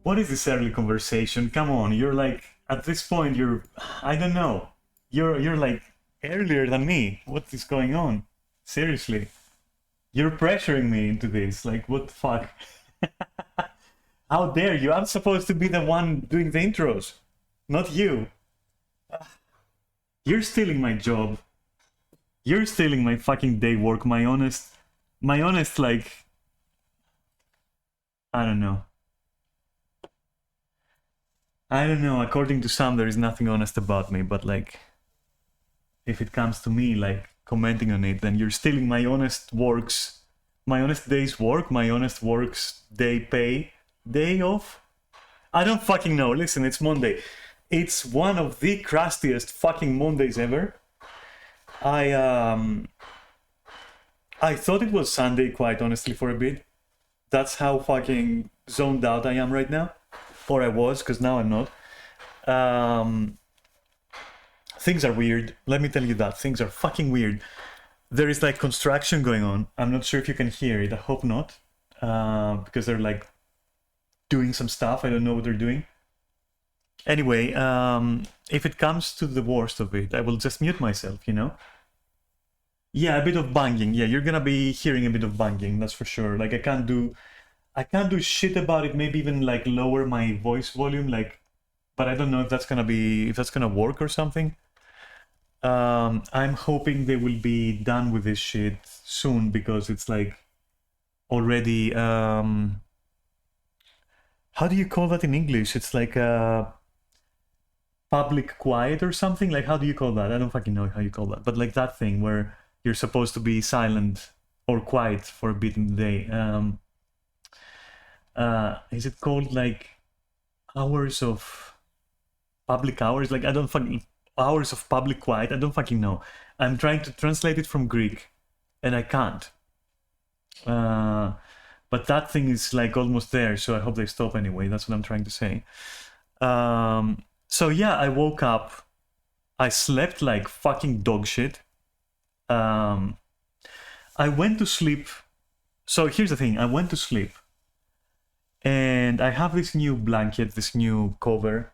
What is this early conversation? Come on, you're like, at this point, I don't know. You're like earlier than me. What is going on? Seriously. You're pressuring me into this. Like, what the fuck? How dare you? I'm supposed to be the one doing the intros, not you. You're stealing my job. You're stealing my fucking day work, my honest, like, I don't know. I don't know, according to some, there is nothing honest about me, but like, if it comes to me, like, commenting on it, then you're stealing my honest works, my honest day's work, my honest works day pay, day off? I don't fucking know. Listen, it's Monday. It's one of the crustiest fucking Mondays ever. I thought it was Sunday, quite honestly, for a bit. That's how fucking zoned out I am right now. Or I was, because now I'm not. Things are weird. Let me tell you that. Things are fucking weird. There is like construction going on. I'm not sure if you can hear it. I hope not. Because they're like doing some stuff. I don't know what they're doing. Anyway, if it comes to the worst of it, I will just mute myself, you know? Yeah, a bit of banging. Yeah, you're gonna be hearing a bit of banging, that's for sure. Like, I can't do shit about it. Maybe even like lower my voice volume, like, but I don't know if that's gonna work or something. I'm hoping they will be done with this shit soon, because it's like already how do you call that in English? It's like public quiet or something. Like, how do you call that? I don't fucking know how you call that, but like that thing where you're supposed to be silent or quiet for a bit in the day. Is it called like hours of public hours? Like, I don't fucking, hours of public quiet. I don't fucking know. I'm trying to translate it from Greek and I can't. But that thing is like almost there, so I hope they stop anyway. That's what I'm trying to say. So yeah, I woke up. I slept like fucking dog shit. I went to sleep. So here's the thing. I went to sleep. And I have this new blanket, this new cover.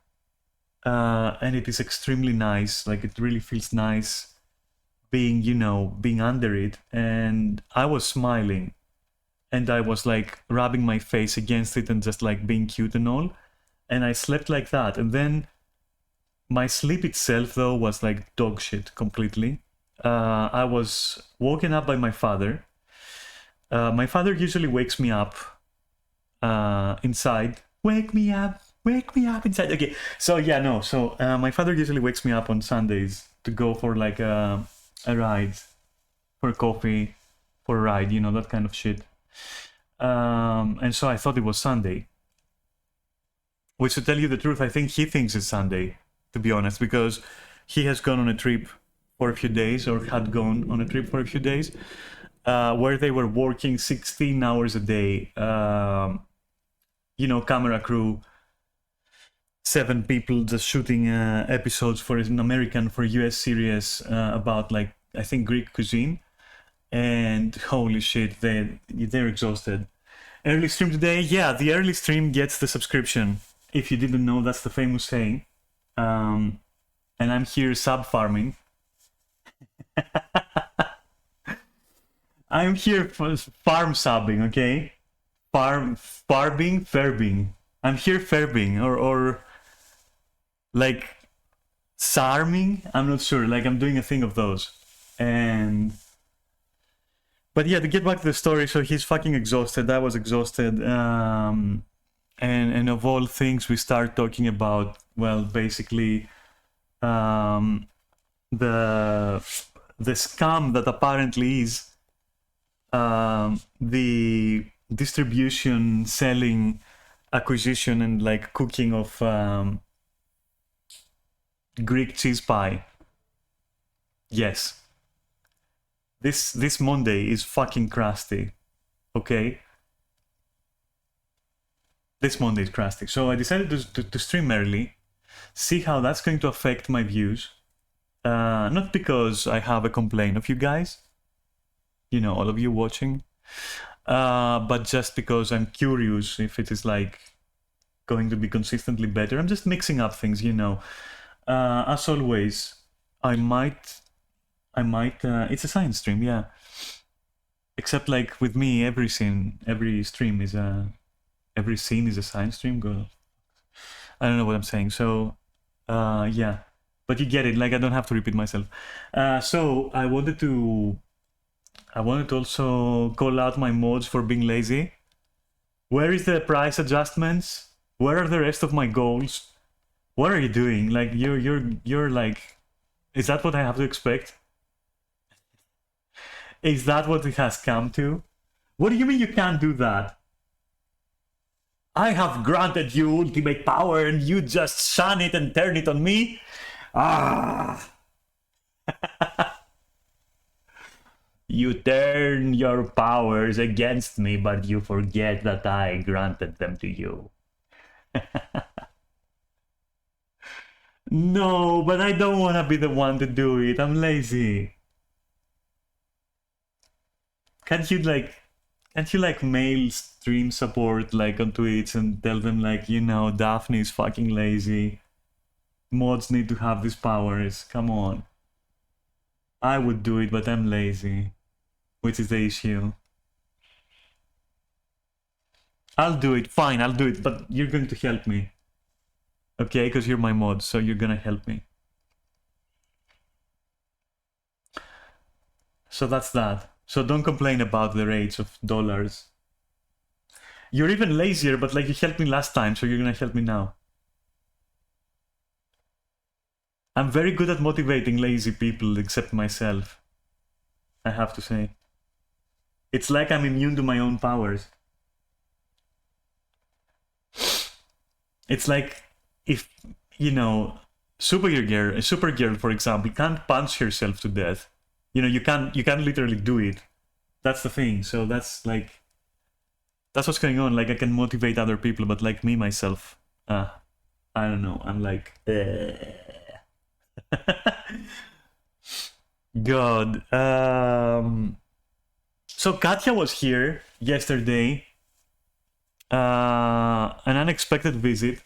And it is extremely nice. Like, it really feels nice being, you know, being under it. And I was smiling. And I was like rubbing my face against it and just like being cute and all. And I slept like that. And then my sleep itself, though, was like dog shit completely. I was woken up by my father. My father usually wakes me up inside. Wake me up inside. Okay, so yeah, no. So my father usually wakes me up on Sundays to go for like a ride, for coffee, for a ride, you know, that kind of shit. And so I thought it was Sunday. Which, to tell you the truth, I think he thinks it's Sunday, to be honest, because he has gone on a trip for a few days, or had gone on a trip for a few days, where they were working 16 hours a day. You know, camera crew, 7 people just shooting episodes for an American, for a US series about, like, I think Greek cuisine. And holy shit, they're exhausted. Early stream today? Yeah, the early stream gets the subscription. If you didn't know, that's the famous saying. And I'm here sub-farming. I'm here for farm subbing, okay? Farbing. I'm here farbing, or like sarming. I'm not sure. Like, I'm doing a thing of those. But yeah, to get back to the story, so he's fucking exhausted. I was exhausted. And of all things, we start talking about, well, basically, the scam that apparently is the distribution, selling, acquisition, and like cooking of Greek cheese pie. Yes. This Monday is fucking crusty, okay? This Monday is crusty. So I decided to stream early, see how that's going to affect my views. Not because I have a complaint of you guys, you know, all of you watching, but just because I'm curious if it is like going to be consistently better. I'm just mixing up things, you know. As always, I might. It's a science stream, yeah. Except like with me, every scene is a science stream. Go. I don't know what I'm saying. So, yeah, but you get it. Like I don't have to repeat myself. So I wanted to also call out my mods for being lazy. Where is the price adjustments? Where are the rest of my goals? What are you doing? Like you're like, is that what I have to expect? Is that what it has come to? What do you mean you can't do that? I have granted you ultimate power and you just shun it and turn it on me? Ah! You turn your powers against me, but you forget that I granted them to you. No, but I don't want to be the one to do it. I'm lazy. Can't you like mail stream support like on Twitch and tell them like, you know, Daphne is fucking lazy. Mods need to have these powers. Come on. I would do it, but I'm lazy. Which is the issue. I'll do it. Fine, I'll do it. But you're going to help me. Okay, because you're my mod, so you're gonna help me. So that's that. So don't complain about the rates of dollars. You're even lazier, but like you helped me last time, so you're gonna help me now. I'm very good at motivating lazy people, except myself. I have to say. It's like I'm immune to my own powers. It's like if, you know, Supergirl, for example, can't punch herself to death. You know, you can't literally do it. That's the thing. So that's what's going on. Like I can motivate other people, but like me myself, I don't know. I'm like, God. So Katya was here yesterday. An unexpected visit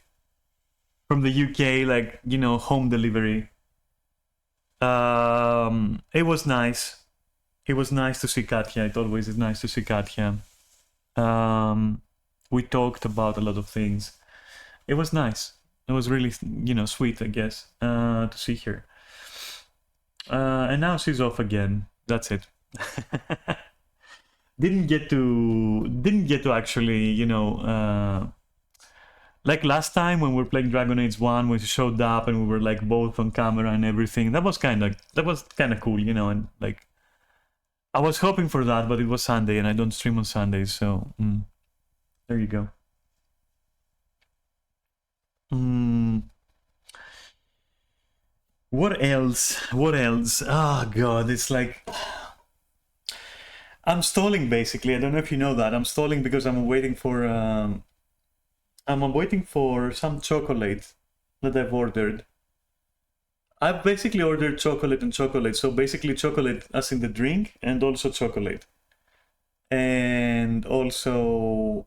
from the UK, like, you know, home delivery. It was nice. It was nice to see Katya. It always is nice to see Katya. We talked about a lot of things. It was nice. It was really, you know, sweet, I guess, to see her. And now she's off again. That's it. Didn't get to actually, you know, like last time when we were playing Dragon Age 1, when she showed up and we were like both on camera and everything. That was kind of cool, you know, and like I was hoping for that, but it was Sunday and I don't stream on Sundays, so there you go. What else? Oh god, it's like I'm stalling basically. I don't know if you know that. I'm stalling because I'm waiting for some chocolate that I've ordered. I've basically ordered chocolate and chocolate. So basically chocolate as in the drink and also chocolate. And also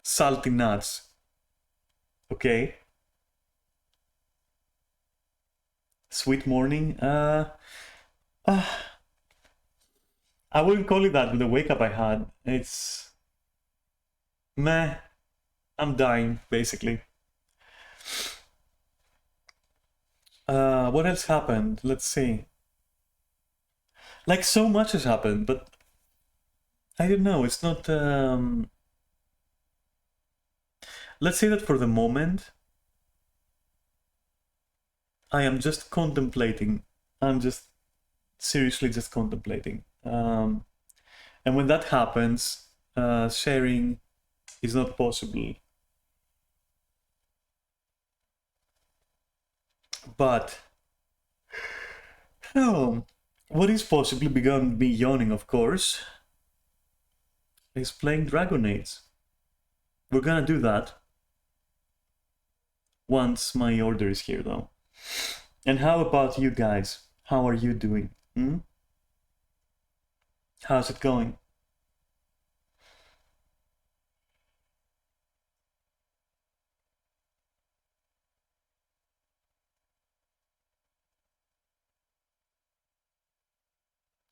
salty nuts. Okay. Sweet morning. I wouldn't call it that with the wake up I had. It's meh. I'm dying, basically. What else happened? Let's see. Like so much has happened, but I don't know. It's not. Let's say that for the moment, I am just contemplating. I'm just seriously just contemplating. And when that happens, sharing is not possible. But what is possibly beyond me yawning, of course, is playing Dragon Age. We're gonna do that once my order is here, though. And how about you guys? How are you doing? How's it going?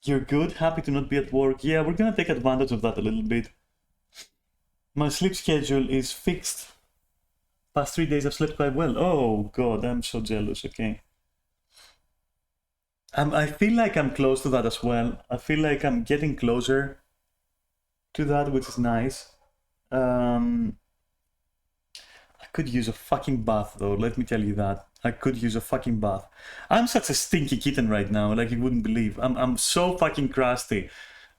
You're good, happy to not be at work. Yeah, we're gonna take advantage of that a little bit. My sleep schedule is fixed. Past 3 days I've slept quite well. Oh god, I'm so jealous. Okay. I feel like I'm close to that as well. I feel like I'm getting closer to that, which is nice. I could use a fucking bath though, let me tell you that. I could use a fucking bath. I'm such a stinky kitten right now, like you wouldn't believe. I'm so fucking crusty.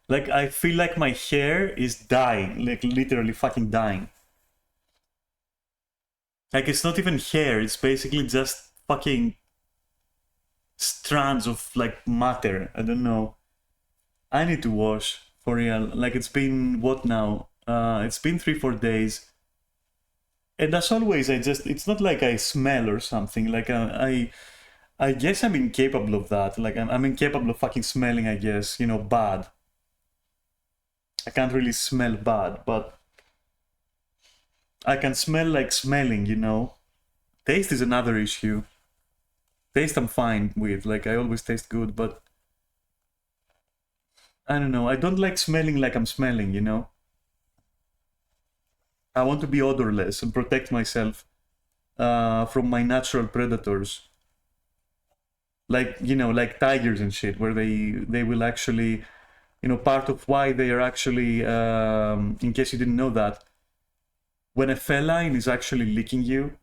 Like I feel like my hair is dying, like literally fucking dying. Like it's not even hair, it's basically just fucking strands of like matter. I don't know. I need to wash for real. Like it's been what now? It's been 3-4 days. And as always, it's not like I smell or something. Like I guess I'm incapable of that. Like I'm incapable of fucking smelling, I guess, you know, bad. I can't really smell bad, but I can smell like smelling, you know. Taste is another issue. Taste I'm fine with, like I always taste good, but I don't know, I don't like smelling like I'm smelling, you know. I want to be odorless and protect myself from my natural predators. Like, you know, like tigers and shit, where they will actually, you know, part of why they are actually, in case you didn't know that, when a feline is actually licking you,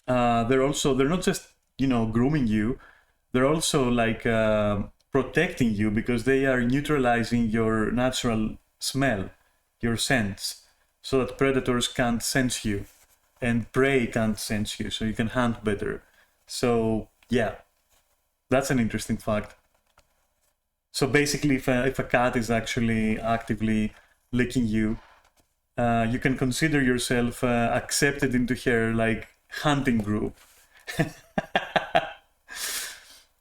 they're not just, you know, grooming you, they're also like protecting you because they are neutralizing your natural smell, your scents, so that predators can't sense you and prey can't sense you, so you can hunt better. So yeah, that's an interesting fact. So basically, if a cat is actually actively licking you, you can consider yourself accepted into her like hunting group.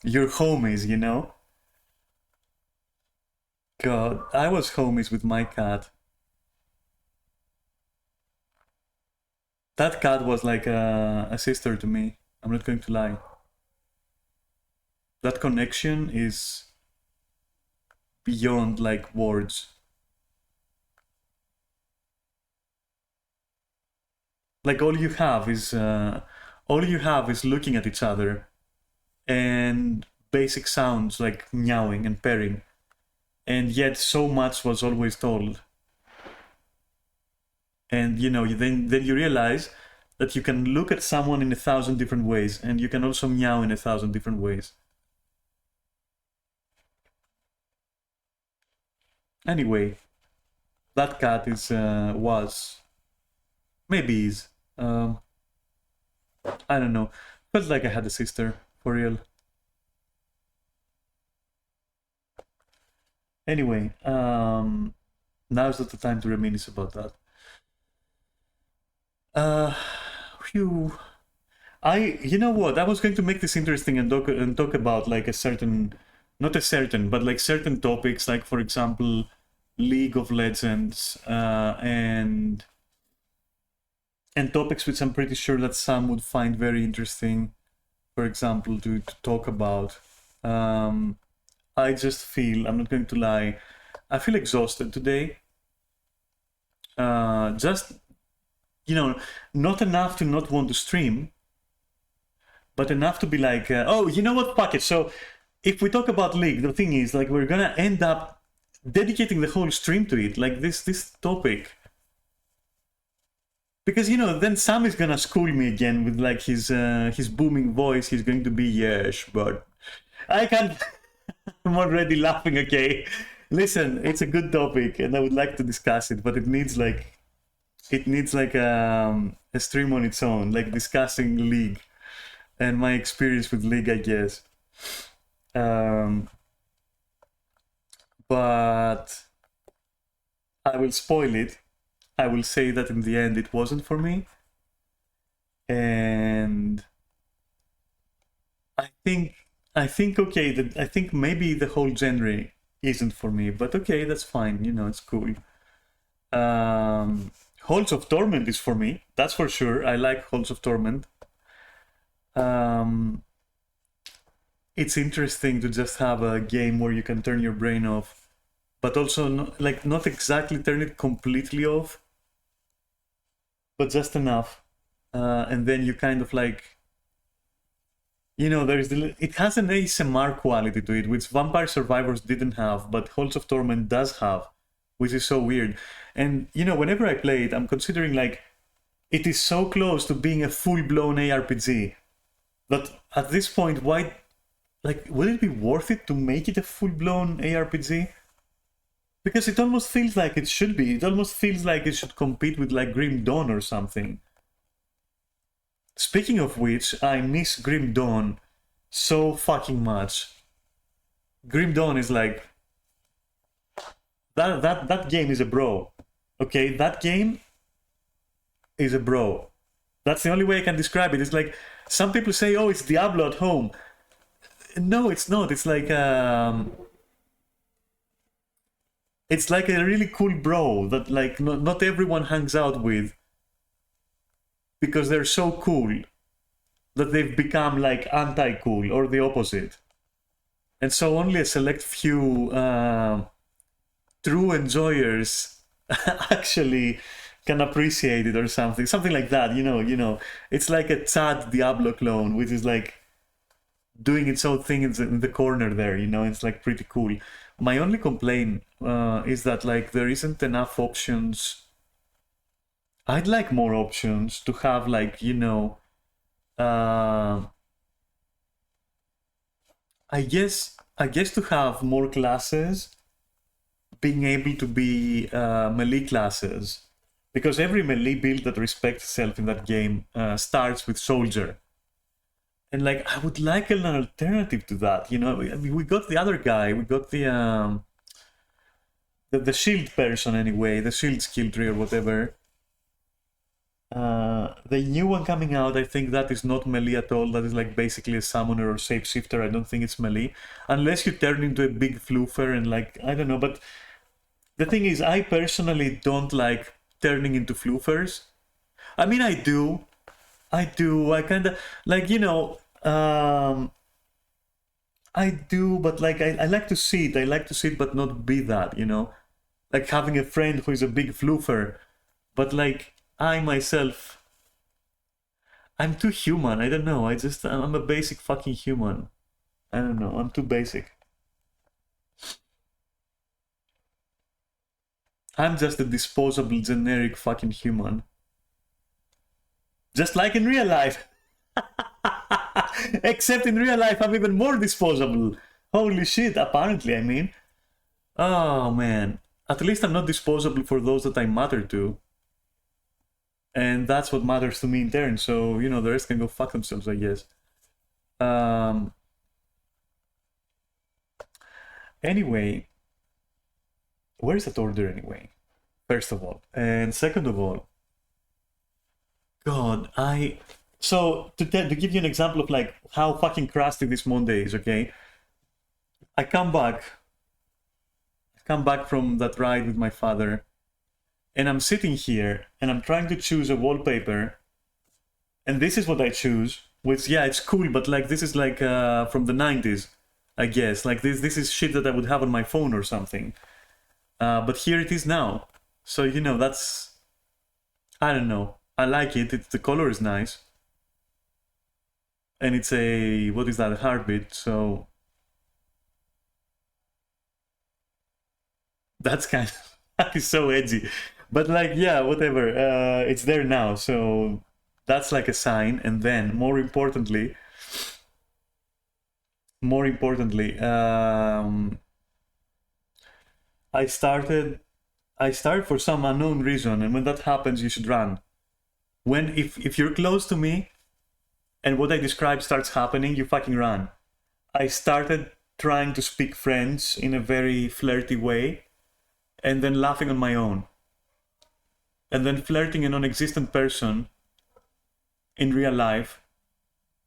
Your homies, you know. God, I was homies with my cat. That cat was like a sister to me. I'm not going to lie. That connection is beyond like words. Like all you have is looking at each other and basic sounds like meowing and purring, and yet so much was always told. And you know, then you realize that you can look at someone in 1,000 different ways, and you can also meow in 1,000 different ways. Anyway, that cat is was maybe is I don't know. Felt like I had a sister for real. Anyway, now's not the time to reminisce about that. Phew. You know what? I was going to make this interesting and talk about like a certain, not a certain, but like certain topics, like for example, League of Legends, and topics which I'm pretty sure that some would find very interesting. For example, to talk about. I just feel, I'm not going to lie, I feel exhausted today. Just, you know, not enough to not want to stream, but enough to be like, oh, you know what, fuck it. So if we talk about League, the thing is, like, we're gonna end up dedicating the whole stream to it, like this topic. Because, you know, then Sam is gonna school me again with like his booming voice. He's going to be, yes, but I can't. I'm already laughing. Okay, listen, it's a good topic, and I would like to discuss it, but it needs like a stream on its own, like discussing League and my experience with League, I guess. But I will spoil it. I will say that in the end it wasn't for me, and I think okay, that I think maybe the whole genre isn't for me, but okay, that's fine. You know, it's cool. Halls of Torment is for me. That's for sure. I like Halls of Torment. it's interesting to just have a game where you can turn your brain off, but also not exactly turn it completely off, but just enough, and then you kind of like, it has an ASMR quality to it, which Vampire Survivors didn't have, but Halls of Torment does have, which is so weird. And whenever I play it, I'm considering like it is so close to being a full-blown ARPG that at this point, why, like, would it be worth it to make it a full-blown ARPG? Because it almost feels like it should be. It almost feels like it should compete with like Grim Dawn or something. Speaking of which, I miss Grim Dawn so fucking much. Grim Dawn is like that game is a bro. Okay, that game is a bro. That's the only way I can describe it. It's like some people say, "Oh, it's Diablo at home." No, it's not. It's like a really cool bro that like not everyone hangs out with because they're so cool that they've become like anti-cool or the opposite. And so only a select few true enjoyers actually can appreciate it or something like that. It's like a Chad Diablo clone, which is like doing its own thing in the corner there. It's like pretty cool. My only complaint is that like there isn't enough options. I'd like more options to have like I guess to have more classes being able to be melee classes, because every melee build that respects itself in that game starts with soldier, and like I would like an alternative to that. I mean, we got the other guy, we got the shield person anyway, the shield skill tree or whatever. The new one coming out, I think that is not melee at all. That is like basically a summoner or shapeshifter. I don't think it's melee. Unless you turn into a big floofer and like, I don't know. But the thing is, I personally don't like turning into floofers. I mean, I do. I kind of, like, I do, but like, I like to see it. I like to see it, but not be that, Like having a friend who is a big floofer. But like, I myself, I'm too human. I don't know. I'm a basic fucking human. I don't know. I'm too basic. I'm just a disposable, generic fucking human. Just like in real life. Except in real life, I'm even more disposable. Holy shit, apparently, I mean. Oh, man. At least I'm not disposable for those that I matter to. And that's what matters to me in turn. So, the rest can go fuck themselves, I guess. Anyway, where's that order anyway? First of all. And second of all, God, So, to give you an example of like how fucking crusty this Monday is, okay? I come back from that ride with my father, and I'm sitting here and I'm trying to choose a wallpaper, and this is what I choose, which, yeah, it's cool, but like this is like from the 90s, I guess. Like this is shit that I would have on my phone or something. But here it is now. So, that's, I don't know. I like it. The color is nice. And it's what is that, a heartbeat, so that's kind of, that is so edgy. But like, yeah, whatever, it's there now, so that's like a sign. And then more importantly, I started for some unknown reason, and when that happens, you should run. If you're close to me and what I described starts happening, you fucking run. I started trying to speak French in a very flirty way, and then laughing on my own. And then flirting a non-existent person in real life,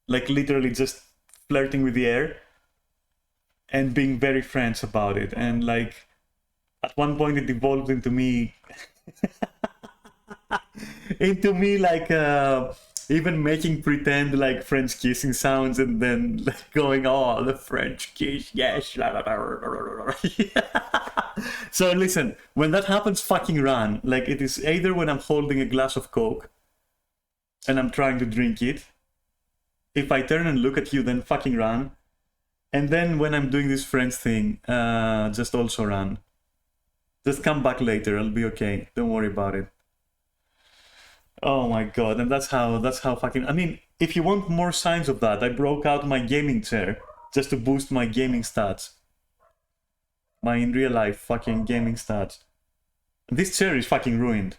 like literally just flirting with the air, and being very French about it. And like, at one point it evolved into me, like Even making pretend like French kissing sounds and then like going, oh, the French kiss, yes. So listen, when that happens, fucking run. Like it is either when I'm holding a glass of Coke and I'm trying to drink it. If I turn and look at you, then fucking run. And then when I'm doing this French thing, just also run. Just come back later, I'll be okay. Don't worry about it. Oh my god, and that's how fucking... I mean, if you want more signs of that, I broke out my gaming chair just to boost my gaming stats. My in real life fucking gaming stats. This chair is fucking ruined.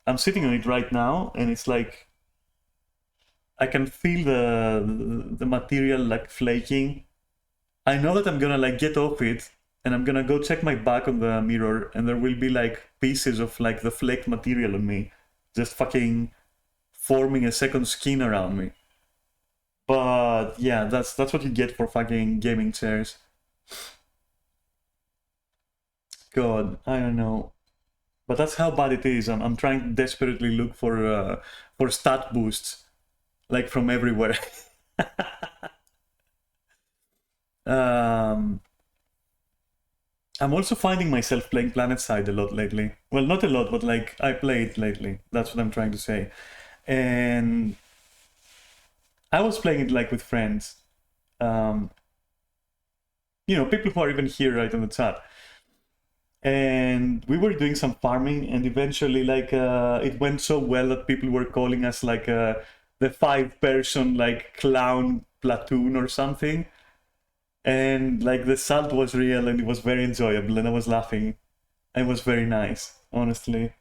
I'm sitting on it right now, and it's like... I can feel the material like flaking. I know that I'm gonna like get off it, and I'm gonna go check my back on the mirror, and there will be like pieces of like the flaked material on me. Just fucking forming a second skin around me. But yeah, that's what you get for fucking gaming chairs. God, I don't know. But that's how bad it is. I'm trying to desperately look for stat boosts, like from everywhere. I'm also finding myself playing PlanetSide a lot lately. Well, not a lot, but like I play it lately. That's what I'm trying to say. And I was playing it like with friends. You know, people who are even here right on the chat. And we were doing some farming, and eventually like it went so well that people were calling us like the 5-person like clown platoon or something. And like the salt was real, and it was very enjoyable, and I was laughing. It was very nice, honestly.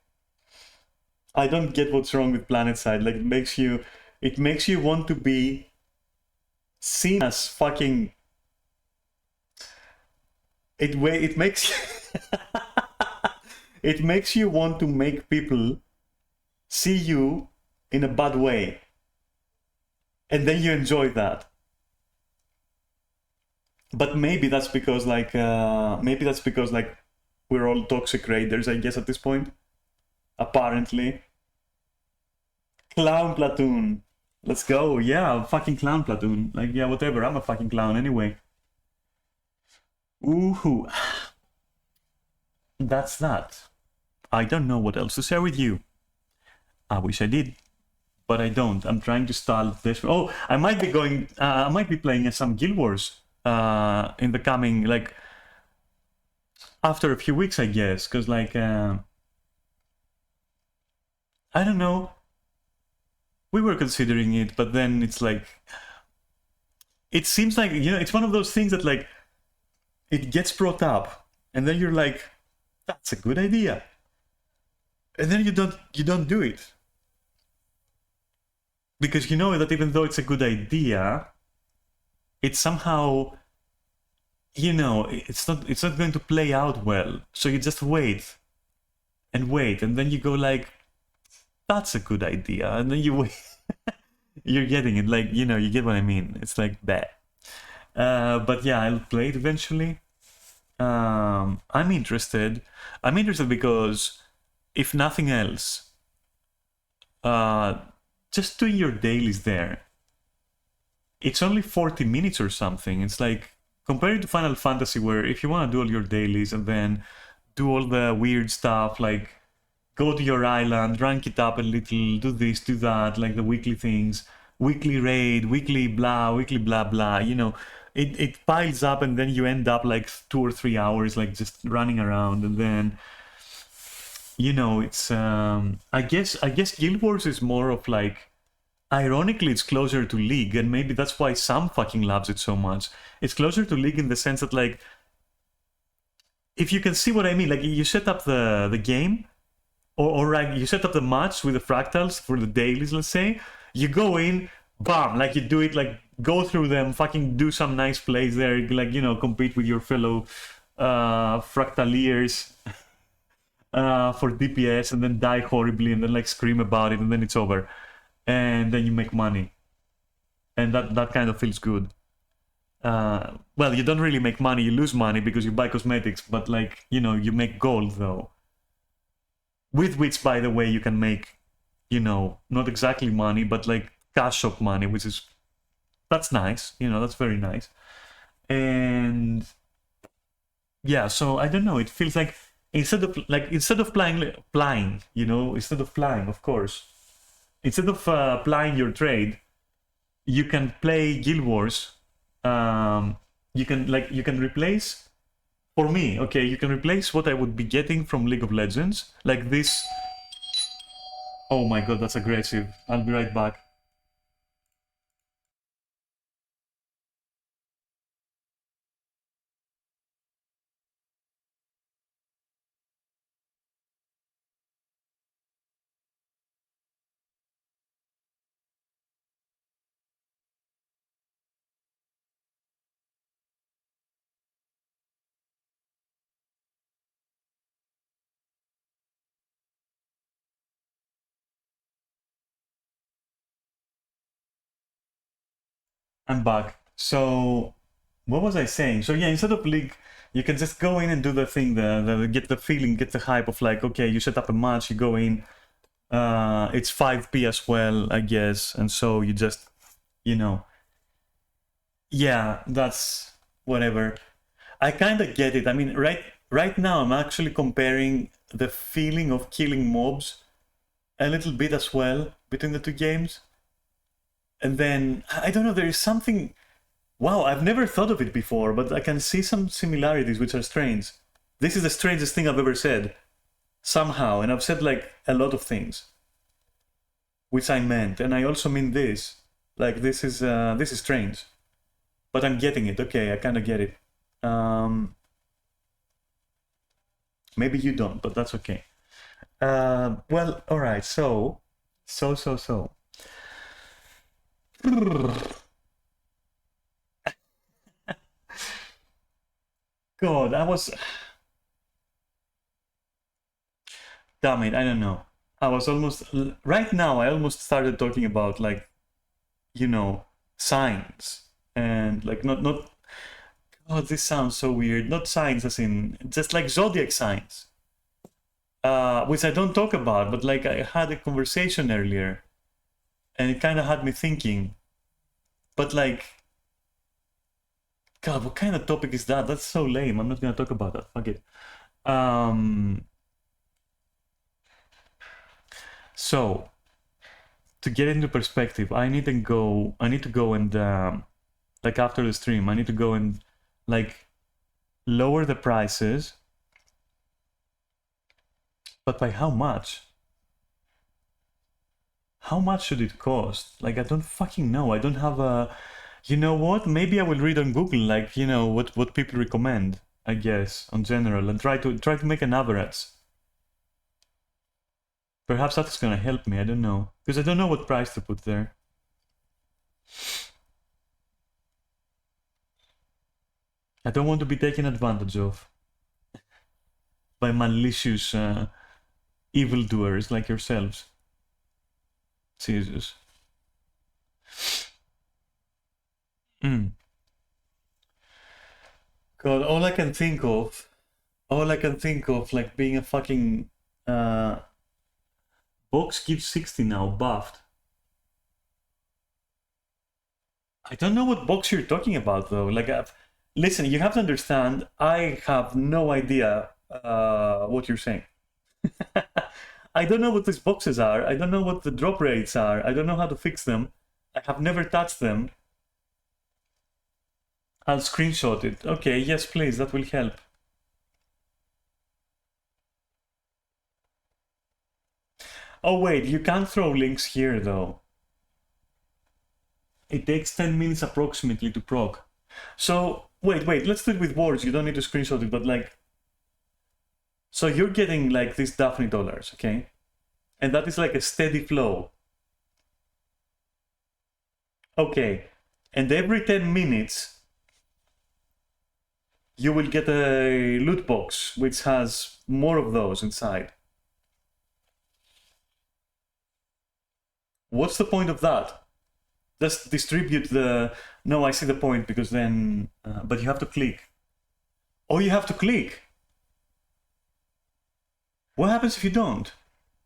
I don't get what's wrong with PlanetSide. Like it makes you want to be seen as fucking... It makes it makes you want to make people see you in a bad way, and then you enjoy that. But maybe that's because like we're all toxic raiders, I guess, at this point. Apparently. Clown platoon. Let's go. Yeah, fucking clown platoon. Like, yeah, whatever. I'm a fucking clown anyway. Ooh. That's that. I don't know what else to share with you. I wish I did, but I don't. I'm trying to stall this. Oh, I might be going. I might be playing some Guild Wars in the coming, like, after a few weeks, I guess, because like I don't know. We were considering it, but then it's like, it seems like, you know, it's one of those things that like it gets brought up, and then you're like, that's a good idea, and then you don't do it, because you know that even though it's a good idea, it's somehow, you know, it's not going to play out well. So you just wait, and then you go like, that's a good idea, and then you wait. You're getting it, like, you know, you get what I mean. It's like that. But yeah, I'll play it eventually. I'm interested because, if nothing else, just doing your dailies there, it's only 40 minutes or something. It's like, compared to Final Fantasy, where if you want to do all your dailies and then do all the weird stuff, like go to your island, rank it up a little, do this, do that, like the weekly things, weekly raid, weekly blah blah, you know, it piles up, and then you end up like 2 or 3 hours like just running around, and then, you know, it's I guess Guild Wars is more of like, ironically, it's closer to League, and maybe that's why some fucking loves it so much. It's closer to League in the sense that, like, if you can see what I mean, like, you set up the game, or like, you set up the match with the fractals for the dailies, let's say, you go in, bam, like, you do it, like, go through them, fucking do some nice plays there, like, you know, compete with your fellow fractaliers for DPS, and then die horribly, and then, like, scream about it, and then it's over. And then you make money, and that kind of feels good. Well, you don't really make money, you lose money because you buy cosmetics, but, like, you know, you make gold though, with which, by the way, you can make you know, not exactly money, but like cash shop money, which is, that's nice, you know, that's very nice. And yeah, so I don't know, it feels like instead of plying, you know, instead of plying, of course, instead of plying your trade, you can play Guild Wars. You can replace, for me, okay, you can replace what I would be getting from League of Legends, like this. Oh my god, that's aggressive. I'll be right back. I'm back. So, what was I saying? So yeah, instead of League, you can just go in and do the thing, the get the feeling, get the hype of like, okay, you set up a match, you go in, it's 5p as well, I guess, and so you just, you know, yeah, that's whatever. I kind of get it. I mean, right now I'm actually comparing the feeling of killing mobs a little bit as well between the two games. And then I don't know, there is something, wow, I've never thought of it before, but I can see some similarities which are strange. This is the strangest thing I've ever said, somehow, and I've said like a lot of things which I meant, and I also mean this. Like this is strange. But I'm getting it. Okay, I kind of get it. Maybe you don't, but that's okay. Well, all right. So. God, I was. Damn it, I don't know. I was almost. Right now, I almost started talking about, like, you know, signs. And, like, not. Oh, this sounds so weird. Not signs as in. Just like zodiac signs. Which I don't talk about, but, like, I had a conversation earlier. And it kind of had me thinking. But, like. God, what kind of topic is that? That's so lame. I'm not gonna talk about that. Fuck it. So, to get into perspective, I need to go and like after the stream, I need to go and like lower the prices. But by how much? How much should it cost? Like, I don't fucking know. I don't have a. You know what? Maybe I will read on Google, like, you know, what people recommend, I guess, on general, and try to make an average. Perhaps that's gonna help me, I don't know. Because I don't know what price to put there. I don't want to be taken advantage of by malicious evildoers like yourselves. Jesus. God, all I can think of, like being a fucking box gives 60 now, buffed. I don't know what box you're talking about though. Like, listen, you have to understand, I have no idea what you're saying. I don't know what these boxes are. I don't know what the drop rates are. I don't know how to fix them. I have never touched them. I'll screenshot it. Okay, yes, please, that will help. Oh wait, you can't throw links here though. It takes 10 minutes approximately to proc. So, wait, let's do it with words. You don't need to screenshot it, but like... So you're getting like these Daphne dollars, okay? And that is like a steady flow. Okay, and every 10 minutes, you will get a loot box, which has more of those inside. What's the point of that? Just distribute the... No, I see the point, because then... but you have to click. Oh, you have to click! What happens if you don't?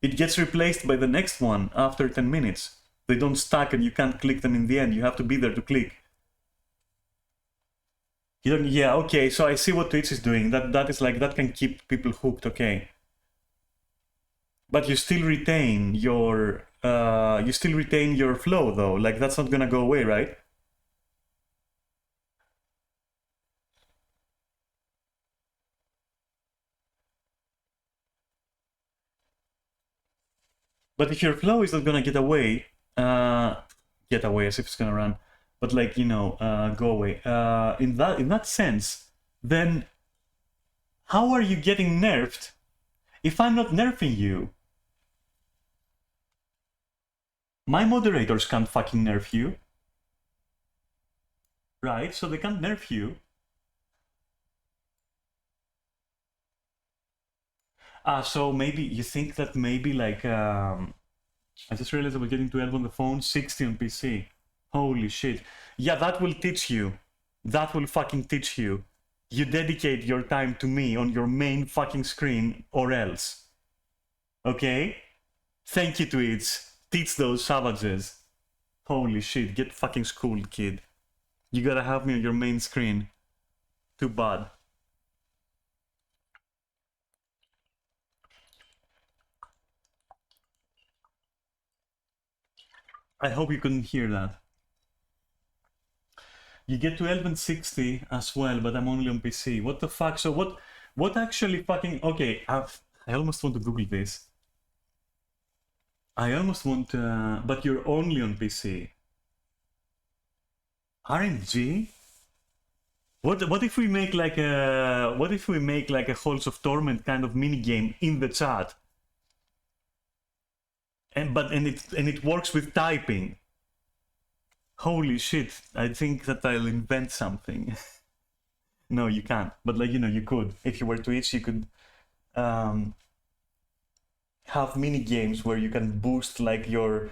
it gets replaced by the next one after 10 minutes. They don't stack and you can't click them in the end. You have to be there to click. You don't, yeah, okay, so I see what Twitch is doing. That is like, that can keep people hooked, okay. But you still retain your flow though. Like that's not gonna go away, right? But if your flow is not gonna get away as if it's gonna run, but like, you know, go away. In that sense, then how are you getting nerfed if I'm not nerfing you? My moderators can't fucking nerf you. Right? So they can't nerf you. So maybe you think that maybe like I just realized I was getting 12 on the phone, 60 on PC. Holy shit. Yeah, that will teach you. That will fucking teach you. You dedicate your time to me on your main fucking screen or else. Okay? Thank you, Twitch. Teach those savages. Holy shit, get fucking schooled, kid. You gotta have me on your main screen. Too bad. I hope you couldn't hear that. You get 12 and 60 as well, but I'm only on PC. What the fuck? So what actually fucking... Okay, I almost want to Google this. I almost want to... But you're only on PC. RNG? What if we make like a... What if we make like a Halls of Torment kind of minigame in the chat? And it works with typing. Holy shit, I think that I'll invent something. No, you can't. But like, you know, you could. If you were Twitch, you could have mini games where you can boost like your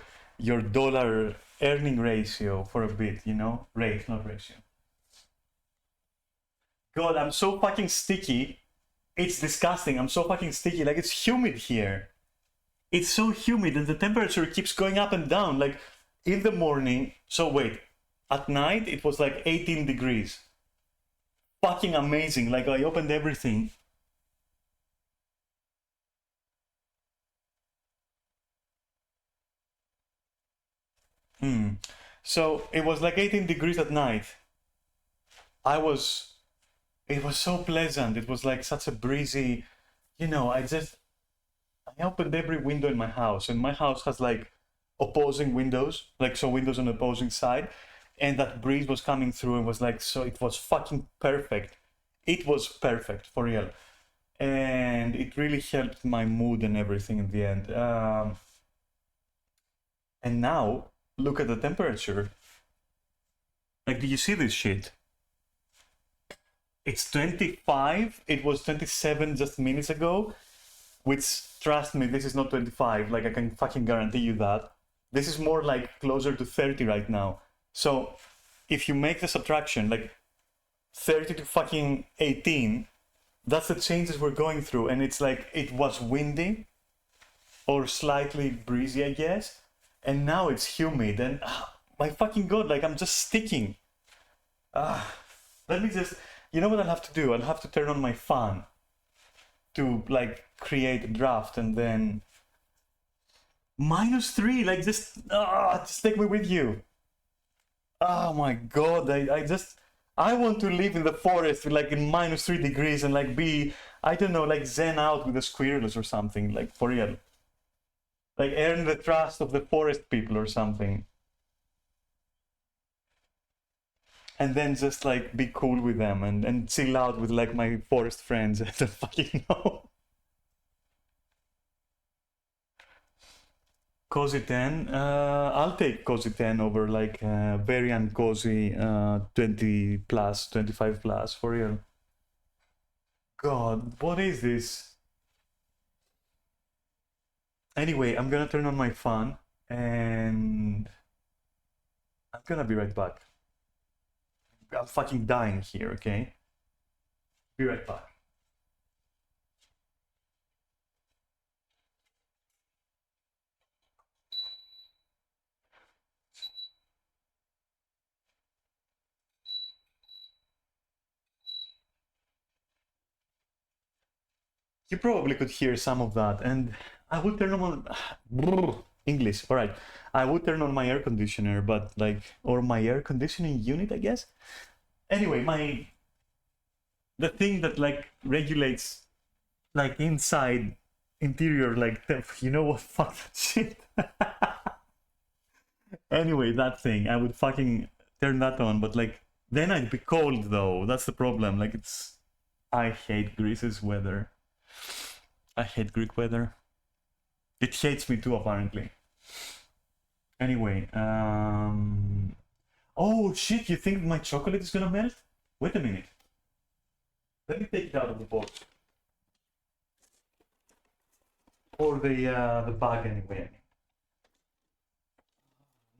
dollar earning ratio for a bit, you know? Rate, not ratio. God, I'm so fucking sticky. It's disgusting. I'm so fucking sticky. Like, it's humid here. It's so humid and the temperature keeps going up and down. Like, in the morning... So wait, at night it was like 18 degrees. Fucking amazing. Like, I opened everything. So it was like 18 degrees at night. It was so pleasant. It was like such a breezy, you know, I opened every window in my house, and my house has like opposing windows, like so windows on the opposing side, and that breeze was coming through and was like, so it was fucking perfect. It was perfect, for real. And it really helped my mood and everything in the end. And now, look at the temperature. Like, do you see this shit? It's 25. It was 27 just minutes ago. Which, trust me, this is not 25. Like, I can fucking guarantee you that. This is more like closer to 30 right now. So, if you make the subtraction, like 30 to fucking 18, that's the changes we're going through. And it's like, it was windy or slightly breezy, I guess. And now it's humid. And my fucking God, like, I'm just sticking. Let me just, you know what I'll have to do? I'll have to turn on my fan to like create a draft and then -3, like just take me with you. Oh my God, I want to live in the forest like in -3 degrees and like be, I don't know, like zen out with the squirrels or something, like for real. Like earn the trust of the forest people or something. And then just like be cool with them and chill out with like my forest friends. I don't fucking know. Cozy 10, I'll take Cozy 10 over like very uncozy 20 plus, 25 plus, for real. God, what is this? Anyway, I'm gonna turn on my fan and I'm gonna be right back. I'm fucking dying here, okay? Be right back. You probably could hear some of that, and I would turn on English. All right, I would turn on my air conditioner, but like, or my air conditioning unit, I guess. Anyway, the thing that like regulates like inside interior like you know what, fuck that shit. Anyway, that thing, I would fucking turn that on, but like then I'd be cold though. That's the problem. Like I hate Greece's weather. I hate Greek weather. It hates me too, apparently. Anyway, oh shit, you think my chocolate is gonna melt? Wait a minute. Let me take it out of the box. Or the bag anyway.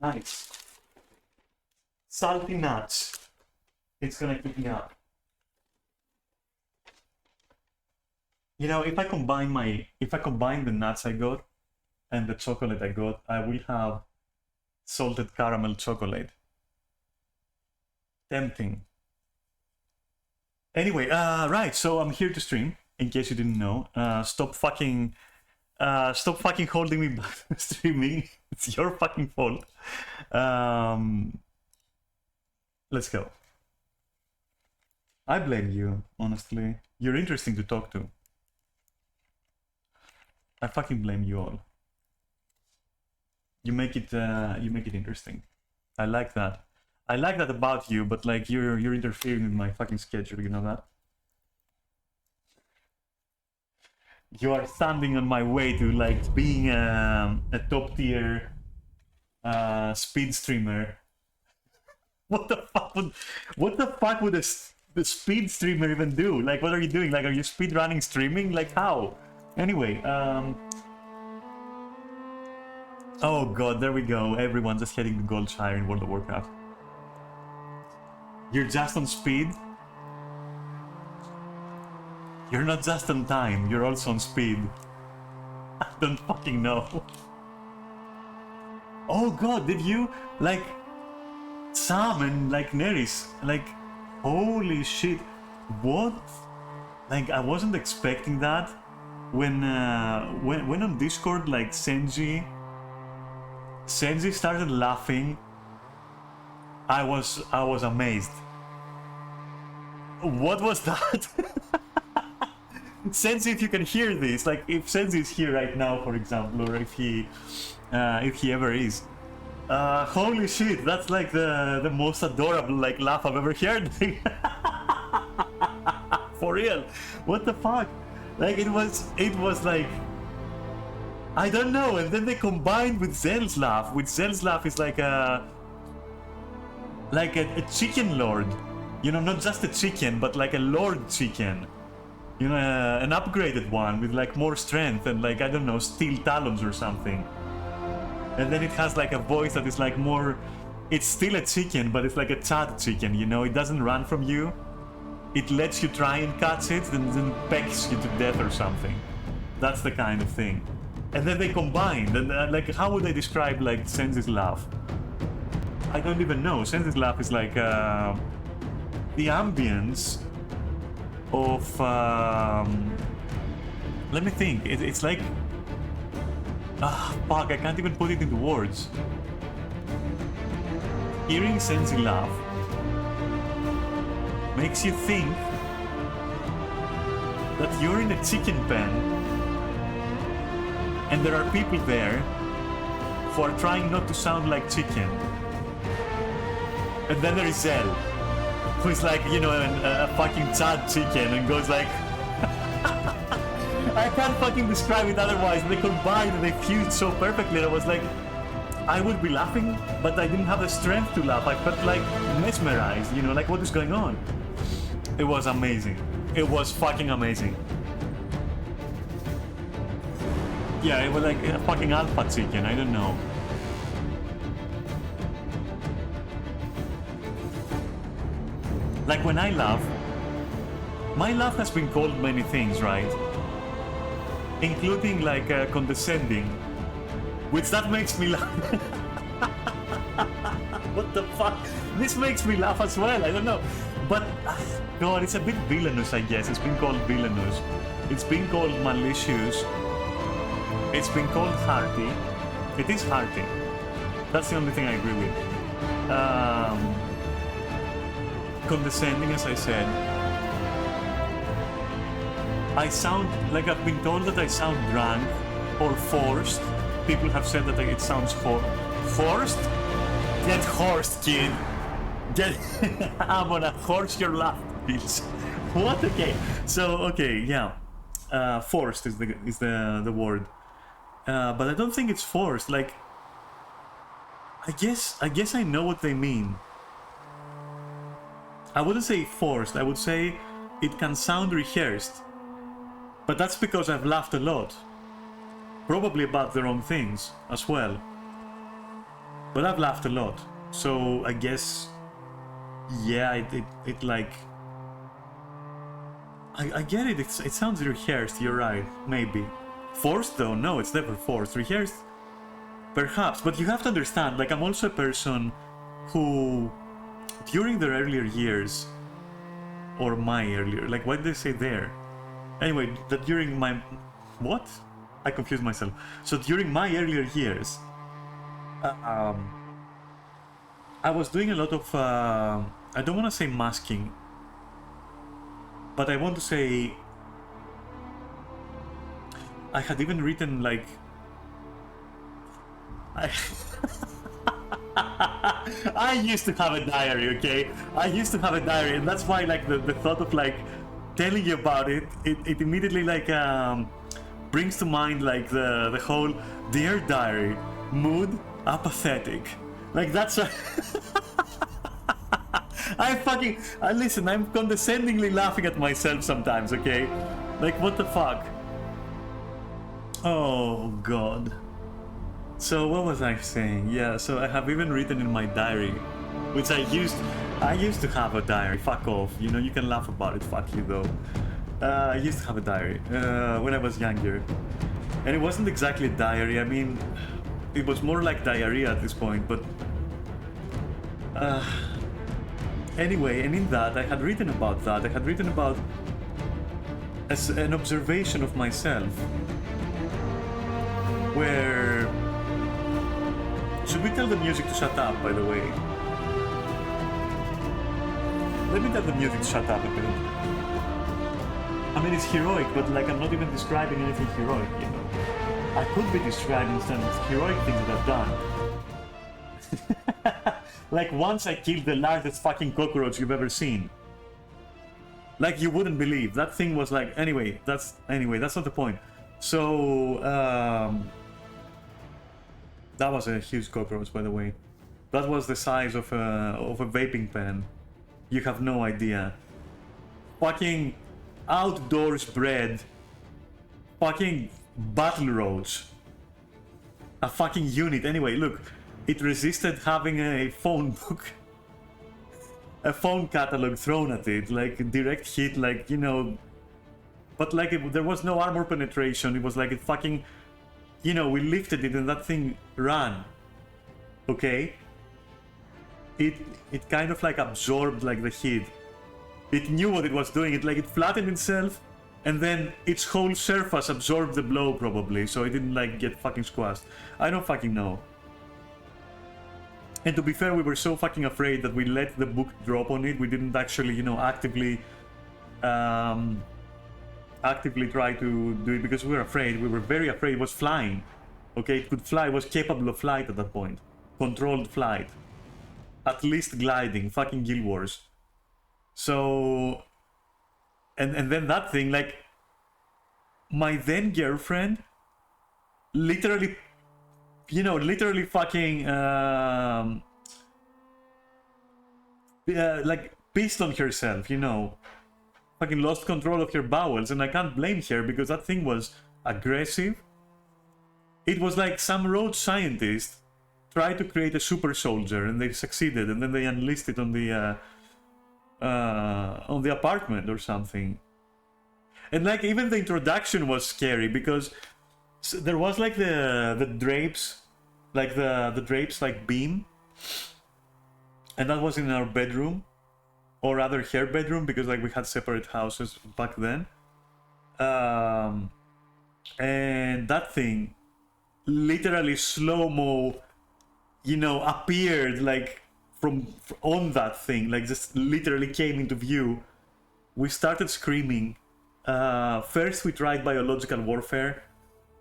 Nice. Salty nuts. It's gonna keep me up. You know, if I combine the nuts I got and the chocolate I got, I will have salted caramel chocolate. Tempting. Anyway, right, so I'm here to stream, in case you didn't know. Stop fucking holding me back from streaming. It's your fucking fault. Let's go. I blame you, honestly. You're interesting to talk to. I fucking blame you all. You make it interesting. I like that. I like that about you, but like you're interfering with my fucking schedule, you know that? You are standing on my way to like being a top tier speed streamer. What the fuck would the speed streamer even do? Like, what are you doing? Like, are you speed running streaming? Like, how? Anyway, oh god, there we go. Everyone's just heading to Goldshire in World of Warcraft. You're just on speed? You're not just on time, you're also on speed. I don't fucking know. Oh god, did you? Like, Sam and like Neris, like, holy shit. What? Like, I wasn't expecting that. When on Discord, like, Senji started laughing, I was amazed. What was that? Sensi, if you can hear this, like if Sensi is here right now, for example, or if he ever is, holy shit, that's like the most adorable like laugh I've ever heard. For real, what the fuck? Like it was like, I don't know, and then they combined with Zell's laugh, which Zell's laugh is like a chicken lord, you know, not just a chicken, but like a lord chicken. You know, an upgraded one with like more strength and like, I don't know, steel talons or something. And then it has like a voice that is like more, it's still a chicken, but it's like a chat chicken, you know, it doesn't run from you. It lets you try and catch it and then pecks you to death or something. That's the kind of thing. And then they combined, and like, how would I describe like Senzi's laugh? I don't even know. Senzi's laugh is like the ambience of let me think. It's like fuck, I can't even put it into words. Hearing Sensi laugh makes you think that you're in a chicken pen and there are people there who are trying not to sound like chicken. And then there is Zell, who is like, you know, a fucking Chad chicken and goes like... I can't fucking describe it otherwise. They combined and they fused so perfectly. I was like, I would be laughing, but I didn't have the strength to laugh. I felt like mesmerized, you know, like what is going on? It was amazing. It was fucking amazing. Yeah, it was like a fucking alpha chicken, I don't know. Like when I laugh, my laugh has been called many things, right? Including like condescending, which that makes me laugh. What the fuck? This makes me laugh as well, I don't know. But god, it's a bit villainous, I guess. It's been called villainous. It's been called malicious. It's been called hearty. It is hearty. That's the only thing I agree with. Condescending, as I said. I sound like I've been told that I sound drunk or forced. People have said that it sounds forced. Get horsed, kid. Get. I'm gonna horse your laugh, bitch. What? Okay. So okay, yeah. Forced is the word. But I don't think it's forced. Like, I guess I know what they mean. I wouldn't say forced. I would say it can sound rehearsed. But that's because I've laughed a lot. Probably about the wrong things as well. But I've laughed a lot. So I guess, yeah, it like... I get it. It sounds rehearsed. You're right. Maybe. Forced though? No, it's never forced. Rehearsed? Perhaps. But you have to understand, like, I'm also a person who, during their earlier years, or my earlier, like, why did they say there? Anyway, that during my... What? I confused myself. So during my earlier years, I was doing a lot of... I don't want to say masking, but I want to say... I had even written, like... I used to have a diary, okay? I used to have a diary, and that's why, like, the thought of, like, telling you about it, it immediately, like, brings to mind, like, the whole Dear Diary, mood apathetic. Like, that's a... listen, I'm condescendingly laughing at myself sometimes, okay? Like, what the fuck? Oh, God. So, what was I saying? Yeah, so I have even written in my diary, which I used to have a diary. Fuck off. You know, you can laugh about it. Fuck you, though. I used to have a diary when I was younger. And it wasn't exactly a diary. I mean, it was more like diarrhea at this point, but... Anyway, and in that, I had written about that. I had written about as an observation of myself, where... Should we tell the music to shut up, by the way? Let me tell the music to shut up a bit. I mean, it's heroic, but, like, I'm not even describing anything heroic, you know? I could be describing some heroic things that I've done. Like, once I killed the largest fucking cockroach you've ever seen. Like, you wouldn't believe. That thing was like... Anyway, that's not the point. So, that was a huge cockroach, by the way. That was the size of a vaping pen. You have no idea. Fucking outdoors bred. Fucking battle roach. A fucking unit. Anyway, look. It resisted having a phone book. A phone catalog thrown at it. Like, direct hit, like, you know... But, like, there was no armor penetration. It was like it fucking... You know, we lifted it and that thing ran. Okay? It kind of like absorbed like the hit. It knew what it was doing. It flattened itself and then its whole surface absorbed the blow probably. So it didn't like get fucking squashed. I don't fucking know. And to be fair, we were so fucking afraid that we let the book drop on it. We didn't actually, you know, actively try to do it because we were afraid. We were very afraid. It was flying. Okay, it could fly. It was capable of flight at that point. Controlled flight. At least gliding. Fucking Guild Wars. So... And then that thing, like... My then girlfriend... Literally... You know, literally fucking... like, pissed on herself, you know. Fucking lost control of her bowels, and I can't blame her because that thing was aggressive. It was like some road scientist tried to create a super soldier, and they succeeded, and then they unleashed it on the apartment or something. And like even the introduction was scary because there was like the drapes, like the drapes like beam, and that was in our bedroom. or rather her bedroom, because like we had separate houses back then. And that thing literally slow-mo, you know, appeared like from on that thing, like just literally came into view. We started screaming. First we tried biological warfare.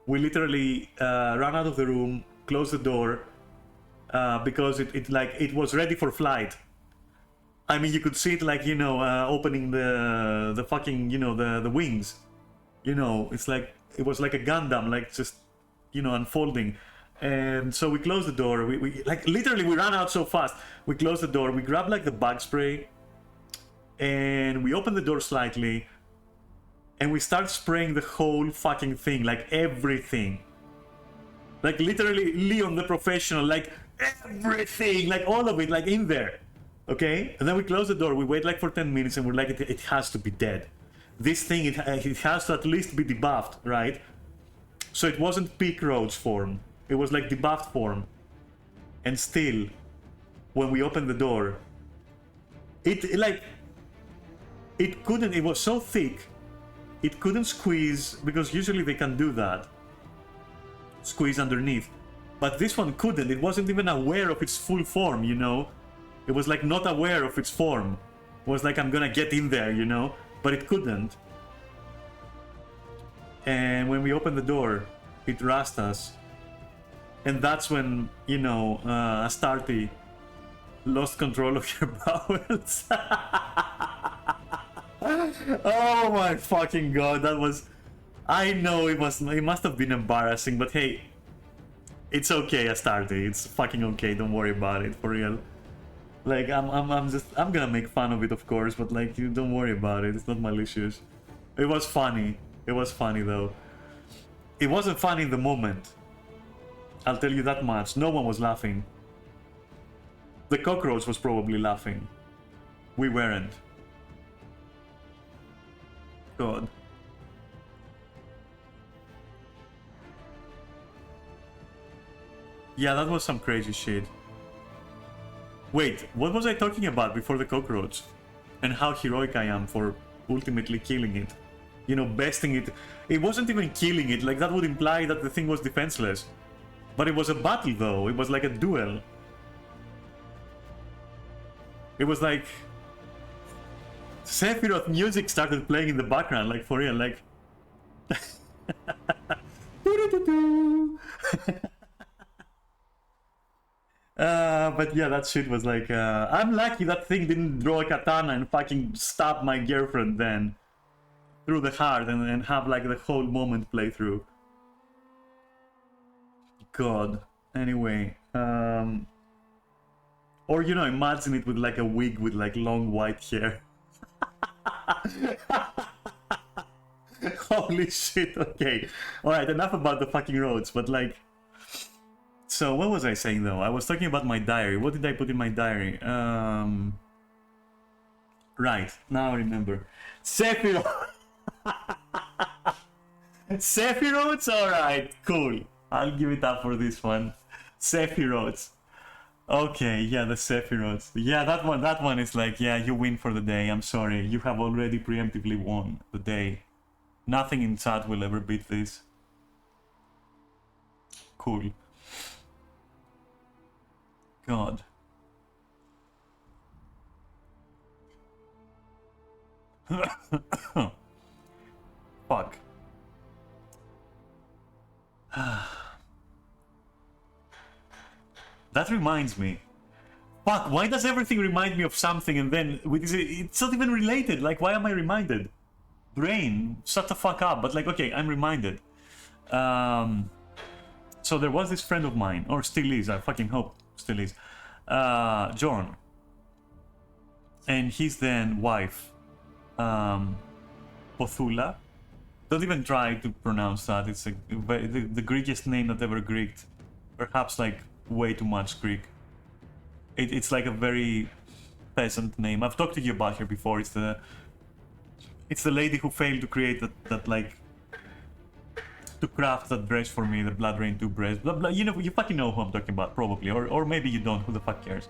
We literally ran out of the room, closed the door, because it was ready for flight. I mean, you could see it like, you know, opening the fucking, you know, the wings. You know, it's like, it was like a Gundam, like just, you know, unfolding. And so we closed the door. We like literally we ran out so fast. We closed the door. We grabbed like the bug spray, and we opened the door slightly, and we start spraying the whole fucking thing, like everything. Like literally Leon the professional, like everything, like all of it, like in there. Okay? And then we close the door, we wait like for 10 minutes, and we're like, it has to be dead. This thing, it has to at least be debuffed, right? So it wasn't peak roach form, it was like debuffed form. And still, when we opened the door, it couldn't, it was so thick, it couldn't squeeze, because usually they can do that. Squeeze underneath. But this one couldn't, it wasn't even aware of its full form, you know? It was like not aware of its form. It was like, I'm gonna get in there, you know? But it couldn't. And when we opened the door, it rasped us. And that's when, you know, Astarte lost control of her bowels. Oh my fucking god, that was... I know it must have been embarrassing, but hey, it's okay, Astarte. It's fucking okay, don't worry about it, for real. Like, I'm gonna make fun of it, of course, but like, you don't worry about it, it's not malicious. It was funny. It was funny, though. It wasn't funny in the moment. I'll tell you that much. No one was laughing. The cockroach was probably laughing. We weren't. God. Yeah, that was some crazy shit. Wait, what was I talking about before the cockroach? And how heroic I am for ultimately killing it. You know, besting it. It wasn't even killing it, like that would imply that the thing was defenseless. But it was a battle though, it was like a duel. It was like... Sephiroth music started playing in the background, like for real, like... But yeah, that shit was like... I'm lucky that thing didn't draw a katana and fucking stab my girlfriend then. Through the heart and have like the whole moment play through. God. Anyway. Or, you know, imagine it with like a wig with like long white hair. Holy shit, okay. Alright, enough about the fucking roads, but like... So, what was I saying though? I was talking about my diary. What did I put in my diary? Right, now I remember. Sephiroth! Sephiroth? Alright, cool. I'll give it up for this one. Sephiroth. Okay, yeah, the Sephiroth. Yeah, that one is like, yeah, you win for the day. I'm sorry, you have already preemptively won the day. Nothing in chat will ever beat this. Cool. God. Fuck. That reminds me. Fuck, why does everything remind me of something and then... It's not even related, like why am I reminded? Brain, shut the fuck up, but like, okay, I'm reminded. So there was this friend of mine, or still is, I fucking hope still is, John. And his then wife, Pothula. Don't even try to pronounce that, it's the Greekest name that ever Greeked. Perhaps like way too much Greek. It's like a very peasant name. I've talked to you about her before. It's the lady who failed to create that like to craft that dress for me, the Blood Rain 2 dress. Blah blah. You know, you fucking know who I'm talking about, probably, or maybe you don't. Who the fuck cares?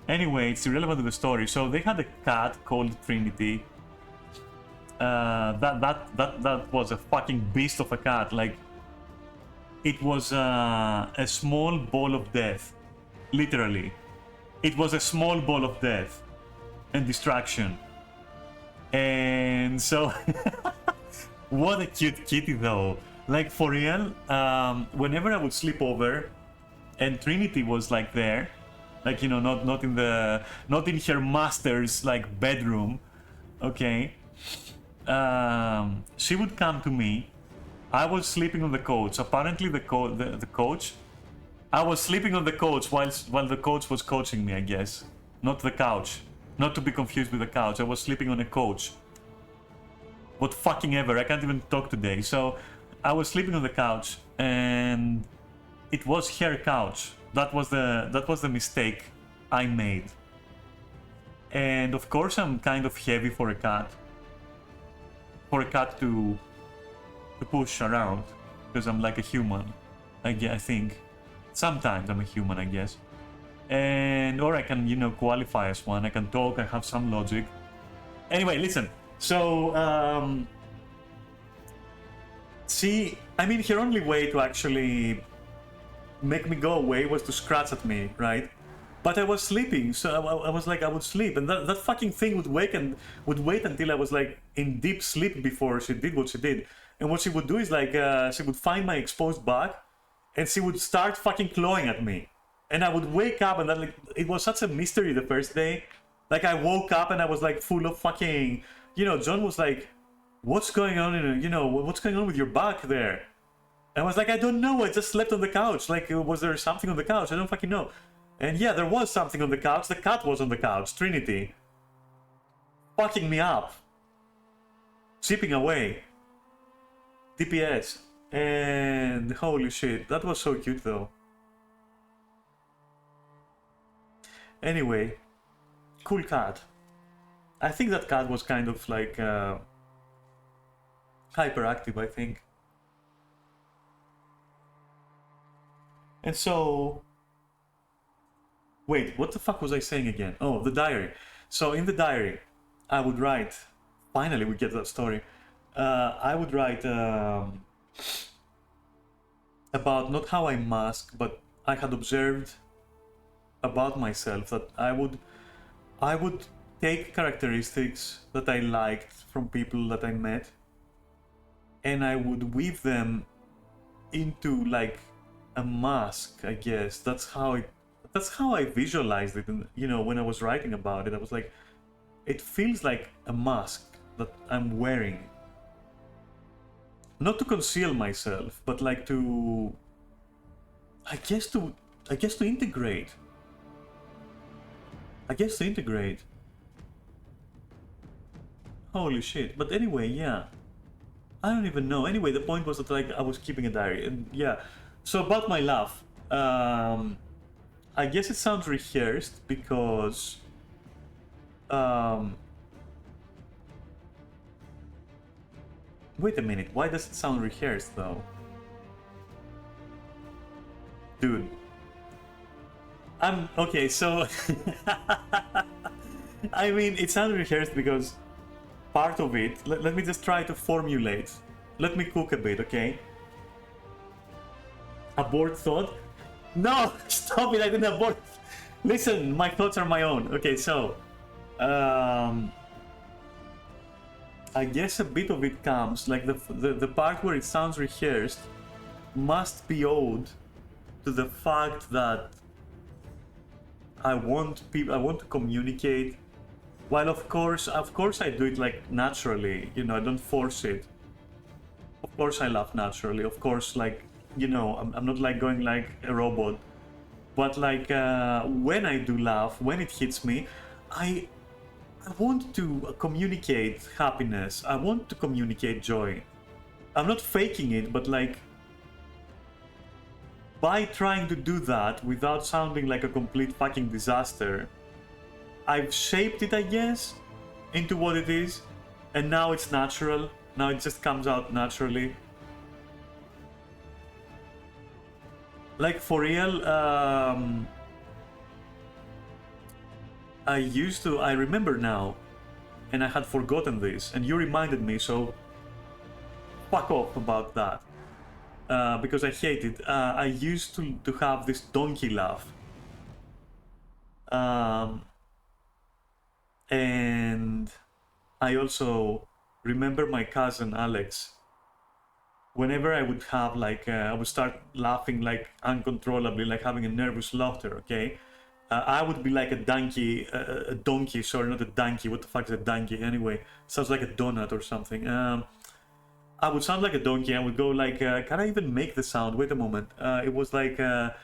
Anyway, it's irrelevant to the story. So they had a cat called Trinity. That was a fucking beast of a cat. Like, it was a small ball of death, literally. It was a small ball of death and distraction. And so, what a cute kitty though. Like, for real, whenever I would sleep over, and Trinity was like there, like, you know, not in her master's like bedroom, okay. She would come to me. I was sleeping on the couch. Apparently, the coach. I was sleeping on the couch while the coach was coaching me, I guess. Not the couch. Not to be confused with the couch. I was sleeping on a coach. What fucking ever. I can't even talk today. So I was sleeping on the couch, and it was her couch. That was the mistake I made. And of course, I'm kind of heavy for a cat. For a cat to push around, because I'm like a human. I think. Sometimes I'm a human, I guess. And or I can, you know, qualify as one. I can talk. I have some logic. Anyway, listen. So, see, I mean, her only way to actually make me go away was to scratch at me, right? But I was sleeping, so I was like, I would sleep, and that fucking thing would wait until I was like in deep sleep before she did what she did. And what she would do is like, she would find my exposed back, and she would start fucking clawing at me. And I would wake up, and then, like, it was such a mystery the first day. Like, I woke up and I was like full of fucking, you know, John was like, what's going on, you know, what's going on with your back there? And I was like, I don't know, I just slept on the couch. Like, was there something on the couch? I don't fucking know. And yeah, there was something on the couch. The cat was on the couch, Trinity. Fucking me up. Chipping away. DPS. And holy shit, that was so cute though. Anyway, cool cat. I think that cat was kind of like hyperactive, I think. And so, wait, what the fuck was I saying again? Oh, the diary. So in the diary, I would write, finally we get that story. I would write about not how I mask, but I had observed about myself that I would take characteristics that I liked from people that I met, and I would weave them into like a mask, I guess. That's how I visualized it. And you know, when I was writing about it, I was like, it feels like a mask that I'm wearing, not to conceal myself, but like to, I guess to integrate. Holy shit. But anyway, yeah, I don't even know. Anyway, the point was that like I was keeping a diary, and yeah. So about my laugh, I guess it sounds rehearsed because wait a minute, why does it sound rehearsed though? Dude. Okay, so I mean, it sounds rehearsed because part of it, let me just try to formulate. Let me cook a bit, okay? Abort thought? No! Stop it, I didn't abort. Listen, my thoughts are my own. Okay, so I guess a bit of it comes, like the part where it sounds rehearsed must be owed to the fact that I want to communicate, while of course I do it like naturally, you know, I don't force it. Of course I laugh naturally, of course, like, you know, I'm not like going like a robot, but like when I do laugh, when it hits me, I want to communicate happiness, I want to communicate joy. I'm not faking it, but like, by trying to do that without sounding like a complete fucking disaster, I've shaped it, I guess, into what it is, and now it's natural. Now it just comes out naturally. Like, for real, I remember now, and I had forgotten this, and you reminded me, so fuck off about that. Because I hate it. I used to have this donkey laugh. And I also remember my cousin Alex. Whenever I would have like, I would start laughing like uncontrollably, like having a nervous laughter, okay? I would be like a donkey, sorry, not a donkey. What the fuck is a donkey anyway? Sounds like a donut or something. I would sound like a donkey. I would go like, can I even make the sound? Wait a moment. It was like, God,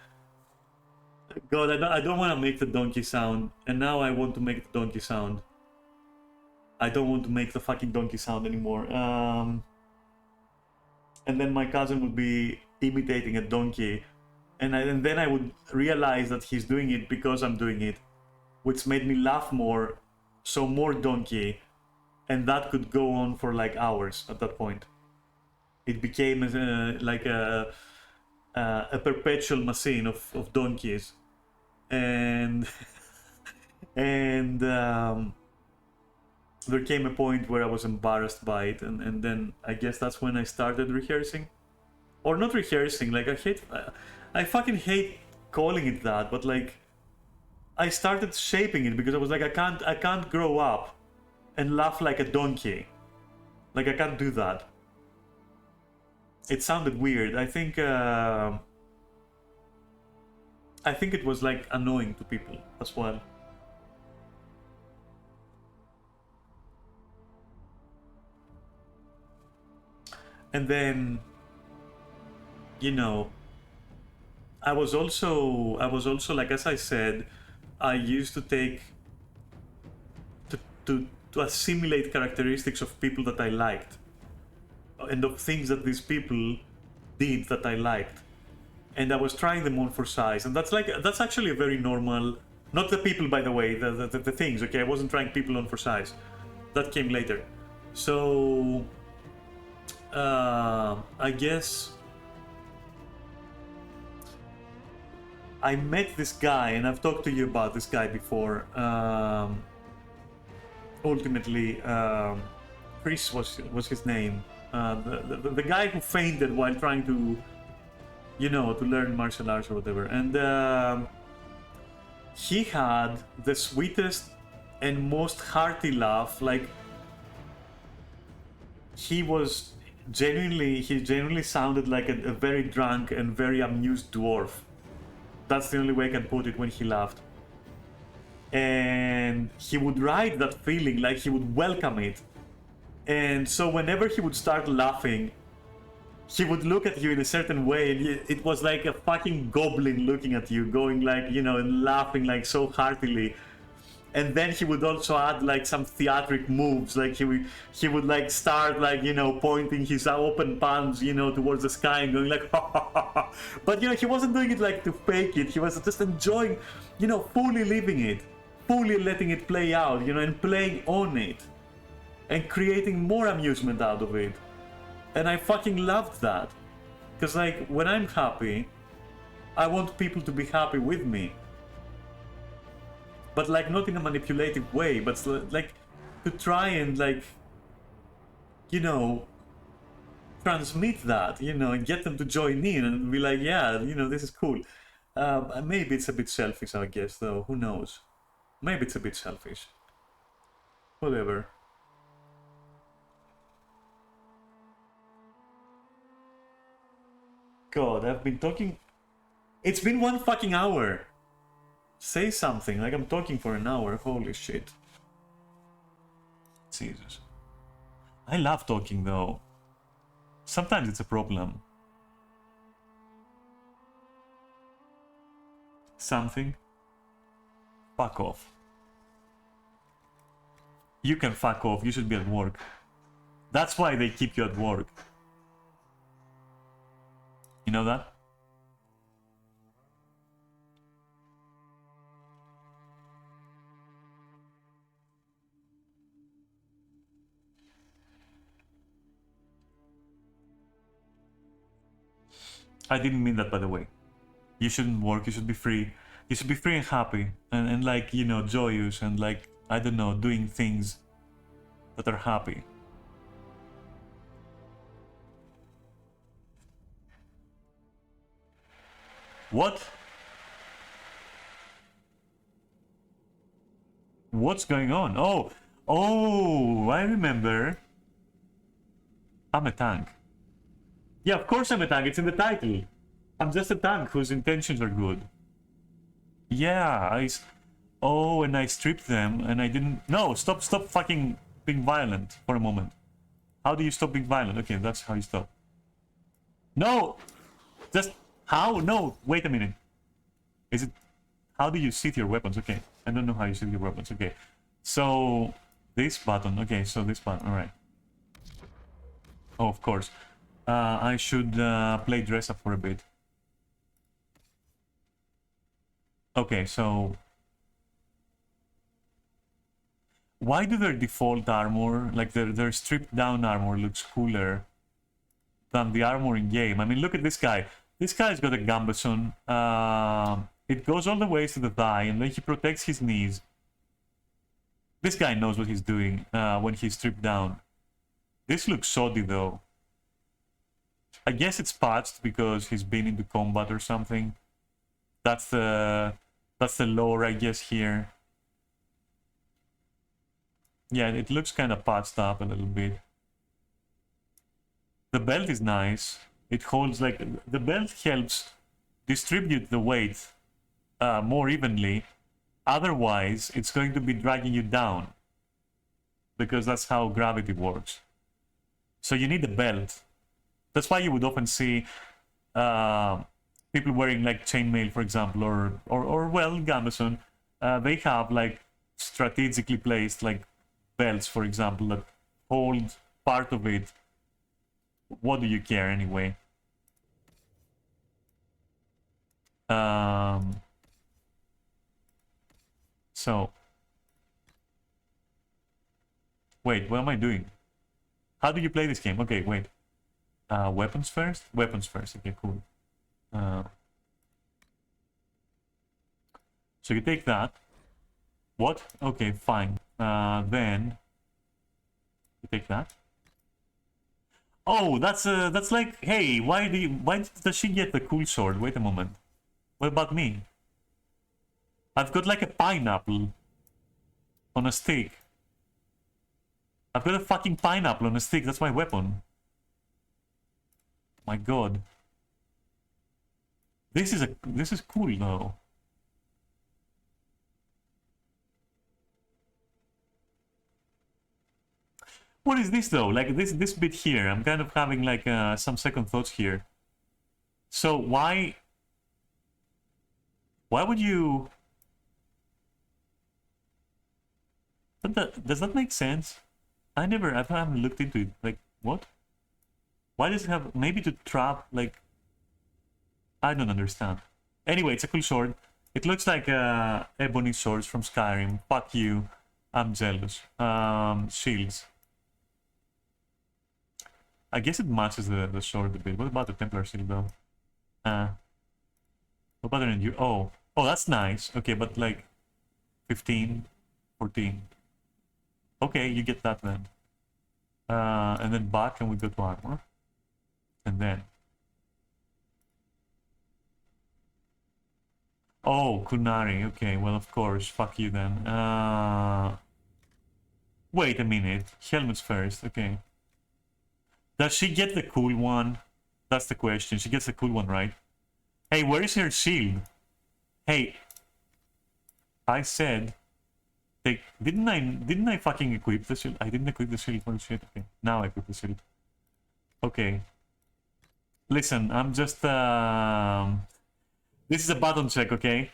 I don't want to make the donkey sound. And now I want to make the donkey sound. I don't want to make the fucking donkey sound anymore. And then my cousin would be imitating a donkey. And then I would realize that he's doing it because I'm doing it, which made me laugh more, so more donkey, and that could go on for like hours at that point. It became like a perpetual machine of donkeys, and and there came a point where I was embarrassed by it, and then I guess that's when I started rehearsing, or not rehearsing. Like I fucking hate calling it that, but like I started shaping it because I was like, I can't grow up and laugh like a donkey. Like I can't do that. It sounded weird. I think it was like annoying to people as well. And then, you know, I was also like, as I said, I used to take to assimilate characteristics of people that I liked, and of things that these people did that I liked, and I was trying them on for size, and that's actually a very normal. Not the people, by the way, the things. Okay, I wasn't trying people on for size. That came later. So I guess I met this guy, and I've talked to you about this guy before. Ultimately, Chris was his name. The guy who fainted while trying to, to learn martial arts or whatever. And he had the sweetest and most hearty laugh. Like, he genuinely sounded like a very drunk and very amused dwarf. That's the only way I can put it when he laughed. And he would ride that feeling, like he would welcome it. And so whenever he would start laughing, he would look at you in a certain way, and it was like a fucking goblin looking at you, going like, and laughing like so heartily. And then he would also add like some theatric moves, like he would like start like, pointing his open palms, towards the sky and going like, ha, ha, ha, ha. But he wasn't doing it like to fake it. He was just enjoying, fully living it, fully letting it play out, and playing on it, and creating more amusement out of it. And I fucking loved that, because like when I'm happy, I want people to be happy with me. But like not in a manipulative way, but like to try and like, transmit that, and get them to join in and be like, yeah, this is cool. Maybe it's a bit selfish, I guess, though. Who knows? Maybe it's a bit selfish. Whatever. God, I've been talking. It's been 1 fucking hour. Say something, like I'm talking for an hour. Holy shit. Jesus. I love talking though. Sometimes it's a problem. Something? Fuck off. You can fuck off, you should be at work. That's why they keep you at work. You know that? I didn't mean that, by the way. You shouldn't work, you should be free. You should be free and happy, and like, you know, joyous, and like, I don't know, doing things that are happy. What? What's going on? Oh, I remember. I'm a tank. Yeah, of course I'm a tank. It's in the title. I'm just a tank whose intentions are good. Yeah, oh, and I stripped them, and I didn't. No, stop fucking being violent for a moment. How do you stop being violent? Okay, that's how you stop. No, just how? No, wait a minute. Is it? How do you sit your weapons? Okay, I don't know how you sit your weapons. Okay, so this button. Okay, so this button. All right. Oh, of course. I should play dress up for a bit. Okay, so why do their default armor, like their stripped down armor, looks cooler than the armor in game? I mean, look at this guy. This guy's got a gambeson. It goes all the way to the thigh, and then he protects his knees. This guy knows what he's doing when he's stripped down. This looks shoddy though. I guess it's patched because he's been into combat or something. That's the lore, I guess, here. Yeah, it looks kind of patched up a little bit. The belt is nice. It holds, like, the belt helps distribute the weight more evenly. Otherwise, it's going to be dragging you down, because that's how gravity works. So you need a belt. That's why you would often see people wearing like chainmail, for example, or well, gambeson. They have like strategically placed like belts, for example, that hold part of it. What do you care anyway? So wait, what am I doing? How do you play this game? Okay, wait. Weapons first? Weapons first. Okay, cool. So you take that. What? Okay, fine. Then you take that. Oh, that's like, hey, why does she get the cool sword? Wait a moment. What about me? I've got like a pineapple on a stick. I've got a fucking pineapple on a stick. That's my weapon. My god. This is cool though. What is this though? Like this bit here, I'm kind of having like some second thoughts here. So why would you? Does that make sense? I haven't looked into it. Like what? Why does it have, maybe to trap, like, I don't understand. Anyway, it's a cool sword. It looks like ebony swords from Skyrim. Fuck you. I'm jealous. Shields. I guess it matches the sword a bit. What about the Templar shield though? What about an endure? Oh, that's nice. Okay, but like 15, 14. Okay, you get that then. And then back, and we go to armor. And then. Oh, Kunari. Okay, well, of course. Fuck you then. Wait a minute. Helmets first. Okay. Does she get the cool one? That's the question. She gets the cool one, right? Hey, where is her shield? Hey. I said... Didn't I fucking equip the shield? I didn't equip the shield for shit. Okay. Now I equip the shield. Okay. Listen, I'm just... This is a button check, okay?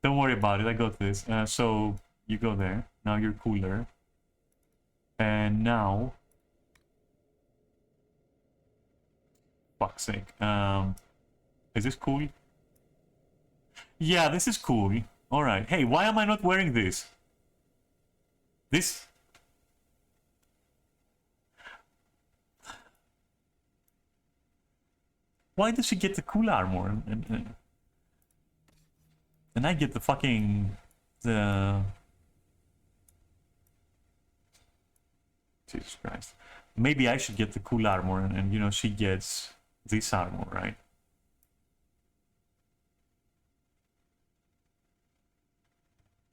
Don't worry about it, I got this. So, you go there. Now you're cooler. And now... Fuck's sake. Is this cool? Yeah, this is cool. Alright. Hey, why am I not wearing this? This... Why does she get the cool armor? And I get the fucking... the... Jesus Christ. Maybe I should get the cool armor and you know, she gets this armor, right?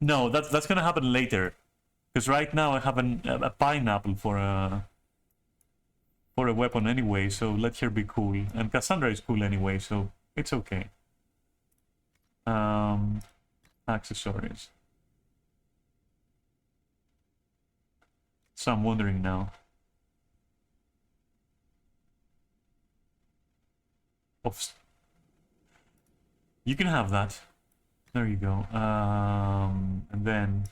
No, that's gonna happen later. Because right now I have a pineapple for a weapon anyway, so let her be cool. And Cassandra is cool anyway, so it's okay. Accessories. So I'm wondering now. You can have that. There you go. And then...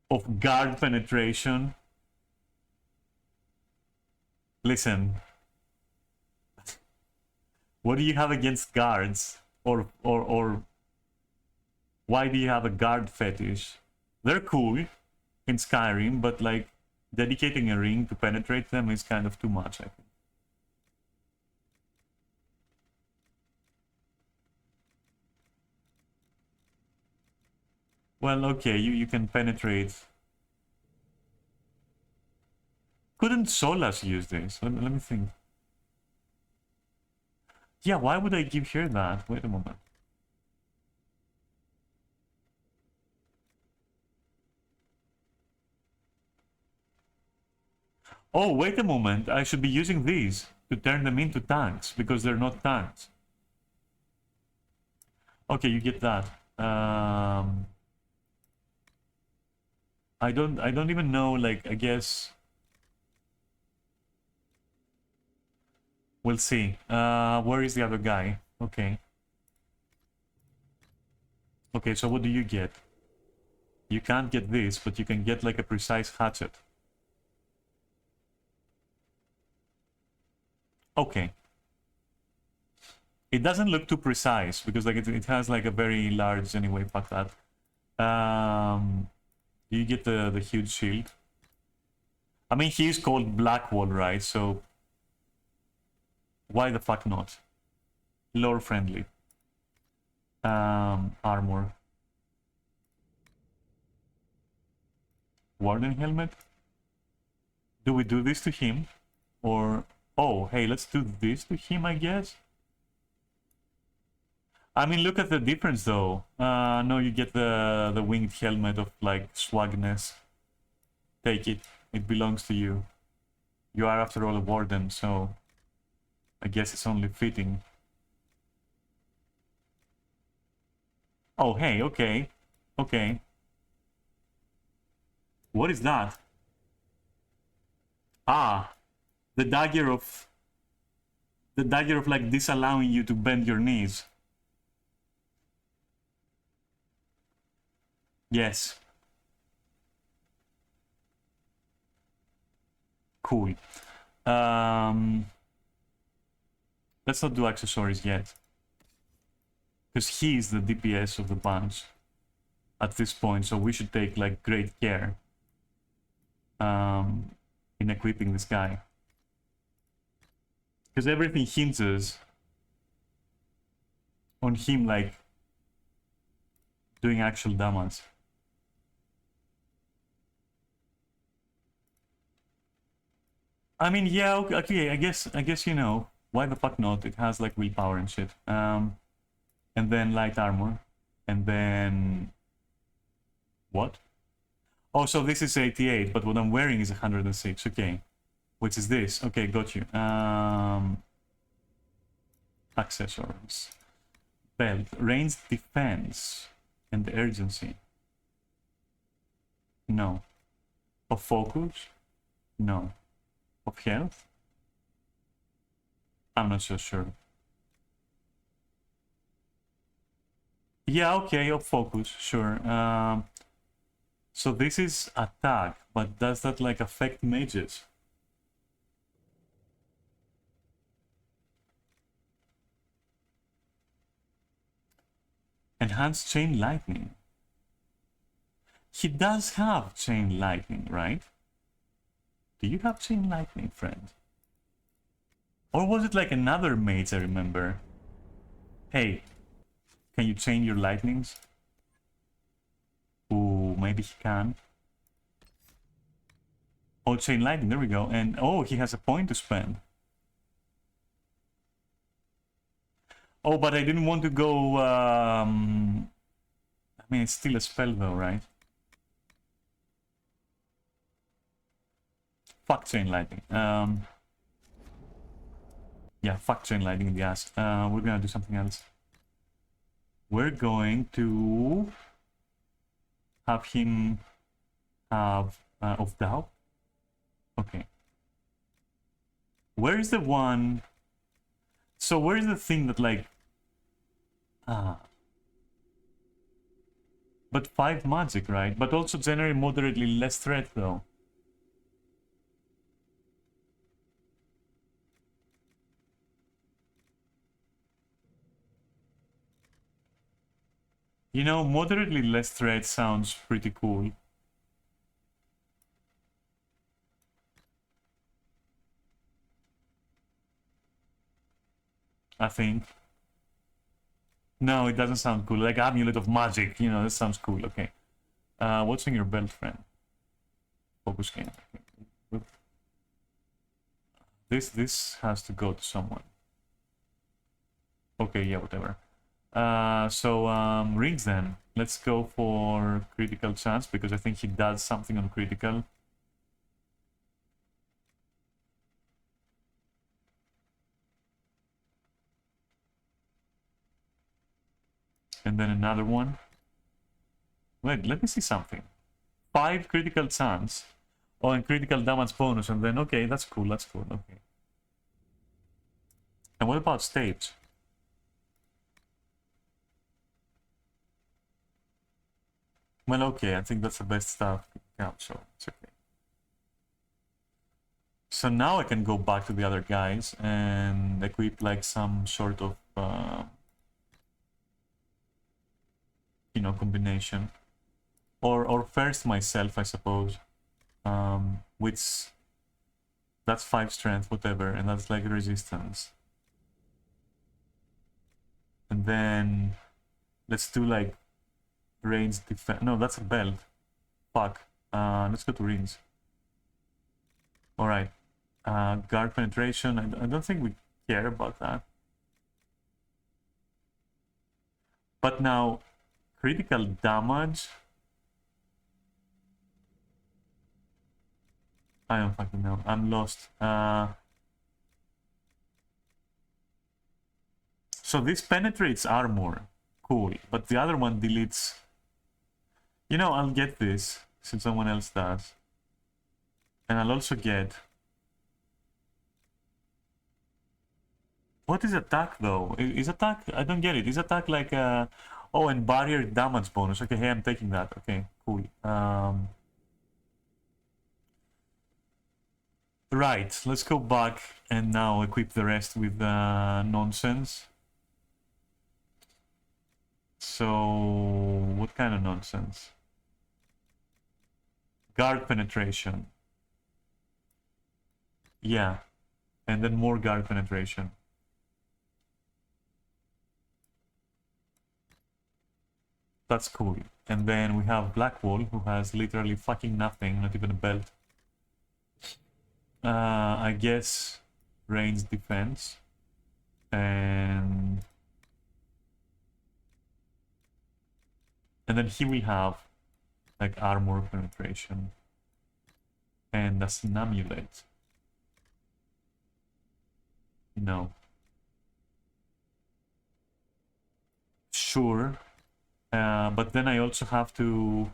of guard penetration. Listen. What do you have against guards? Or why do you have a guard fetish? They're cool in Skyrim, but like dedicating a ring to penetrate them is kind of too much, I think. Well, okay, you can penetrate. Couldn't Solas use this? Let me think. Yeah, why would I give her that? Wait a moment. Oh, wait a moment. I should be using these to turn them into tanks because they're not tanks. Okay, you get that. I don't even know, like, I guess we'll see. Where is the other guy? Okay. Okay, so what do you get? You can't get this, but you can get like a precise hatchet. Okay. It doesn't look too precise because like it has like a very large anyway, fuck that. You get the huge shield. I mean, he is called Blackwall, right? So why the fuck not? Lore friendly. Armor. Warden helmet. Do we do this to him? Or... oh, hey, let's do this to him, I guess? I mean, look at the difference, though. No, you get the winged helmet of, like, swagness. Take it. It belongs to you. You are, after all, a warden, so... I guess it's only fitting. Oh, hey, okay. Okay. What is that? Ah! The dagger of... the dagger of, like, disallowing you to bend your knees. Yes. Cool. Let's not do accessories yet. Because he is the DPS of the bunch at this point, so we should take like great care in equipping this guy. Because everything hinges on him like doing actual damage. I mean, yeah, okay, I guess you know, why the fuck not? It has like willpower and shit. And then light armor. And then... what? Oh, so this is 88, but what I'm wearing is 106, okay. Which is this, okay, got you. Accessories. Belt, ranged defense, and urgency. No. Of focus? No. Of health? I'm not so sure. Yeah, okay, of focus, sure. So this is attack, but does that like affect mages? Enhanced chain lightning. He does have chain lightning, right? Do you have chain lightning, friend? Or was it like another mage, I remember? Hey, can you change your lightnings? Ooh, maybe he can. Oh, chain lightning, there we go. And oh, he has a point to spend. Oh, but I didn't want to go... I mean, it's still a spell though, right? Fuck chain lightning. Yeah, fuck chain lightning in the ass. We're gonna do something else. We're going to have him have of doubt. Okay. Where is the one? So where is the thing that like? But 5 magic, right? But also generate moderately less threat though. You know, moderately less threat sounds pretty cool. I think. No, it doesn't sound cool. Like Amulet of Magic, you know, that sounds cool. Okay. What's in your belt, friend? Focus game. Okay. This has to go to someone. Okay, yeah, whatever. So rings then. Let's go for critical chance because I think he does something on critical. And then another one. Wait, let me see something. 5 critical chance. Oh, and critical damage bonus, and then okay, that's cool, okay. And what about stage? Well, okay, I think that's the best stuff. Yeah, so it's okay. So now I can go back to the other guys and equip like some sort of, you know, combination. Or first myself, I suppose. Which, that's 5 strength, whatever, and that's like resistance. And then, let's do like range defense. No, that's a belt. Fuck. Let's go to rings. Alright. Guard penetration. I don't think we care about that. But now, critical damage. I don't fucking know. I'm lost. So this penetrates armor. Cool. But the other one deletes... You know, I'll get this, since someone else does. And I'll also get... What is attack, though? Is attack... I don't get it. Is attack like a... Oh, and barrier damage bonus. Okay, hey, I'm taking that. Okay, cool. Right, let's go back and now equip the rest with nonsense. So, what kind of nonsense? Guard penetration. Yeah, and then more guard penetration. That's cool. And then we have Blackwall, who has literally fucking nothing, not even a belt. I guess range defense. And then he will have like armor penetration. And that's an amulet. No. Sure. But then I also have to...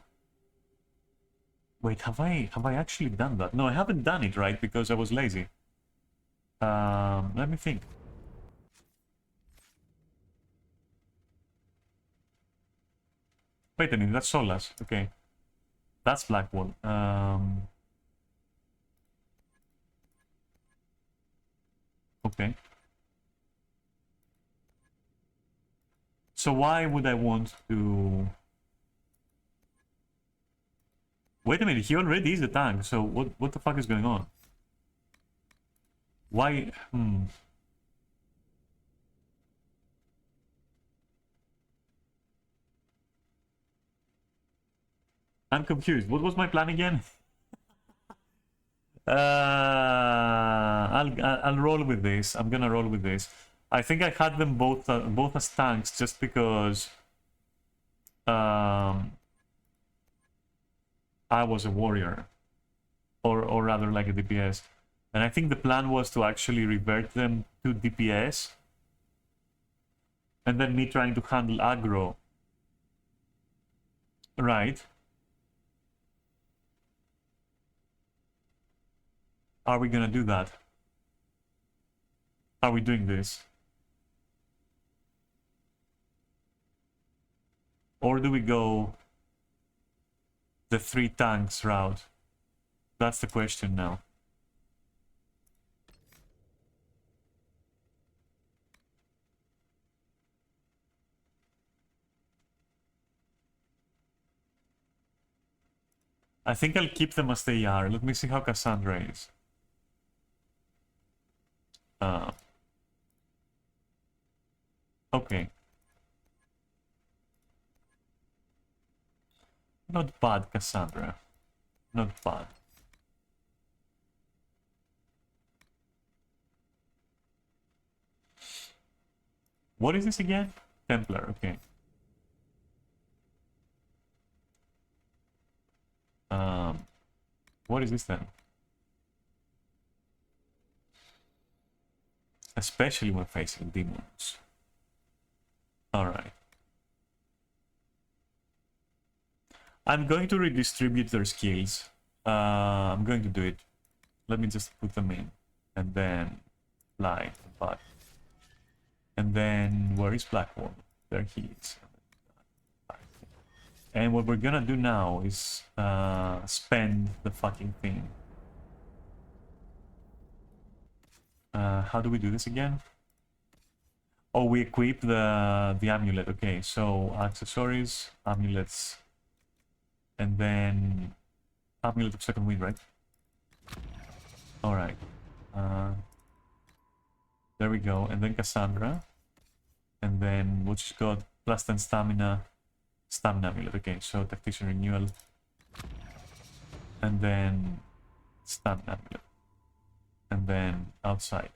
Wait, have I actually done that? No, I haven't done it, right? Because I was lazy. Let me think. Wait a minute, that's Solas. Okay. That's Blackwall. Okay. So why would I want to... Wait a minute, he already is a tank, so what the fuck is going on? Why... I'm confused. What was my plan again? I'll roll with this. I'm gonna roll with this. I think I had them both as tanks just because I was a warrior, or rather like a DPS, and I think the plan was to actually revert them to DPS, and then me trying to handle aggro. Right? Are we gonna do that? Are we doing this? Or do we go the 3 tanks route? That's the question now. I think I'll keep them as they are. Let me see how Cassandra is. Okay. Not bad, Cassandra. Not bad. What is this again? Templar, okay. What is this then? Especially when facing demons. Alright. I'm going to redistribute their skills. I'm going to do it. Let me just put them in. And then fly back. And then where is Blackworm? There he is. And what we're gonna do now is spend the fucking thing. How do we do this again? Oh, we equip the amulet. Okay, so accessories, amulets, and then amulet of second wind, right? All right. There we go. And then Cassandra, and then what she's got plus 10 stamina, stamina amulet. Okay, so tactician renewal, and then stamina amulet, and then outside.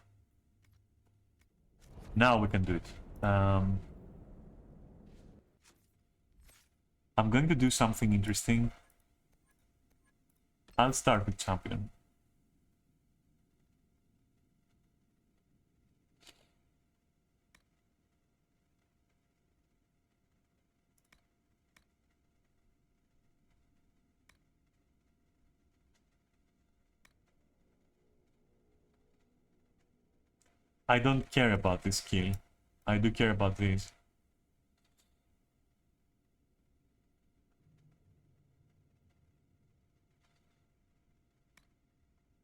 Now we can do it. I'm going to do something interesting. I'll start with champion. I don't care about this skill. I do care about this.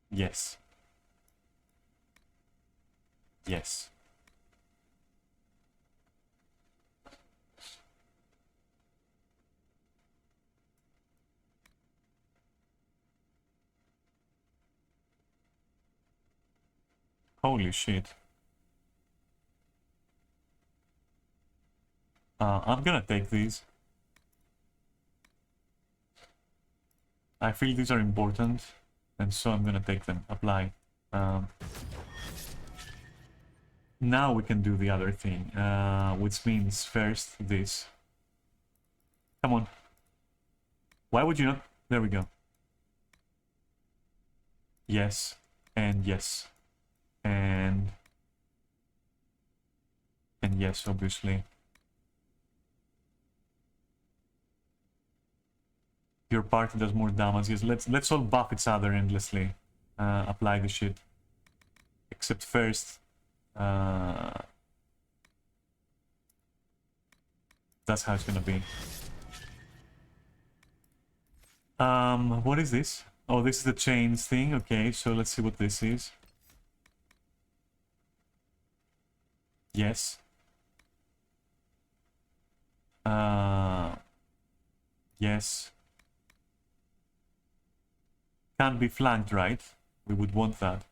Yes. Yes. Holy shit. I'm gonna take these. I feel these are important, and so I'm gonna take them. Apply. Now we can do the other thing, which means first this. Come on. Why would you not? There we go. Yes, and yes, and yes, obviously. Your party does more damage. Yes, let's all buff each other endlessly. Apply the shit. Except first, that's how it's gonna be. What is this? Oh, this is the chains thing. Okay, so let's see what this is. Yes. Yes. Can't be flanked, right? We would want that.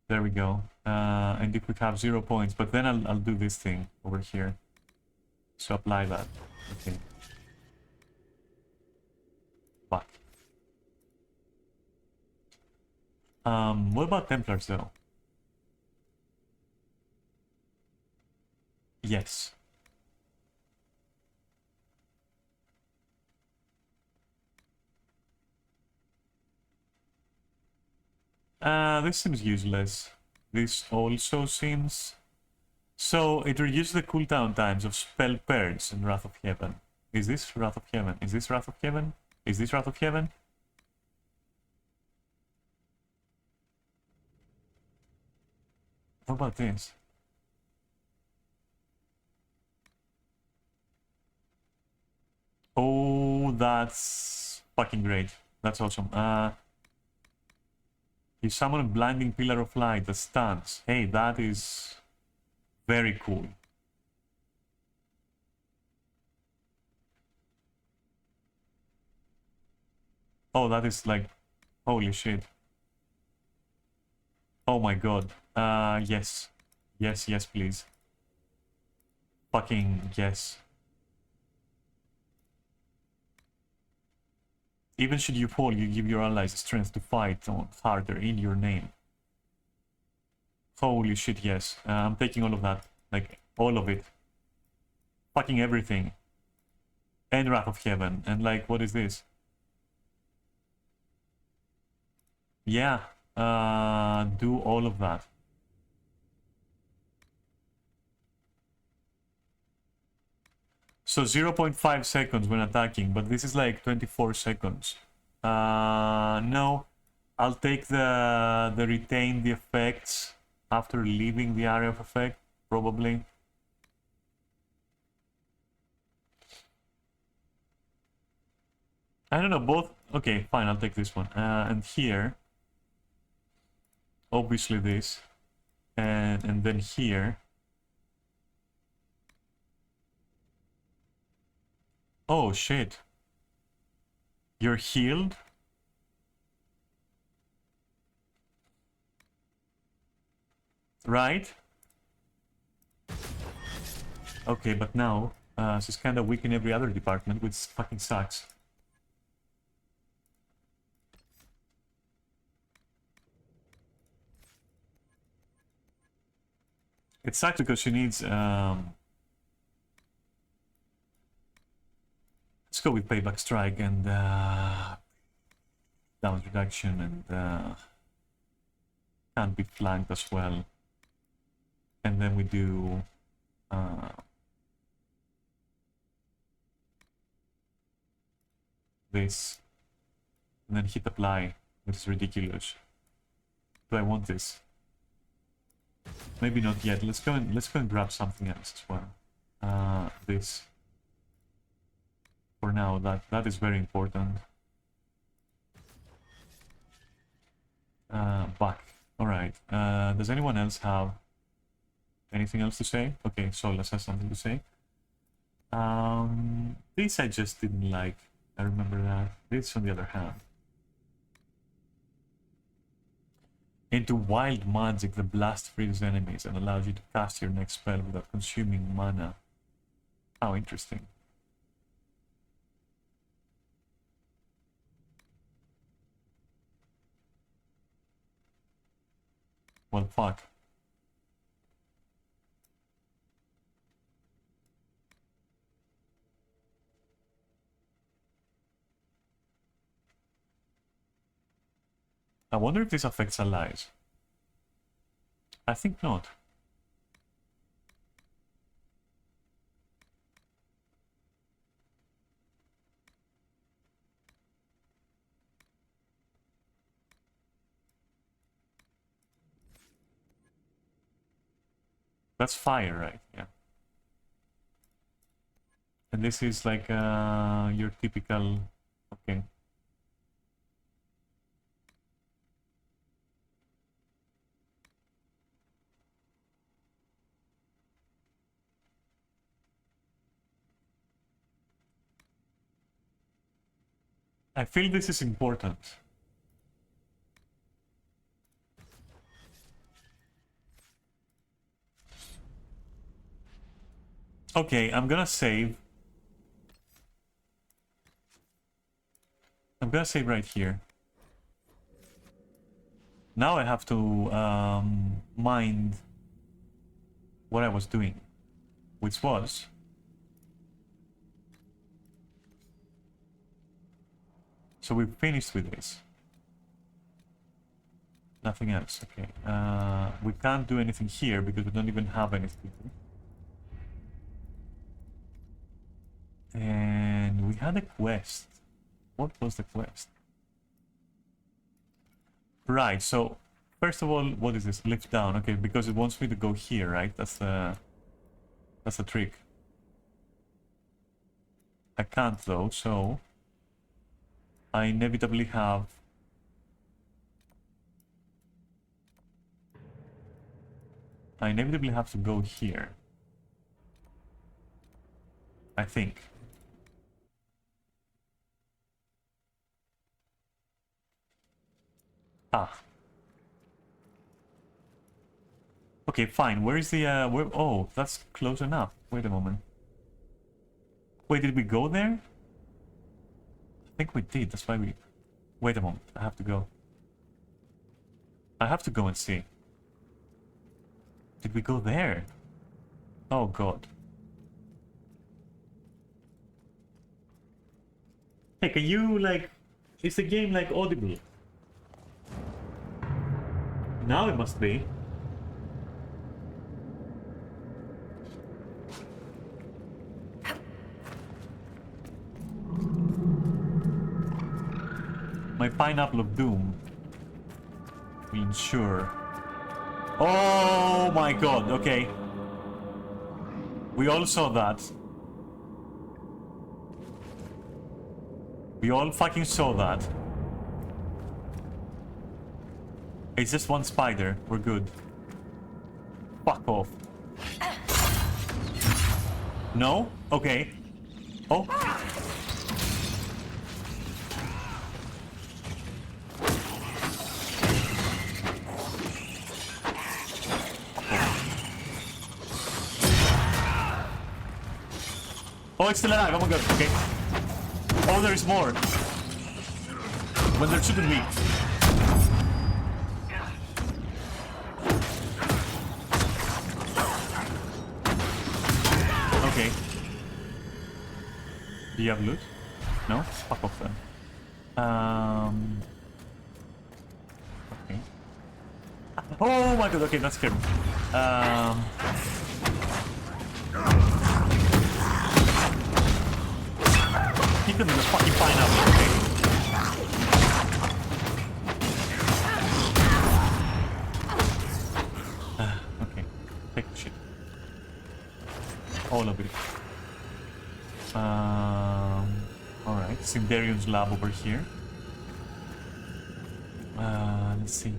There we go. And if we have 0 points, but then I'll do this thing over here. So apply that. Okay. Fuck. What about Templars though? Yes. This seems useless. This also seems... So, it reduces the cooldown times of spell pairs in Wrath of Heaven. Is this Wrath of Heaven? Is this Wrath of Heaven? Is this Wrath of Heaven? What about this? Oh, that's fucking great. That's awesome. You summon a blinding pillar of light that stuns. Hey, that is very cool. Oh, that is like... Holy shit. Oh my god. Yes. Yes, yes, please. Fucking yes. Even should you fall, you give your allies the strength to fight harder in your name. Holy shit, yes. I'm taking all of that. Like, all of it. Fucking everything. And Wrath of Heaven. And like, what is this? Yeah. Do all of that. So 0.5 seconds when attacking, but this is like 24 seconds. No. I'll take the retain the effects after leaving the area of effect, probably. I don't know, both... Okay, fine, I'll take this one. And here... Obviously this. And then here... Oh, shit. You're healed? Right? Okay, but now... she's kinda weak in every other department, which fucking sucks. It sucks because she needs... Let's go with Payback Strike and... damage reduction and... can't be flanked as well. And then we do... this. And then hit apply, which is ridiculous. Do I want this? Maybe not yet. Let's go and grab something else as well. This. For now, that is very important. Back. Alright. Does anyone else have anything else to say? Okay, Solas has something to say. This I just didn't like. I remember that. This, on the other hand. Into wild magic, the blast freezes enemies and allows you to cast your next spell without consuming mana. How interesting. Well, fuck. I wonder if this affects allies. I think not. That's fire, right? Yeah. And this is like your typical... Okay. I feel this is important. Okay, I'm gonna save. I'm gonna save right here. Now I have to mind what I was doing, which was so we finished with this. Nothing else. Okay. We can't do anything here because we don't even have anything. And we had a quest. What was the quest? Right, so first of all, what is this? Lift down, okay, because it wants me to go here, right? That's the trick. I can't though, so I inevitably have to go here. I think. Ah. Okay, fine. Where is the where? Oh, that's close enough. Wait a moment. Wait, did we go there? I think we did. That's why we... Wait a moment. I have to go. I have to go and see. Did we go there? Oh god. Hey, can you like... Is the game like audible? Now it must be. My pineapple of doom will ensure. Oh my god, okay. We all saw that. We all fucking saw that. It's just one spider. We're good. Fuck off. No? Okay. Oh. Oh, it's still alive. Oh my god. Okay. Oh, there is more. When there shouldn't be. Okay. Do you have loot? No? Fuck off then. Okay. Oh my god, okay, that's scary. Keep them in the fucking pineapple, okay? Okay. Take the shit. All of it. Alright. Cinderion's lab over here. Let's see.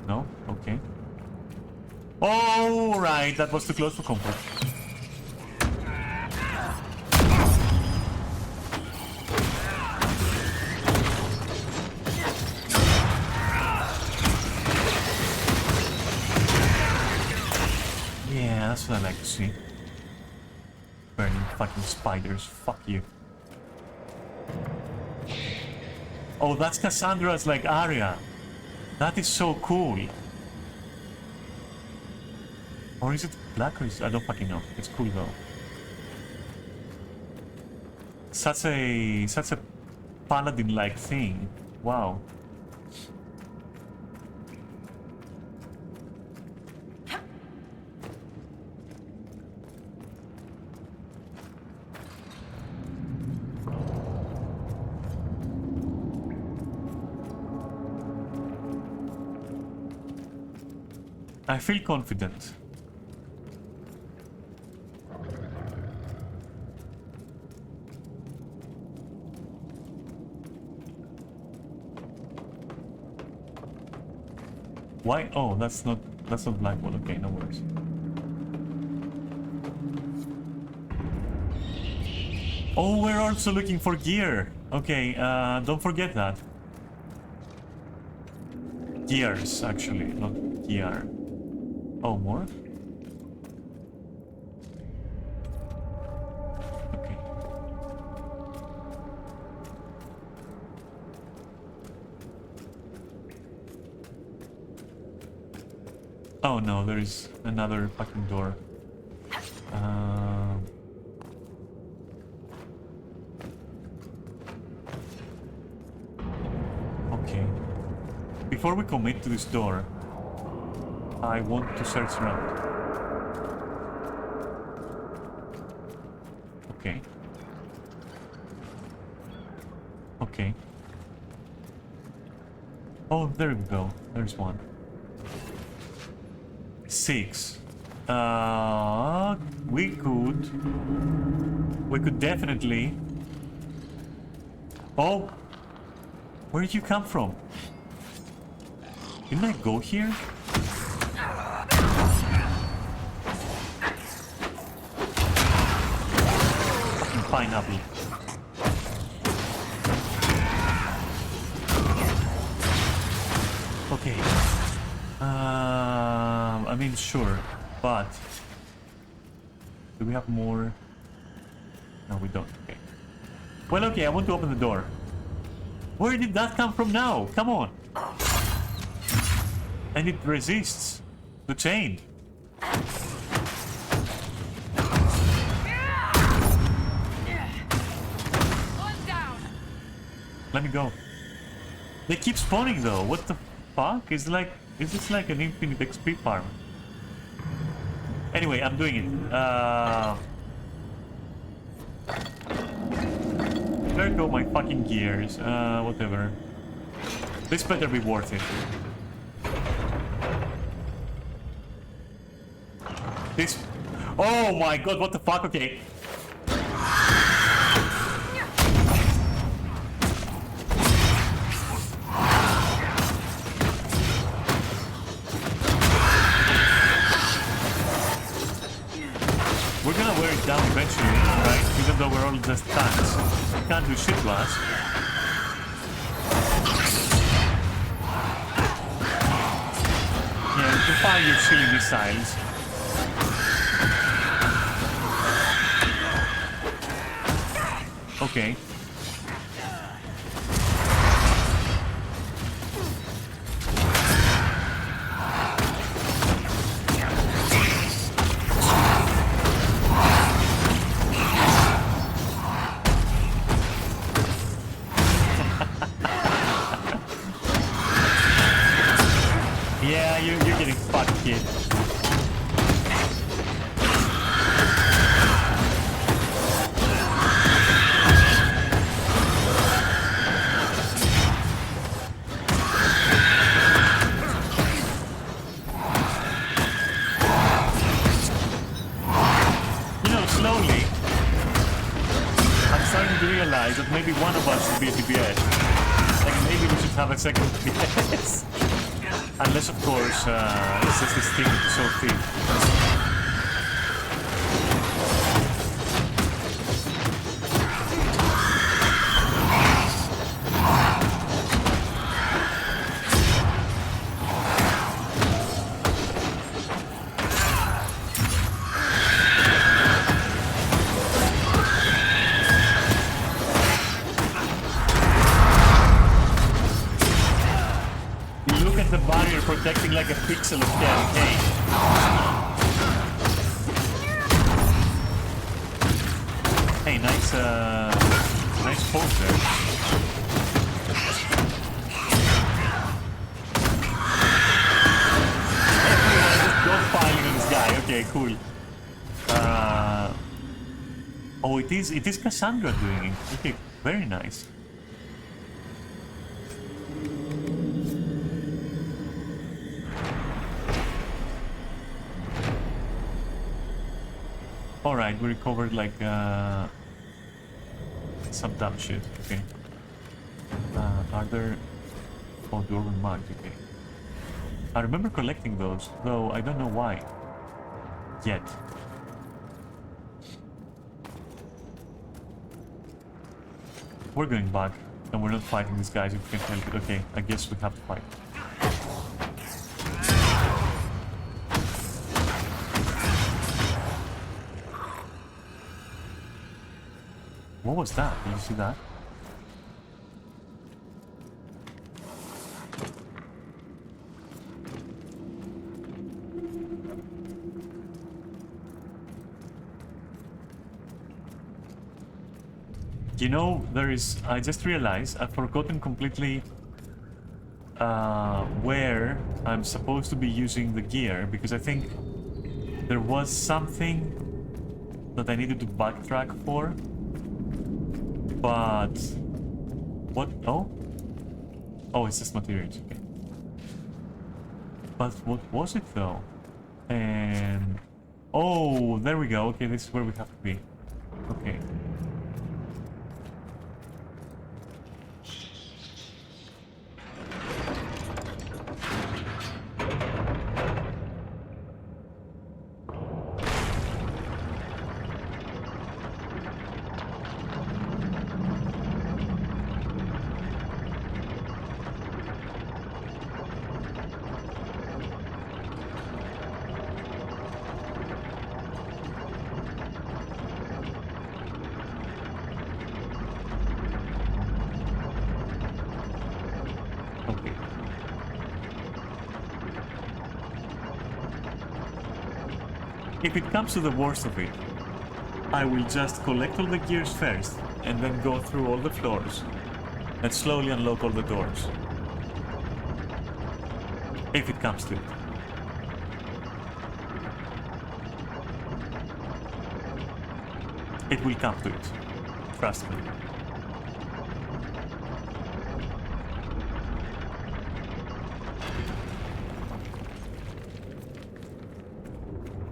No? Okay. Oh, right. That was too close for comfort. Yeah, that's what I like to see. Burning fucking spiders. Fuck you. Oh, that's Cassandra's like area. That is so cool. Or is it black or is... I don't fucking know. It's cool though. Such a paladin-like thing. Wow. I feel confident. Why? Oh, that's not black wall. Okay, no worries. Oh, we're also looking for gear. Okay, don't forget that. Gears, actually, not gear. Oh, more? Okay. Oh no, there is another fucking door. Um, okay. Before we commit to this door, I want to search around. Okay. Okay. Oh, there we go. There's one. 6. We could definitely... Oh! Where did you come from? Didn't I go here? Fucking pineapple. Okay. I mean, sure, but do we have more? No, we don't. Okay. Well, okay. I want to open the door. Where did that come from now? Come on. And it resists the chain. Let me go. They keep spawning though. What the fuck? Is this like an infinite XP farm? Anyway, I'm doing it. There go my fucking gears. Whatever. This better be worth it. This... Oh my god, what the fuck? Okay. We're gonna wear it down eventually, right? Even though we're all just tanks. We can't do shit to us. Yeah, you can fire your silly missiles. Okay. Yeah, you're getting fucked, kid. You know, slowly, I'm starting to realize that maybe one of us should be a DPS. Like, maybe we should have a second DPS. Unless, of course, it's just this thing that's so thick. Protecting like a pixel of campaign. Hey, nice pose there. Everyone just dogpiling on this guy. Okay, cool. Oh, it is Cassandra doing it. Okay, very nice. Alright, we recovered like some dumb shit, okay. Are there... Oh, Dwarven mugs, okay. I remember collecting those, though I don't know why. Yet. We're going back, and we're not fighting these guys if we can help it. Okay, I guess we have to fight. What was that? Did you see that? You know, there is... I just realized I've forgotten completely where I'm supposed to be using the gear, because I think there was something that I needed to backtrack for. But... What? Oh? Oh, it's just materials. Okay. But what was it though? And... Oh, there we go. Okay, this is where we have to be. Okay. If it comes to the worst of it, I will just collect all the gears first and then go through all the floors and slowly unlock all the doors. If it comes to it. It will come to it. Trust me.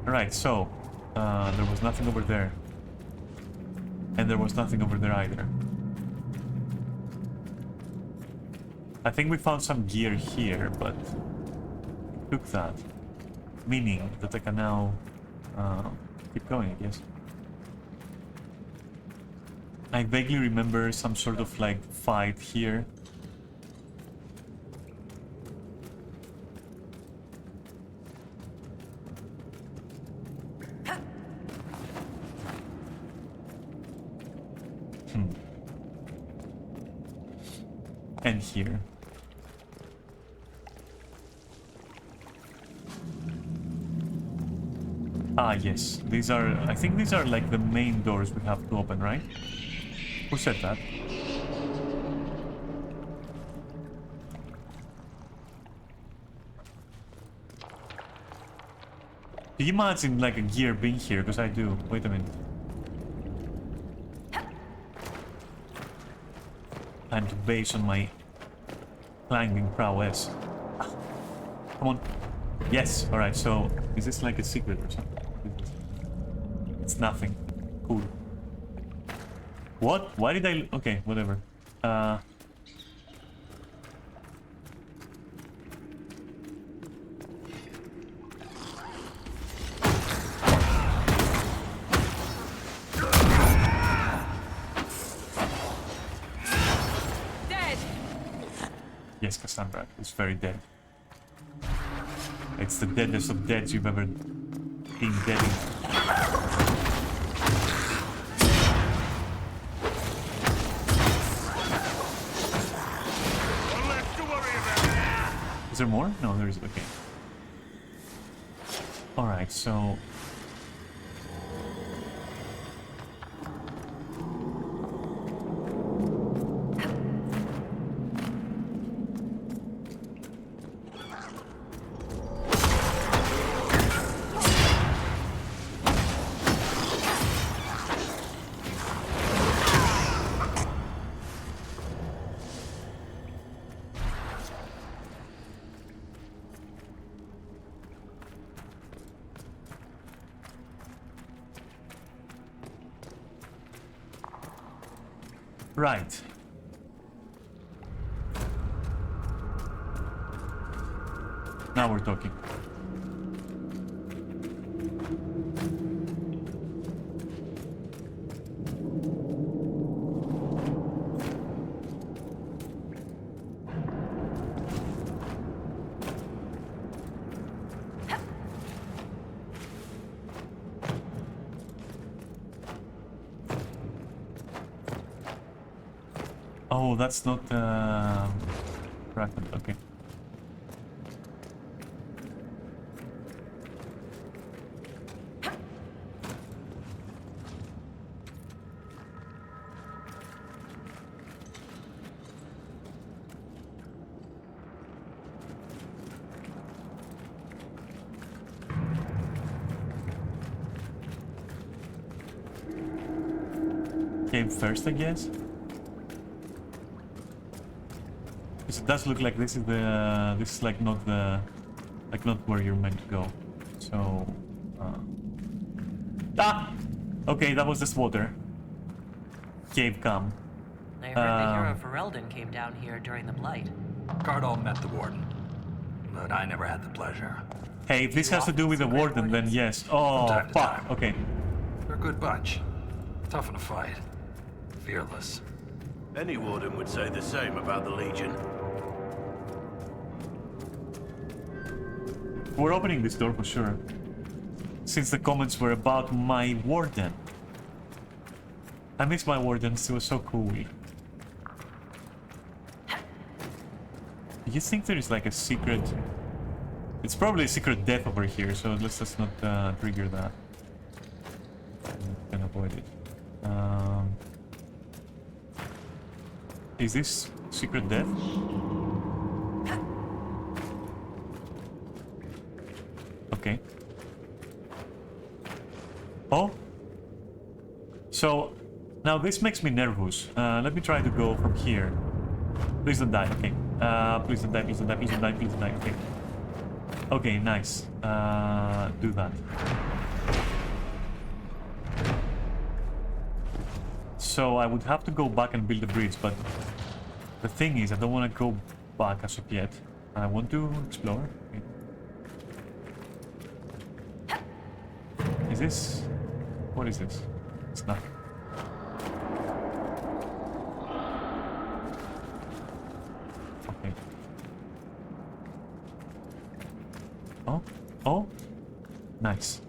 Alright, so, there was nothing over there. And there was nothing over there either. I think we found some gear here, but took that. Meaning that I can now keep going, I guess. I vaguely remember some sort of like fight here. And here. Ah, yes. These are... I think these are like the main doors we have to open, right? Who said that? Do you imagine like a gear being here? Because I do. Wait a minute. Time to base on my climbing prowess. Ah, come on. Yes, alright, so is this like a secret or something? It's nothing. Cool. What? Why did I... Okay, whatever. Yes, Cassandra is very dead. It's the deadest of deads you've ever been dead in. Is there more? No, there is. Okay. Alright, so... Right. Now we're talking. Oh, that's not fragment. Okay. cave first, I guess. Because it does look like this is the... this is like not the... like not where you're meant to go. So... Ah! Okay, that was just water. Cave come. I heard the hero Ferelden came down here during the Blight. Cardall met the Warden, but I never had the pleasure. Hey, if this has to do with the Warden, then yes. Oh, time to fuck. time. Okay. They're a good bunch. Tough in a fight. Fearless. Any Warden would say the same about the Legion. We're opening this door for sure. Since the comments were about my Warden. I miss my Wardens, it was so cool. Do you think there is like a secret... It's probably a secret death over here, so let's just not trigger that. We can avoid it. Is this secret death? Okay. Oh? So, now this makes me nervous. Let me try to go from here. Please don't die, okay. Please don't die, please don't die, please don't die, please don't die, okay. Okay, nice. Do that. So I would have to go back and build a bridge, but the thing is, I don't want to go back as of yet. I want to explore. Okay. Is this... what is this? It's nothing. Okay. Oh, oh, nice.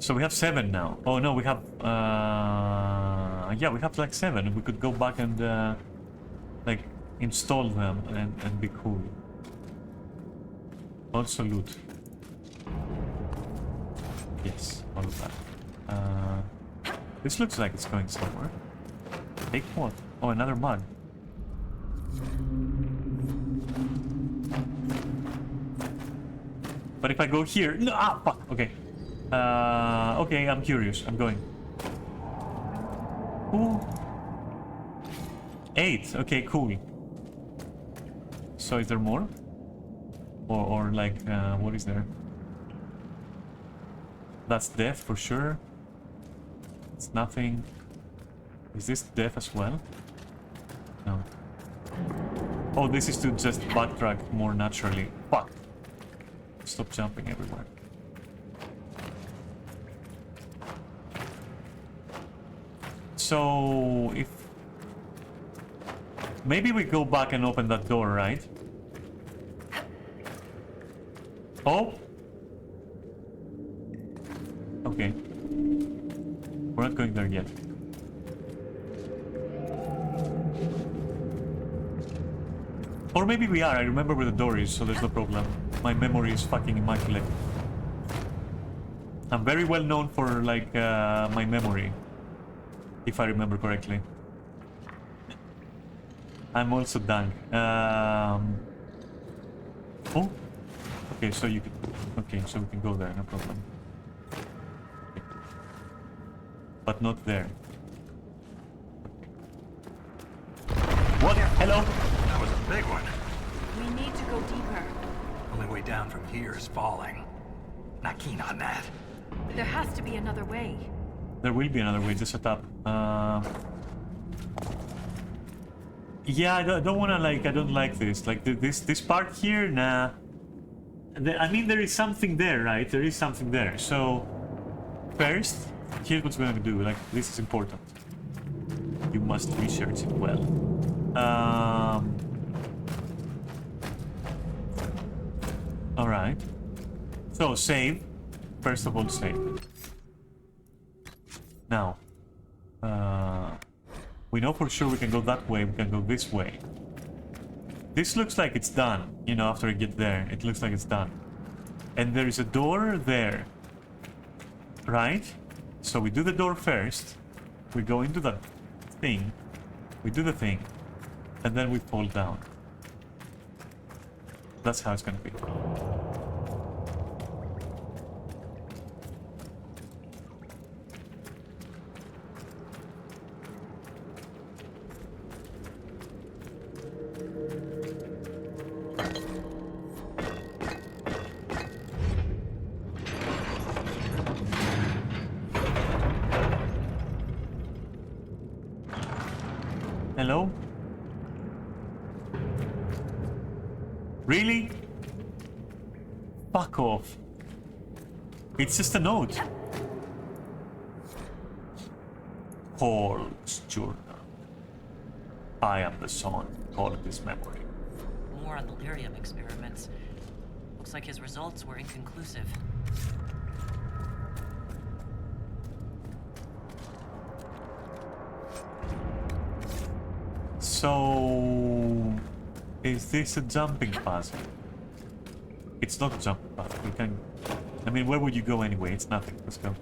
So we have 7 now. Oh no, we have, yeah, we have like 7. We could go back and, like, install them and be cool. Also loot. Yes, all of that. This looks like it's going somewhere. Take what? Oh, another mug. But if I go here... No! Ah, fuck! Okay. Okay, I'm curious. I'm going. Ooh. 8. Okay, cool. So is there more? Or like, what is there? That's death for sure. It's nothing. Is this death as well? No. Oh, this is to just backtrack more naturally. Fuck. Stop jumping everywhere. So, if... maybe we go back and open that door, right? Oh! Okay. We're not going there yet. Or maybe we are. I remember where the door is, so there's no problem. My memory is fucking immaculate. I'm very well known for, like, my memory. If I remember correctly. I'm also done. Oh! Okay, so you can... okay, so we can go there, no problem. Okay. But not there. What? Hello? That was a big one. We need to go deeper. Only way down from here is falling. Not keen on that. There has to be another way. There will be another way to set up. Yeah, I don't want to, like, I don't like this. Like, this part here, nah. I mean, there is something there, right? There is something there. So, first, here's what's going to do. Like, this is important. You must research it well. Alright. So, save. First of all, save. Now, we know for sure we can go that way, we can go this way. This looks like it's done, you know, after I get there. It looks like it's done. And there is a door there. Right? So we do the door first. We go into that thing. We do the thing. And then we fall down. That's how it's gonna be. Hello? Really? Fuck off. It's just a note. Paul's journal. I am the son. Call this memory. More on the lyrium experiments. Looks like his results were inconclusive. So, is this a jumping puzzle? It's not a jumping puzzle. We can. I mean, where would you go anyway? It's nothing. Let's go.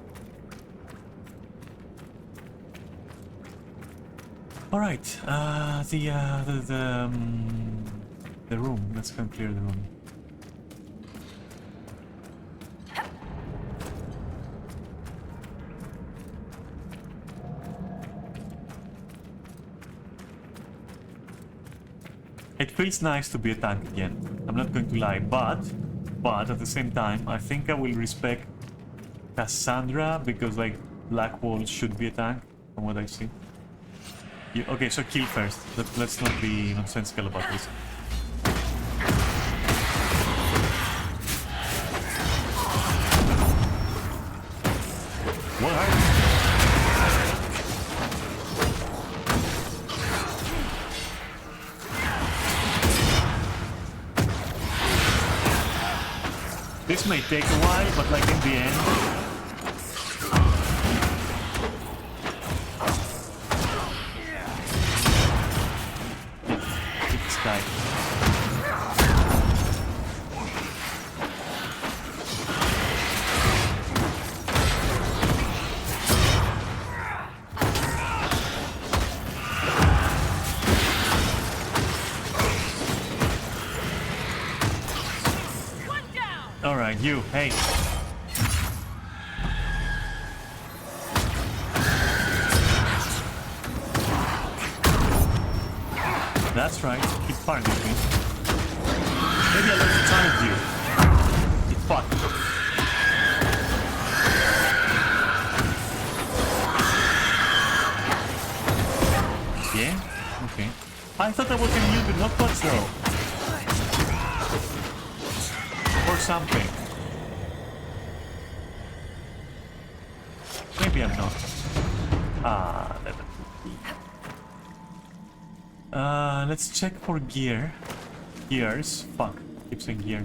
All right. The room. Let's go and clear the room. It feels nice to be a tank again. I'm not going to lie, but at the same time, I think I will respect Cassandra because like Black Wall should be a tank from what I see. Okay, so kill first. Let's not be nonsensical about this. What are you? This may take a while, but like in the end... Hit this guy. Alright, you, hey. That's right, keep firing at me. Maybe I lost the time of you. You fuck. Yeah? Okay. I thought I was gonna use it, not much though. Or something. Maybe I'm not. Let's check for gear. Gears. Fuck. Keep saying gear.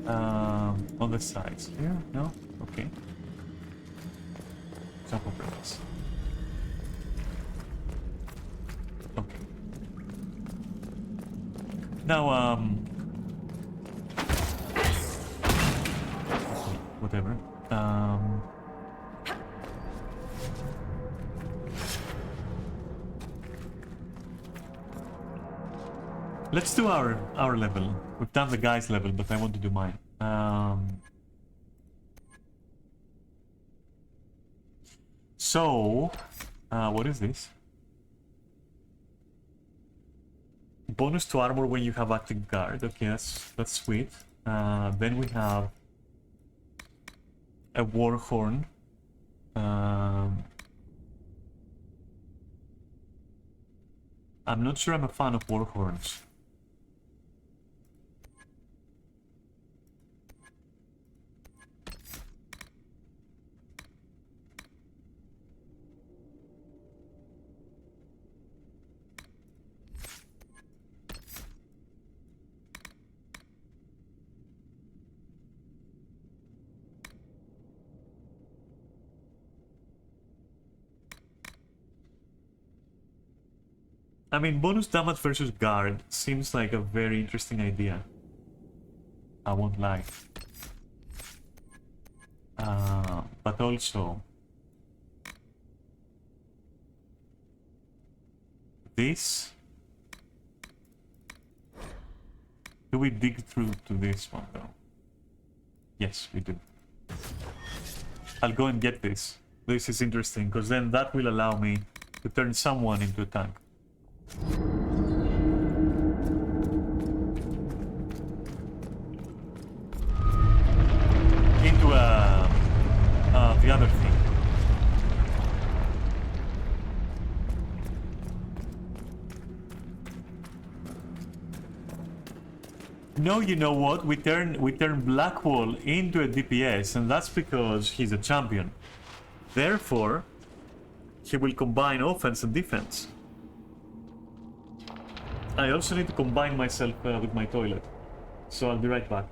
On the sides. Here? No? Okay. Jump over this. Okay. Now, whatever. Let's do our level. We've done the guy's level, but I want to do mine. So, what is this? Bonus to armor when you have active guard. Okay, that's sweet. Then we have a war horn. I'm not sure I'm a fan of war horns. I mean, bonus damage versus guard seems like a very interesting idea. I won't lie. But also... this... Do we dig through to this one, though? Yes, we do. I'll go and get this. This is interesting, because then that will allow me to turn someone into a tank. the other thing. No, you know what? We turn Blackwall into a DPS, and that's because he's a champion. Therefore, he will combine offense and defense. I also need to combine myself with my toilet, so I'll be right back.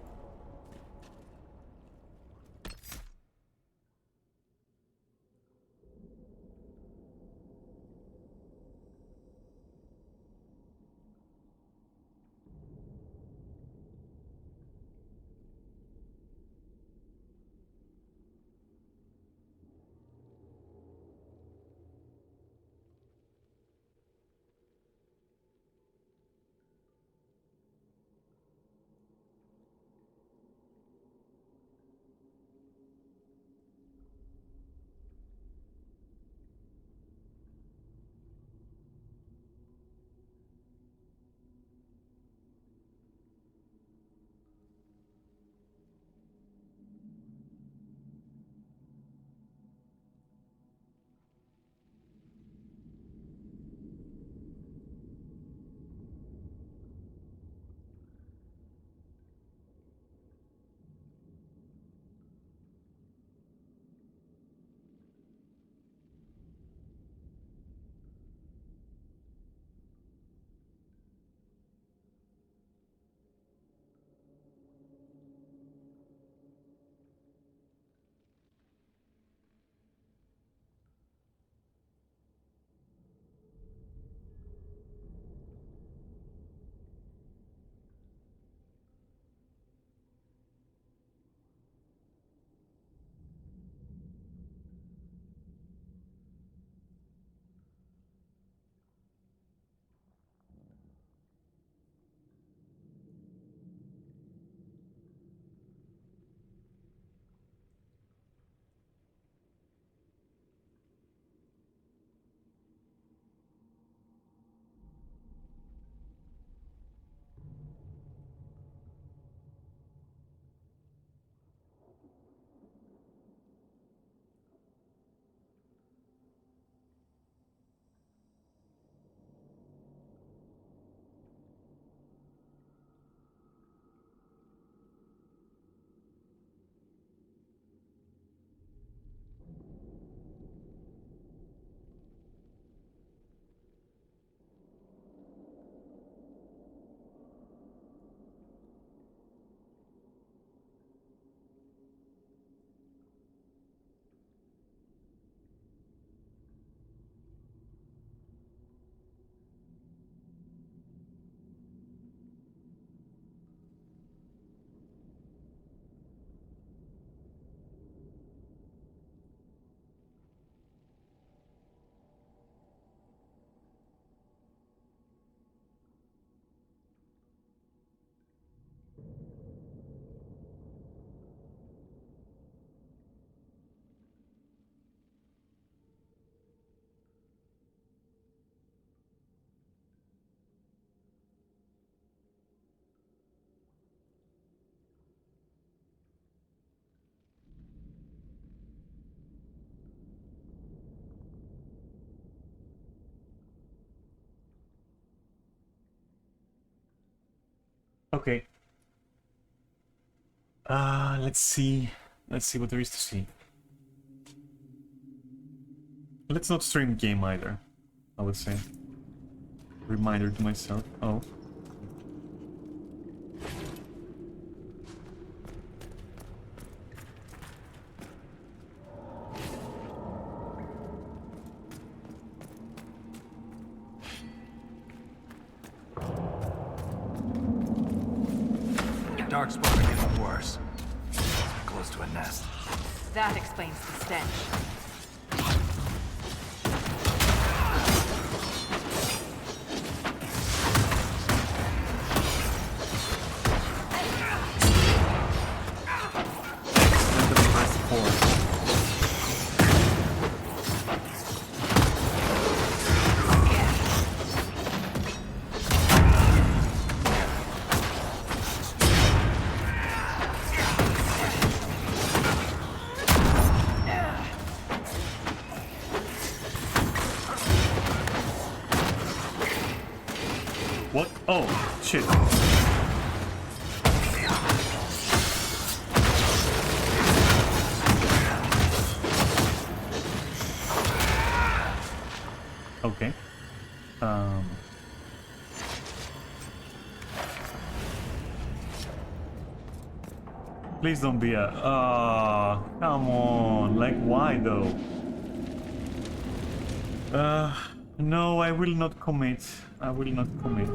Okay. Let's see. Let's see what there is to see. Let's not stream game either, I would say. Reminder to myself. Oh. Dark spot are getting worse. Close to a nest. That explains the stench. What? Oh, shit. Okay. Please don't be a... come on. Like, why though? No, I will not commit. I will not commit.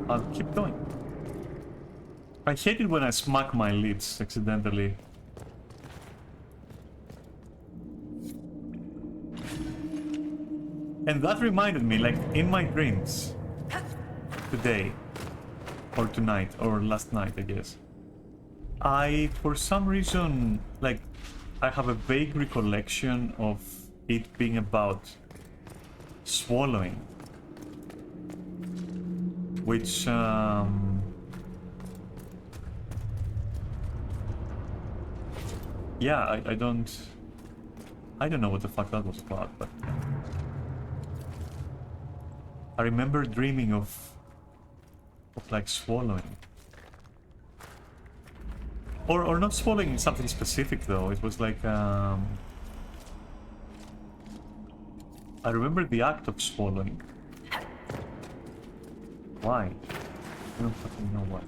I'll keep going. I hate it when I smack my lips accidentally. And that reminded me, like, in my dreams today, or tonight, or last night, I guess, I, for some reason, like, I have a vague recollection of it being about swallowing. Which, yeah, I don't know what the fuck that was about, but I remember dreaming of like swallowing. Or not swallowing something specific though, it was like, I remember the act of swallowing. Why? I don't fucking know why.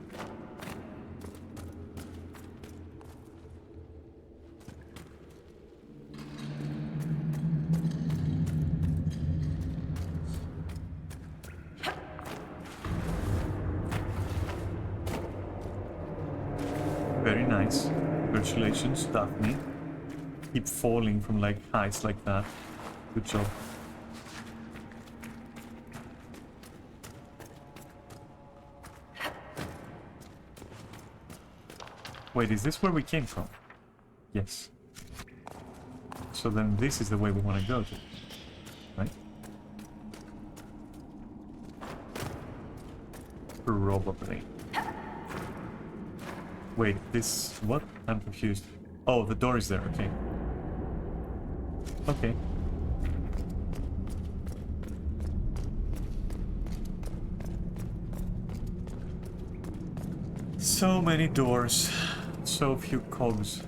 Very nice. Congratulations, Daphne. Keep falling from like heights like that. Good job. Wait, is this where we came from? Yes. So then this is the way we want to go to, right? Probably. Wait, this... what? I'm confused. Oh, the door is there, okay. Okay. So many doors, so few cogs.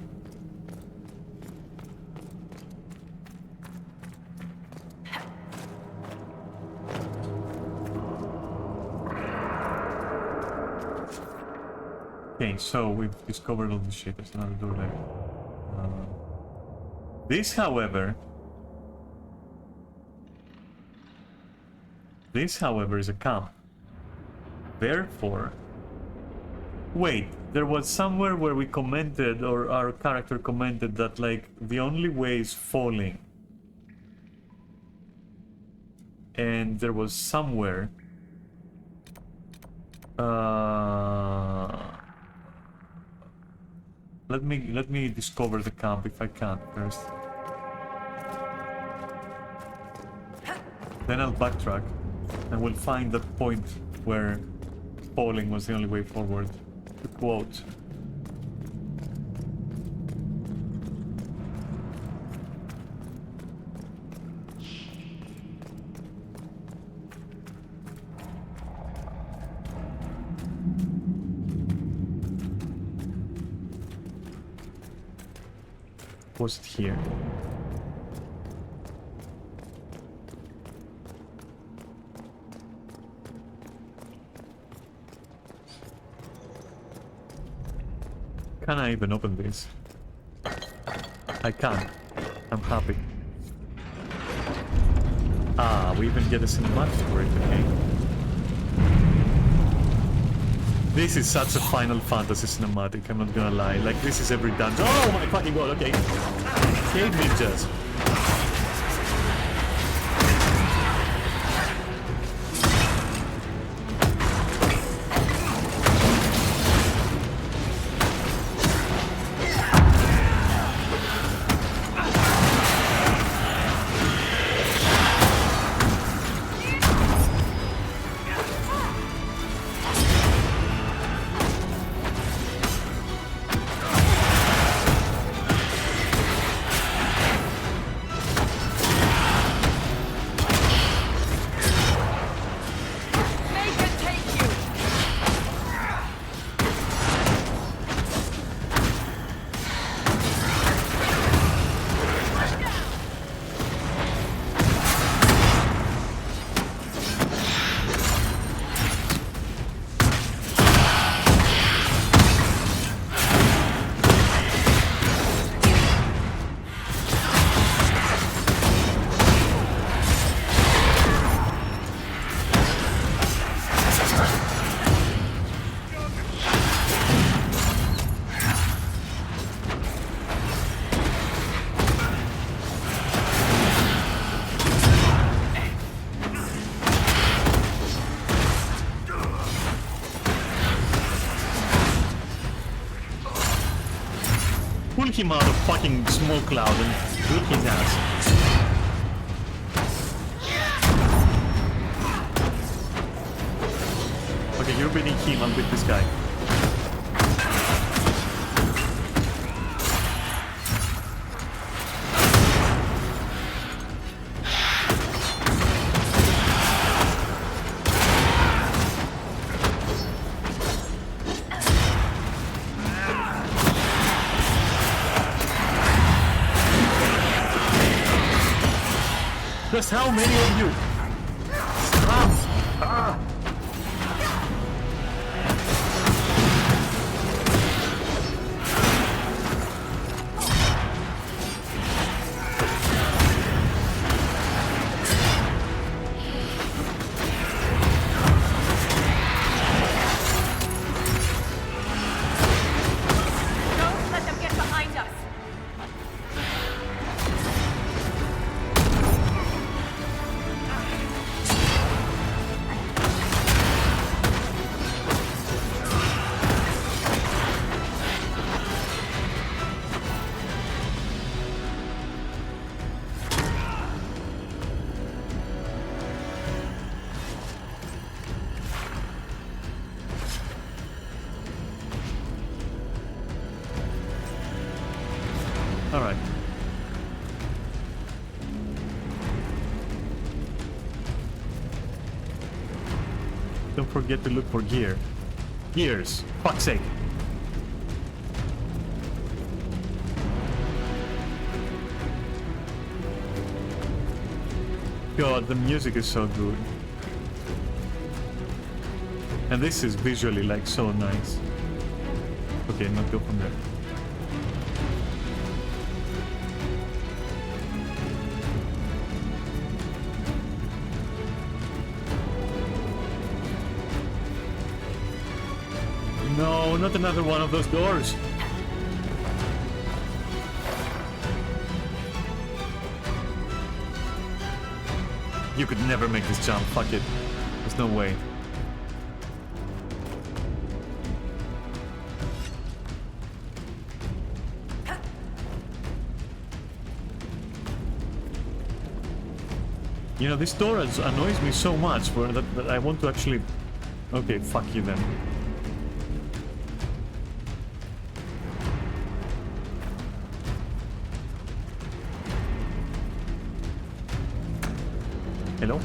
Okay, so we've discovered all this shit. There's another door there. This, however, is a camp. Therefore, wait, there was somewhere where we commented, or our character commented, that like the only way is falling. And there was somewhere let me discover the camp if I can first. Then I'll backtrack and we'll find that point where falling was the only way forward. To quote. Was it here? Can I even open this? I can. I'm happy. Ah, we even get a cinematic for it, okay. This is such a Final Fantasy cinematic, I'm not gonna lie. Like, this is every dungeon. Oh my fucking god, okay. Cave ninjas. him out of fucking smoke cloud and beat his ass. Okay, you're beating him, I'll beat this guy. Just how many of you? Stop! Ah. Don't let them get behind us. All right. Don't forget to look for gear. Gears, fuck's sake. God, the music is so good. And this is visually like so nice. Okay, not go from there. No, not another one of those doors. You could never make this jump, fuck it. There's no way. You know, this door annoys me so much that I want to actually... Okay, fuck you then. Hello?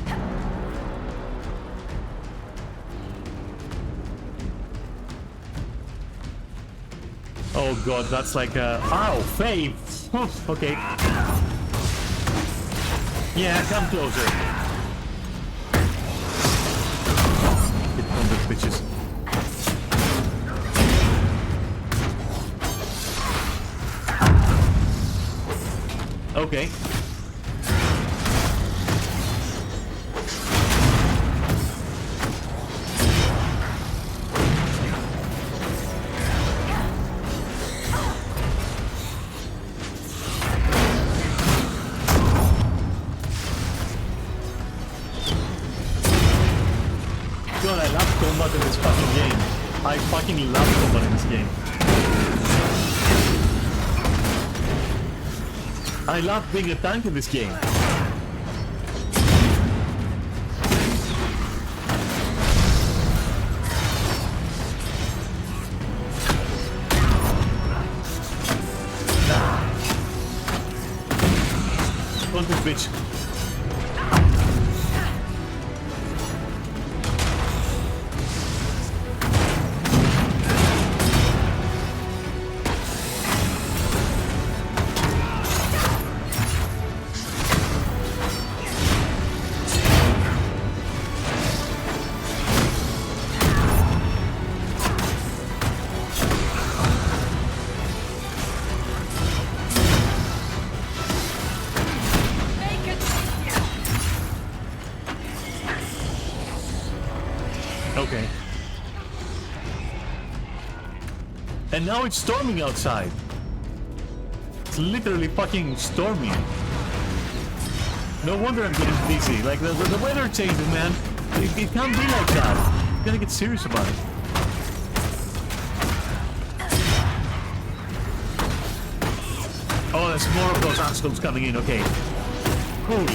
Oh god, that's like a... Ow! Fave! Okay. Yeah, come closer. Get on those bitches. Okay. God, I love combat in this fucking game. I fucking love combat in this game. I love being a tank in this game. On this bitch. Okay. And now it's storming outside. It's literally fucking storming. No wonder I'm getting dizzy. Like, the weather changes, man. It can't be like that. You gotta get serious about it. Oh, there's more of those assholes coming in. Okay. Cool.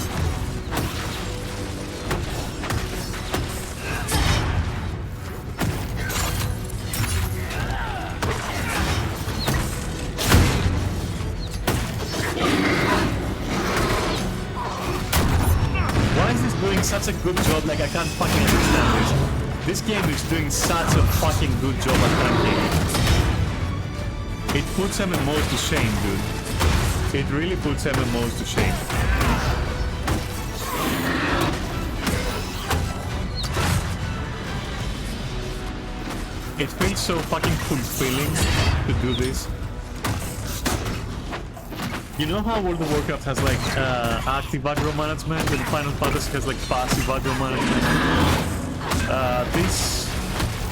Why is this doing such a good job? Like, I can't fucking understand this. This game is doing such a fucking good job at tanking. It puts MMOs to shame, dude. It really puts MMOs to shame. It feels so fucking fulfilling to do this. You know how World of Warcraft has like active aggro management and Final Fantasy has like passive aggro management?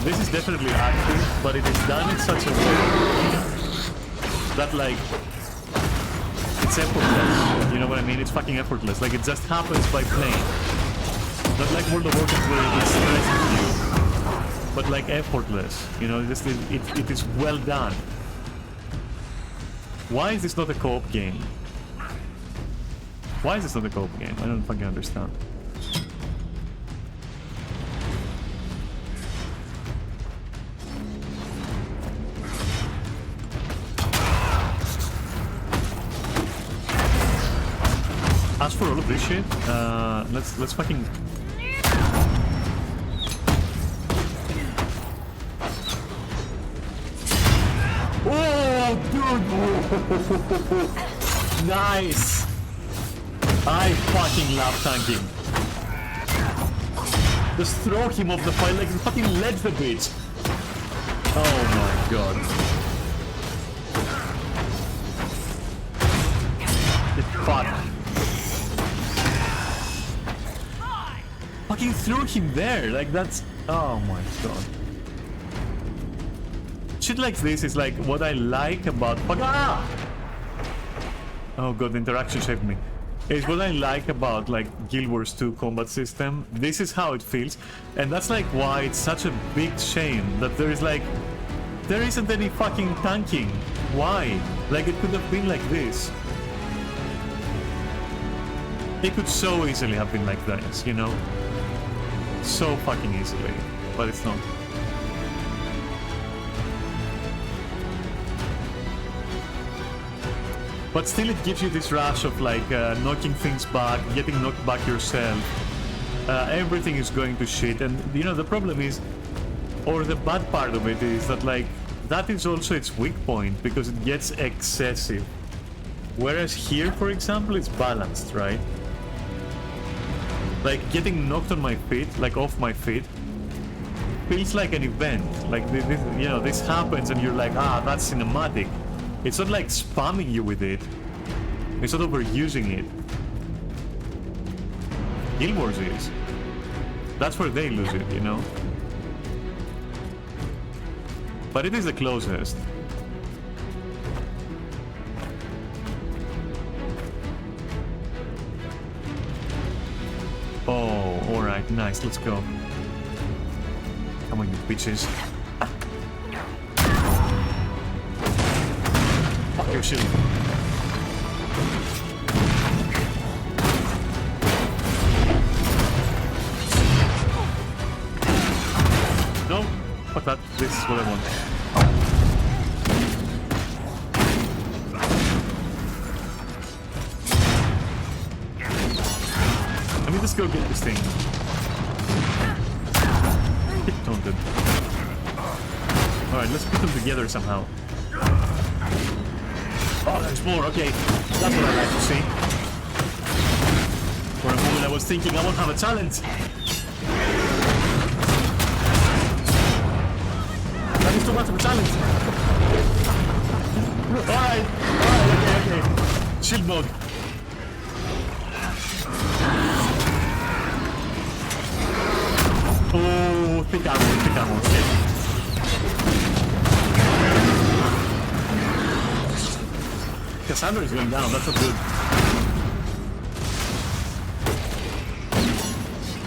This is definitely active, but it is done in such a way that like it's effortless. You know what I mean? It's fucking effortless. Like it just happens by playing. Not like World of Warcraft where it's stressing you, but like effortless. You know, it is well done. Why is this not a co-op game? Why is this not a co-op game? I don't fucking understand. As for all of this shit, let's fucking. Oh, dude! Nice! I fucking love tanking. Just throw him off the fight like fucking ledge the bitch. Oh my god. Fuck. Fucking threw him there, like that's... Oh my god. Shit like this is like what I like about... Ah! Oh god, the interaction saved me. It's what I like about like Guild Wars 2 combat system. This is how it feels. And that's like why it's such a big shame that there is like... There isn't any fucking tanking. Why? Like it could have been like this. It could so easily have been like this, you know? So fucking easily. But it's not. But still it gives you this rush of like knocking things back, getting knocked back yourself. Everything is going to shit, and you know the problem is, or the bad part of it is that like, that is also its weak point, because it gets excessive. Whereas here, for example, it's balanced, right? Like getting knocked on my feet, like off my feet, feels like an event. Like this, you know, this happens and you're like, ah, that's cinematic. It's not like spamming you with it. It's not overusing it. Guild Wars is. That's where they lose it, you know? But it is the closest. Oh, alright, nice, let's go. Come on, you bitches. Fuck your shit. No, fuck that. This is what I want. Let me just go get this thing. Hit taunted. Alright, let's put them together somehow. Oh, there's more, okay. That's what I like to see. For a moment I was thinking I won't have a challenge. That is too much of a challenge. Alright, okay. Shield mode. Oh, thick ammo, shit. Cassandra is going down, that's not good.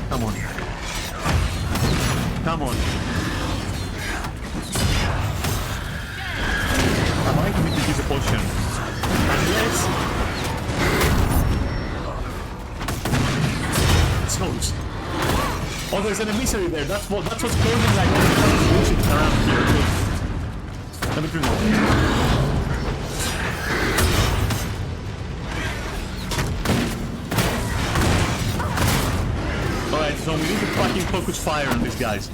Come on. Come on. I might need to use a potion. And Yes. Souls. Oh, there's an emissary there. That's what's causing like all the bullshit around here. Okay. Let me turn it off. Alright, so we need to fucking focus fire on these guys.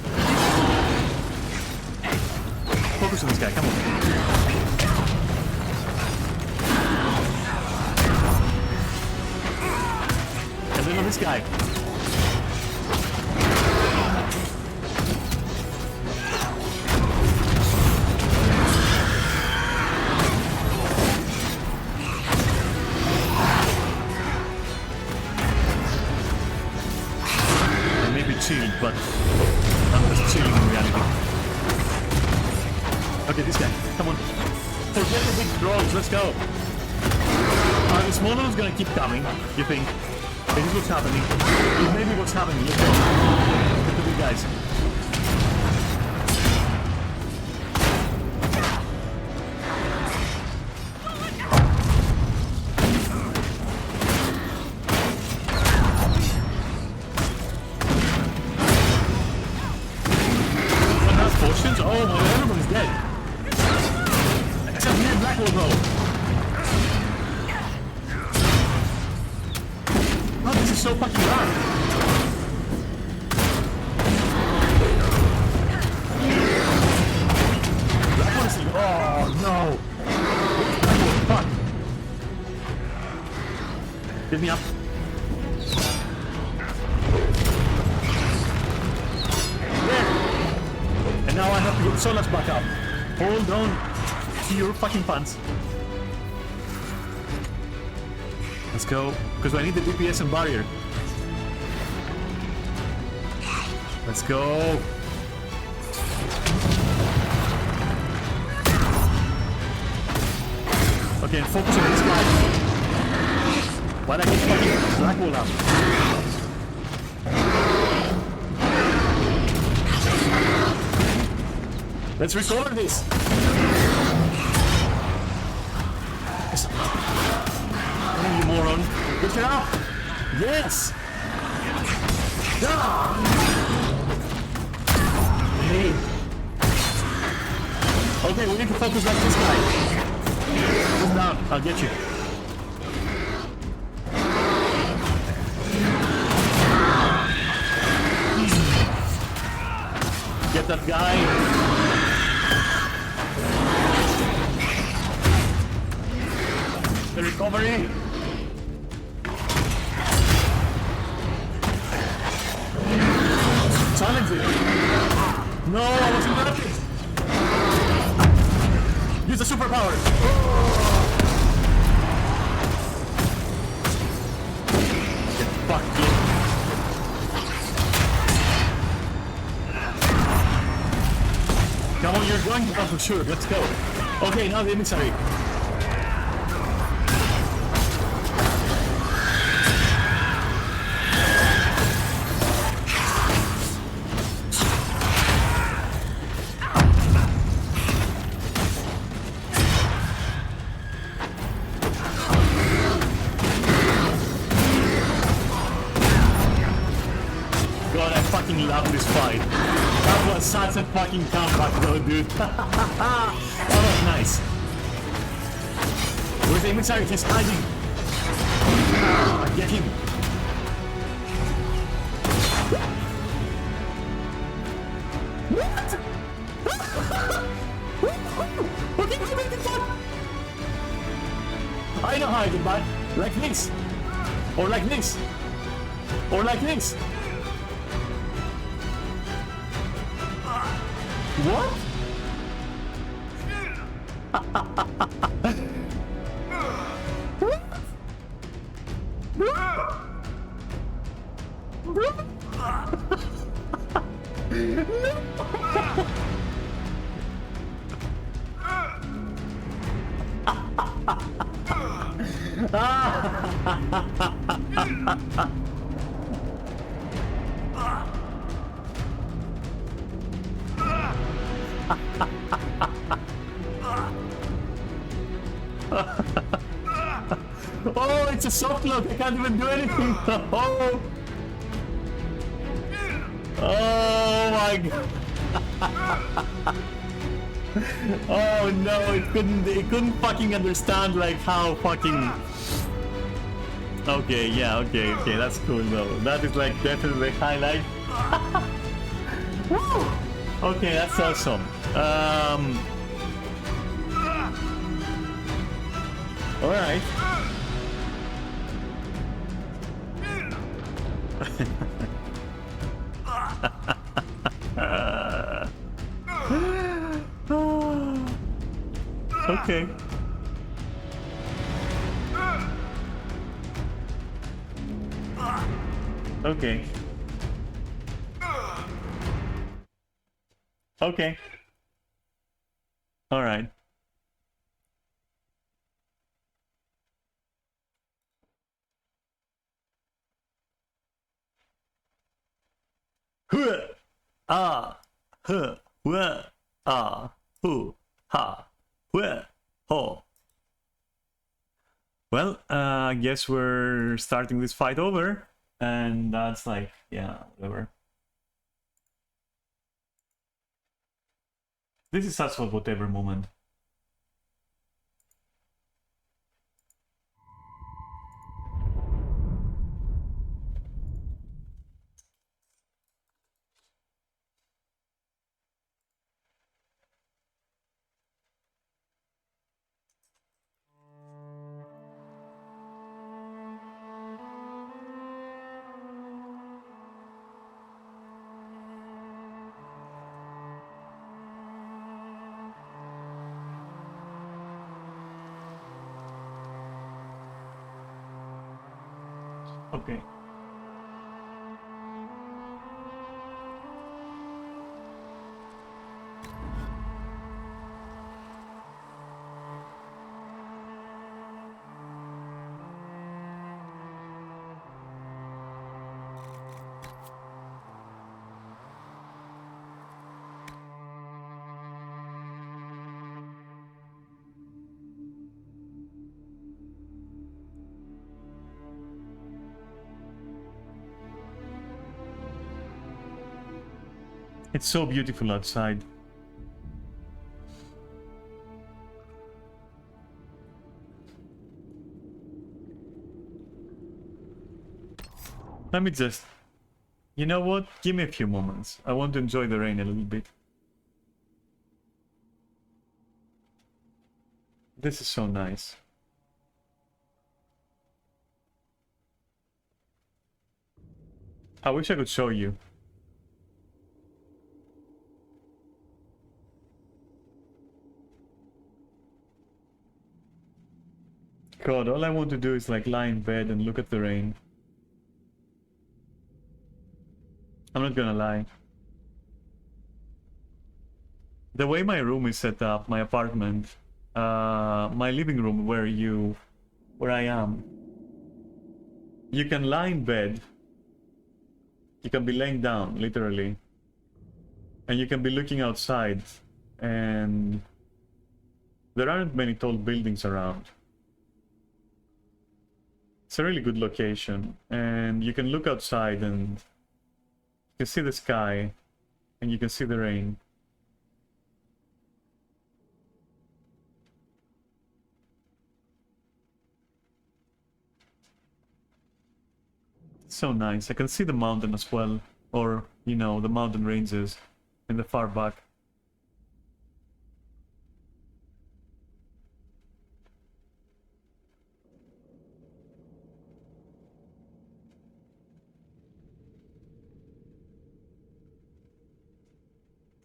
Focus on this guy, come on. And then on this guy. Chill, but I'm just chilling in reality. Okay, this guy, come on. Forget the big drones, let's go. The small one's gonna keep coming, you think? This is what's happening. This may be what's happening, let's go. Get the big guys. Oh, my everyone's dead. Except me and Blackwell, bro. Oh, this is so fucking hard. Blackwell is... Oh, no. Fuck. Get me up. Now I have to get Solas back up. Hold on to your fucking pants. Let's go. Because I need the DPS and barrier. Let's go. Okay, and focus on this guy. While I get fucking Blackwall up. Let's recover this! Yes. Oh, you moron! Get it up! Yes! Ah! Hey. Okay, we need to focus like this guy. Move down, I'll get you. Get that guy. The recovery. Silence it. No, I wasn't gonna fit. Use the superpower. Get fucked, kid. Come on, you're going to come for sure. Let's go. Okay, now the emissary. God, I fucking love this fight. That was such a fucking comeback though, dude. That was nice. Where's the emissary? He's hiding. Get him. What? I know how I get back. Like this. Or like this. Or like this. What? soft lock. I can't even do anything. Oh, oh my god. Oh no, it couldn't fucking understand like how fucking. Okay, yeah, okay, that's cool though. That is like definitely the highlight. Woo! Okay, that's awesome. Alright. Okay. Okay. Okay. All right. Huh. Ah. Huh. Wah. Ah. Who. Ha. Wah. Ho. Well, I guess we're starting this fight over. And that's like, yeah, whatever. This is such a whatever moment. Okay. It's so beautiful outside. Let me just... You know what? Give me a few moments. I want to enjoy the rain a little bit. This is so nice. I wish I could show you. God, all I want to do is like lie in bed and look at the rain. I'm not gonna lie. The way my room is set up, my apartment, my living room where I am, you can lie in bed, you can be laying down, literally, and you can be looking outside, and there aren't many tall buildings around. It's a really good location, and you can look outside and you can see the sky, and you can see the rain. It's so nice. I can see the mountain as well, or, you know, the mountain ranges in the far back.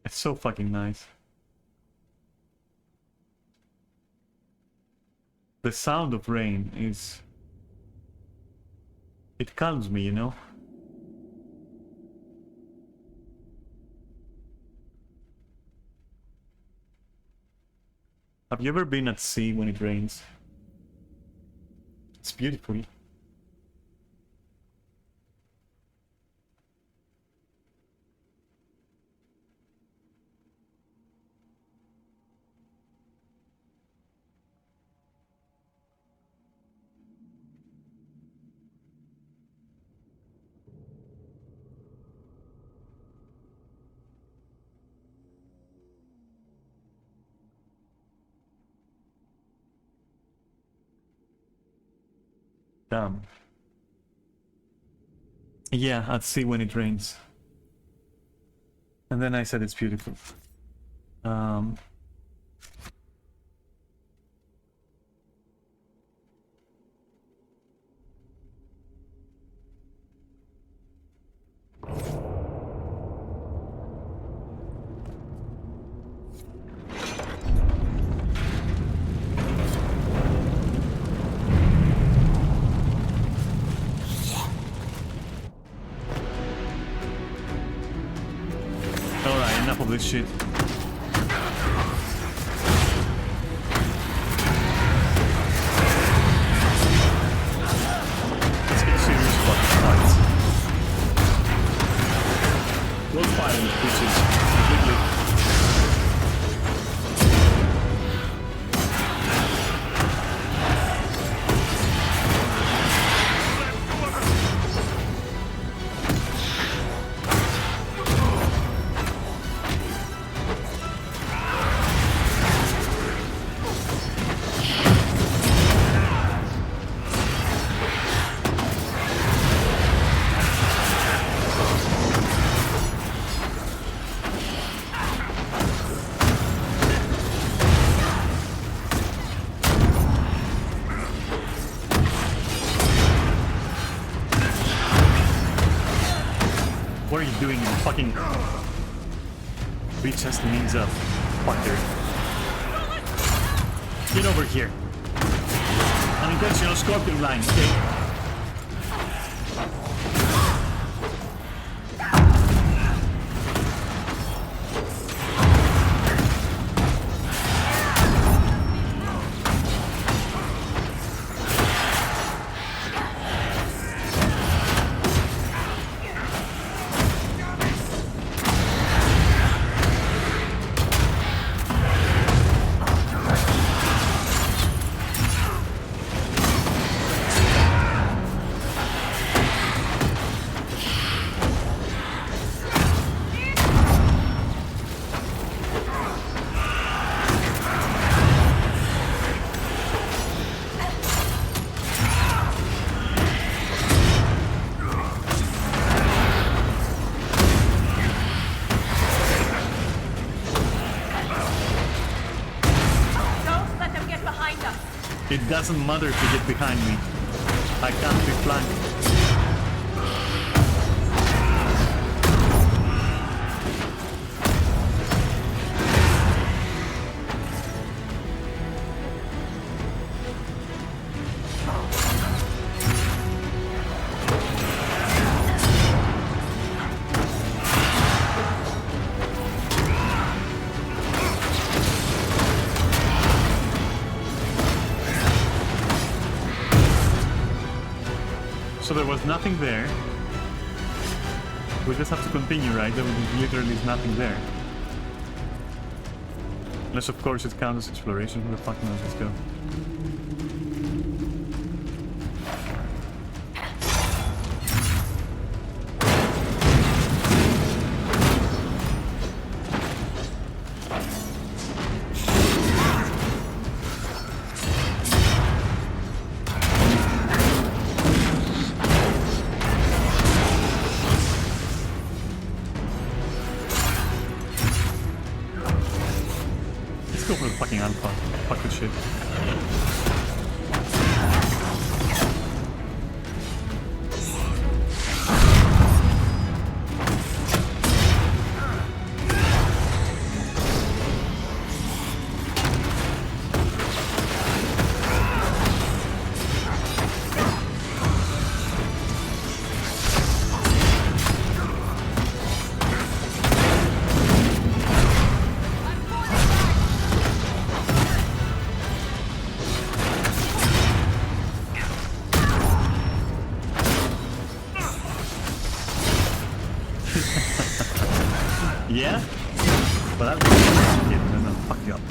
It's so fucking nice. The sound of rain is... It calms me, you know? Have you ever been at sea when it rains? It's beautiful. Damn. Yeah, at sea when it rains. And then I said it's beautiful. Alright, enough of this shit. Let's get serious about the fights. Those fighting bitches completely. What are you doing, you fucking bitch has the means of fucker? Get over here. Unintentional scorpion line, okay? It doesn't matter to get behind me. I can't be flanked. So there was nothing there. We just have to continue, right? There literally is nothing there. Unless of course it counts as exploration. Who the fuck knows? Let's go. Go for the fucking alpha. Fuck this shit. Yeah? But I'll be no, fuck you up.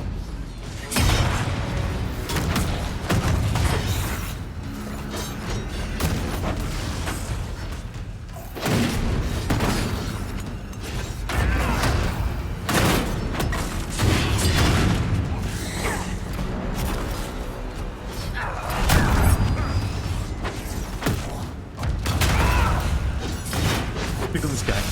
kill this guy.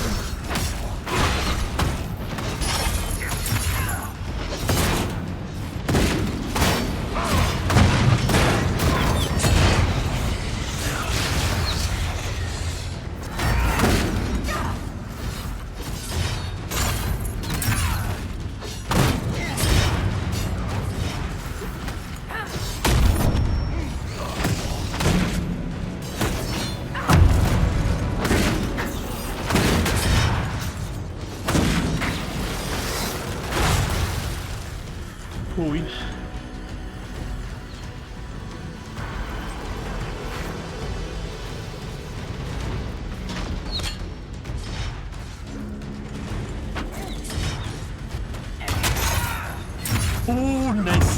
Ui. Oh, nice.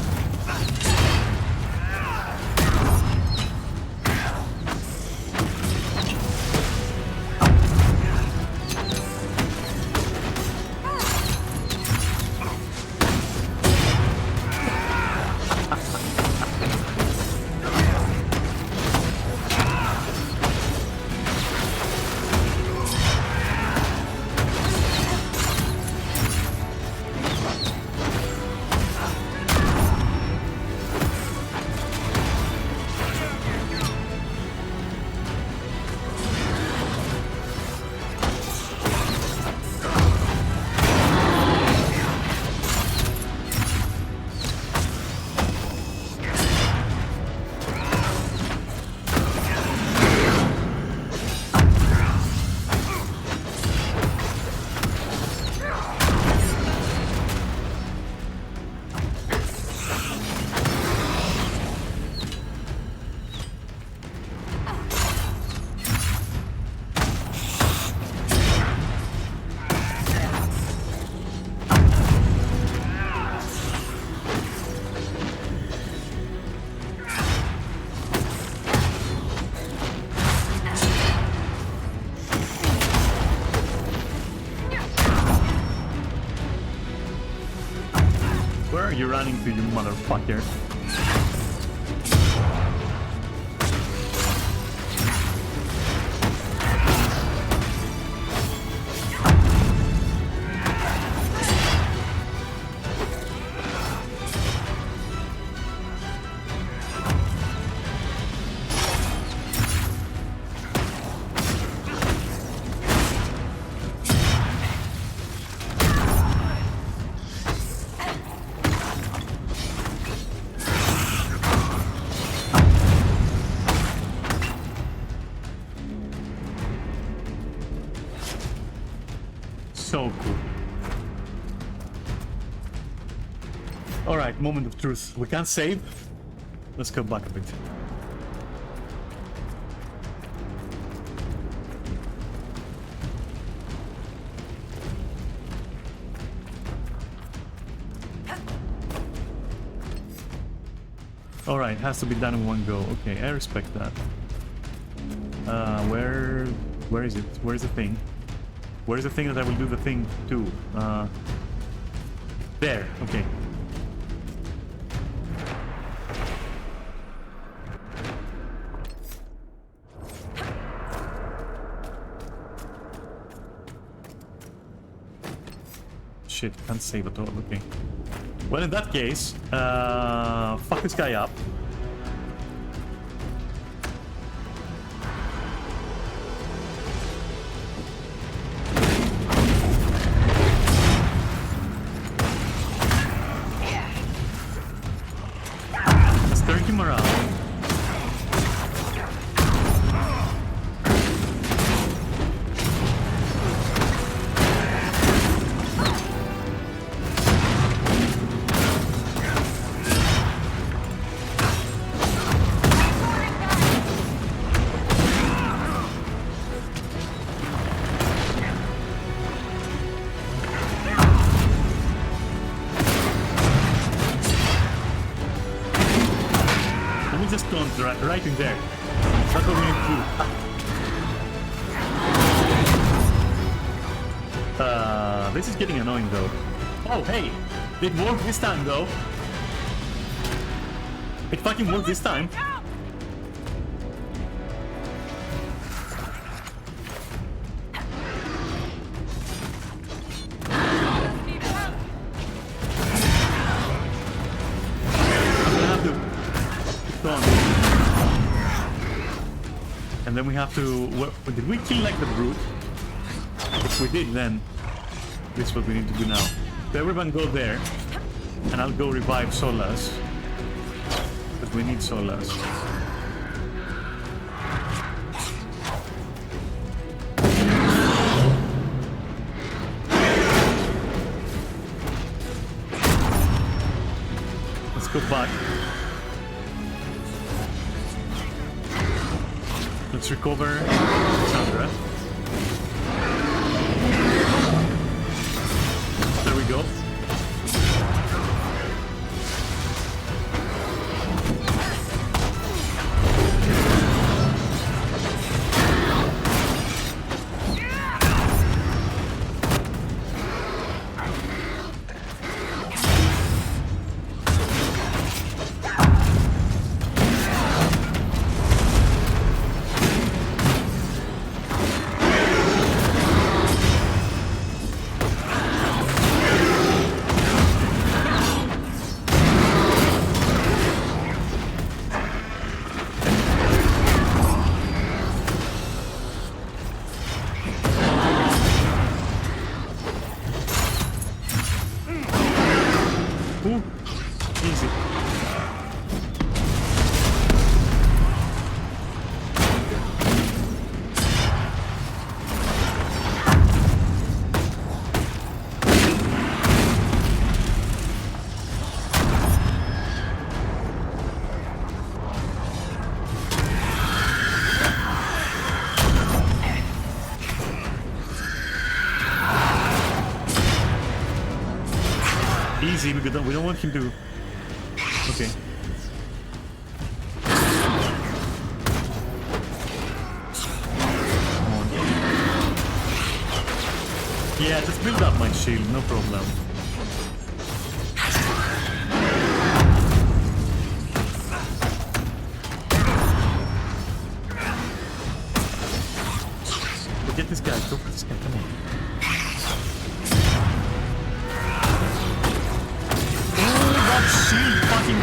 Where are you running to, you motherfucker? So cool. Alright, moment of truth. We can't save. Let's go back a bit. Alright, has to be done in one go. Okay, I respect that. Where is it? Where's the thing? Where's the thing that I will do the thing to? There, okay. Shit, can't save at all, okay. Well, in that case, fuck this guy up. Turn him around. Just don't right in there. That's what we need to do. This is getting annoying though. Oh hey! It worked this time though. It fucking worked this time. And then we have to... Did we kill like the brute? If we did, then this is what we need to do now. So everyone go there. And I'll go revive Solas. Because we need Solas. Let's go back. Let's recover Sandra. There we go. Ooh, easy. Easy, because we don't want him to... Okay. Come on. Yeah, just build up my shield, no problem. Get this guy, go for this guy, come on. Shield fucking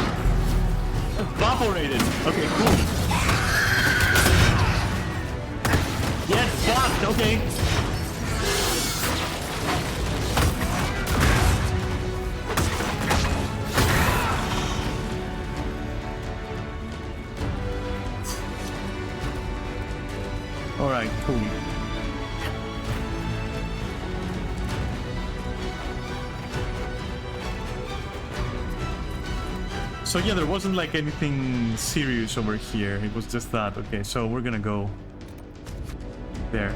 evaporated. Okay, cool. Get fucked, okay. Alright, cool. So yeah, there wasn't like anything serious over here. It was just that. Okay, so we're gonna go there.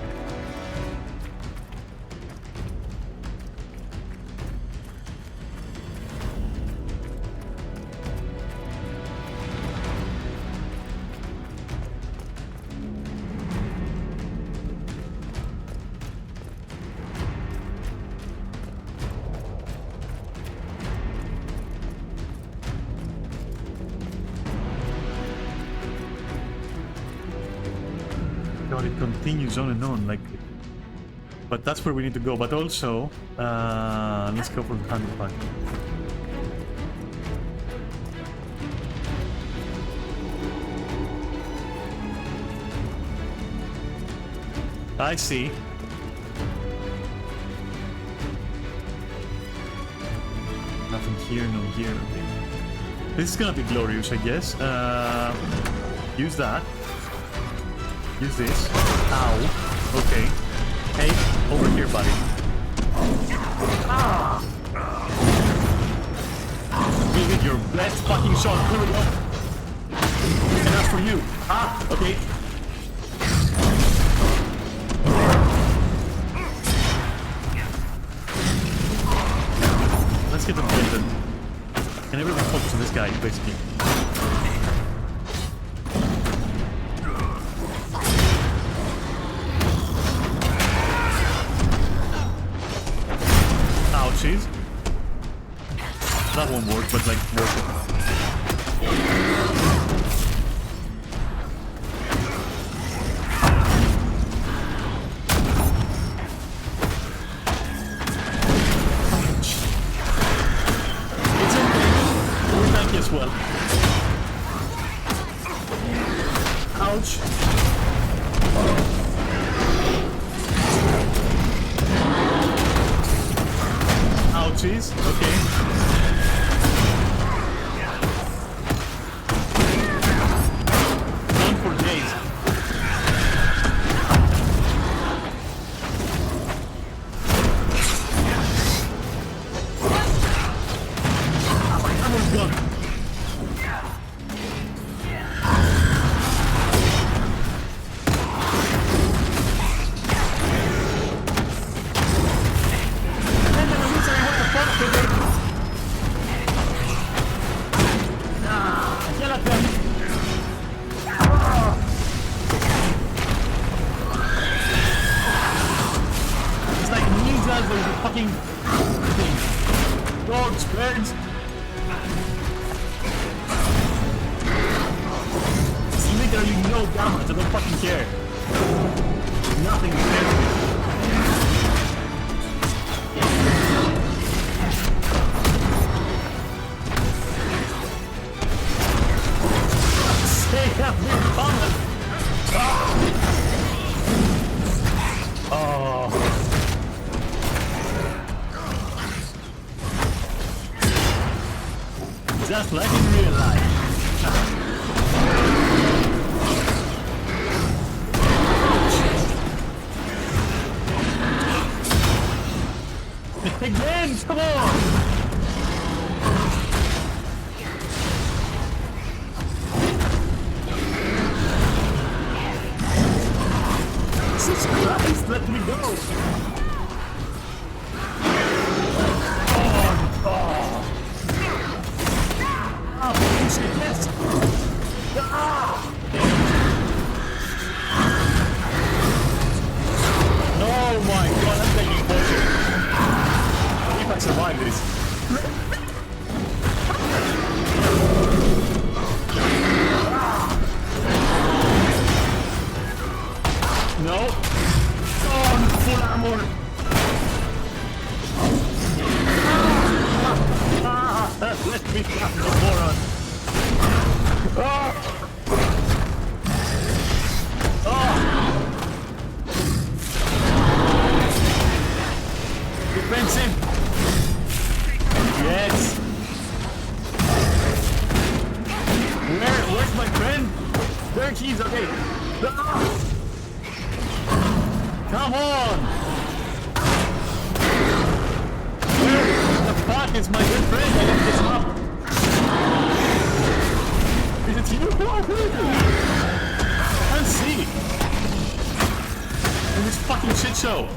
God, it continues on and on, like... But that's where we need to go, but also... let's go for the handle pack. I see. Nothing here, no here, okay. This is gonna be glorious, I guess. Use that. Use this. Ow. Okay. Hey, over here, buddy. Ah! Give it your best fucking shot. Here we go. And that's for you. Ah, okay. Let's get them tilted. And everyone focus on this guy, basically. Ouchies. That won't work, but like, worth it. It's okay. We're tanky as well. Ouch. guys. Okay. Done for days. Ammo's gone. It's like ninjas with the fucking thing. Dogs, birds. It's literally no damage, I don't fucking care. Nothing compared to it. They have been pummeled. Oh. Just like in real life. Again, come on! Jesus Christ, let me go! Shit, yes! Oh my god, I'm taking bullshit. If I survive this. No. Oh, I'm full armor. Let me down, the moron. Oh. Oh. Defensive. Yes. Where's my friend? There he is, okay. Ah. Come on! Where the fuck is my good friend? I left this up. Is it you? Who are you? I can't see. In this fucking shit show.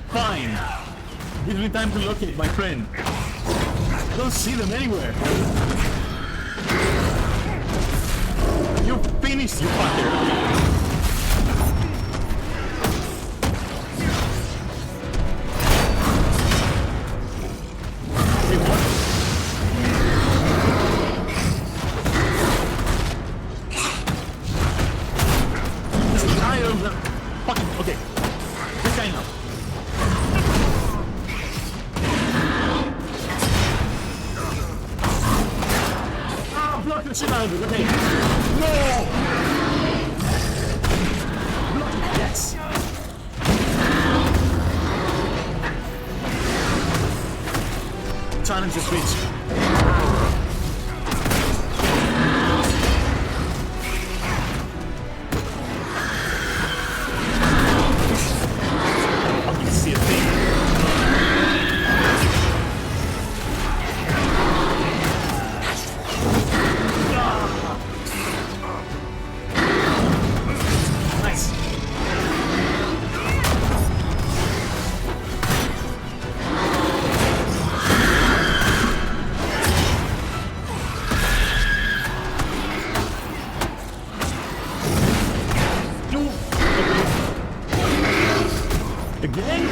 Fine. Gives me time to locate my friend. I don't see them anywhere. You finished, you fucker! Wait, what? This guy of the fucking... Okay. This guy now. Ah, block the shit out of it, okay. No! Yes! Challenge the switch. I can see a thing. Nice. Again?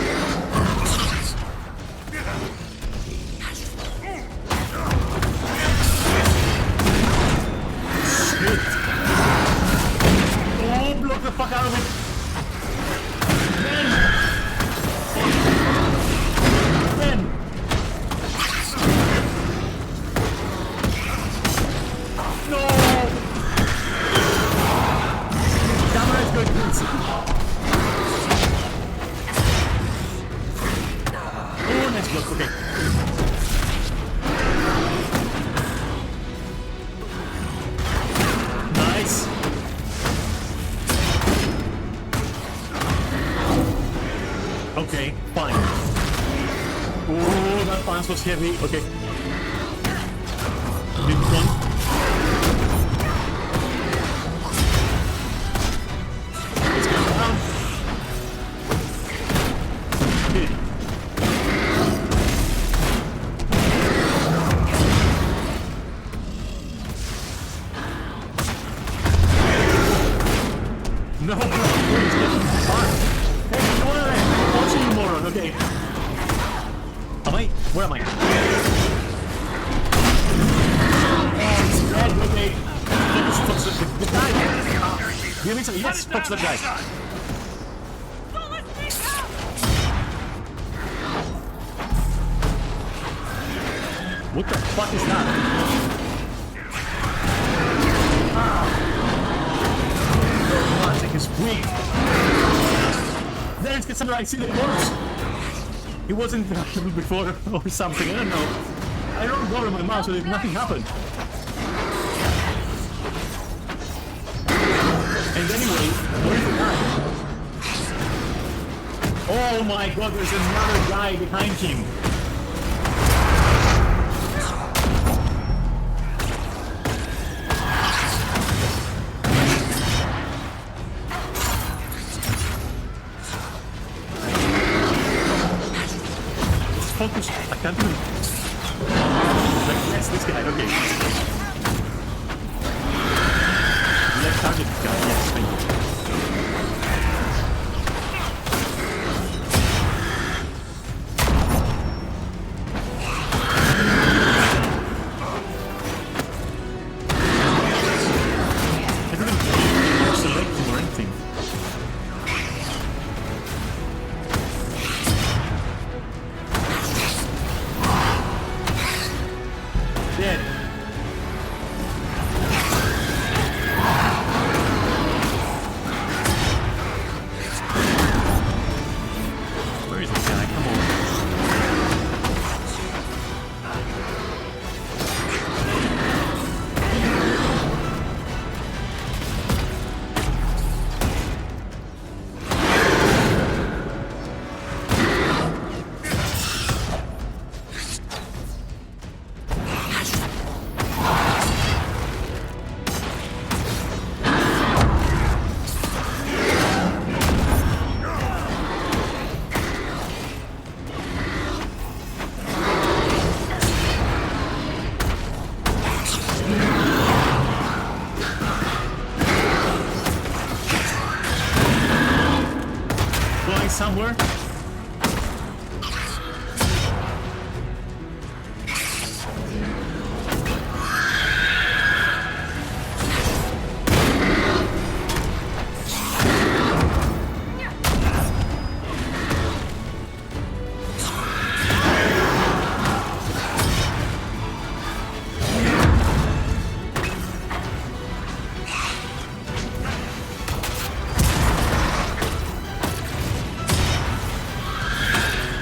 Shit. Oh, block the fuck out of it. Ben. No. Camera is going crazy. pants was heavy. Okay. Big one. Let's go down. Okay. No, please, get him far. Hey, you know what? I'm watching you, moron. Okay. Am I? Where am I? He's dead. Okay. Focus the guy. Give me some. Yes, focus the guy. What the fuck is that? I think it's weak. There it's Cassandra, I see the corpse. He wasn't before or something, I don't know. I don't go to my mouse so nothing happened. And anyway, where is the guy? Oh my god, there's another guy behind him. Focus. I can't do it. Like, yes, this guy, okay. Let's target this guy, yes, thank you. I didn't select him or anything. Dead. Where is this guy? Come on. Going somewhere?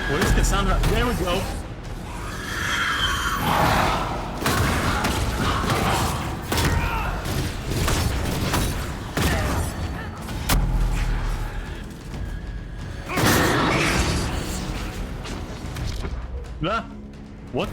Where is Cassandra? There we go. Ah, what?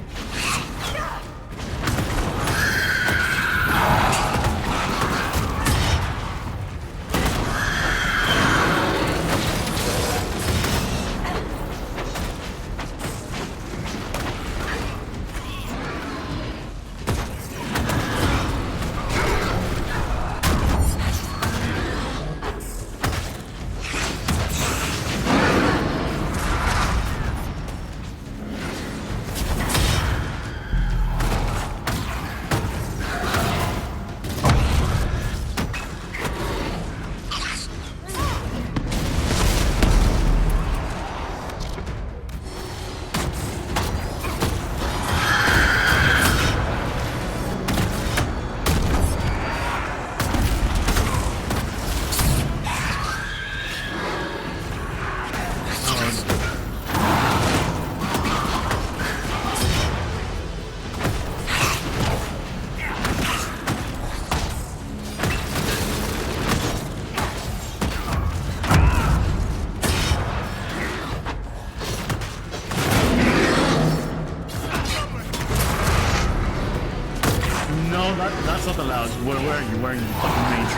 are you? Where are you, fucking mate?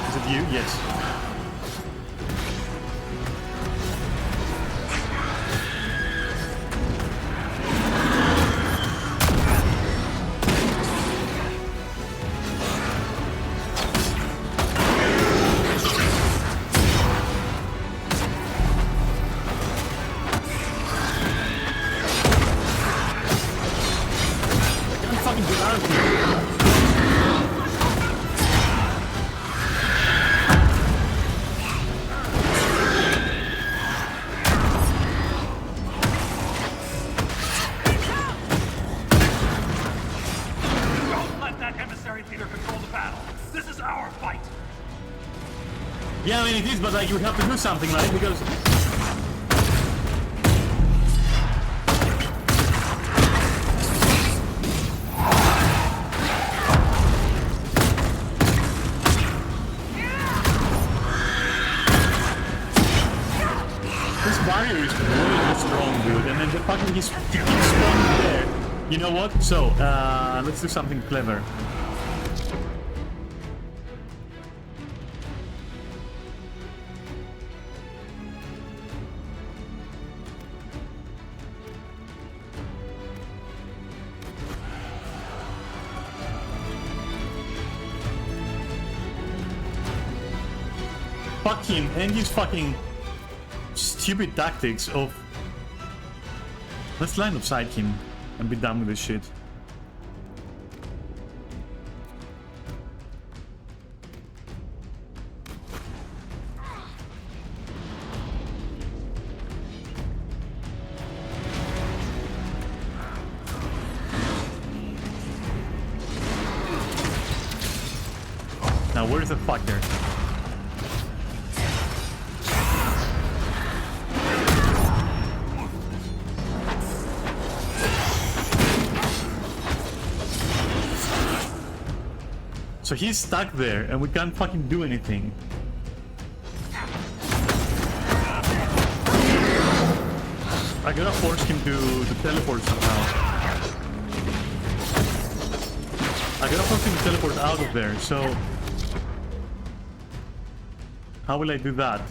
Is it you? Yes. Don't let that emissary leader control the battle. This is our fight. Yeah, I mean it is, but like you have to do something, right? Because this barrier is really strong, dude, and then the fucking he's spawning there. You know what? So, let's do something clever. Fuck him and his fucking stupid tactics of... Let's line of sight him and be done with this shit. Now where's the fucker? So he's stuck there and we can't fucking do anything. I gotta force him to teleport somehow. I gotta force him to teleport out of there, so... How will I do that?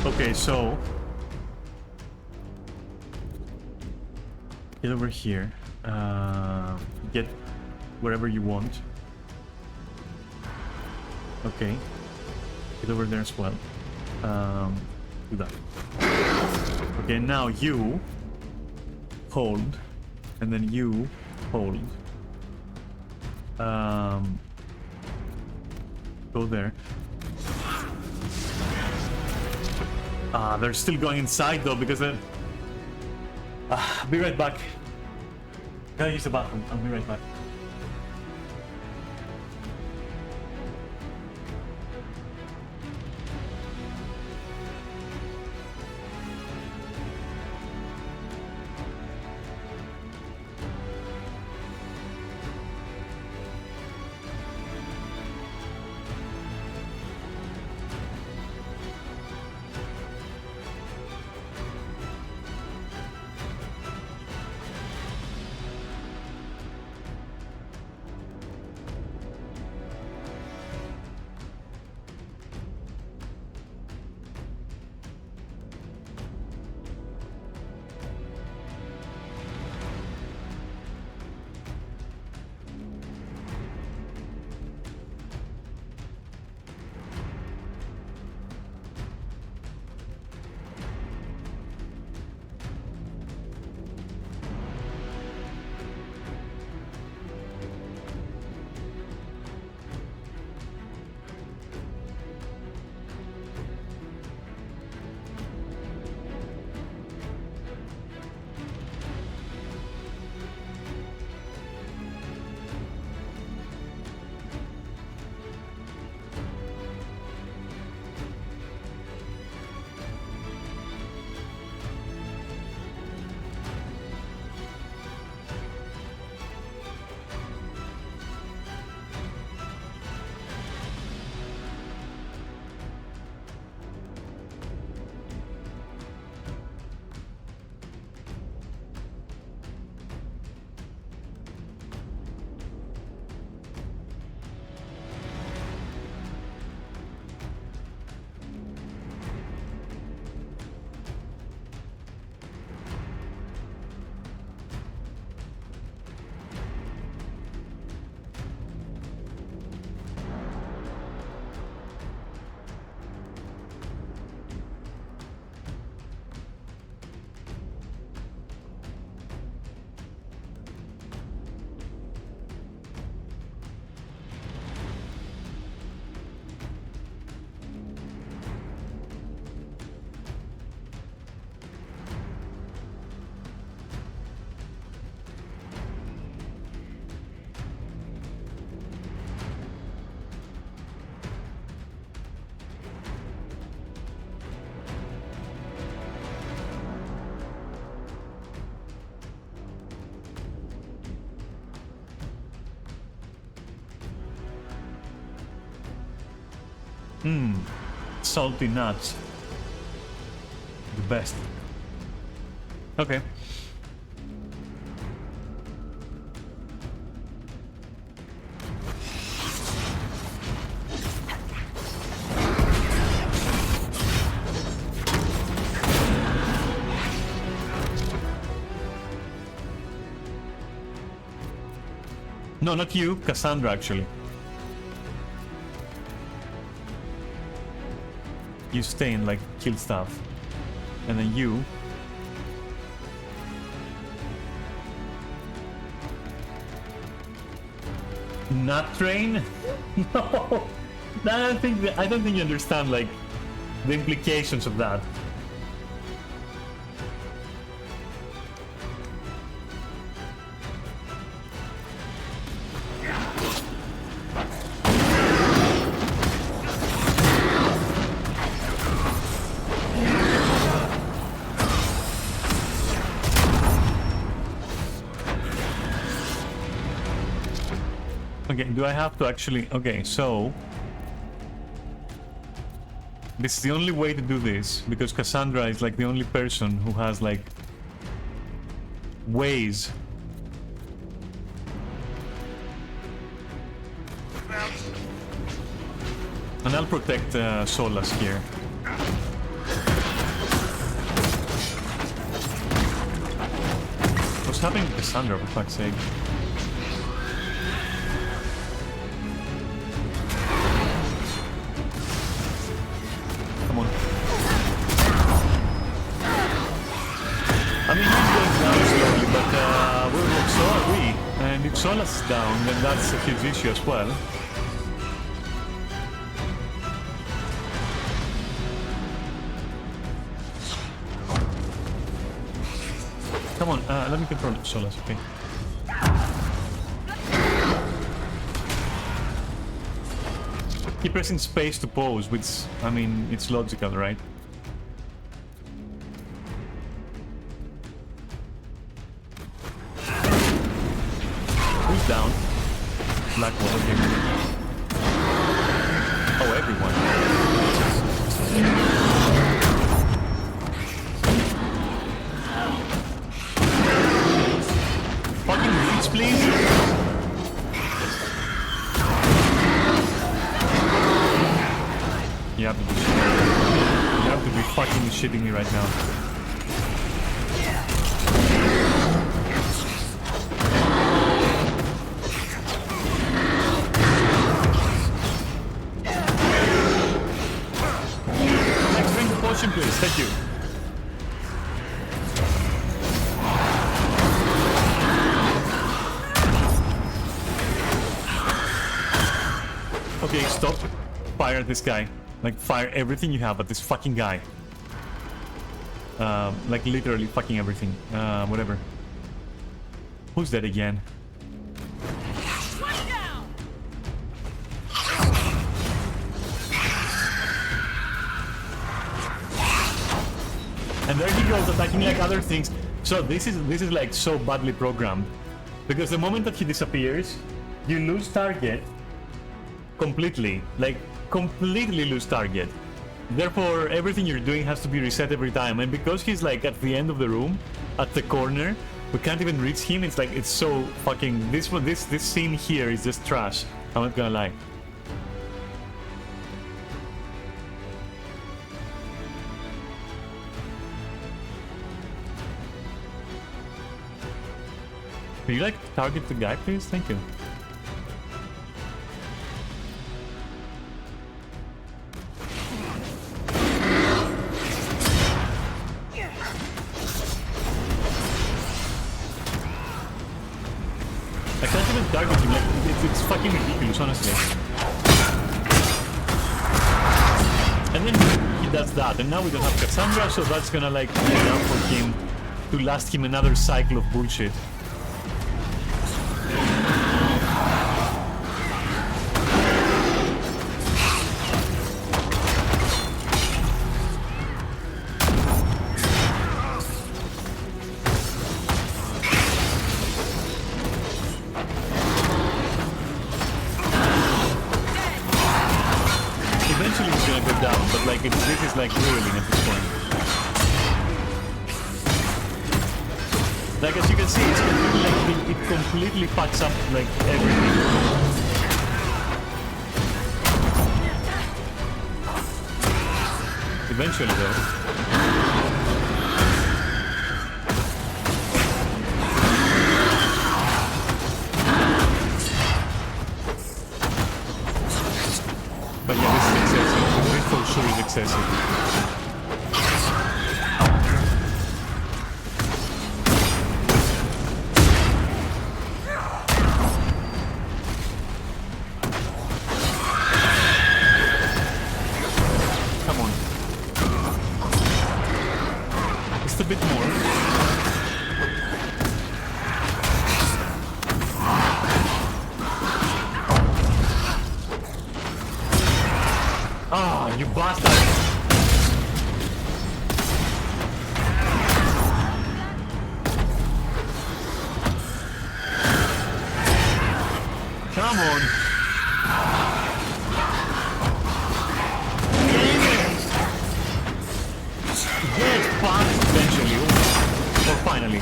Okay, so... Get over here. Get wherever you want. Okay. Get over there as well. Do that. Okay, now you hold, and then you hold. Go there. Ah, they're still going inside though because they're... be right back. Gotta use the bathroom. I'll be right back. Salty nuts. The best. Okay. No, not you, Cassandra, actually. You stay and, like, kill stuff. And then you... Not train? No! I don't think you understand, like, the implications of that. Okay, do I have to actually... Okay, so... This is the only way to do this, because Cassandra is like the only person who has like... ways. And I'll protect Solas here. What's happening to Cassandra, for fuck's sake? Come on. I mean, he's going down slowly, but so are we. And if Solas is down, then that's a huge issue as well. Come on, let me control Solas, okay? Keep pressing space to pose, which, I mean, it's logical, right? Who's down? Blackwall, okay. Oh, everyone. Fucking reach, please! You have to be fucking shitting me right now. Next, drink the potion, please. Thank you. Okay, stop. Fire at this guy. Like, fire everything you have at this fucking guy. Like, literally fucking everything. Whatever. Who's dead again? And there he goes, attacking like other things. So this is like so badly programmed. Because the moment that he disappears, you lose target completely. Like, completely lose target. Therefore, everything you're doing has to be reset every time. And because he's like at the end of the room, at the corner, we can't even reach him. It's like, it's so fucking... This scene here is just trash. I'm not gonna lie. Can you like target the guy, please? Thank you. I can't even target him, like, it's fucking ridiculous, honestly. And then he does that, and now we don't have Cassandra, so that's gonna, like, be enough for him to last him another cycle of bullshit. Eventually Like as you can see, it's completely, like, it completely fucks up like everything. Eventually, though. But yeah, this is excessive. This for sure is excessive. Come on. Just a bit more. Ah, you bastard! Come on! Get fucked eventually, or finally.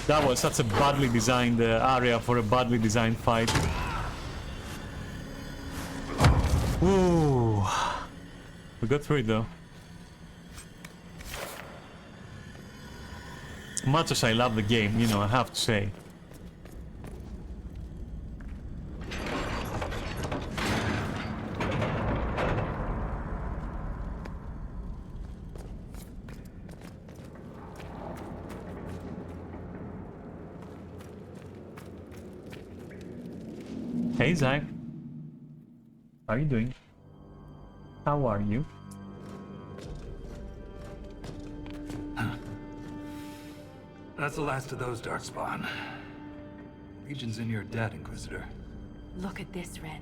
That was such a badly designed area for a badly designed fight. Ooh. We got through it though. Much as I love the game, you know, I have to say. Hey Zach, how are you doing? How are you? That's the last of those, Darkspawn. Legion's in your debt, Inquisitor. Look at this, Ren.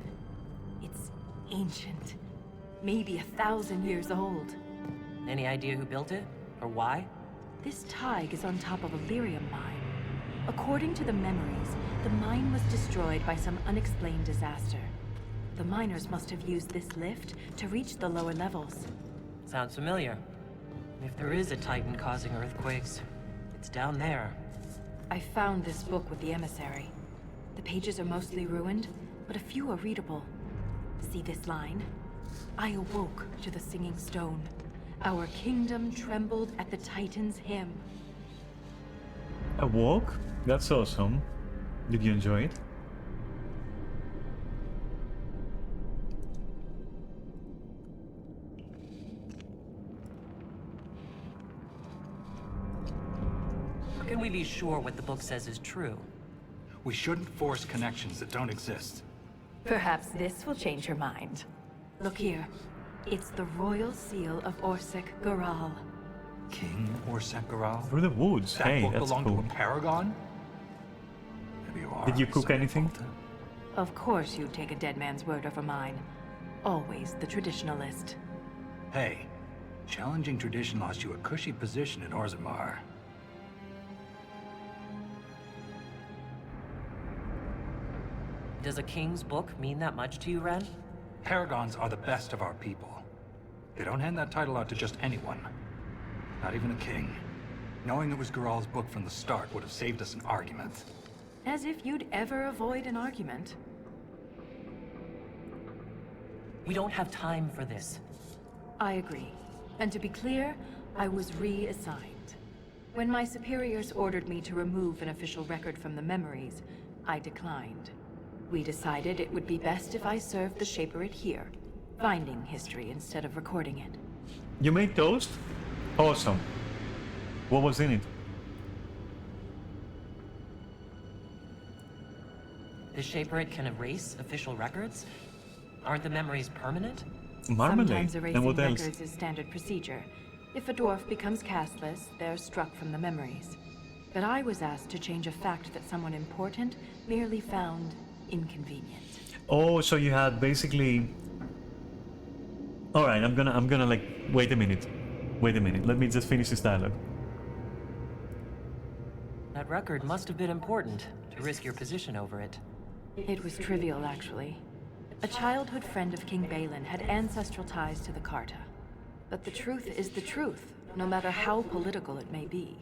It's ancient. Maybe 1,000 years old. Any idea who built it? Or why? This Tig is on top of a lyrium mine. According to the memories, the mine was destroyed by some unexplained disaster. The miners must have used this lift to reach the lower levels. Sounds familiar. If there is a Titan causing earthquakes, it's down there. I found this book with the emissary. The pages are mostly ruined, but a few are readable. See this line? I awoke to the singing stone. Our kingdom trembled at the Titan's hymn. A walk? That's awesome. Did you enjoy it? How can we be sure what the book says is true? We shouldn't force connections that don't exist. Perhaps this will change her mind. Look here. It's the royal seal of Orsec Garal. King Orsecaral? Through the woods. That Hey, book that's belonged cool. to a paragon? Maybe you are. Did you cook so anything? revolted. Of course you'd take a dead man's word over mine. Always the traditionalist. Hey, challenging tradition lost you a cushy position in Orzammar. Does a king's book mean that much to you, Ren? Paragons are the best of our people. They don't hand that title out to just anyone. Not even a king. Knowing it was Garal's book from the start would have saved us an argument. As if you'd ever avoid an argument. We don't have time for this. I agree. And to be clear, I was reassigned. When my superiors ordered me to remove an official record from the memories, I declined. We decided it would be best if I served the Shaperate here, finding history instead of recording it. You made toast? Awesome. What was in it? The Shaperate can erase official records? Aren't the memories permanent? Marmalade. Sometimes And erasing what else? records is standard procedure. If a dwarf becomes castless, they're struck from the memories. But I was asked to change a fact that someone important merely found inconvenient. Oh, so you had basically. All right, I'm gonna like wait a minute. Let me just finish this dialogue. That record must have been important to risk your position over it. It was trivial, actually. A childhood friend of King Balin had ancestral ties to the Carta. But the truth is the truth, no matter how political it may be.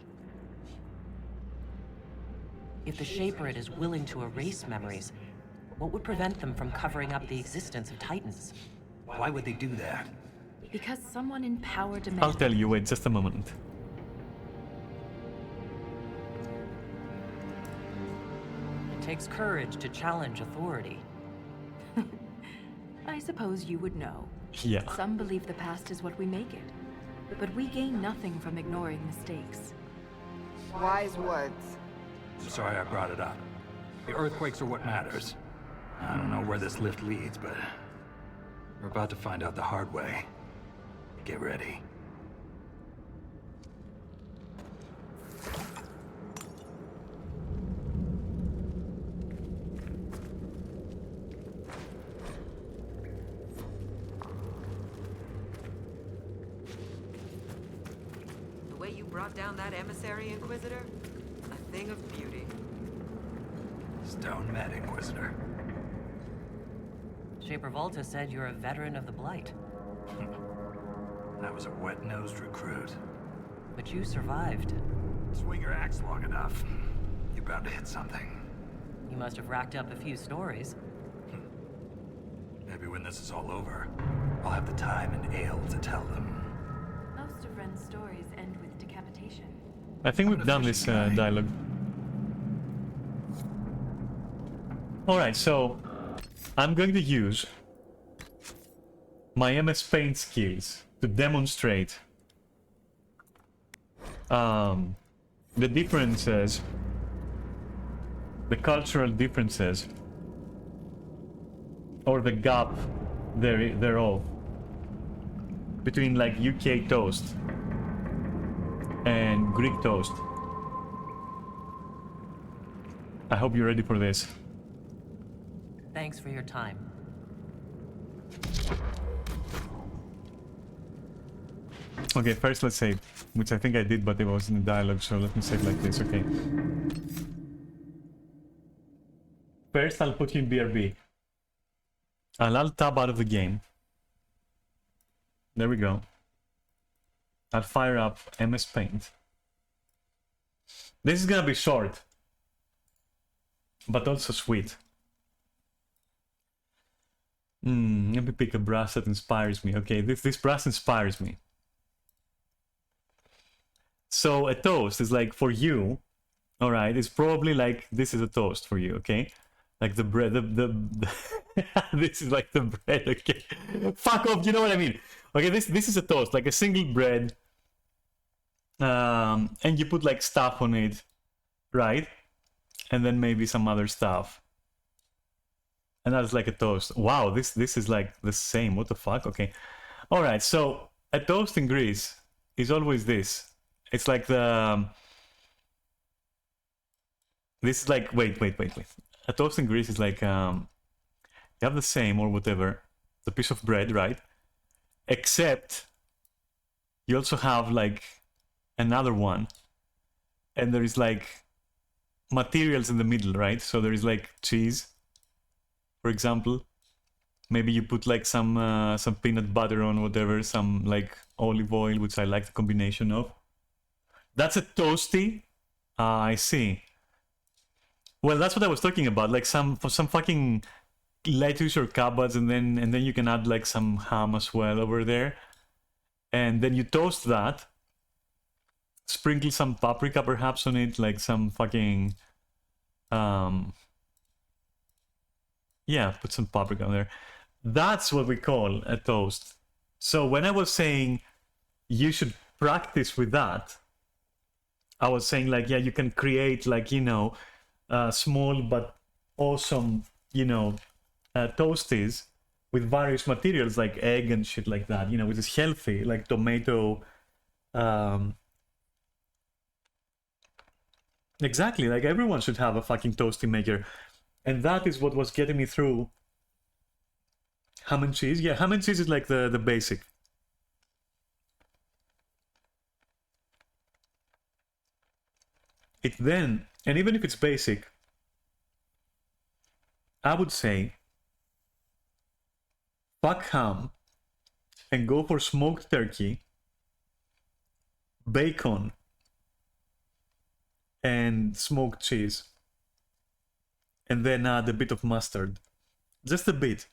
If the Shapered is willing to erase memories, what would prevent them from covering up the existence of Titans? Why would they do that? Because someone in power I'll demands... tell you, wait just a moment. It takes courage to challenge authority. I suppose you would know. Yeah. Some believe the past is what we make it. But we gain nothing from ignoring mistakes. Wise words. I'm sorry I brought it up. The earthquakes are what matters. I don't know where this lift leads, but we're about to find out the hard way. Get ready. The way you brought down that emissary, Inquisitor? A thing of beauty. Stone met, Inquisitor. Shaper Volta said you're a veteran of the Blight, I was a wet-nosed recruit. but you survived. Swing your axe long enough, you're bound to hit something. You must have racked up a few stories. Maybe when this is all over, I'll have the time and ale to tell them. Most of Ren's stories end with decapitation. I think we've done this dialogue. Alright, so I'm going to use my MS Paint skills to demonstrate the differences, the cultural differences, or the gap thereof between like UK toast and Greek toast. I hope you're ready for this. Thanks for your time. Okay, first let's save, which I think I did, but it was in the dialogue, so let me save like this, okay. First, I'll put you in BRB. I'll tab out of the game. There we go. I'll fire up MS Paint. This is gonna be short, but also sweet. Let me pick a brass that inspires me. Okay, this brass inspires me. So a toast is like for you, all right? It's probably like this is a toast for you, okay? Like the bread, this is like the bread, okay? Fuck off, you know what I mean? Okay, this is a toast, like a single bread, and you put like stuff on it, right? And then maybe some other stuff. And that's like a toast. Wow, this is like the same. What the fuck? Okay. All right. So a toast in Greece is always this. It's like the. This is like wait. A toast in Greece is like you have the same or whatever, the piece of bread, right? Except you also have like another one, and there is like materials in the middle, right? So there is like cheese. For example, maybe you put like some peanut butter on whatever, some like olive oil, which I like the combination of. That's a toasty. I see. Well, that's what I was talking about, like some fucking lettuce or cabbage, and then you can add like some ham as well over there, and then you toast that. Sprinkle some paprika perhaps on it, like some fucking yeah, put some paprika on there. That's what we call a toast. So when I was saying you should practice with that, I was saying like, yeah, you can create like, you know, small but awesome, you know, toasties with various materials like egg and shit like that, you know, which is healthy, like tomato. Exactly, like everyone should have a fucking toasty maker. And that is what was getting me through ham and cheese. Yeah, ham and cheese is like the basic. It then, and even if it's basic, I would say fuck ham and go for smoked turkey, bacon, and smoked cheese, and then add a bit of mustard, just a bit.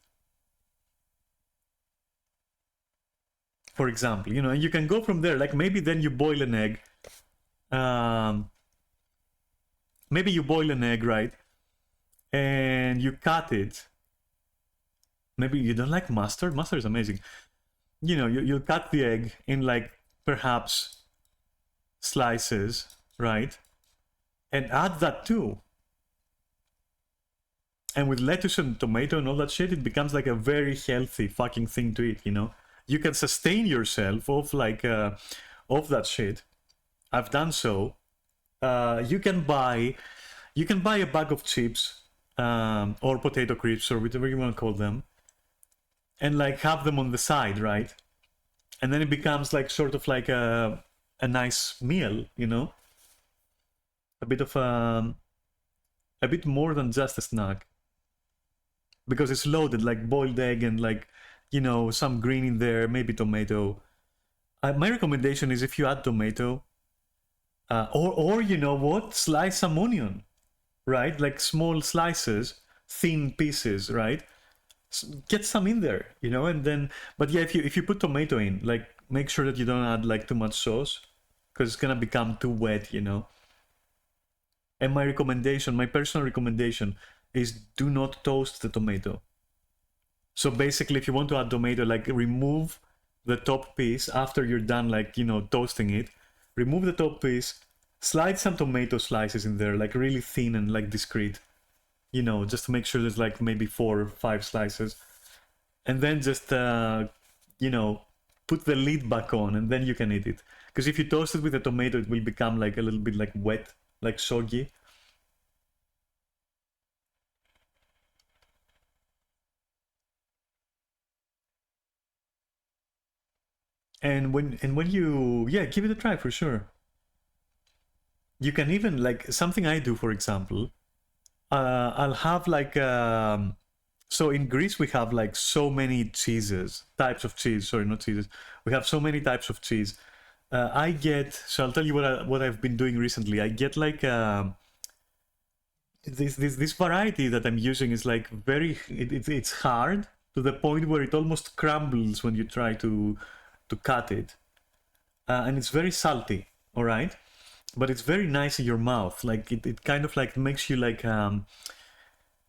For example, you know, and you can go from there. Like maybe then you boil an egg. Maybe you boil an egg, right? And you cut it. Maybe you don't like mustard. Mustard is amazing. You know, you'll cut the egg in like perhaps slices, right? And add that too. And with lettuce and tomato and all that shit, it becomes like a very healthy fucking thing to eat, you know? You can sustain yourself off like off that shit. I've done so. You can buy a bag of chips or potato crisps or whatever you want to call them, and like have them on the side, right? And then it becomes like sort of like a nice meal, you know? A bit of a bit more than just a snack, because it's loaded, like boiled egg and like, you know, some green in there, maybe tomato. My recommendation is if you add tomato, or you know what, slice some onion, right? Like small slices, thin pieces, right? Get some in there, you know, and then, but yeah, if you put tomato in, like make sure that you don't add like too much sauce, because it's gonna become too wet, you know. And my recommendation, my personal recommendation, is do not toast the tomato. So basically, if you want to add tomato, like remove the top piece after you're done, like, you know, toasting it. Remove the top piece, slide some tomato slices in there, like really thin and like discreet. You know, just to make sure there's like maybe 4 or 5 slices. And then just, you know, put the lid back on and then you can eat it. Because if you toast it with the tomato, it will become like a little bit like wet, like soggy. And when you, yeah, give it a try for sure. You can even, like, something I do, for example, I'll have like, so in Greece we have like so many cheeses, types of cheese, sorry, not cheeses. We have so many types of cheese. I get, so I'll tell you what I've been doing recently. I get like, this variety that I'm using is like very, it's hard to the point where it almost crumbles when you try to cut it, and it's very salty, all right, but it's very nice in your mouth. Like it kind of like makes you like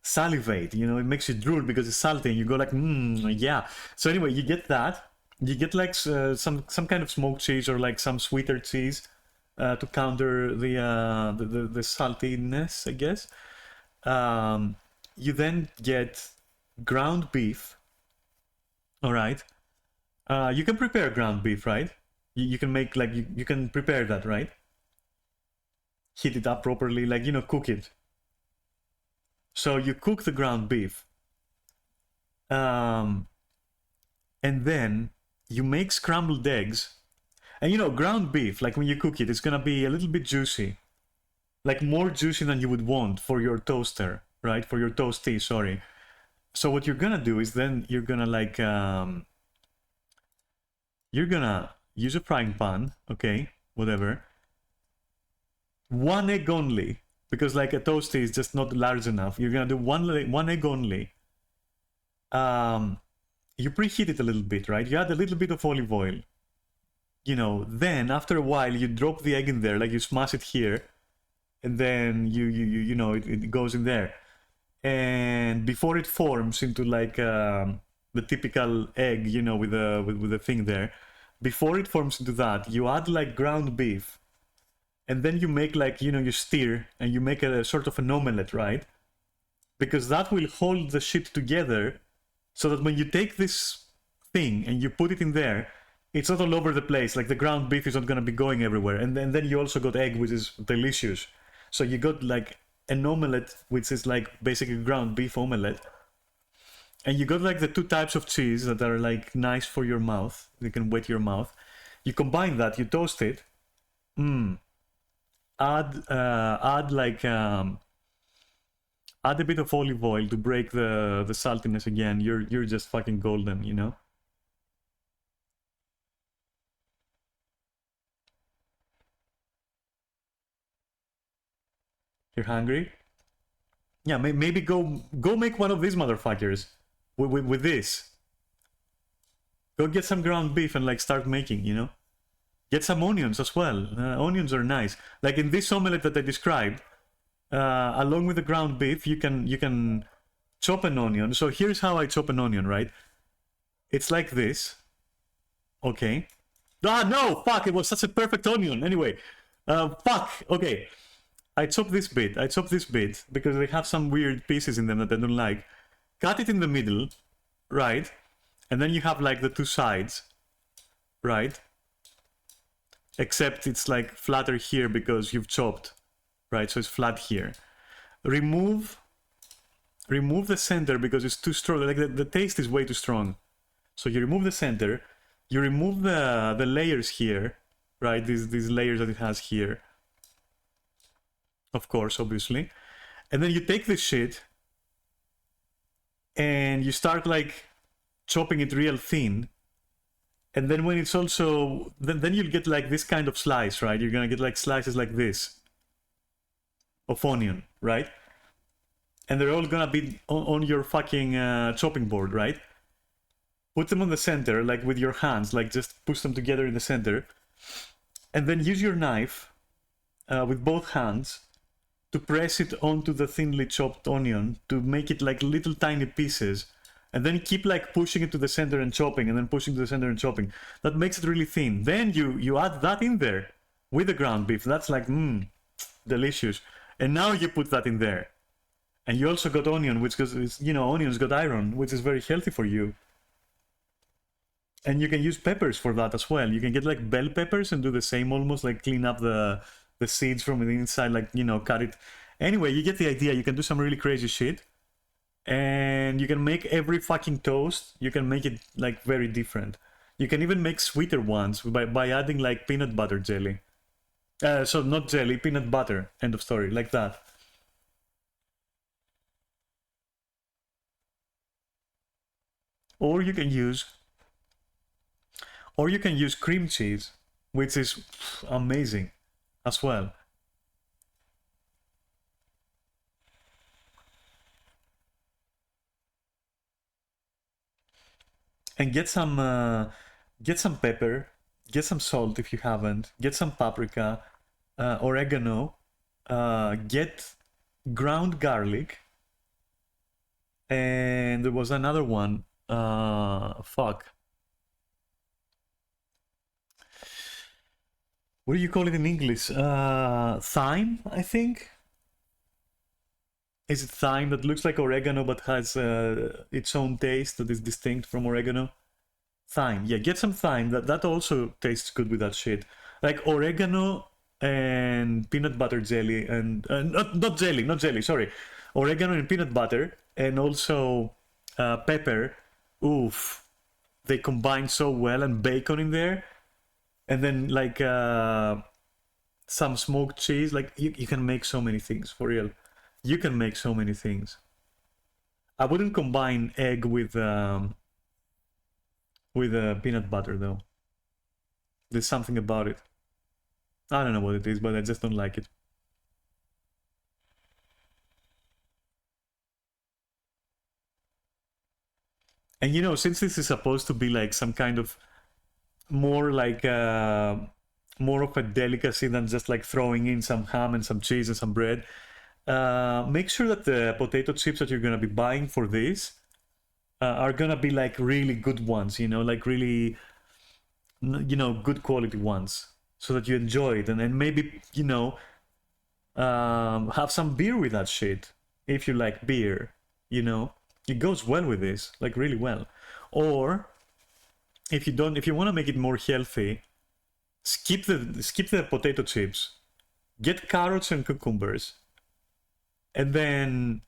salivate, you know, it makes you drool because it's salty and you go like yeah. So anyway, you get that, you get like some kind of smoked cheese or like some sweeter cheese to counter the saltiness, I guess. You then get ground beef, all right. You can prepare ground beef, right? You can make like, you can prepare that, right? Heat it up properly, like, you know, cook it. So you cook the ground beef. And then you make scrambled eggs. And you know, ground beef, like when you cook it, it's gonna be a little bit juicy. Like more juicy than you would want for your toaster, right? For your toasty, sorry. So what you're gonna do is then you're gonna like, you're gonna use a frying pan, okay, whatever. 1 egg only, because like a toasty is just not large enough. You're gonna do one egg only. You preheat it a little bit, right? You add a little bit of olive oil. You know, then after a while you drop the egg in there, like you smash it here, and then you know it goes in there. And before it forms into like the typical egg, you know, with the thing there, before it forms into that, you add like ground beef, and then you make like, you know, you stir and you make a sort of an omelette, right? Because that will hold the shit together, so that when you take this thing and you put it in there, it's not all over the place. Like the ground beef is not gonna be going everywhere. And then you also got egg, which is delicious. So you got like an omelette, which is like basically ground beef omelette. And you got like the 2 types of cheese that are like nice for your mouth. You can wet your mouth. You combine that, you toast it. Add like add a bit of olive oil to break the saltiness again. You're just fucking golden, you know. You're hungry? Yeah, maybe go make one of these motherfuckers with this. Go get some ground beef and like start making, you know? Get some onions as well. Onions are nice. Like in this omelette that I described, along with the ground beef, you can chop an onion. So here's how I chop an onion, right? It's like this. Okay. Ah, no! Fuck! It was such a perfect onion. Anyway. Fuck! Okay. I chop this bit because they have some weird pieces in them that I don't like. Cut it in the middle, right? And then you have like the two sides, right? Except it's like flatter here because you've chopped, right? So it's flat here. Remove the center because it's too strong. Like the taste is way too strong. So you remove the center, you remove the layers here, right? These layers that it has here. Of course, obviously. And then you take this shit and you start like chopping it real thin. And then when it's also, then you'll get like this kind of slice, right? You're gonna get like slices like this of onion, right? And they're all gonna be on your fucking chopping board, right? Put them on the center, like with your hands, like just push them together in the center. And then use your knife with both hands to press it onto the thinly chopped onion to make it like little tiny pieces. And then keep like pushing it to the center and chopping, and then pushing to the center and chopping. That makes it really thin. Then you add that in there with the ground beef. That's like, delicious. And now you put that in there. And you also got onion, which is, you know, onions got iron, which is very healthy for you. And you can use peppers for that as well. You can get like bell peppers and do the same almost, like clean up the seeds from the inside, like, you know, cut it. Anyway, you get the idea. You can do some really crazy shit. And you can make every fucking toast, you can make it like very different. You can even make sweeter ones by adding like peanut butter jelly. So not jelly, peanut butter. End of story, like that. Or you can use cream cheese, which is amazing as well. And get some pepper, get some salt if you haven't, get some paprika, oregano, get ground garlic, and there was another one. Fuck. What do you call it in English? Thyme, I think. Is it thyme that looks like oregano but has its own taste that is distinct from oregano? Thyme, yeah, get some thyme. That also tastes good with that shit. Like oregano and peanut butter jelly and not jelly, sorry. Oregano and peanut butter and also pepper. Oof, they combine so well, and bacon in there, and then like some smoked cheese. Like you can make so many things for real. You can make so many things. I wouldn't combine egg with peanut butter though. There's something about it. I don't know what it is, but I just don't like it. And you know, since this is supposed to be like some kind of more like more of a delicacy than just like throwing in some ham and some cheese and some bread, make sure that the potato chips that you're gonna be buying for this are gonna be like really good ones, you know, like really, you know, good quality ones, so that you enjoy it. And then maybe, you know, have some beer with that shit if you like beer, you know. It goes well with this, like really well. Or if you want to make it more healthy, skip the potato chips, get carrots and cucumbers, and then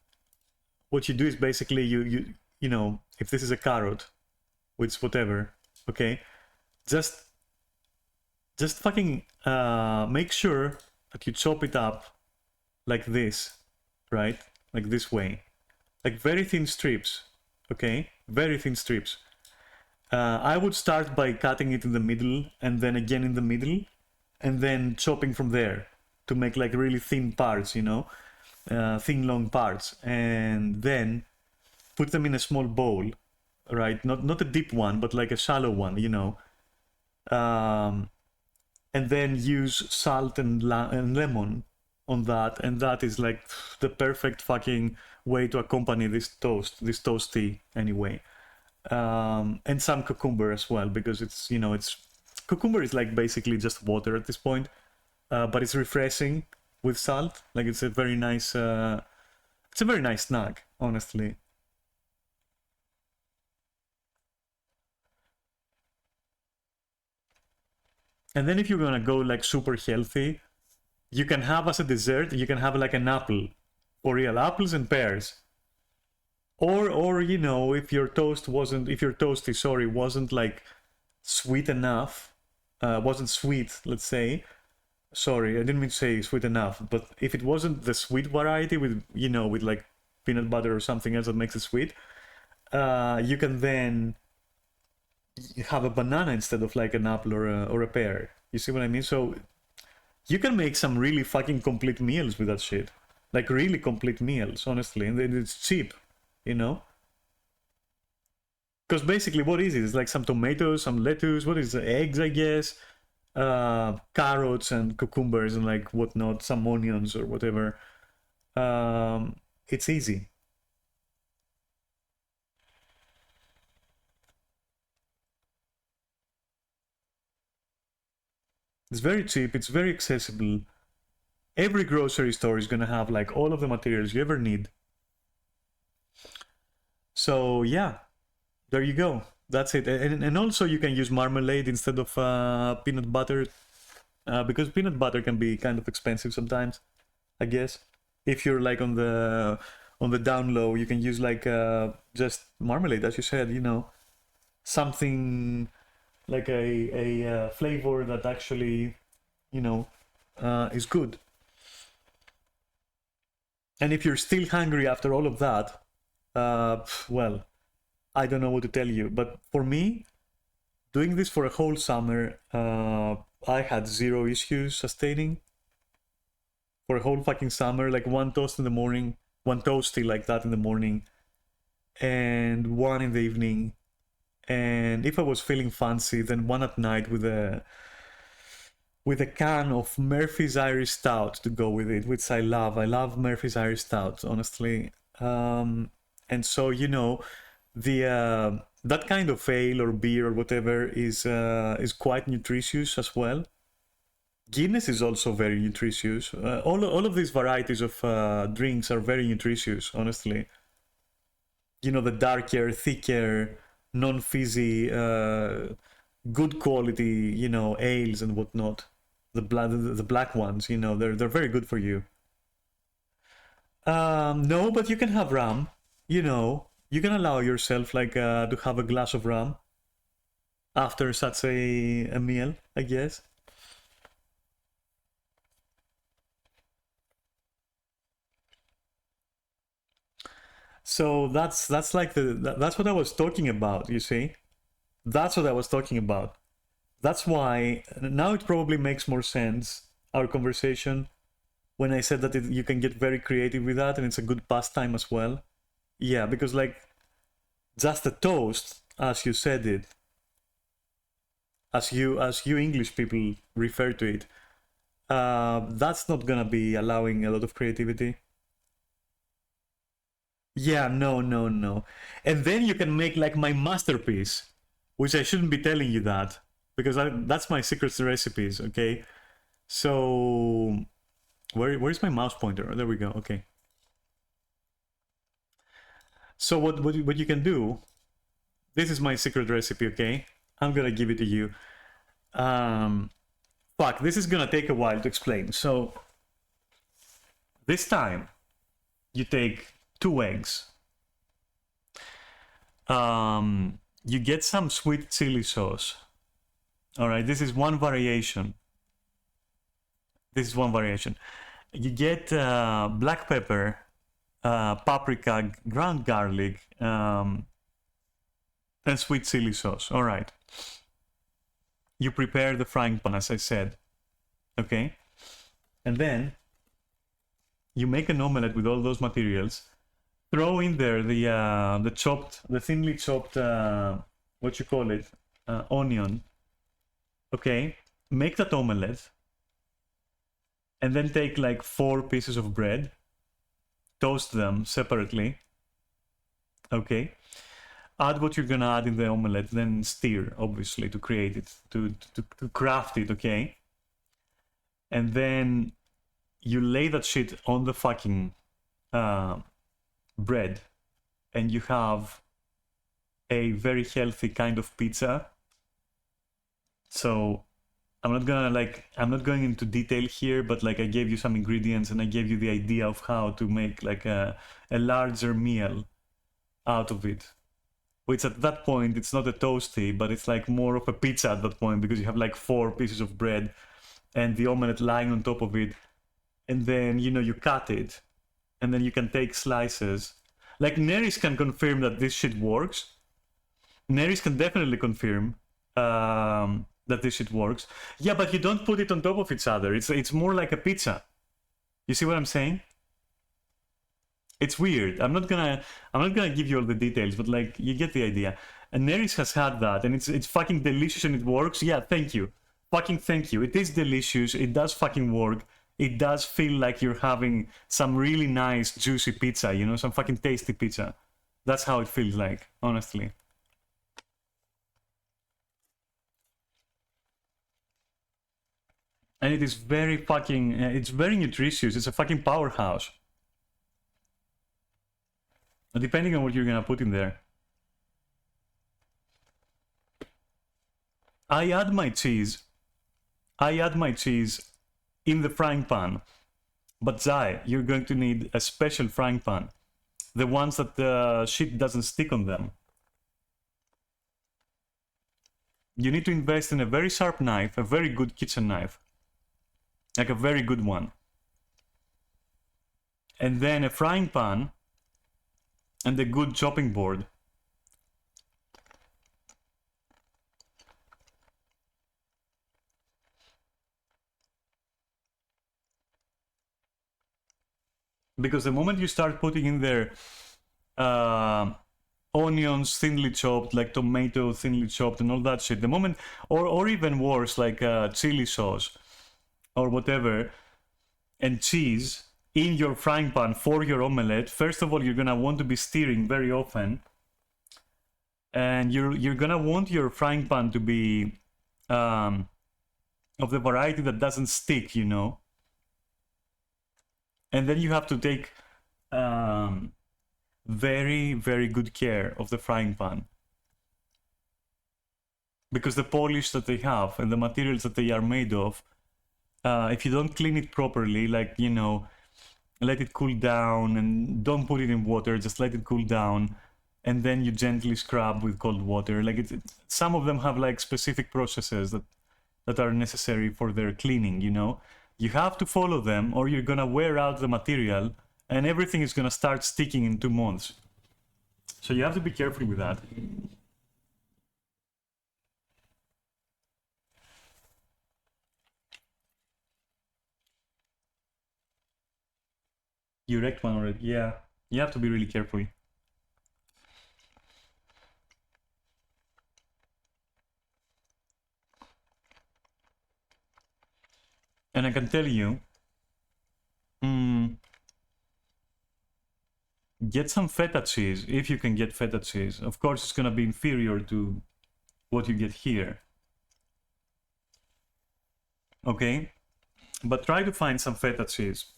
what you do is basically you know, if this is a carrot, which whatever, okay, just fucking make sure that you chop it up like this, right? Like this way. Like very thin strips, okay? Very thin strips. I would start by cutting it in the middle, and then again in the middle, and then chopping from there to make like really thin parts, you know? thin long parts, and then put them in a small bowl, right? Not a deep one, but like a shallow one, you know. And then use salt and lemon on that, and that is like the perfect fucking way to accompany this toasty anyway. And some cucumber as well, because it's, you know, it's cucumber is like basically just water at this point, but it's refreshing with salt. Like it's a very nice snack, honestly. And then if you're gonna go like super healthy, you can have as a dessert, you can have like an apple, or real apples and pears. Or you know, if your toasty, sorry, wasn't like sweet enough, wasn't sweet, let's say. Sorry, I didn't mean to say sweet enough, but if it wasn't the sweet variety with, you know, with like peanut butter or something else that makes it sweet, you can then have a banana instead of like an apple or a pear. You see what I mean? So you can make some really fucking complete meals with that shit. Like really complete meals, honestly, and it's cheap, you know? Because basically what is it? It's like some tomatoes, some lettuce, what is it? Eggs, I guess, carrots and cucumbers and like whatnot, some onions or whatever. It's easy. It's very cheap, it's very accessible. Every grocery store is gonna have like all of the materials you ever need. So yeah, there you go. That's it. And also you can use marmalade instead of peanut butter, because peanut butter can be kind of expensive sometimes, I guess. If you're like on the down low, you can use like just marmalade, as you said, you know, something like a flavor that actually, you know, is good. And if you're still hungry after all of that, well, I don't know what to tell you. But for me, doing this for a whole summer, I had zero issues sustaining. For a whole fucking summer, like one toast in the morning, one toasty like that in the morning, and one in the evening. And if I was feeling fancy, then one at night with a can of Murphy's Irish Stout to go with it, which I love. I love Murphy's Irish Stout, honestly. And so, you know, the that kind of ale or beer or whatever is quite nutritious as well. Guinness is also very nutritious. All of these varieties of drinks are very nutritious, honestly. You know, the darker, thicker, non-fizzy, good quality, you know, ales and whatnot. The black ones, you know, they're very good for you. No, but you can have rum. You know, you can allow yourself like to have a glass of rum after such a meal, I guess. So that's like that's what I was talking about, you see? That's what I was talking about. That's why now it probably makes more sense, our conversation, when I said that you can get very creative with that and it's a good pastime as well. Yeah, because like just a toast, as you said it, as you English people refer to it, that's not gonna be allowing a lot of creativity. Yeah, no. And then you can make like my masterpiece, which I shouldn't be telling you that, because that's my secret recipes, okay? So, where's my mouse pointer? Oh, there we go, okay. So what you can do, this is my secret recipe, okay? I'm gonna give it to you. Fuck, this is gonna take a while to explain. So, this time, you take 2 eggs. You get some sweet chili sauce. All right, this is one variation. You get black pepper, paprika, ground garlic, and sweet chili sauce. All right. You prepare the frying pan, as I said. Okay. And then you make an omelette with all those materials, throw in there the thinly chopped, what you call it, onion. Okay, make that omelette, and then take like 4 pieces of bread, toast them separately. Okay, add what you're gonna add in the omelette, then stir, obviously, to create it, to craft it. Okay, and then you lay that shit on the fucking bread, and you have a very healthy kind of pizza. So I'm not going into detail here, but like I gave you some ingredients and I gave you the idea of how to make like a larger meal out of it. Which at that point it's not a toasty, but it's like more of a pizza at that point, because you have like 4 pieces of bread and the omelette lying on top of it, and then you cut it, and then you can take slices. Like Neris can confirm that this shit works. Neris can definitely confirm that this shit works. Yeah, but you don't put it on top of each other. It's more like a pizza. You see what I'm saying? It's weird. I'm not gonna give you all the details, but like you get the idea. And Neris has had that, and it's fucking delicious and it works. Yeah, thank you. Fucking thank you. It is delicious. It does fucking work. It does feel like you're having some really nice juicy pizza, some fucking tasty pizza. That's how it feels like, honestly. And it is very fucking, it's very nutritious. It's a fucking powerhouse. Depending on what you're gonna put in there. I add my cheese in the frying pan. But Zai, you're going to need a special frying pan. The ones that the shit doesn't stick on them. You need to invest in a very sharp knife, a very good kitchen knife. Like a very good one. And then a frying pan and a good chopping board. Because the moment you start putting in there onions thinly chopped, like tomato thinly chopped and all that shit, the moment, or even worse, like chili sauce or whatever, and cheese in your frying pan for your omelette, first of all, you're gonna want to be stirring very often, and you're gonna want your frying pan to be of the variety that doesn't stick, And then you have to take very, very good care of the frying pan. Because the polish that they have and the materials that they are made of, if you don't clean it properly, like, let it cool down and don't put it in water, just let it cool down, and then you gently scrub with cold water. Like some of them have like specific processes that are necessary for their cleaning, You have to follow them or you're gonna wear out the material and everything is gonna start sticking in 2 months. So you have to be careful with that. You wrecked one already. Yeah, you have to be really careful. And I can tell you, get some feta cheese, if you can get feta cheese. Of course, it's gonna be inferior to what you get here. Okay? But try to find some feta cheese.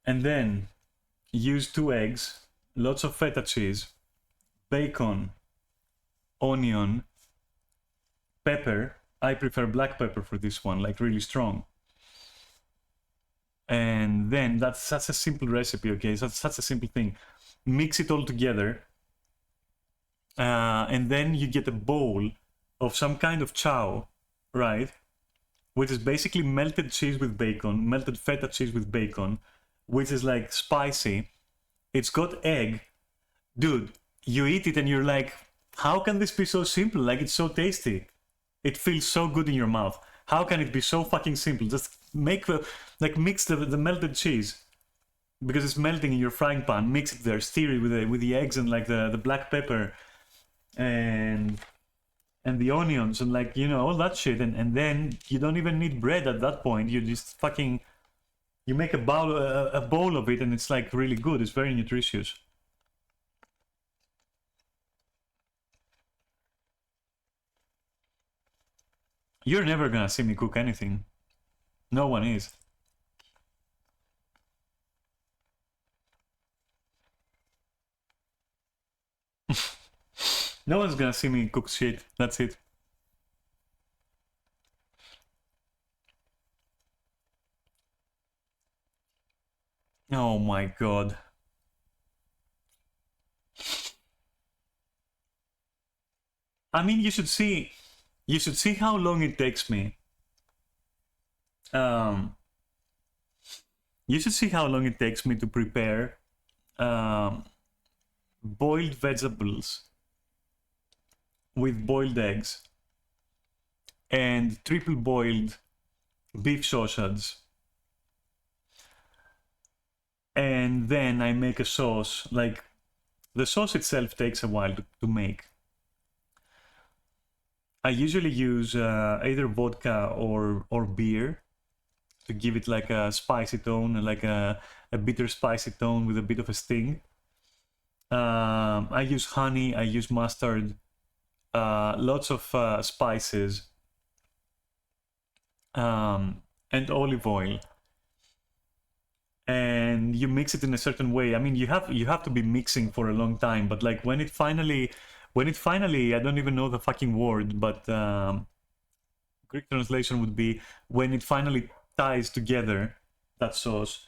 And then use 2 eggs, lots of feta cheese, bacon, onion, pepper. I prefer black pepper for this one, like really strong. And then that's such a simple recipe, okay? That's such a simple thing. Mix it all together. And then you get a bowl of some kind of chow, right? Which is basically melted cheese with bacon, melted feta cheese with bacon, which is like spicy. It's got egg. Dude, you eat it and you're like, how can this be so simple? Like, it's so tasty. It feels so good in your mouth. How can it be so fucking simple? Just make like mix the melted cheese, because it's melting in your frying pan. Mix it there, stir it with the eggs and like the black pepper and the onions and like, you know, all that shit, and then you don't even need bread at that point. You just fucking, you make a bowl of it, and it's like really good. It's very nutritious. You're never gonna see me cook anything. No one is. No one's gonna see me cook shit. That's it. Oh my god. I mean, you should see how long it takes me. You should see how long it takes me to prepare boiled vegetables with boiled eggs and triple boiled beef sausage. And then I make a sauce. Like, the sauce itself takes a while to make. I usually use either vodka or beer to give it like a spicy tone, like a bitter spicy tone with a bit of a sting. I use honey, I use mustard, lots of spices, and olive oil. And you mix it in a certain way. I mean, you have to be mixing for a long time, but like when it finally, I don't even know the fucking word, but Greek translation would be when it finally ties together, that sauce,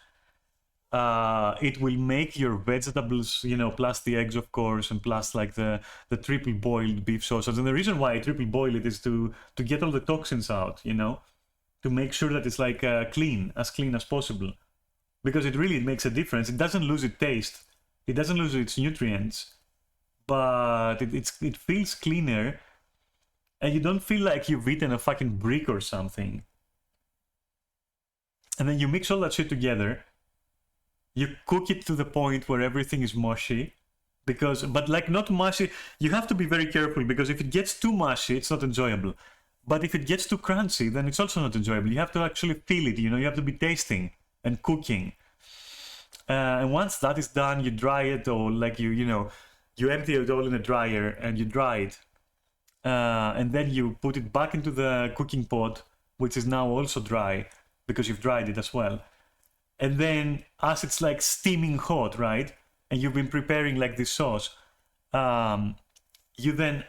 it will make your vegetables, you know, plus the eggs, of course, and plus like the triple boiled beef sausage. And the reason why I triple boil it is to get all the toxins out, you know, to make sure that it's like clean as possible, because it really makes a difference. It doesn't lose its taste, it doesn't lose its nutrients, but it feels cleaner, and you don't feel like you've eaten a fucking brick or something. And then you mix all that shit together. You cook it to the point where everything is mushy, but like not mushy. You have to be very careful, because if it gets too mushy, it's not enjoyable. But if it gets too crunchy, then it's also not enjoyable. You have to actually feel it, you know, you have to be tasting and cooking. And once that is done, you dry it all, like you know, you empty it all in a dryer and you dry it. And then you put it back into the cooking pot, which is now also dry, because you've dried it as well. And then as it's like steaming hot, right, and you've been preparing like this sauce, you then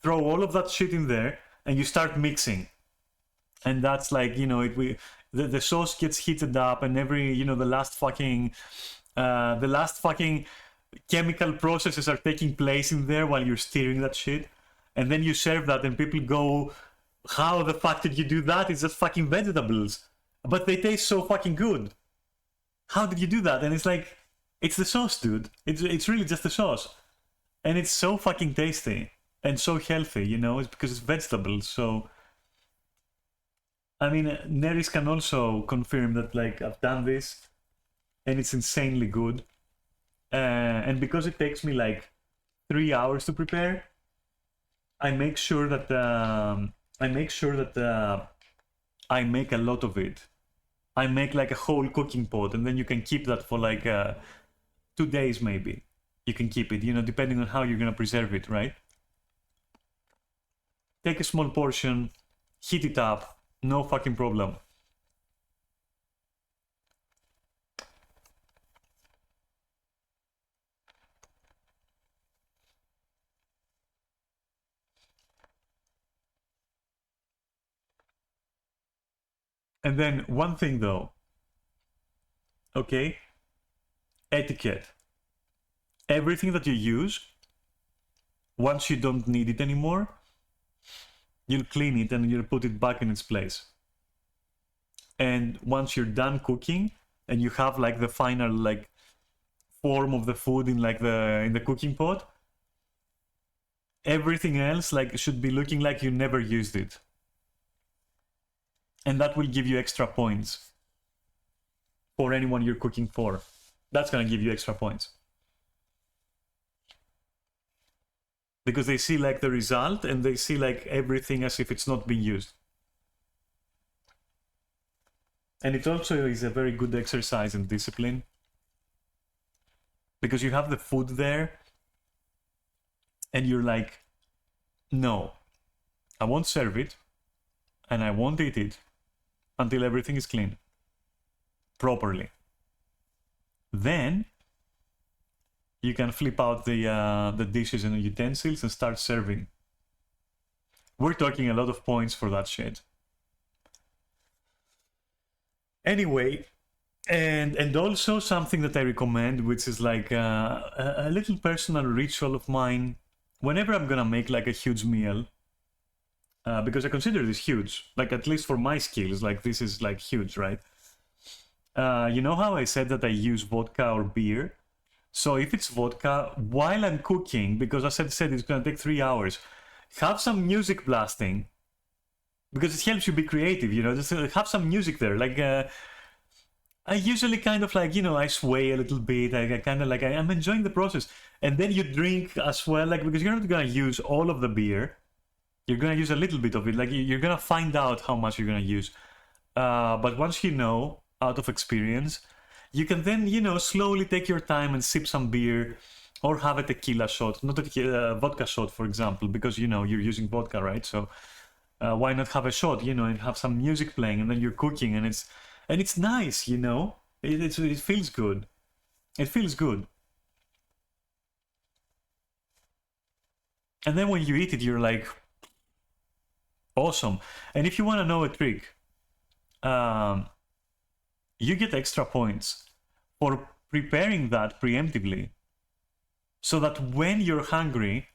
throw all of that shit in there and you start mixing. And that's like, you know, the sauce gets heated up, and every, you know, the last fucking chemical processes are taking place in there while you're stirring that shit. And then you serve that, and people go, how the fuck did you do that? It's just fucking vegetables, but they taste so fucking good. How did you do that? And it's like, it's the sauce, dude. It's really just the sauce, and it's so fucking tasty and so healthy, you know. It's because it's vegetables. So I mean, Neris can also confirm that, like, I've done this and it's insanely good. And because it takes me like 3 hours to prepare, I make sure that I make a lot of it. I make like a whole cooking pot, and then you can keep that for like 2 days maybe. You can keep it, you know, depending on how you're gonna preserve it, right? Take a small portion, heat it up, no fucking problem. And then one thing though, okay? Etiquette. Everything that you use, once you don't need it anymore, you'll clean it and you'll put it back in its place. And once you're done cooking and you have like the final like form of the food in like in the cooking pot, everything else like should be looking like you never used it. and that will give you extra points for anyone you're cooking for. That's gonna give you extra points. Because they see like the result and they see like everything as if it's not being used. And it also is a very good exercise in discipline. Because you have the food there and you're like, no, I won't serve it and I won't eat it until everything is clean properly. Then you can flip out the dishes and the utensils and start serving. We're talking a lot of points for that shit. Anyway, and also something that I recommend, which is like a little personal ritual of mine. Whenever I'm gonna make like a huge meal, because I consider this huge, like at least for my skills, like this is like huge, right? You know how I said that I use vodka or beer? So if it's vodka, while I'm cooking, because as I said it's gonna take 3 hours, have some music blasting, because it helps you be creative, you know, just have some music there. Like, I usually kind of like, you know, I sway a little bit, I kind of like, I'm enjoying the process. And then you drink as well, like, because you're not gonna use all of the beer, you're gonna use a little bit of it, like, you're gonna find out how much you're gonna use. But once you know, out of experience, you can then, you know, slowly take your time and sip some beer or have a tequila shot, not a tequila, vodka shot, for example, because, you know, you're using vodka, right? So why not have a shot, you know, and have some music playing and then you're cooking and it's nice, you know, it feels good. It feels good. And then when you eat it, you're like, awesome. And if you want to know a trick, you get extra points for preparing that preemptively, so that when you're hungry,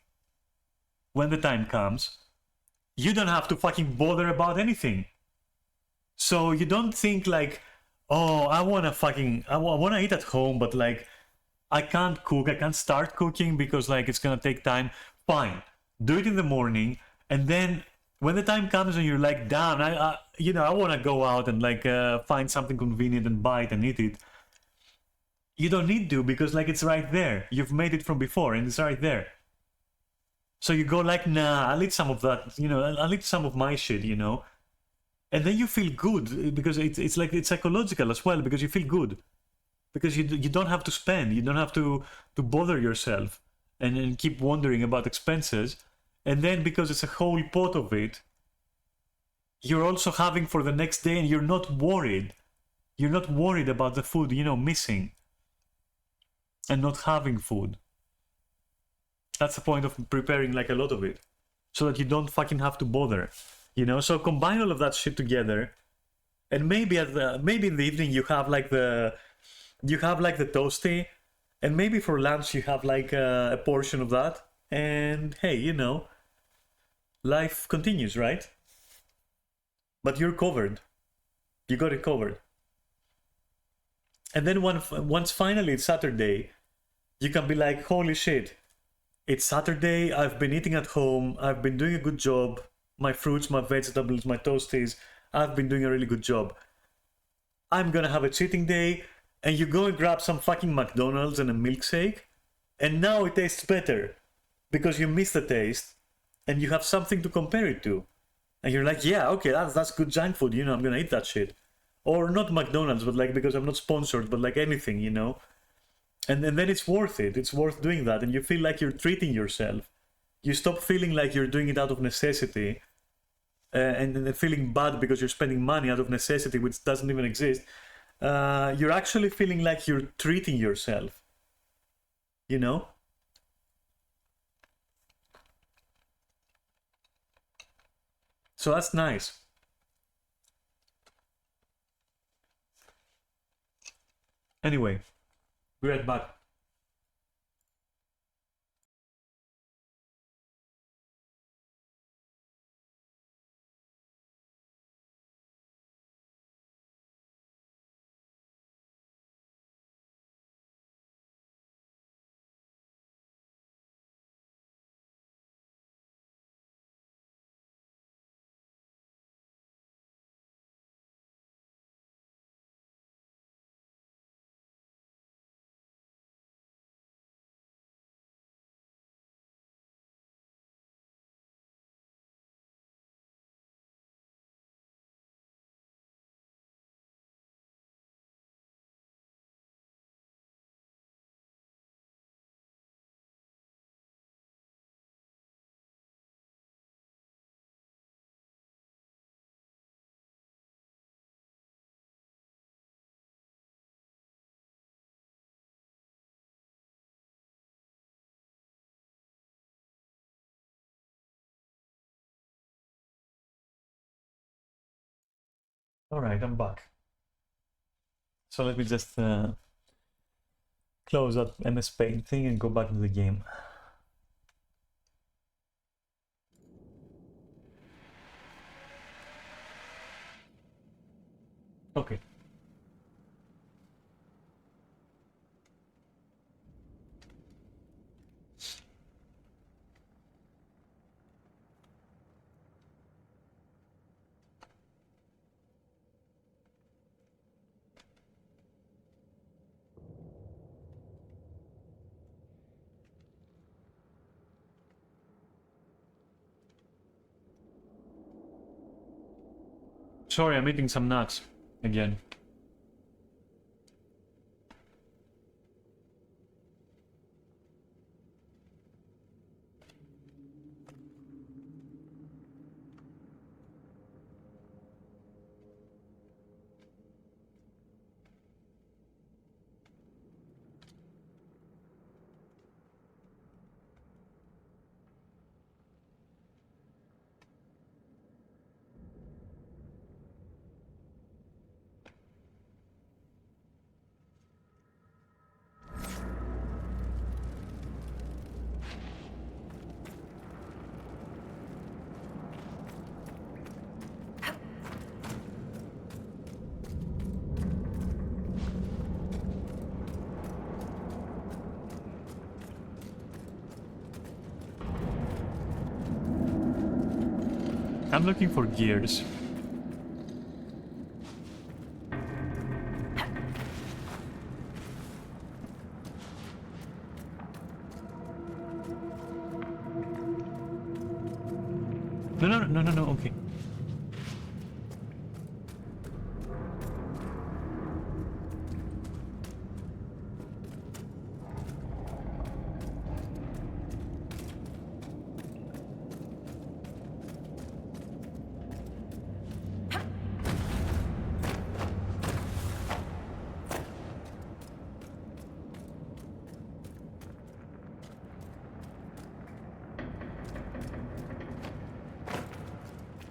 when the time comes, you don't have to fucking bother about anything. So you don't think like, oh, I want to eat at home, but like I can't cook, I can't start cooking because like it's gonna take time. Fine, do it in the morning, and then when the time comes and you're like, damn, I want to go out and like find something convenient and buy it and eat it. You don't need to, because like it's right there. You've made it from before and it's right there. So you go like, nah, I'll eat some of that, you know, I'll eat some of my shit, you know. And then you feel good, because it's like, it's psychological as well, because you feel good. Because you don't have to spend, you don't have to bother yourself and keep wondering about expenses. And then because it's a whole pot of it, you're also having for the next day and you're not worried. You're not worried about the food, you know, missing and not having food. That's the point of preparing like a lot of it, so that you don't fucking have to bother, you know. So combine all of that shit together, and maybe maybe in the evening you have like the toasty, and maybe for lunch you have like a portion of that, and hey, you know, life continues, right? But you're covered. You got it covered. And then once finally it's Saturday, you can be like, holy shit, it's Saturday, I've been eating at home, I've been doing a good job, my fruits, my vegetables, my toasties, I've been doing a really good job. I'm gonna have a cheating day, and you go and grab some fucking McDonald's and a milkshake, and now it tastes better, because you miss the taste, and you have something to compare it to. And you're like, yeah, okay, that's good junk food, you know, I'm gonna eat that shit. Or not McDonald's, but like, because I'm not sponsored, but like anything, you know. And then it's worth it. It's worth doing that. And you feel like you're treating yourself. You stop feeling like you're doing it out of necessity. And then feeling bad because you're spending money out of necessity, which doesn't even exist. You're actually feeling like you're treating yourself. You know? So that's nice. Anyway, be right back. Alright, I'm back. So let me just close that MS Paint thing and go back to the game. Okay. Sorry, I'm eating some nuts again. I'm looking for gears. No, okay.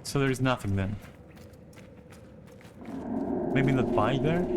So there's nothing then. Maybe in that pile there?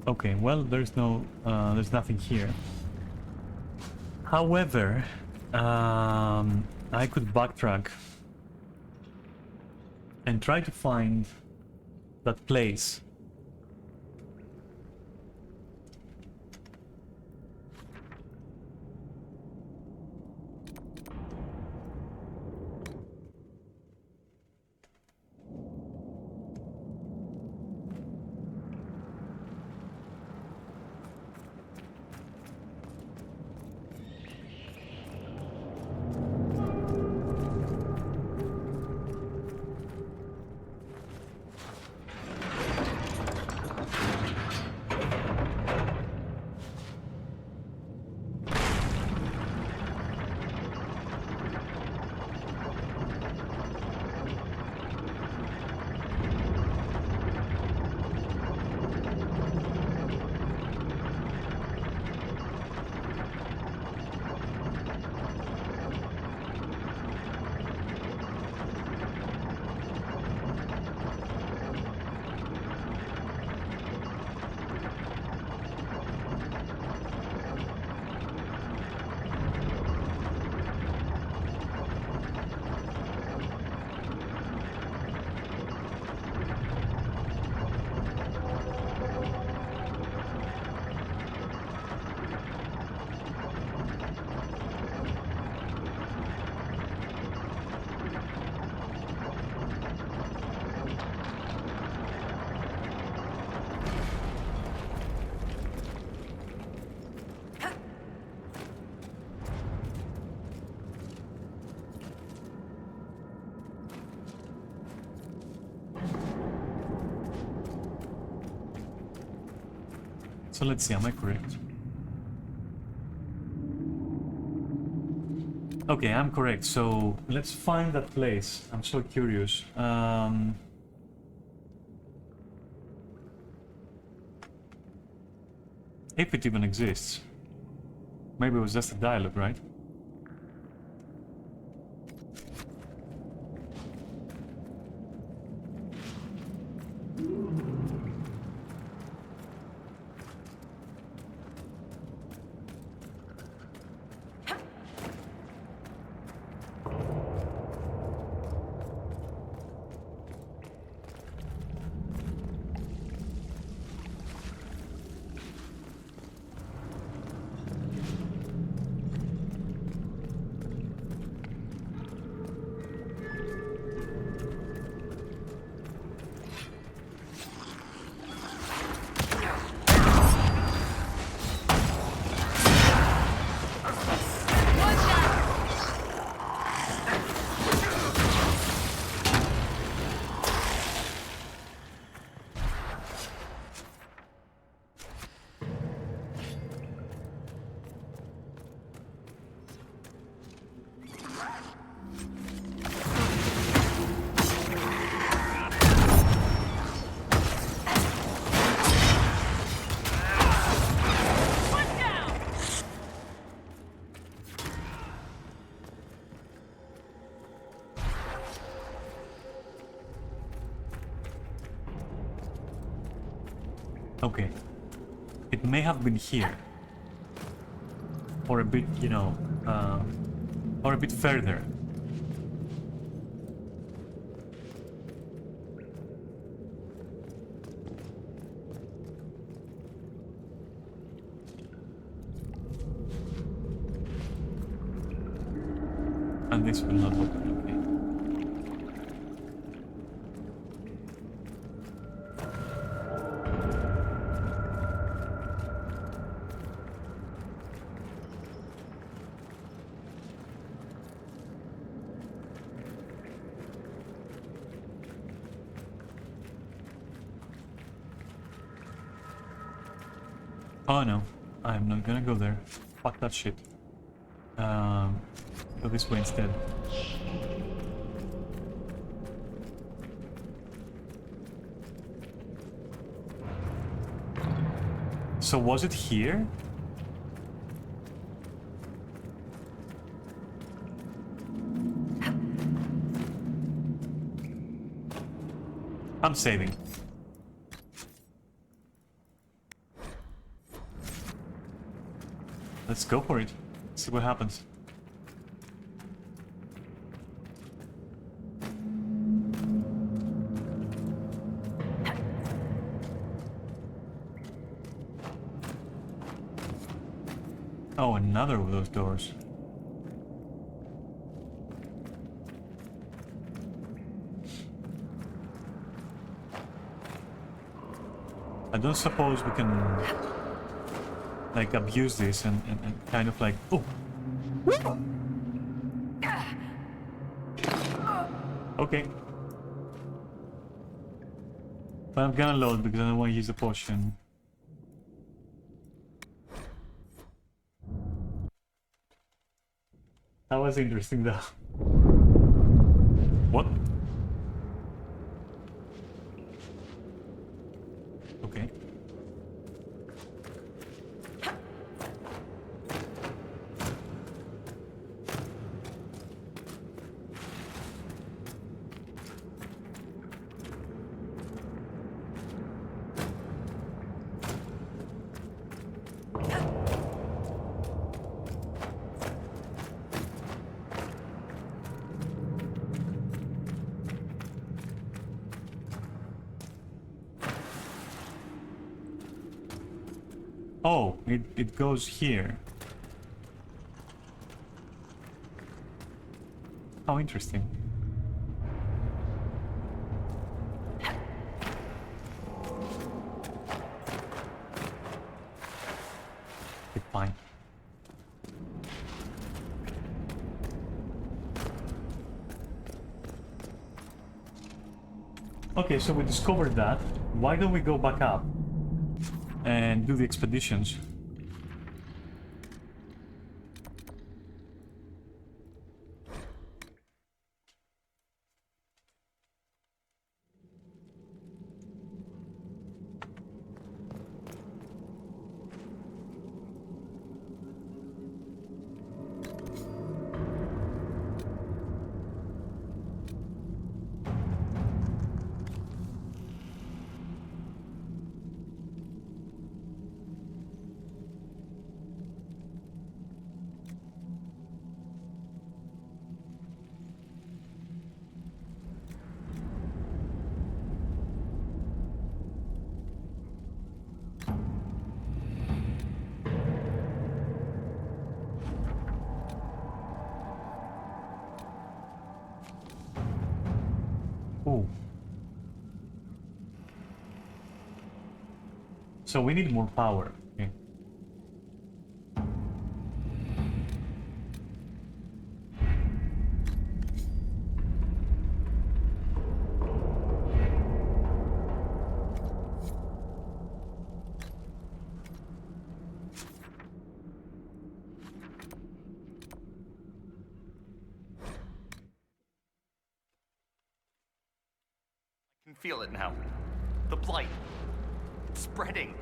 Okay, well, there's nothing here. However, I could backtrack and try to find that place. So let's see, am I correct? Okay, I'm correct. So let's find that place. I'm so curious. If it even exists. Maybe it was just a dialogue, right? Okay. It may have been here. Or a bit, you know, or a bit further. And this will not open, okay. Oh no, I'm not gonna go there. Fuck that shit. Go this way instead. So was it here? I'm saving. Let's go for it. See what happens. Oh, another of those doors. I don't suppose we can like abuse this and kind of like oh. Okay. But I'm gonna load because I don't want to use the potion. That was interesting though. What? Okay. Oh, it goes here. How interesting. Okay, fine. Okay, so we discovered that. Why don't we go back up? and do the expeditions. Oh. So we need more power. Okay. I can feel it now. The blight. It's spreading.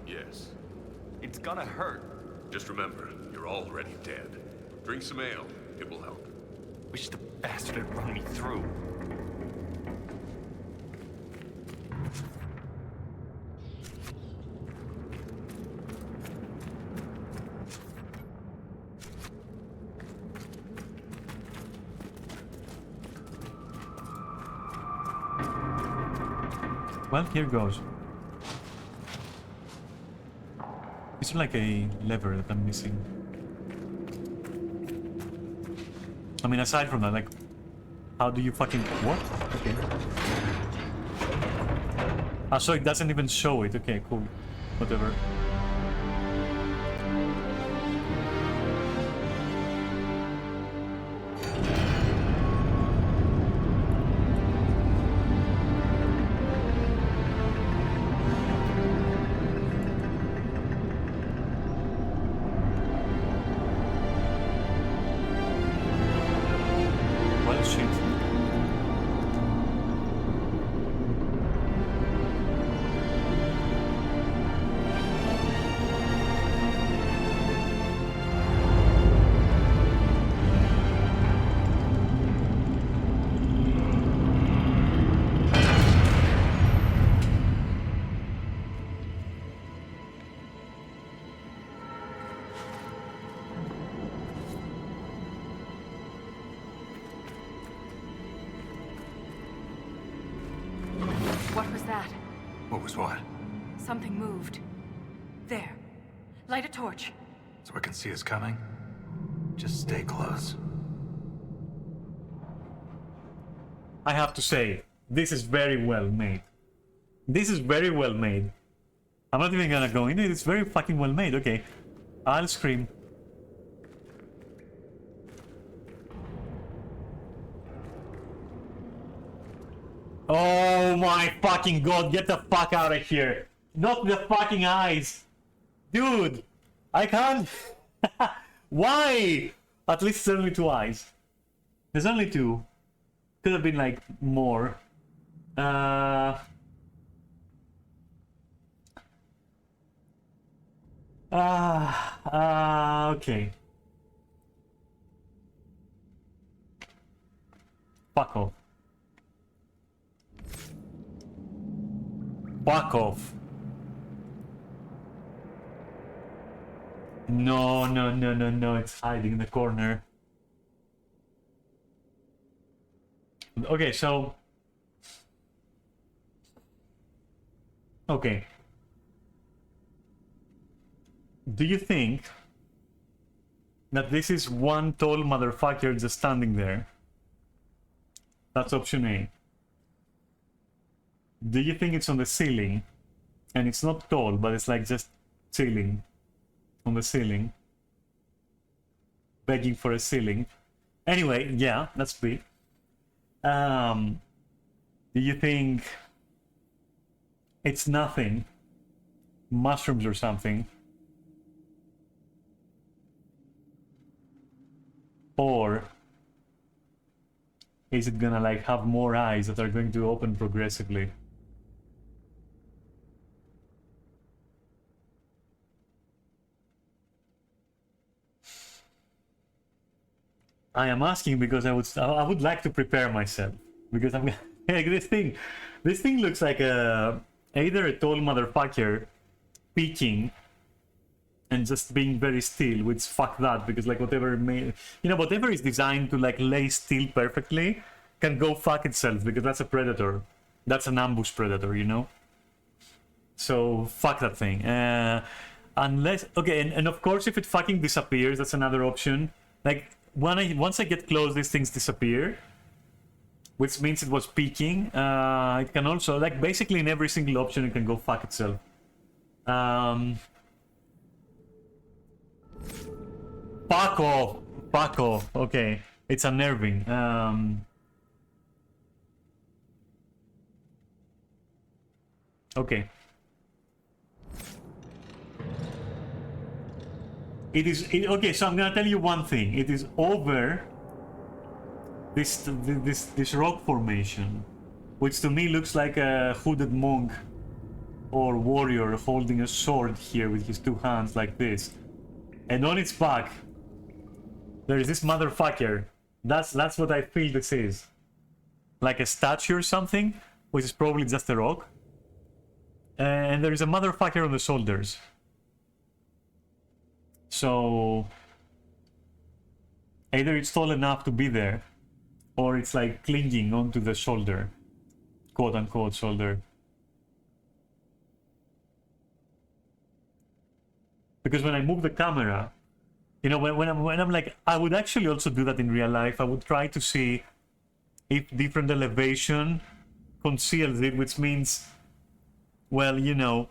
Yes. It's gonna hurt. Just remember, you're already dead. Drink some ale. It will help. Wish the bastard had run me through. Well, here goes. It's like a lever that I'm missing. I mean, aside from that, like, how do you fucking... What? Okay. Ah, so it doesn't even show it. Okay, cool. Whatever. Well, shit. What was that? What was what? Something moved. There. Light a torch. So I can see us coming? Just stay close. I have to say, this is very well made. This is very well made. I'm not even gonna go into it, it's very fucking well made. Okay, I'll scream. Oh my fucking god, get the fuck out of here. Not the fucking eyes. Dude, I can't. Why? At least there's only 2 eyes. There's only 2. Could have been like more. Okay. Fuck off. Fuck off. No, no, no, no, no, it's hiding in the corner. Okay, so... Okay. Do you think that this is one tall motherfucker just standing there? That's option A. Do you think it's on the ceiling? And it's not tall, but it's like just chilling on the ceiling. Begging for a ceiling. Anyway, yeah, that's B. Do you think it's nothing? mushrooms or something. Or is it gonna like have more eyes that are going to open progressively? I am asking because I would like to prepare myself, because I'm like this thing looks like either a tall motherfucker peeking and just being very still, which fuck that, because like whatever whatever is designed to like lay still perfectly can go fuck itself, because that's a predator. That's an ambush predator, you know? So fuck that thing. Unless okay, and of course if it fucking disappears, that's another option. Like once I get close, these things disappear, which means it was peeking. It can also, like, basically in every single option it can go fuck itself. Fuck off. Fuck off. Okay. It's unnerving. Okay. Okay, so I'm gonna tell you one thing. It is over this rock formation, which to me looks like a hooded monk or warrior holding a sword here with his two hands like this. And on its back, there is this motherfucker. That's what I feel this is. Like a statue or something, which is probably just a rock. And there is a motherfucker on the shoulders. So either it's tall enough to be there, or it's like clinging onto the shoulder, quote unquote shoulder. Because when I move the camera, you know, when I'm like, I would actually also do that in real life. I would try to see if different elevation conceals it, which means, well, you know,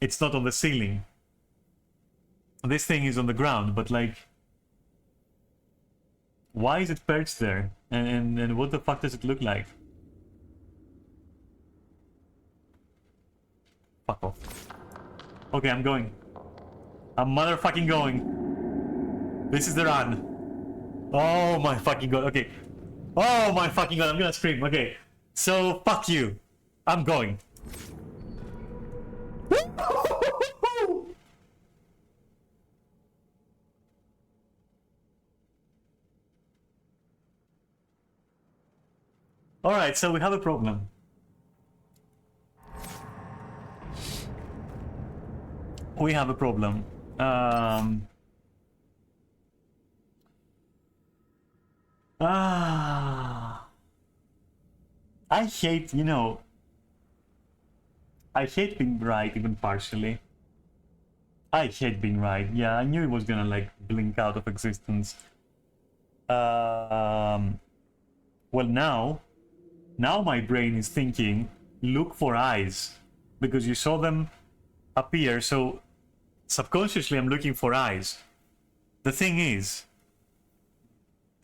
it's not on the ceiling. This thing is on the ground, but like, why is it perched there? And what the fuck does it look like? Fuck off. Okay, I'm going. I'm motherfucking going. This is the run. Oh my fucking god. Okay. Oh my fucking god, I'm gonna scream. Okay. So, fuck you. I'm going. Alright, so we have a problem. We have a problem. I hate, you know, I hate being right, even partially. I hate being right. Yeah, I knew it was gonna like blink out of existence. Well, now my brain is thinking, look for eyes, because you saw them appear, so subconsciously I'm looking for eyes. The thing is,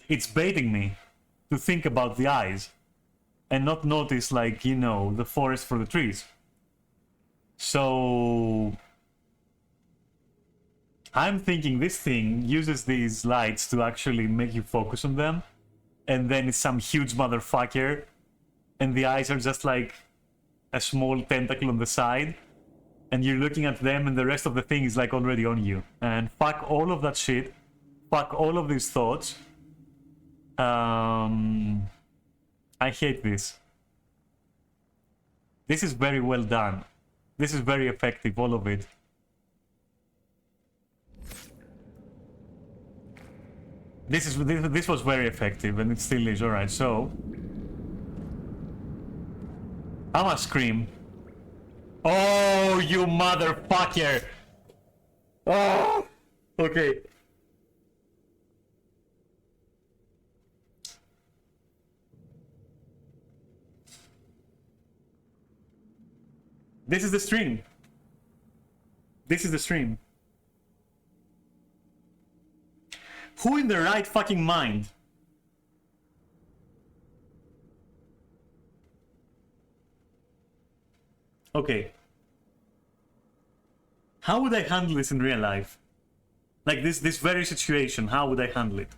it's baiting me to think about the eyes and not notice, like, you know, the forest for the trees. So I'm thinking this thing uses these lights to actually make you focus on them, and then it's some huge motherfucker and the eyes are just like a small tentacle on the side, and you're looking at them and the rest of the thing is like already on you. And fuck all of that shit. Fuck all of these thoughts. I hate this. This is very well done. This is very effective, all of it. This was very effective, and it still is. Alright, so I'ma scream. Oh, you motherfucker! Oh! Okay. This is the stream. This is the stream. Who in their right fucking mind? Okay. how would I handle this in real life? Like this very situation, how would I handle it?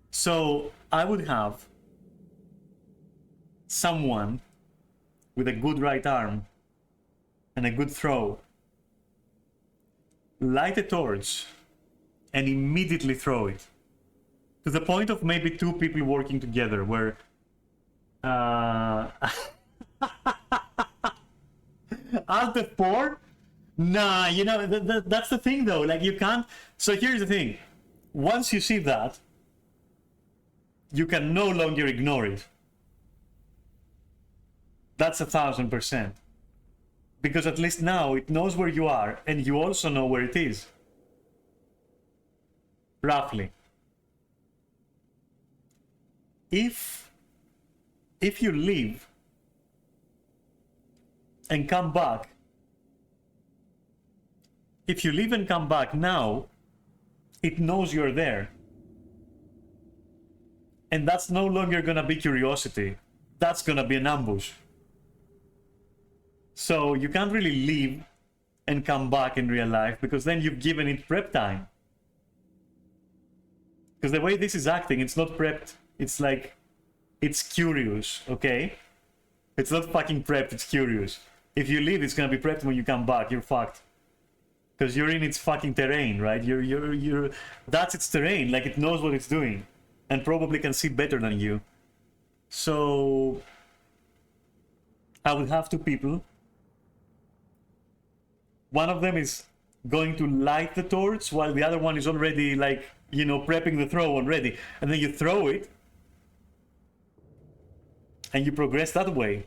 So I would have someone with a good right arm and a good throw light a torch and immediately throw it, to the point of maybe two people working together, where Alt F4? Nah, you know, that's the thing though, like you can't. So here's the thing, once you see that, you can no longer ignore it. That's 1000%. Because at least now it knows where you are, and you also know where it is. Roughly. If you leave and come back, now, it knows you're there. And that's no longer gonna be curiosity. That's gonna be an ambush. So you can't really leave and come back in real life, because then you've given it prep time. Because the way this is acting, it's not prepped. It's like, it's curious, okay? It's not fucking prepped, it's curious. If you leave, it's gonna be prepped when you come back. You're fucked. Because you're in its fucking terrain, right? You're that's its terrain. Like, it knows what it's doing, and probably can see better than you. So I would have two people. One of them is going to light the torch, while the other one is already, like, you know, prepping the throw already. And then you throw it, and you progress that way.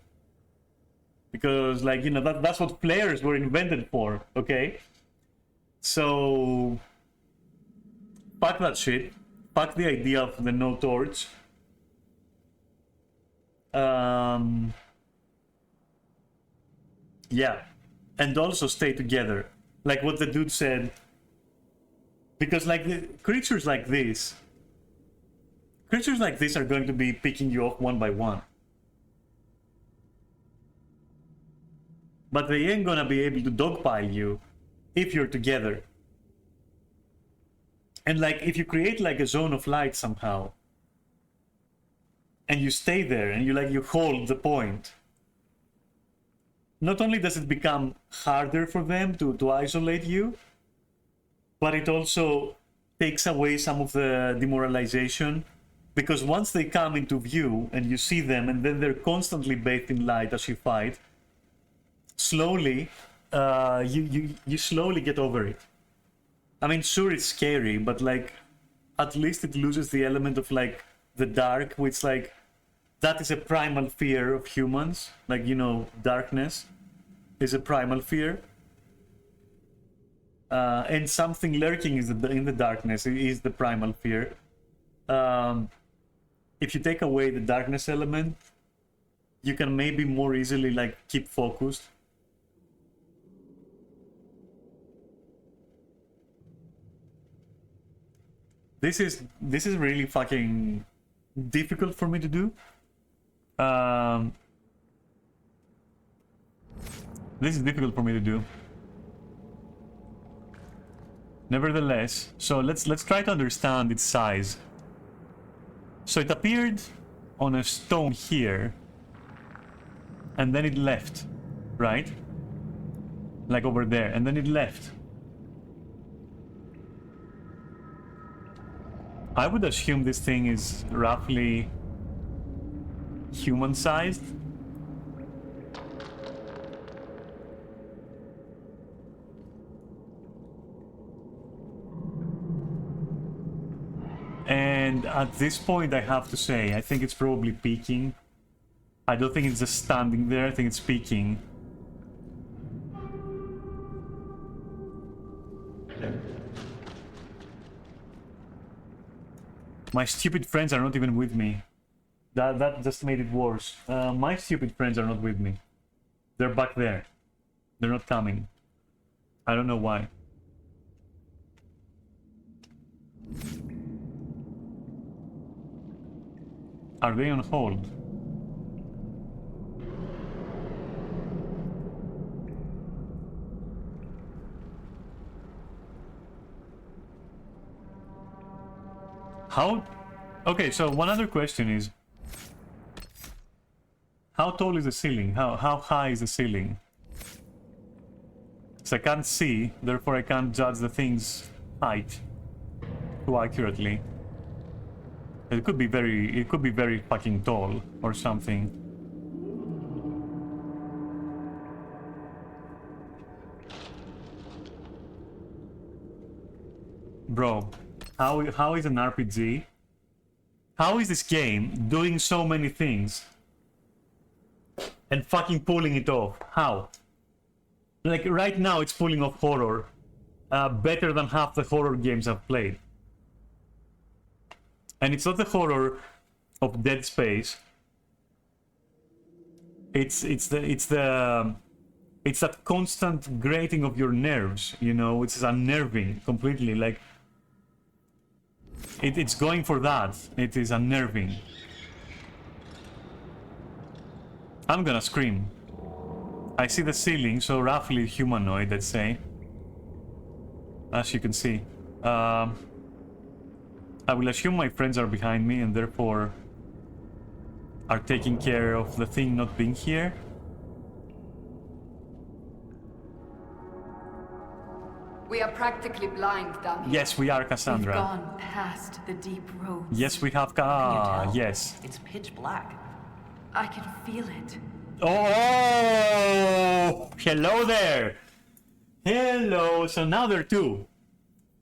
Because, like, you know, that's what flares were invented for, okay? So fuck that shit. Fuck the idea of the no torch. Yeah. And also stay together. Like what the dude said. Because, like, the creatures like this are going to be picking you off one by one. But they ain't gonna be able to dogpile you if you're together. And, like, if you create, like, a zone of light somehow, and you stay there, and you hold the point, not only does it become harder for them to isolate you, but it also takes away some of the demoralization. Because once they come into view and you see them, and then they're constantly bathed in light as you fight, slowly, you slowly get over it. I mean, sure, it's scary, but, like, at least it loses the element of, like, the dark, which, like, that is a primal fear of humans. Like, you know, darkness is a primal fear. And something lurking in the darkness is the primal fear. If you take away the darkness element, you can maybe more easily, like, keep focused. This is really fucking difficult for me to do. This is difficult for me to do. Nevertheless, so let's try to understand its size. So it appeared on a stone here, and then it left, right? Like over there, and then it left. I would assume this thing is roughly human-sized. And at this point, I have to say, I think it's probably peeking. I don't think it's just standing there, I think it's peeking. My stupid friends are not even with me. That just made it worse. My stupid friends are not with me. They're back there. They're not coming. I don't know why. Are they on hold? How... Okay, so one other question is... How tall is the ceiling? How high is the ceiling? So I can't see, therefore I can't judge the thing's height too accurately. It could be very fucking tall or something. Bro, how is an RPG? How is this game doing so many things and fucking pulling it off? How? Like right now it's pulling off horror better than half the horror games I've played. And it's not the horror of Dead Space. It's that constant grating of your nerves, you know. It's unnerving completely. Like it's going for that. It is unnerving. I'm gonna scream. I see the ceiling, so roughly humanoid, let's say. As you can see. I will assume my friends are behind me and therefore are taking care of the thing not being here. We are practically blind down here. Yes, we are, Cassandra. We've gone past the deep roads. Yes, we have. Yes. It's pitch black. I can feel it. Oh, hello there. Hello. So now there are two.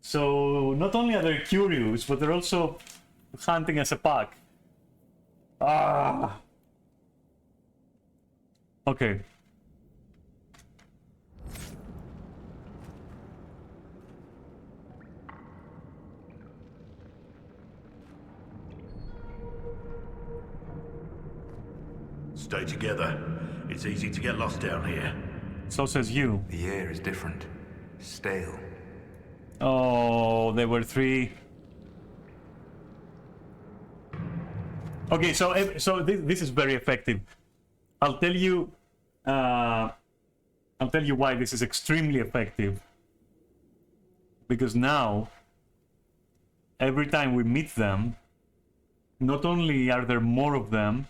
So not only are they curious, but they're also hunting as a pack. Ah. Okay. Stay together. It's easy to get lost down here. So says you. The air is different. Stale. Oh, there were three. Okay, so this is very effective. I'll tell you why this is extremely effective. Because now, every time we meet them, not only are there more of them,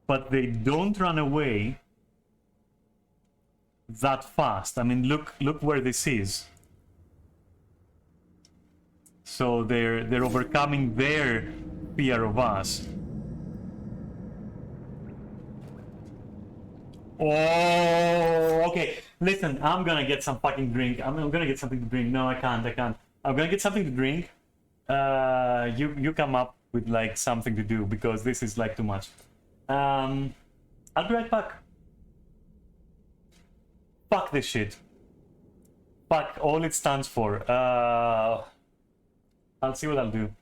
but they don't run away that fast. I mean, look where this is. So they're overcoming their fear of us. Oh, okay. Listen, I'm gonna get some fucking drink. I'm gonna get something to drink. No, I can't. I'm gonna get something to drink. You come up with like something to do because this is like too much. I'll be right back. Fuck this shit. Fuck all it stands for. I'll see what I'll do.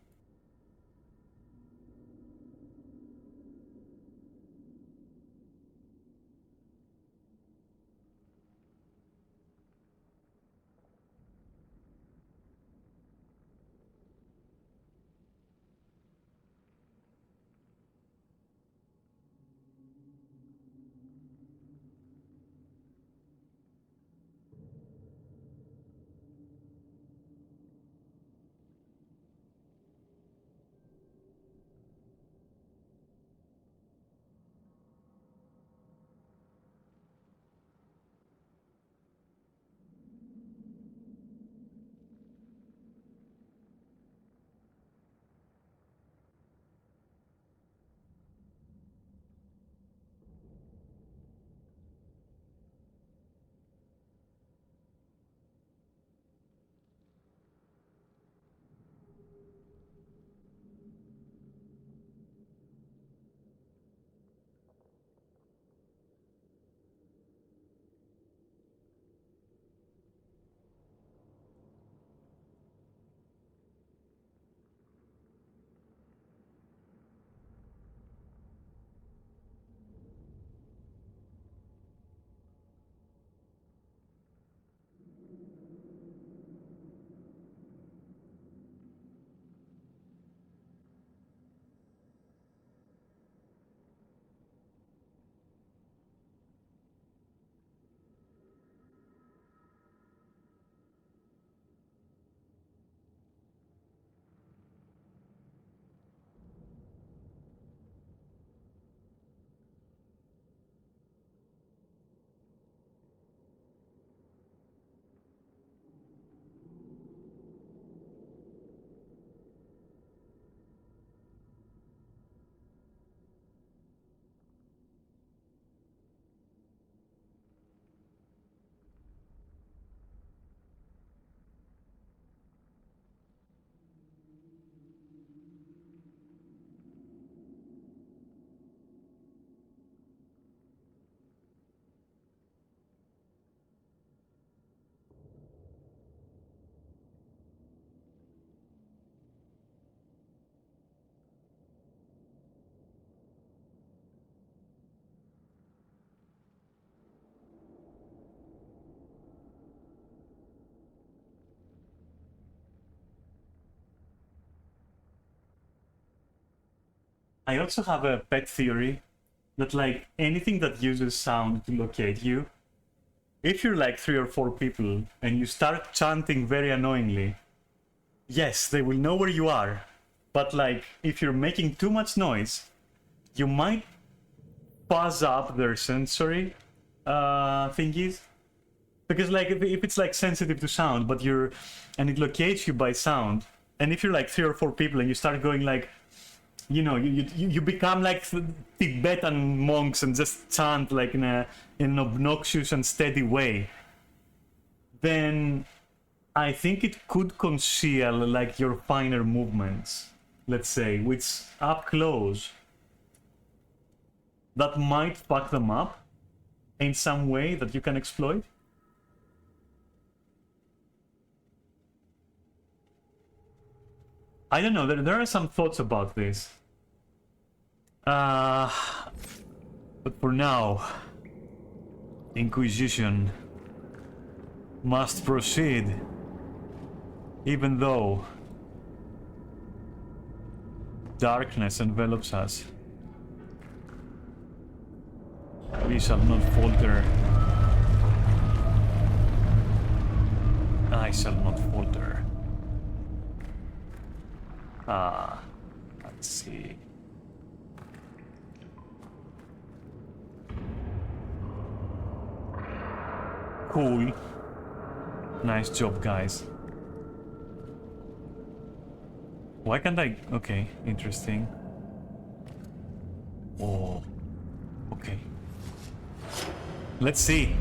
I also have a pet theory that like anything that uses sound to locate you, if you're like 3 or 4 people and you start chanting very annoyingly, yes, they will know where you are. But like if you're making too much noise, you might fuzz up their sensory thingies. Because like if it's like sensitive to sound, but and it locates you by sound, and if you're like 3 or 4 people and you start going like, you know, you become like Tibetan monks and just chant like in an obnoxious and steady way, then I think it could conceal like your finer movements, let's say, which up close, that might fuck them up in some way that you can exploit. I don't know, there are some thoughts about this. But for now, Inquisition must proceed, even though darkness envelops us. We shall not falter. I shall not falter. Let's see. Cool. Nice job, guys. Why can't I... Okay, interesting. Oh. Okay. Let's see.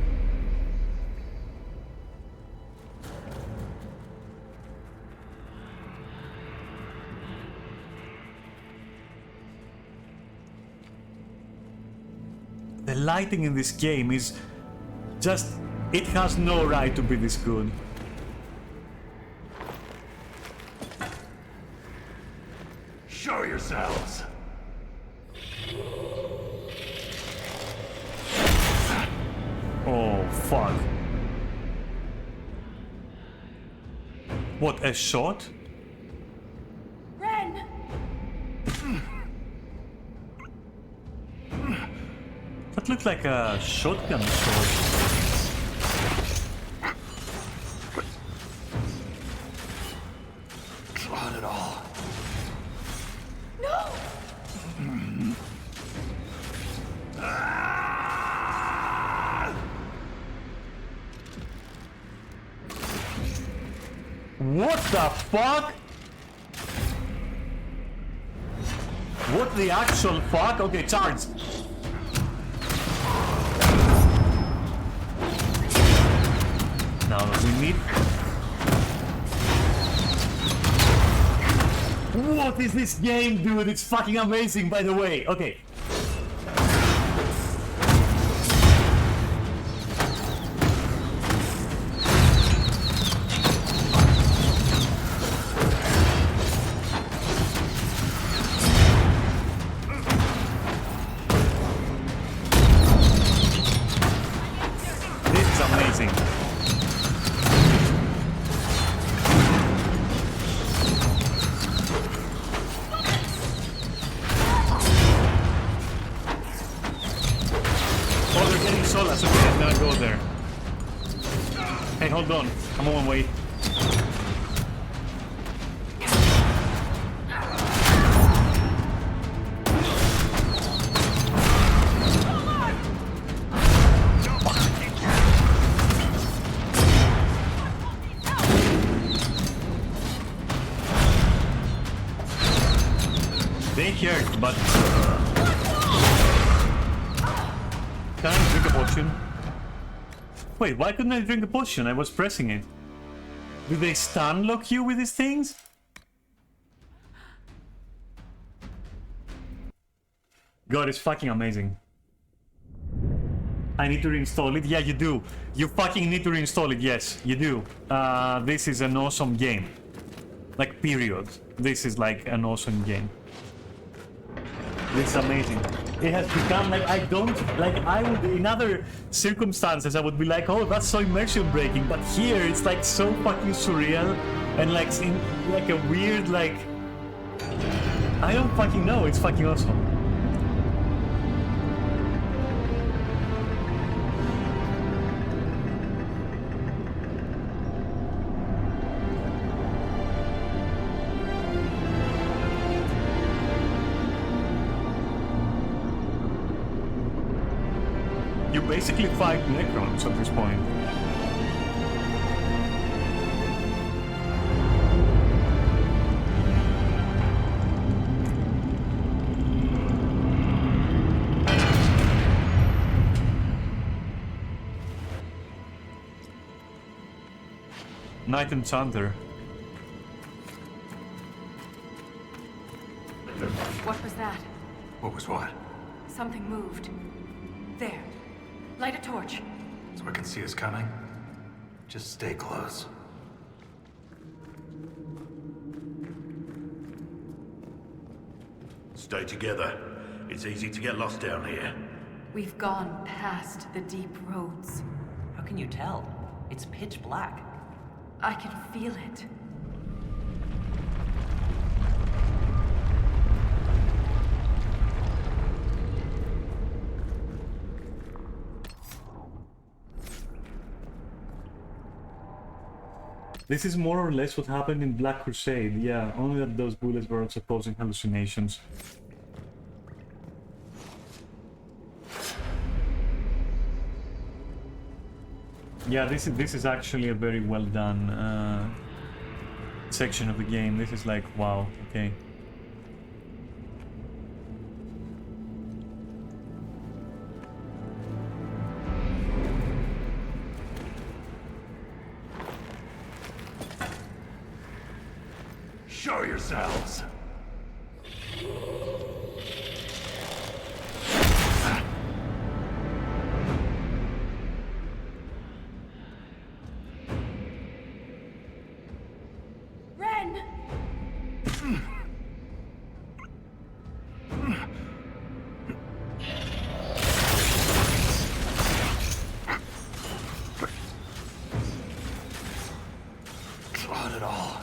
The lighting in this game is just... It has no right to be this good. Show yourselves! Oh, fuck. What, a shot? Ren! That looked like a shotgun shot. Not at all. No! What the fuck? What the actual fuck? Okay, charge. Now we need... What is this game, dude? It's fucking amazing, by the way. Okay. This is amazing. Oh, they're getting solas. Okay, I'm gonna go there. Hey, hold on. I'm on my way. They hurt, but... Can I drink a potion? Wait, why couldn't I drink a potion? I was pressing it. Do they stun lock you with these things? God, it's fucking amazing. I need to reinstall it? Yeah, you do. You fucking need to reinstall it, yes, you do. This is an awesome game. Like, period. This is like an awesome game. This is amazing. It has become like, I don't, like, I would, in other circumstances, I would be like, oh, that's so immersion breaking, but here it's like so fucking surreal and like in like a weird, like, I don't fucking know, it's fucking awesome. You basically fight Necrons at this point. Night and Thunder. What was that? What was what? Something moved. There. Light a torch. So I can see us coming? Just stay close. Stay together. It's easy to get lost down here. We've gone past the deep roads. How can you tell? It's pitch black. I can feel it. This is more or less what happened in Black Crusade, yeah, only that those bullets were supposing hallucinations. Yeah, this is actually a very well done section of the game. This is like, wow, okay. Show yourselves! Ren! Not at all.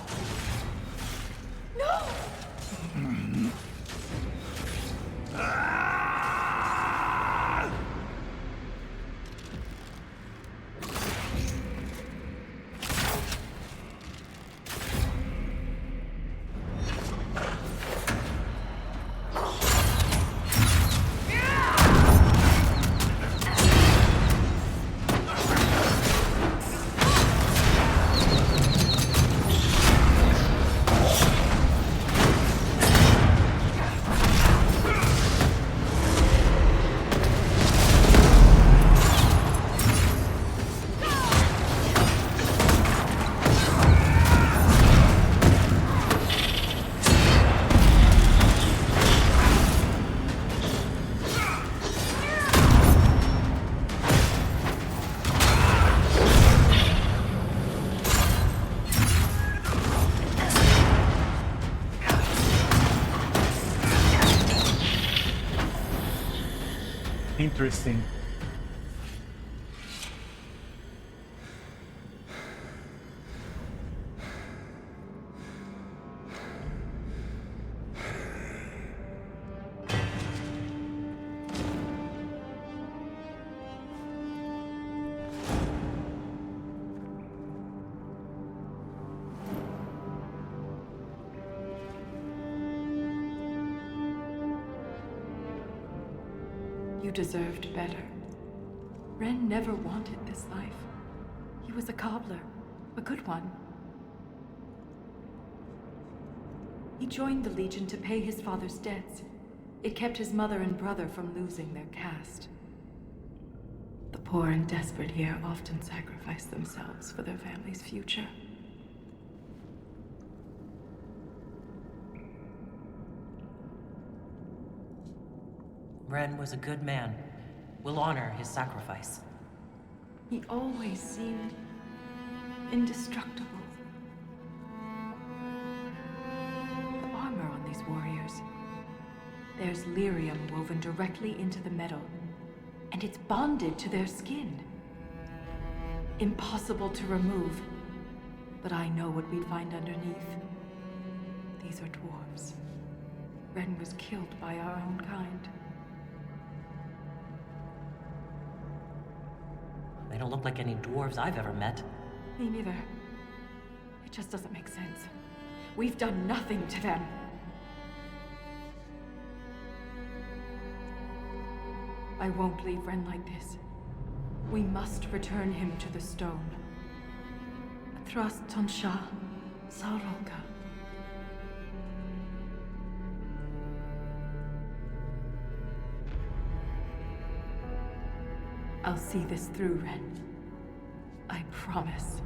Interesting. You deserved better. Ren never wanted this life. He was a cobbler, a good one. He joined the Legion to pay his father's debts. It kept his mother and brother from losing their caste. The poor and desperate here often sacrifice themselves for their family's future. Ren was a good man. We'll honor his sacrifice. He always seemed indestructible. The armor on these warriors. There's lyrium woven directly into the metal, and it's bonded to their skin. Impossible to remove, but I know what we'd find underneath. These are dwarves. Ren was killed by our own kind. They don't look like any dwarves I've ever met. Me neither. It just doesn't make sense. We've done nothing to them. I won't leave Ren like this. We must return him to the stone. Thrust Tonsha Saroka. I'll see this through, Ren. I promise.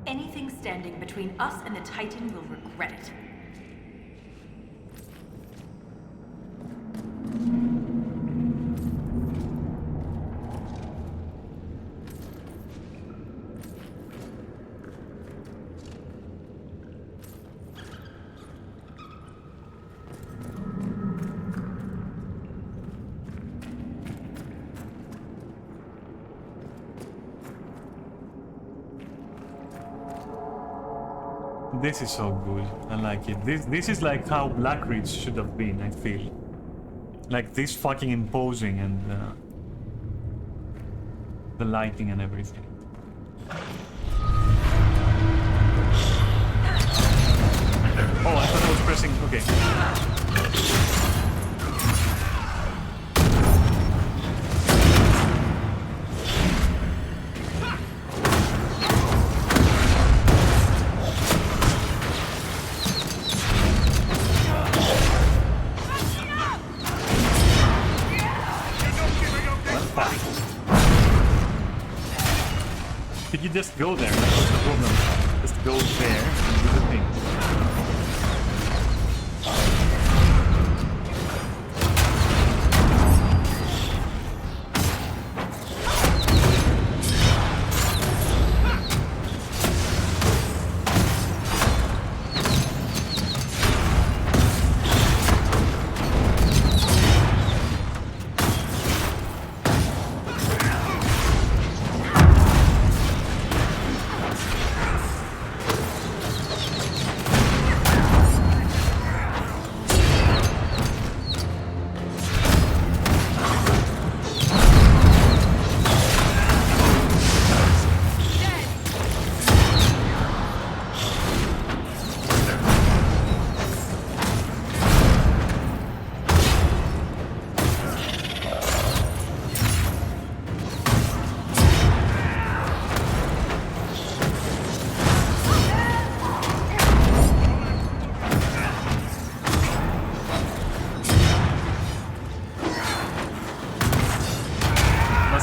Anything standing between us and the Titan will regret it. This is so good. I like it. This is like how Blackreach should have been, I feel. Like this fucking imposing and the lighting and everything. Oh, I thought I was pressing... Okay. Could you just go there? What's the problem? Just go there and do the thing.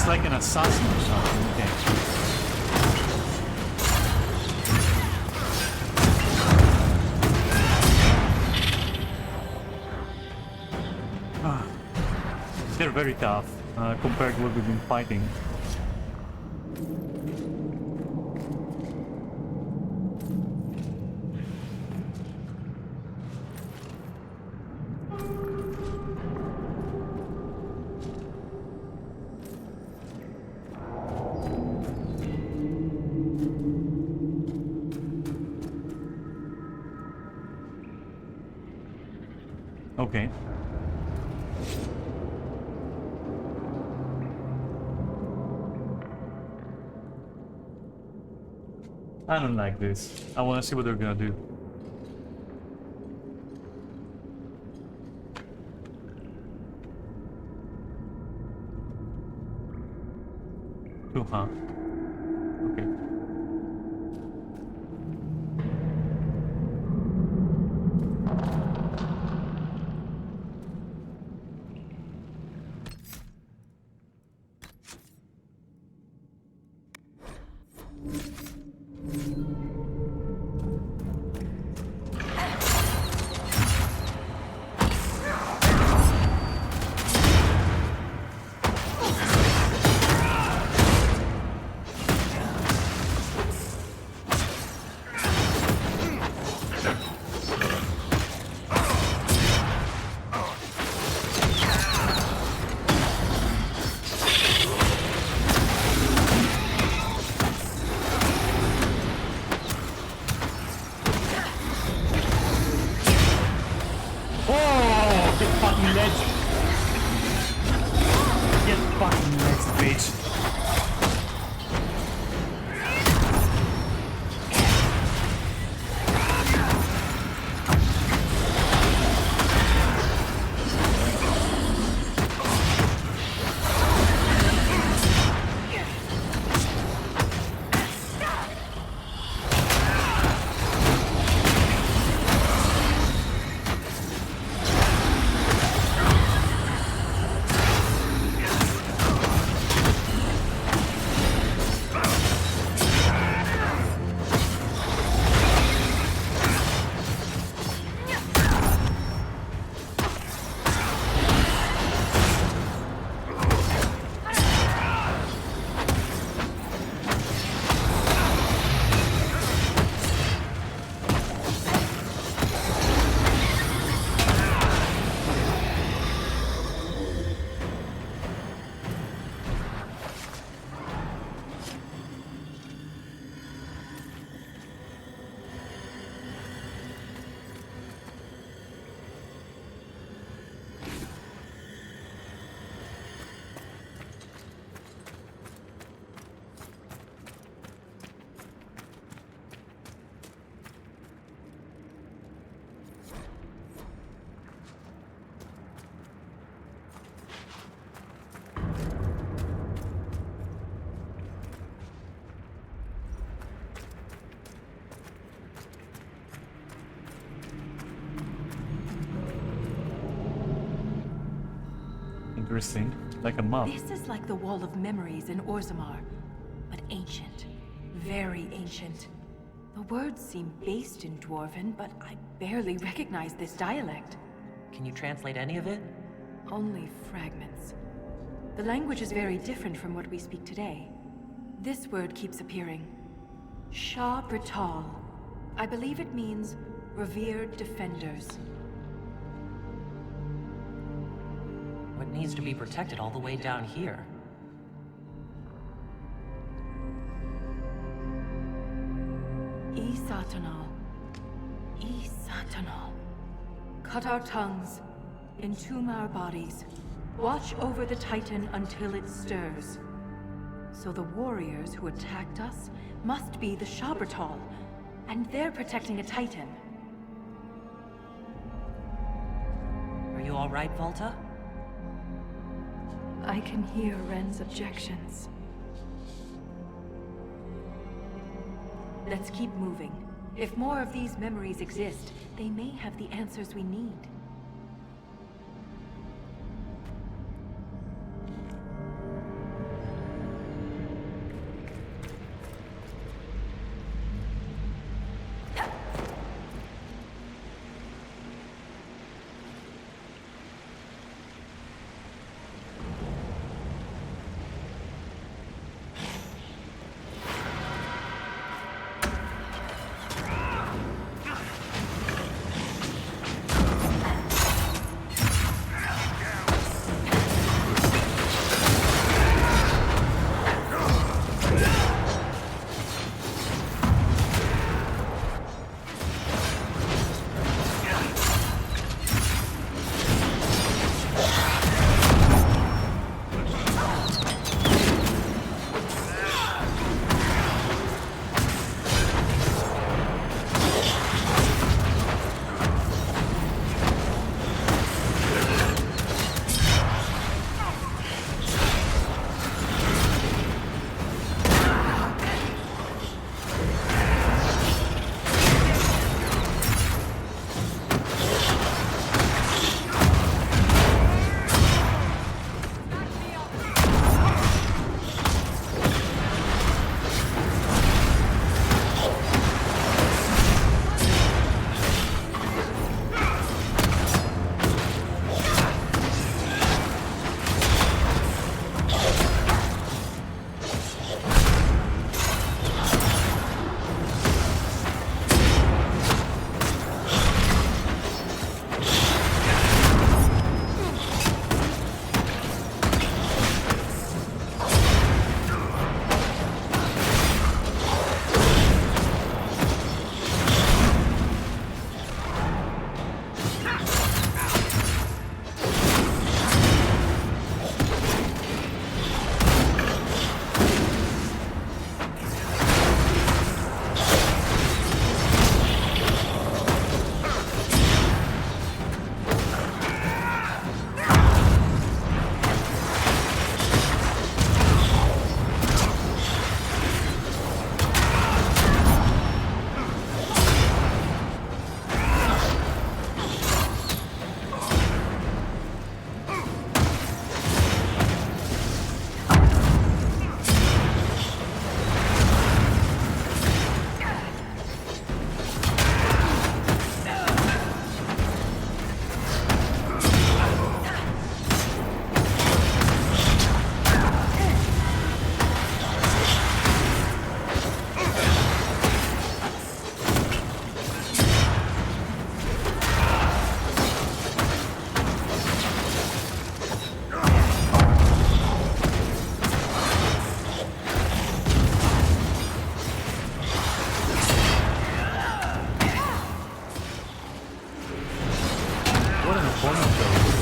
Like an assassin or something. Okay. They're very tough compared to what we've been fighting. Okay. I don't like this. I want to see what they're gonna do. Huh? Okay. fucking ledge! Get fucking ledge, bitch! Interesting. Like a map. This is like the Wall of Memories in Orzammar, but ancient. Very ancient. The words seem based in Dwarven, but I barely recognize this dialect. Can you translate any of it? Only fragments. The language is very different from what we speak today. This word keeps appearing. Shah Brital. I believe it means revered defenders. What needs to be protected all the way down here? Isatanal. Isatanal. Cut our tongues. Entomb our bodies. Watch over the Titan until it stirs. So the warriors who attacked us must be the Shabratal, and they're protecting a Titan. Are you all right, Volta? I can hear Ren's objections. Let's keep moving. If more of these memories exist, they may have the answers we need. What an opponent though.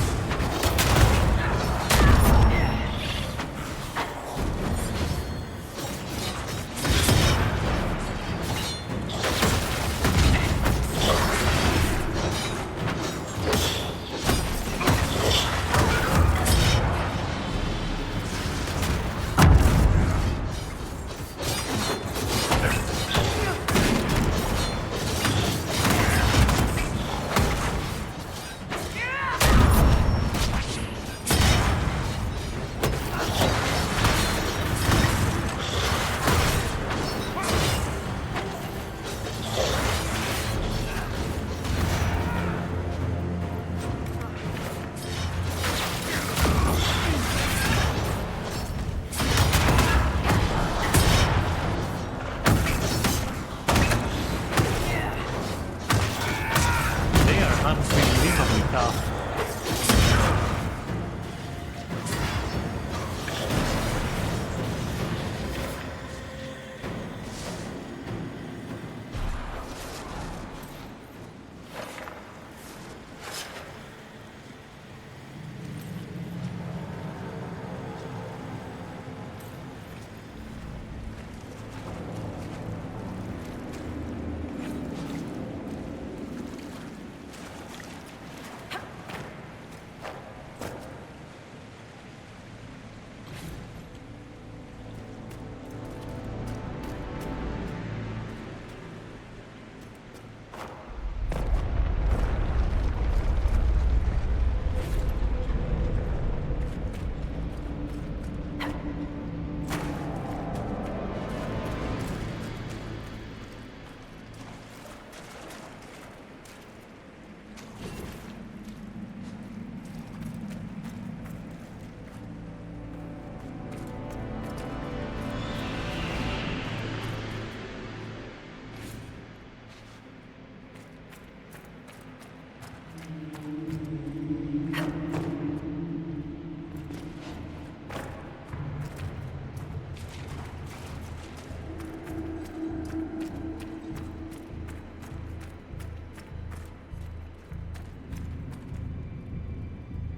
Unbelievably tough.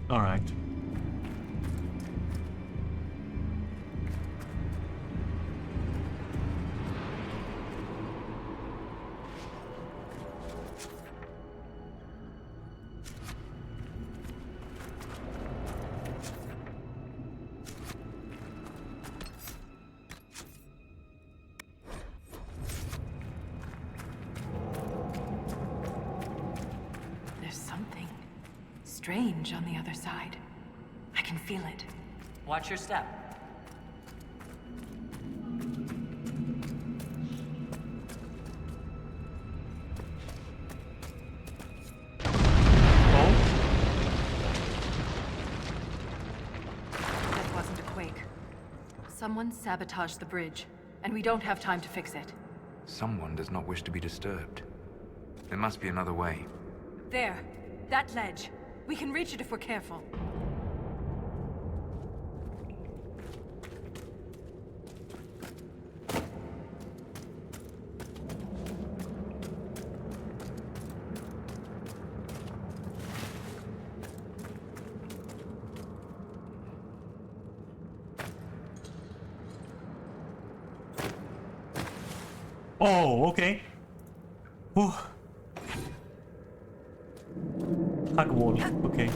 All right. There's something strange on the other side. I can feel it. Watch your step. That wasn't a quake. Someone sabotaged the bridge, and we don't have time to fix it. Someone does not wish to be disturbed. There must be another way. There. That ledge. We can reach it if we're careful. Oh, okay. Whew. Hug wall, okay.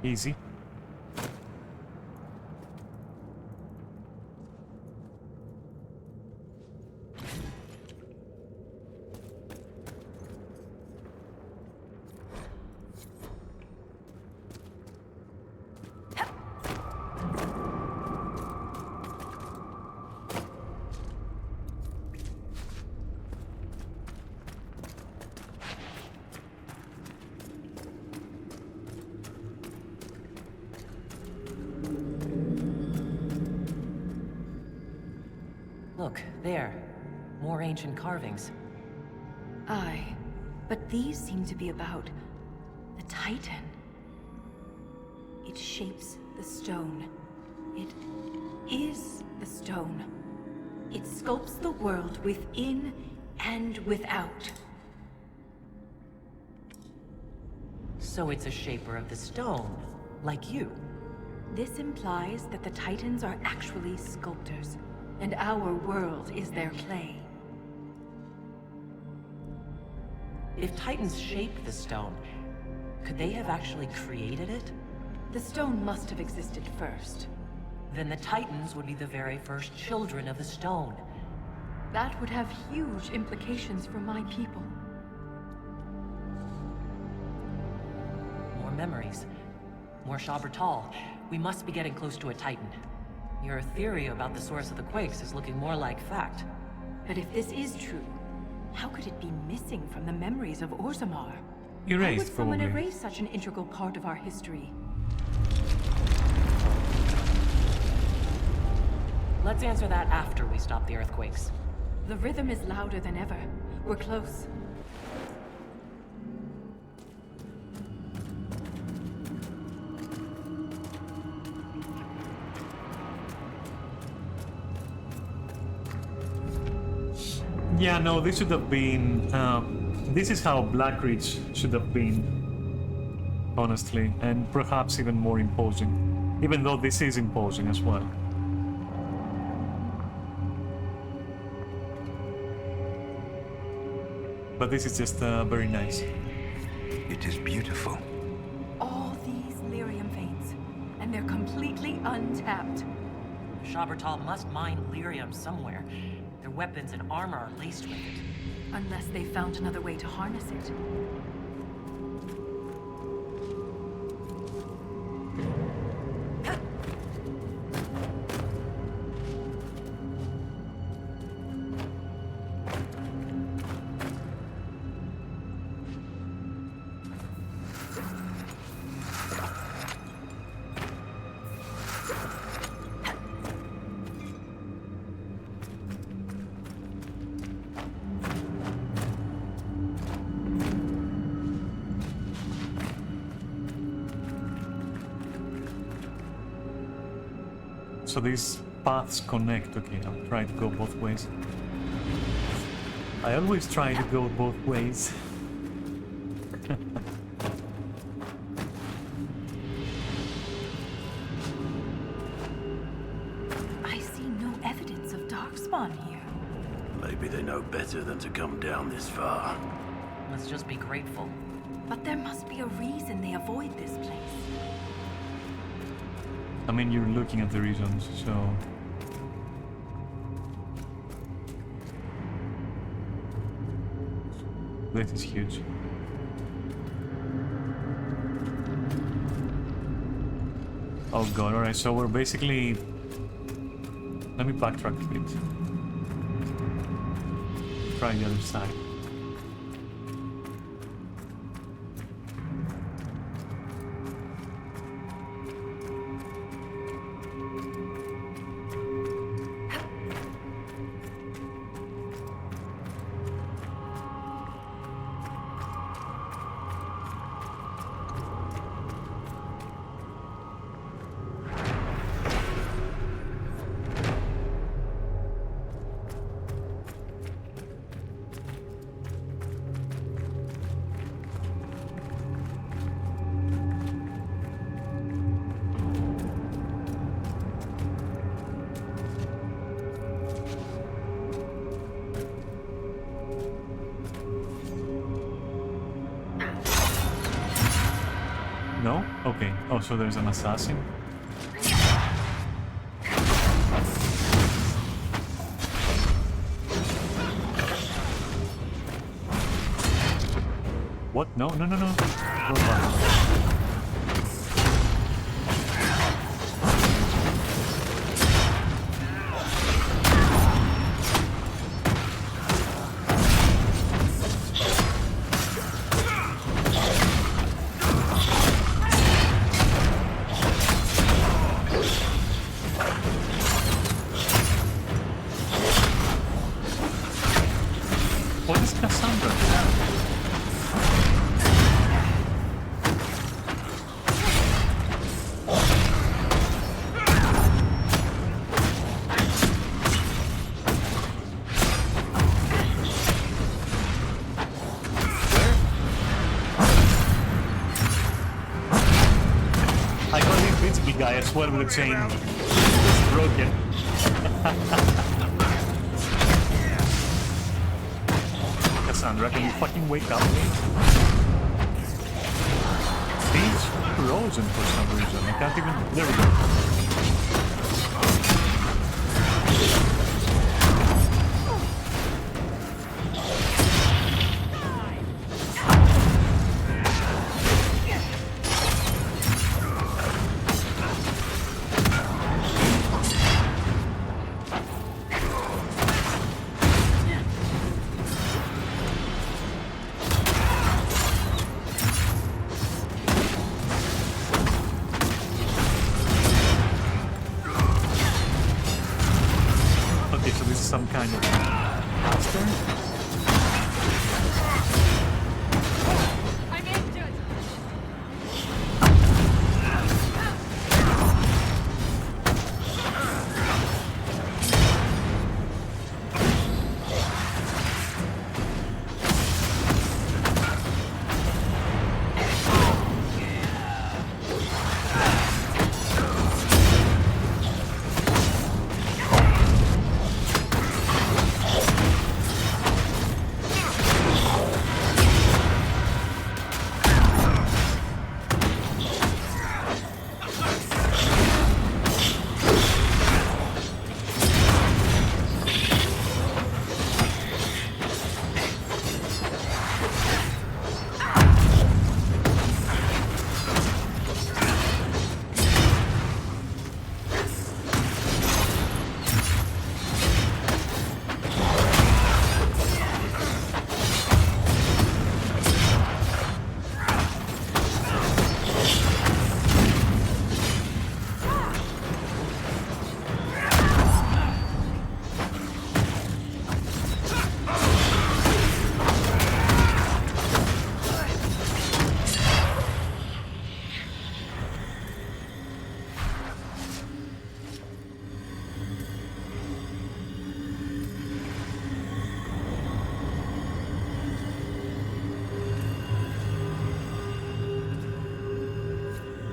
Easy. Look, there. More ancient carvings. Aye, but these seem to be about the Titan. It shapes the stone. It is the stone. It sculpts the world within and without. So it's a shaper of the stone, like you. This implies that the Titans are actually sculptors, and our world is their clay. If Titans shaped the stone, could they have actually created it? The stone must have existed first. Then the Titans would be the very first children of the stone. That would have huge implications for my people. More memories. More Shabertal. We must be getting close to a Titan. Your theory about the source of the quakes is looking more like fact. But if this is true, how could it be missing from the memories of Orzammar? How would Erased, someone probably. erase such an integral part of our history? Let's answer that after we stop the earthquakes. The rhythm is louder than ever. We're close. Yeah, no, this should have been... this is how Blackridge should have been, honestly, and perhaps even more imposing, even though this is imposing as well. But this is just very nice. It is beautiful. All these lyrium veins, and they're completely untapped. Shabertal must mine lyrium somewhere. Their weapons and armor are laced with it. Unless they found another way to harness it. So these paths connect. Okay, I'll try to go both ways. I always try to go both ways. I see no evidence of darkspawn here. Maybe they know better than to come down this far. Let's just be grateful. But there must be a reason they avoid this place. I mean, you're looking at the reasons, so... This is huge. Oh god, alright, so we're basically... Let me backtrack a bit. Try the other side. No? Okay. Oh, so there's an assassin? What? No, no, no, no. Go back. What is Cassandra? explode with a chain. It's broken. Cassandra, can you fucking wake up, please? He's frozen for some reason. I can't even... There we go. Some kind of monster. I'm into it.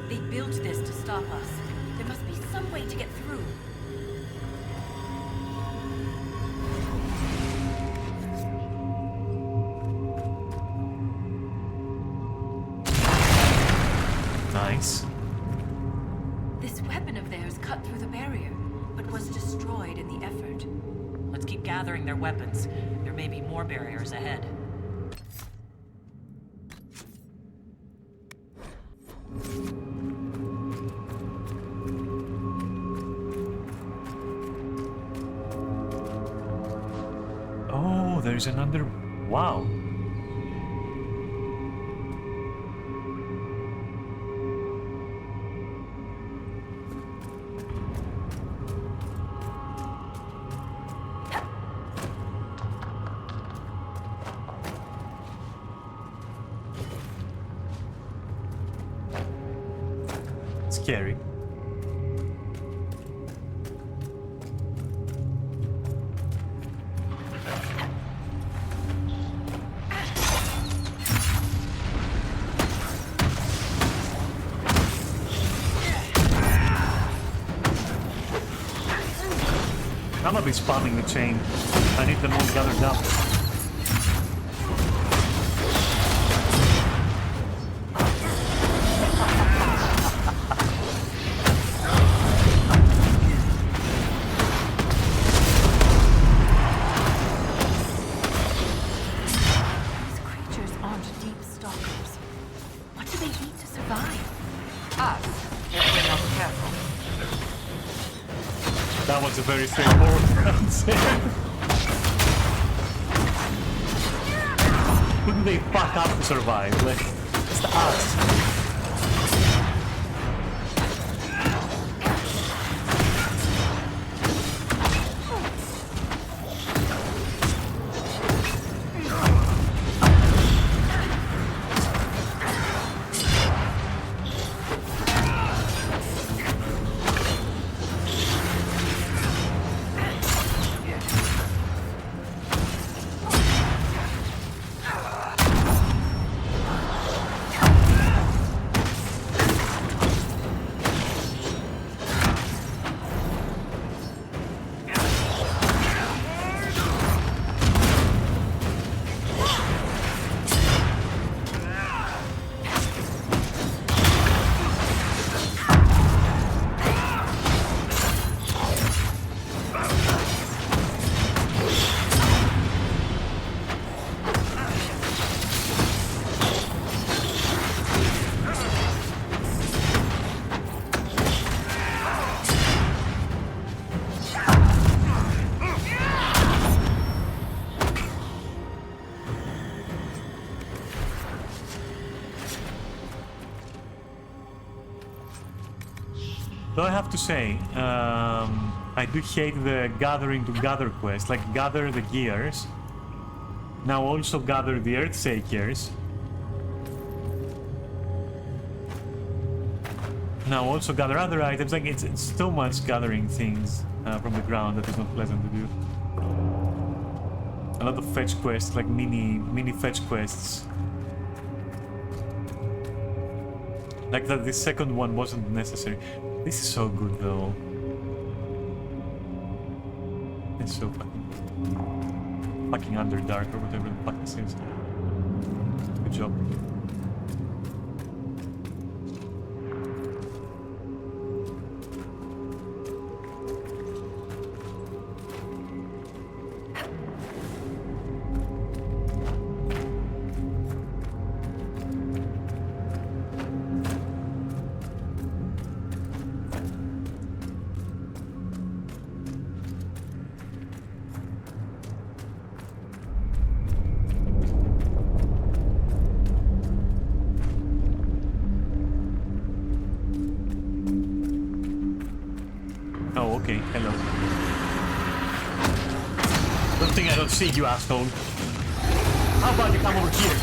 They built this to stop us. There must be some way to get through. Nice. This weapon of theirs cut through the barrier, but was destroyed in the effort. Let's keep gathering their weapons. There may be more barriers ahead. Oh, there's another... Wow. Scary. I'm gonna be spamming the chain. I need them all gathered up. These creatures aren't deep stalkers. What do they eat to survive? Us, if we're not careful. That was a very straightforward answer. Wouldn't they fuck up to survive? Like, it's the us. Though I have to say, I do hate the gathering to gather quest, like gather the gears. Now also gather the Earthshakers. Now also gather other items, like it's too much gathering things from the ground that is not pleasant to do. A lot of fetch quests, like mini fetch quests. Like that, the second one wasn't necessary. This is so good though. It's so fucking Underdark or whatever the fuck this is. Good job. Oh, okay. Hello. Don't think I don't see you, asshole. How about you come over here?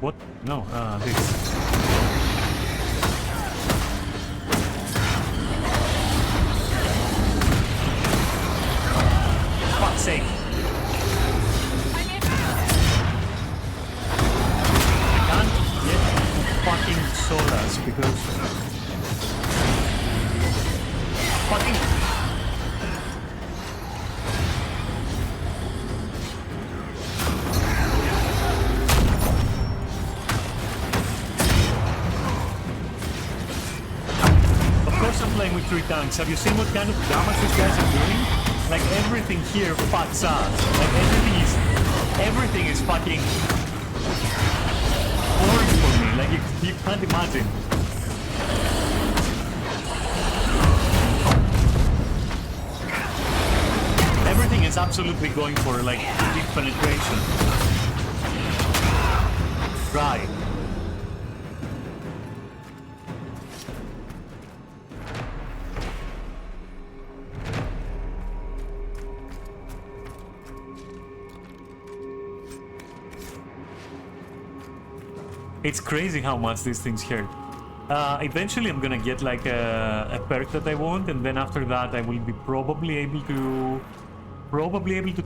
What? No, this. Fuck's sake. I can't get fucking sodas because... Fucking... Playing with 3 tanks. Have you seen what kind of damage these guys are doing? Like everything here fucks us. Like everything is fucking boring for me. Like you can't imagine. Everything is absolutely going for like deep penetration. Right. It's crazy how much these things hurt. Eventually I'm gonna get like a perk that I want, and then after that I will be probably able to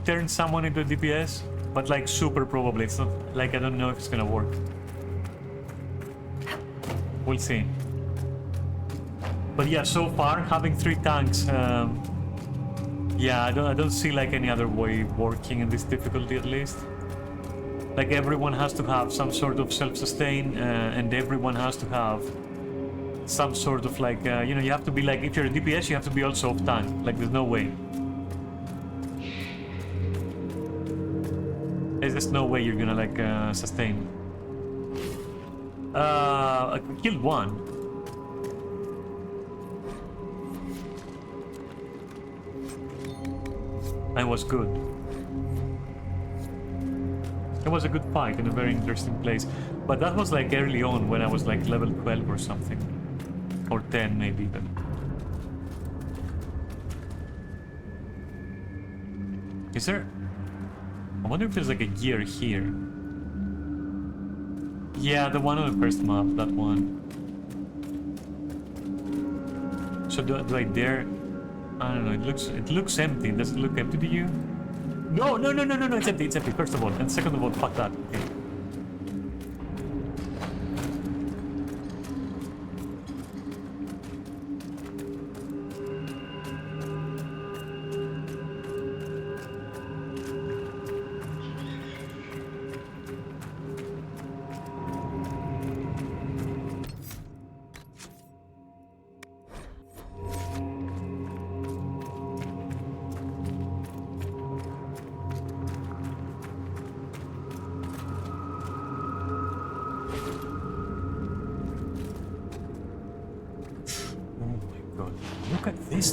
turn someone into a DPS, but like super probably. It's not like, I don't know if it's gonna work. We'll see. But yeah, so far having 3 tanks, yeah, I don't see like any other way working in this difficulty at least. Like everyone has to have some sort of self-sustain, and everyone has to have some sort of like, you know, you have to be like, if you're a DPS, you have to be also off tank. Like there's no way. There's just no way you're gonna like sustain. I killed one. I was good. That was a good fight in a very interesting place. But that was like early on when I was like level 12 or something. Or 10 maybe even. Is there... I wonder if there's like a gear here. Yeah, the one on the first map, that one. So do I dare... I don't know, it looks empty. Does it look empty to you? No, it's empty, first of all. And second of all, fuck that. Okay.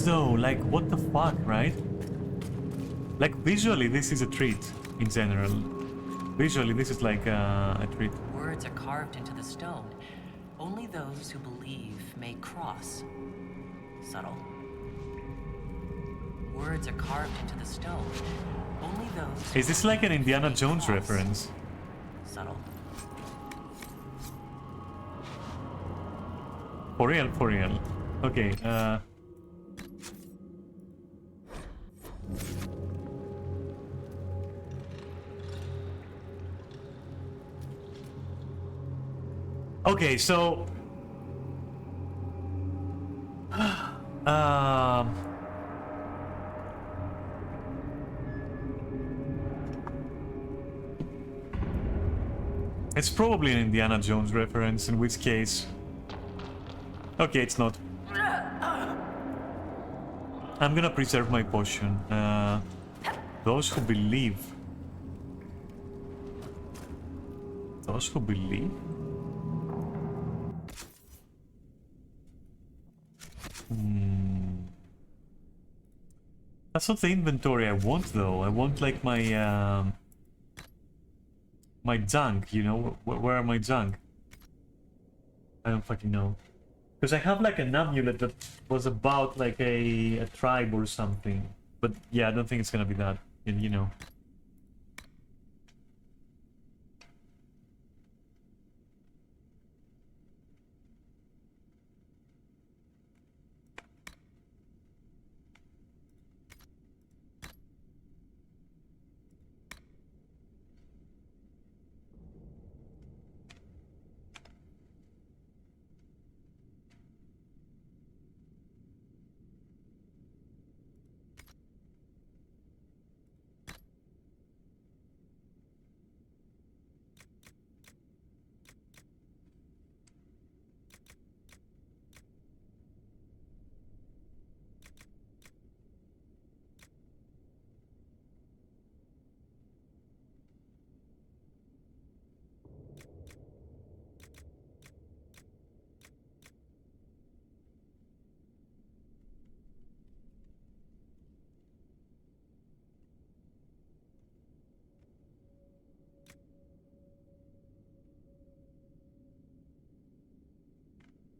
Though, like, what the fuck, right? Like, visually, this is a treat in general. Visually, this is like a treat. Words are carved into the stone. Only those who believe may cross. Subtle. Words are carved into the stone. Only those. Is this like an Indiana Jones reference? Subtle. For real, for real. Okay, okay, so... It's probably an Indiana Jones reference, in which case... Okay, it's not. I'm gonna preserve my potion. Those who believe... Those who believe? That's not the inventory I want, though. I want, like, my, my junk, you know? Where are my junk? I don't fucking know. Because I have, like, an amulet that was about, like, a tribe or something. But, yeah, I don't think it's gonna be that, you know.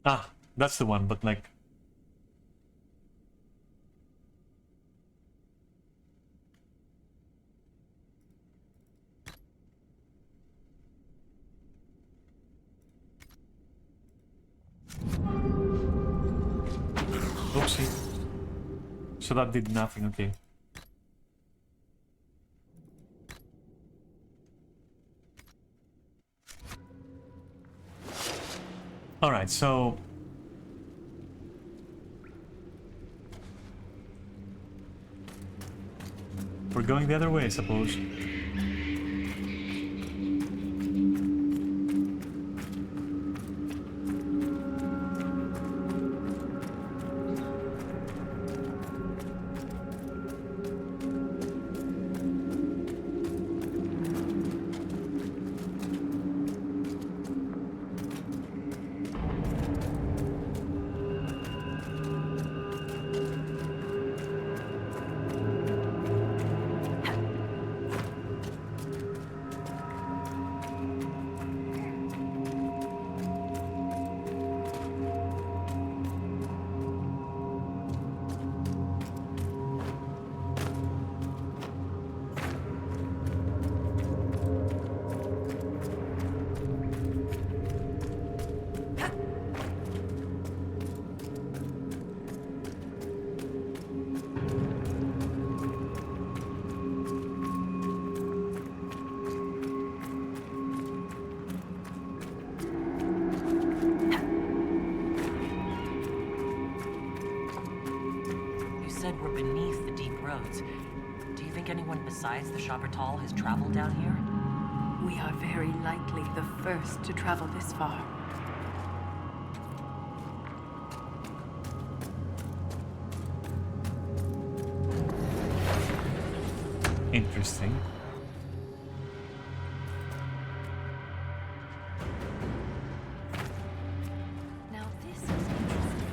Ah, that's the one, but like... Oopsie. So that did nothing, okay. Alright, so... We're going the other way, I suppose. said we're beneath the deep roads. Do you think anyone besides the Shoppertal has traveled down here? We are very likely the first to travel this far. Interesting. Now this is interesting.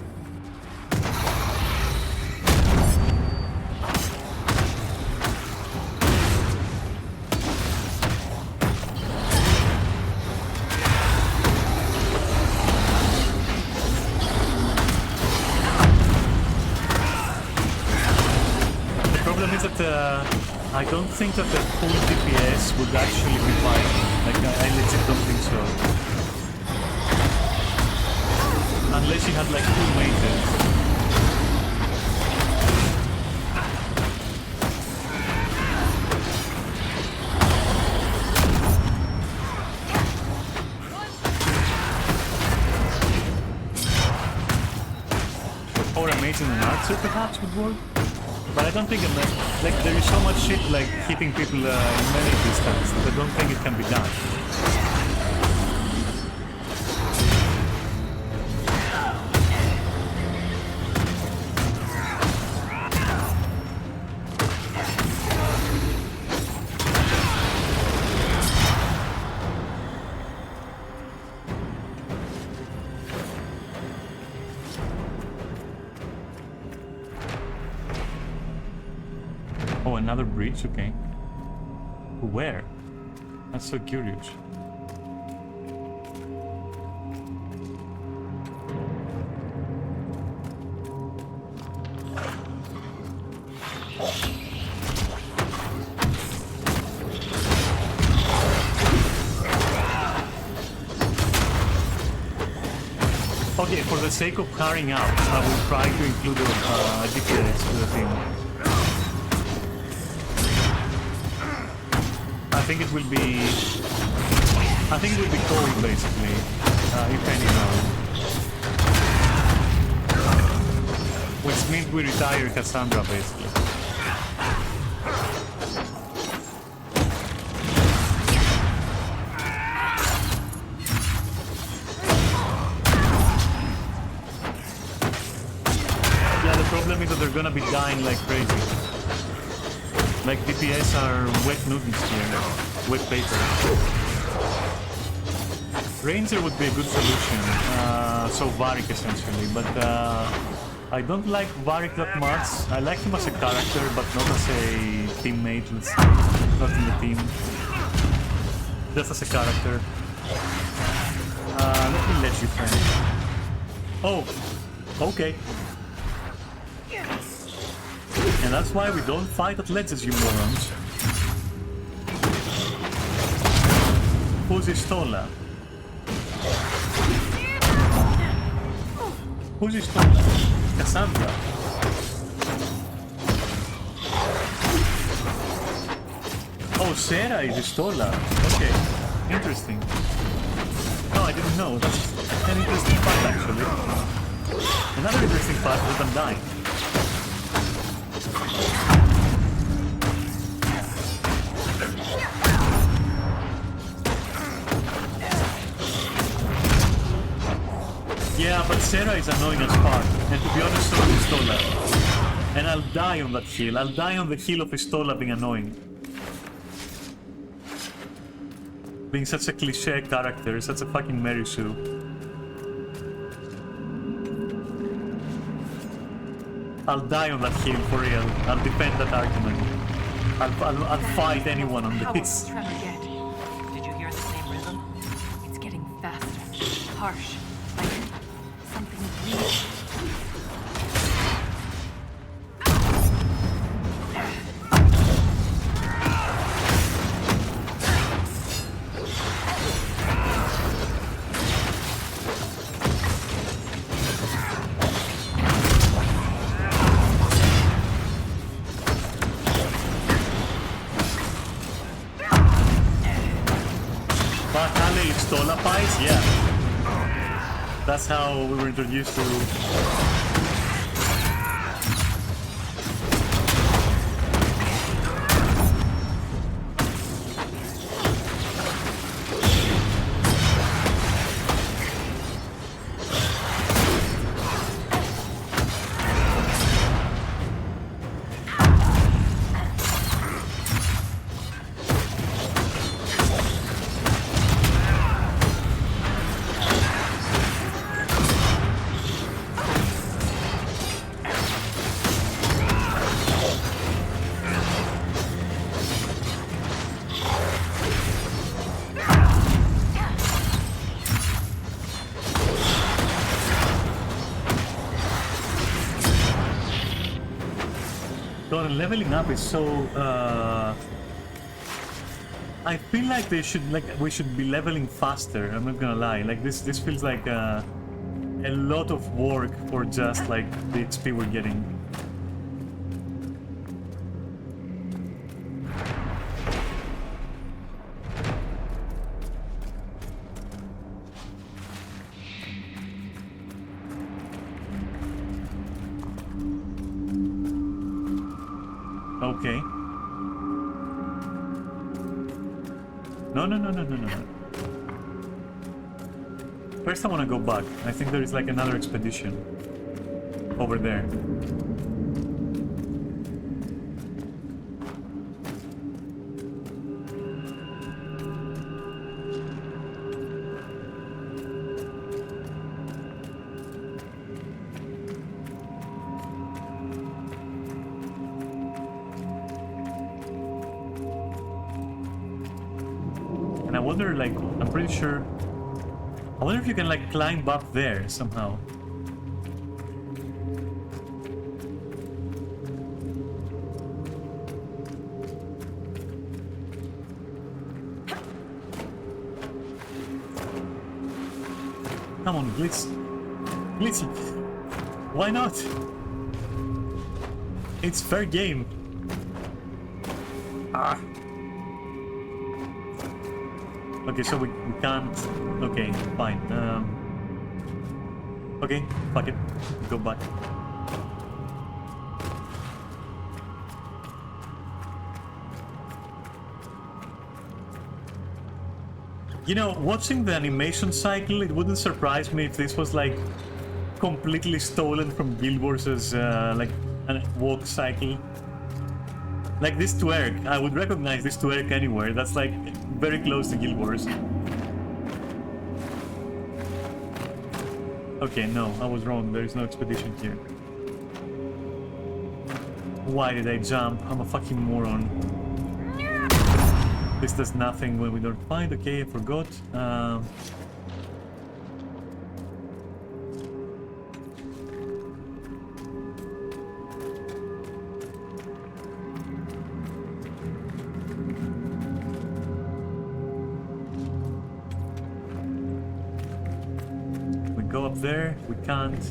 The problem is that I don't think that the full DPS would actually be fine. Like, I legit don't think so. Unless you had like 2 mages. Or a mage and an archer perhaps would work. But I don't think like there is so much shit like hitting people in melee distance that I don't think it can be done. Oh, another bridge, okay. Where? That's so curious. Okay, for the sake of carrying out, I will try to include a DPS to the team. I think it will be cold basically, if any now. Which means we retire Cassandra basically. Yeah, the problem is that they're gonna be dying like crazy. Like, DPS are wet noodles here, wet paper. Ranger would be a good solution, so Varric essentially, but I don't like Varric that much. I like him as a character, but not as a teammate, let's say. Not in the team. Just as a character. Let me let you think. Oh, okay. And that's why we don't fight at ledges, you morons. Who's Istola? Who's Istola? Cassandra. Oh, Sarah is Istola. Okay, interesting. No, I didn't know. That's an interesting fact, actually. Another interesting fact is that I'm dying. Yeah, but Sarah is annoying as fuck, and to be honest, so is Istola. And I'll die on that hill. I'll die on the hill of Istola being annoying. Being such a cliché character, such a fucking Mary Sue. I'll die on that hill, for real. I'll defend that argument. I'll fight anyone on How will this. the tremor get? Did you hear the same rhythm? It's getting faster, harsh, like something breathing. Yeah. That's how we were introduced to God, and leveling up is so. I feel like we should be leveling faster. I'm not gonna lie. Like this feels like a lot of work for just like the XP we're getting. Okay. No. First I want to go back. I think there is like another expedition over there. And I wonder, like, I'm pretty sure... I wonder if you can, like, climb up there somehow. Come on, Glitz. Glitzy. Why not? It's fair game. Ah. Okay, so we can't... Okay, fine. Okay, fuck it. Go back. You know, watching the animation cycle, it wouldn't surprise me if this was like completely stolen from Guild Wars as like a walk cycle. Like this twerk, I would recognize this twerk anywhere. That's like very close to Guild Wars. Okay, no, I was wrong. There is no expedition here. Why did I jump? I'm a fucking moron. This does nothing when we don't find. Okay, I forgot. We go up there. We can't.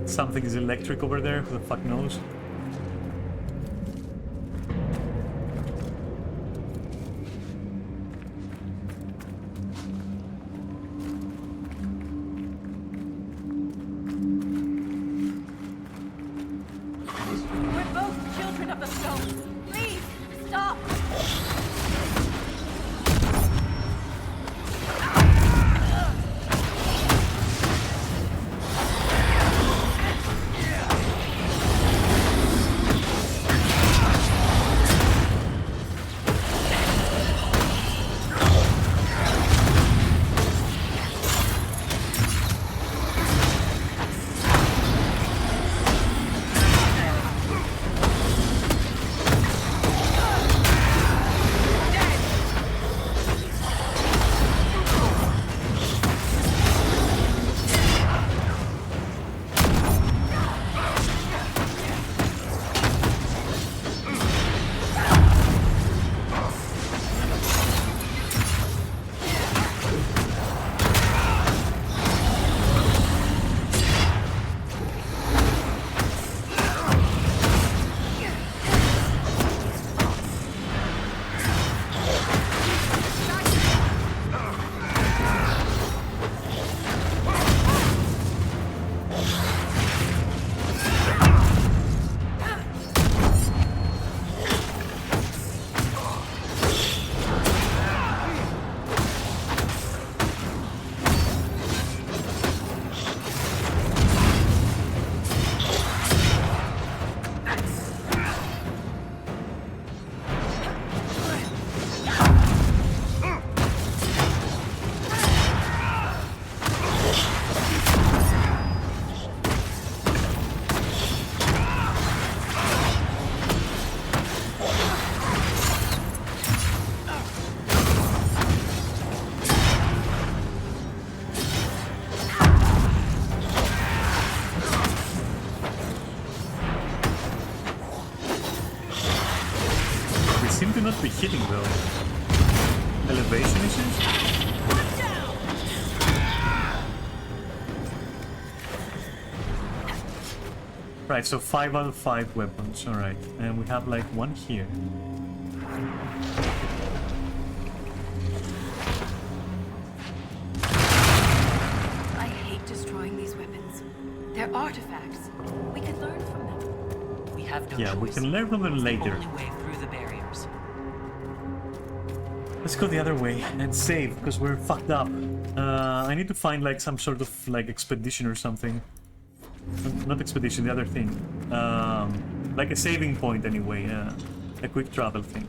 Something is electric over there. Who the fuck knows? seem to not be hitting though. Elevation issues? Right, so 5 out of 5 weapons, alright. And we have like one here. I hate destroying these weapons. They're artifacts. We could learn from them. We have no Yeah, choice. we can learn from them It's the later. only way through the barriers. Let's go the other way and save, because we're fucked up. I need to find like some sort of like expedition or something. Not expedition, the other thing. Like a saving point anyway, a quick travel thing.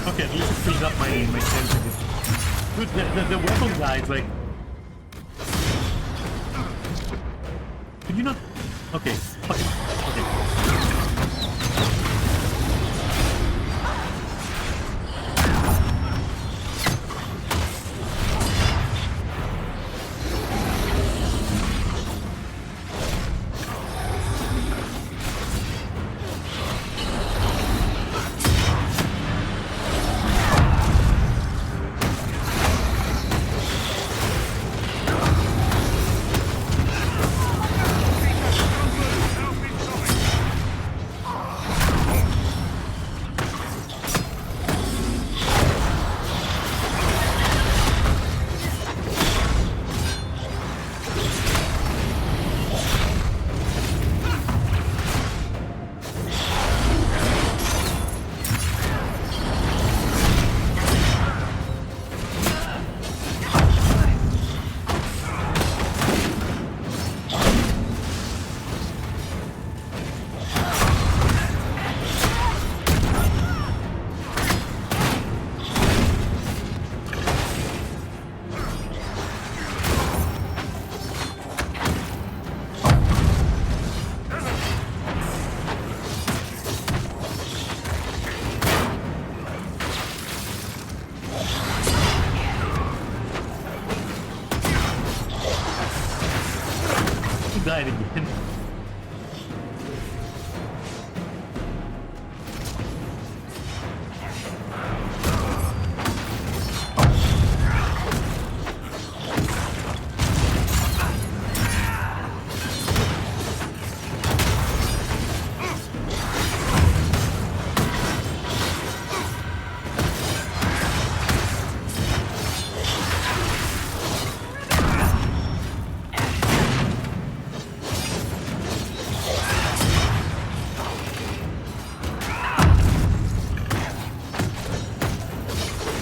Okay, at least it fills up my sensitive. Dude, the weapon guys, like... Could you not... Okay, fuck it. Okay. Died again.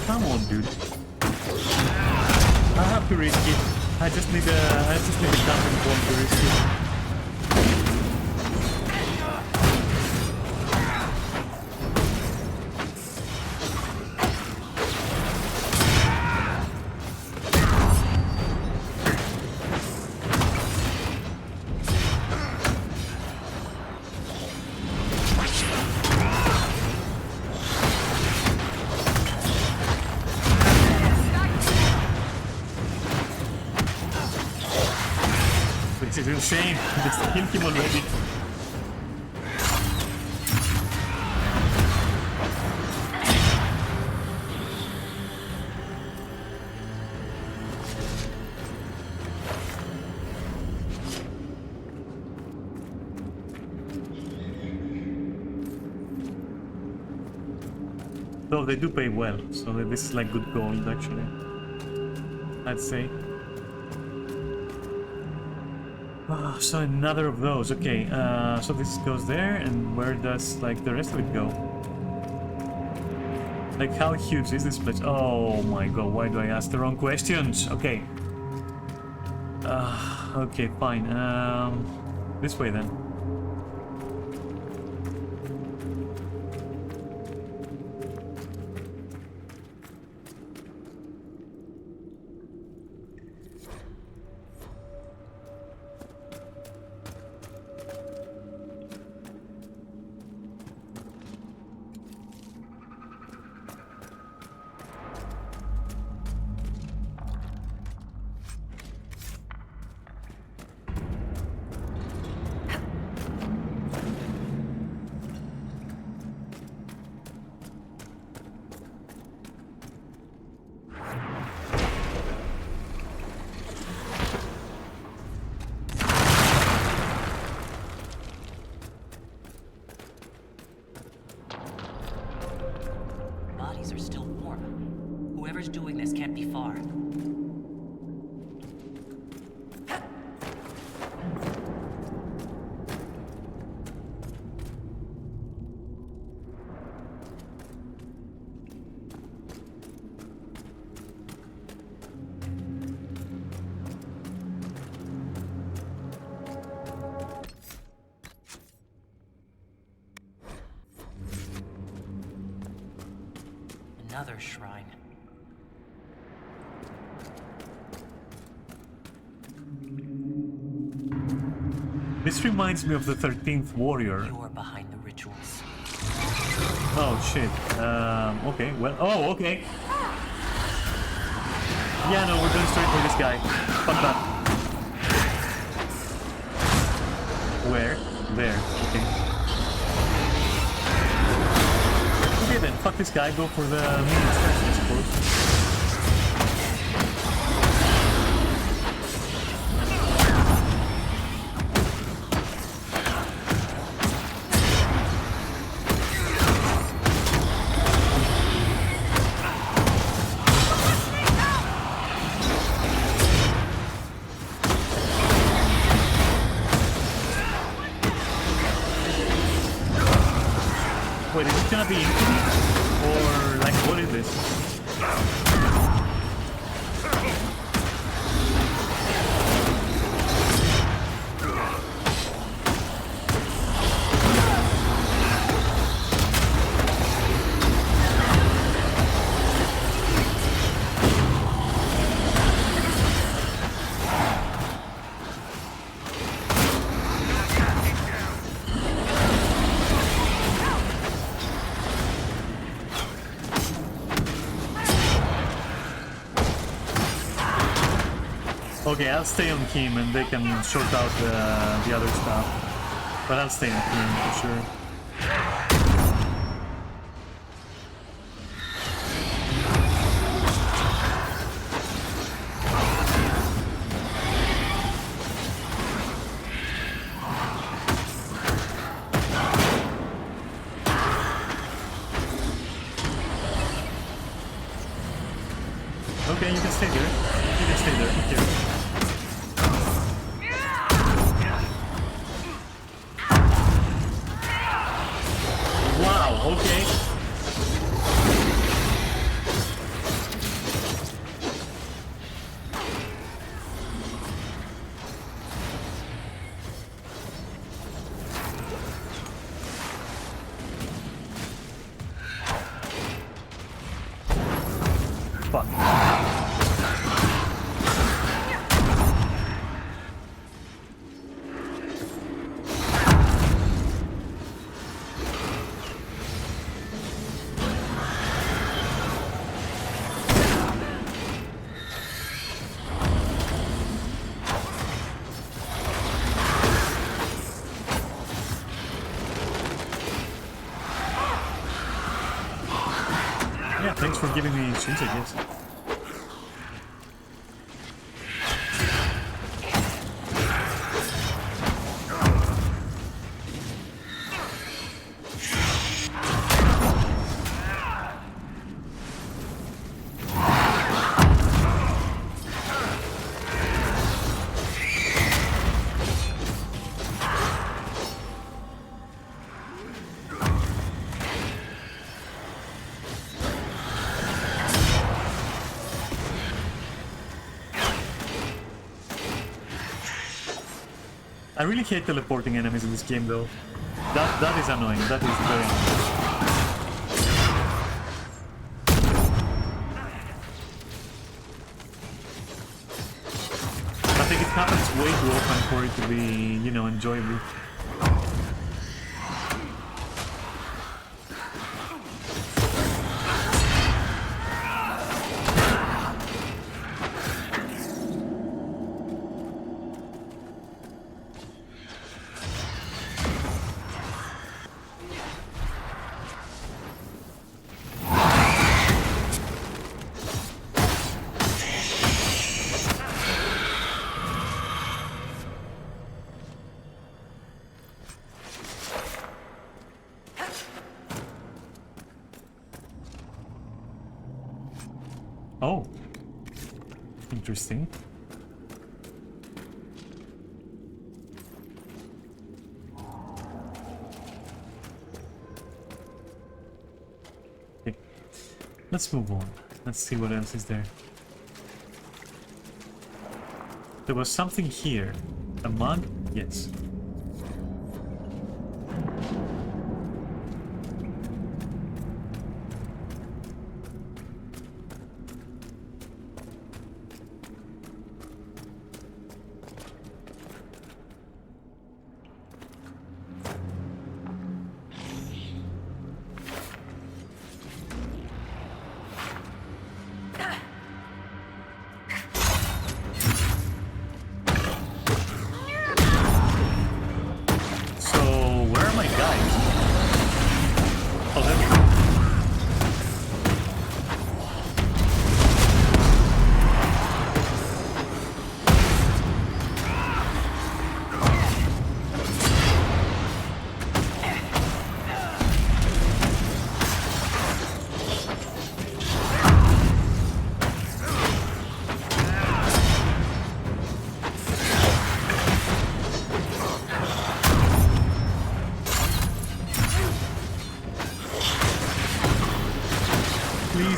Come on, dude. I have to risk it. I just need a jumping point to risk it. This is insane. Just killed him already. So they do pay well, so this is like good gold actually, I'd say. Oh, so another of those. Okay, so this goes there, and where does like the rest of it go? Like, how huge is this place? Oh my god, why do I ask the wrong questions? Okay. Okay, fine. This way then. Bodies are still warm. Whoever's doing this can't be far. Another shrine. This reminds me of the 13th Warrior. You're behind the rituals. Oh shit. Okay, well. Oh, okay. Yeah, no, we're going straight for this guy. Fuck that. Where? There. Okay. Okay then, fuck this guy, go for the minions first, I suppose. Wait, is it gonna be infinite? Or, like, what is this? Okay, I'll stay on Kim and they can sort out the other stuff. But I'll stay on Kim for sure. Okay, you can stay there. You can stay there. Here. Wow, okay. Fuck. Yeah, thanks for giving me shields, I guess. I really hate teleporting enemies in this game, though. That is annoying. That is very annoying. I think it happens way too often for it to be, you know, enjoyable. Oh, interesting. Okay, let's move on. Let's see what else is there. There was something here. A mug? Yes.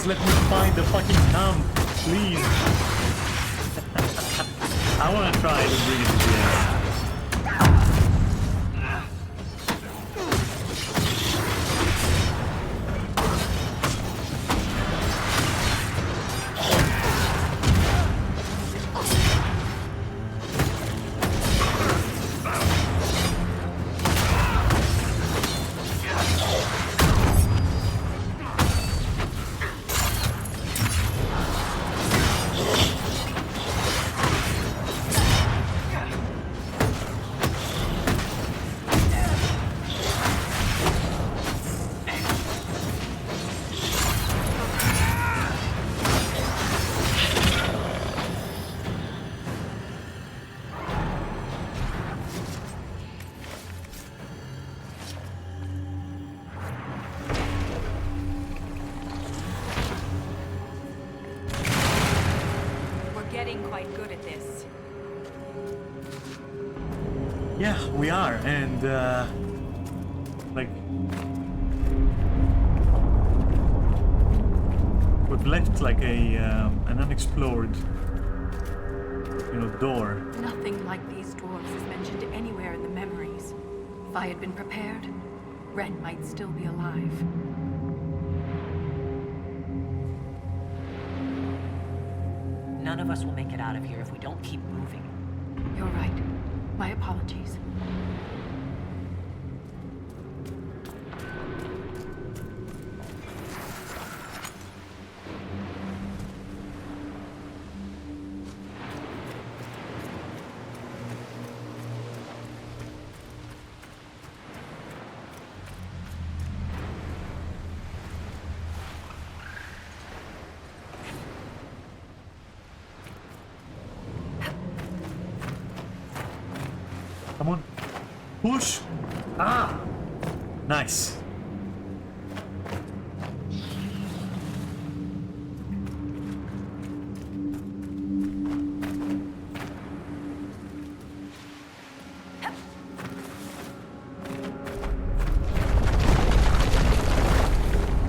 Let me find the fucking camp, please. I want to try to bring it to the end. Yeah, we are, and like we've left like an unexplored, you know, door. Nothing like these dwarves is mentioned anywhere in the memories. If I had been prepared, Ren might still be alive. None of us will make it out of here if we don't keep moving. You're right. My apologies. Come on. Push. Ah. Nice.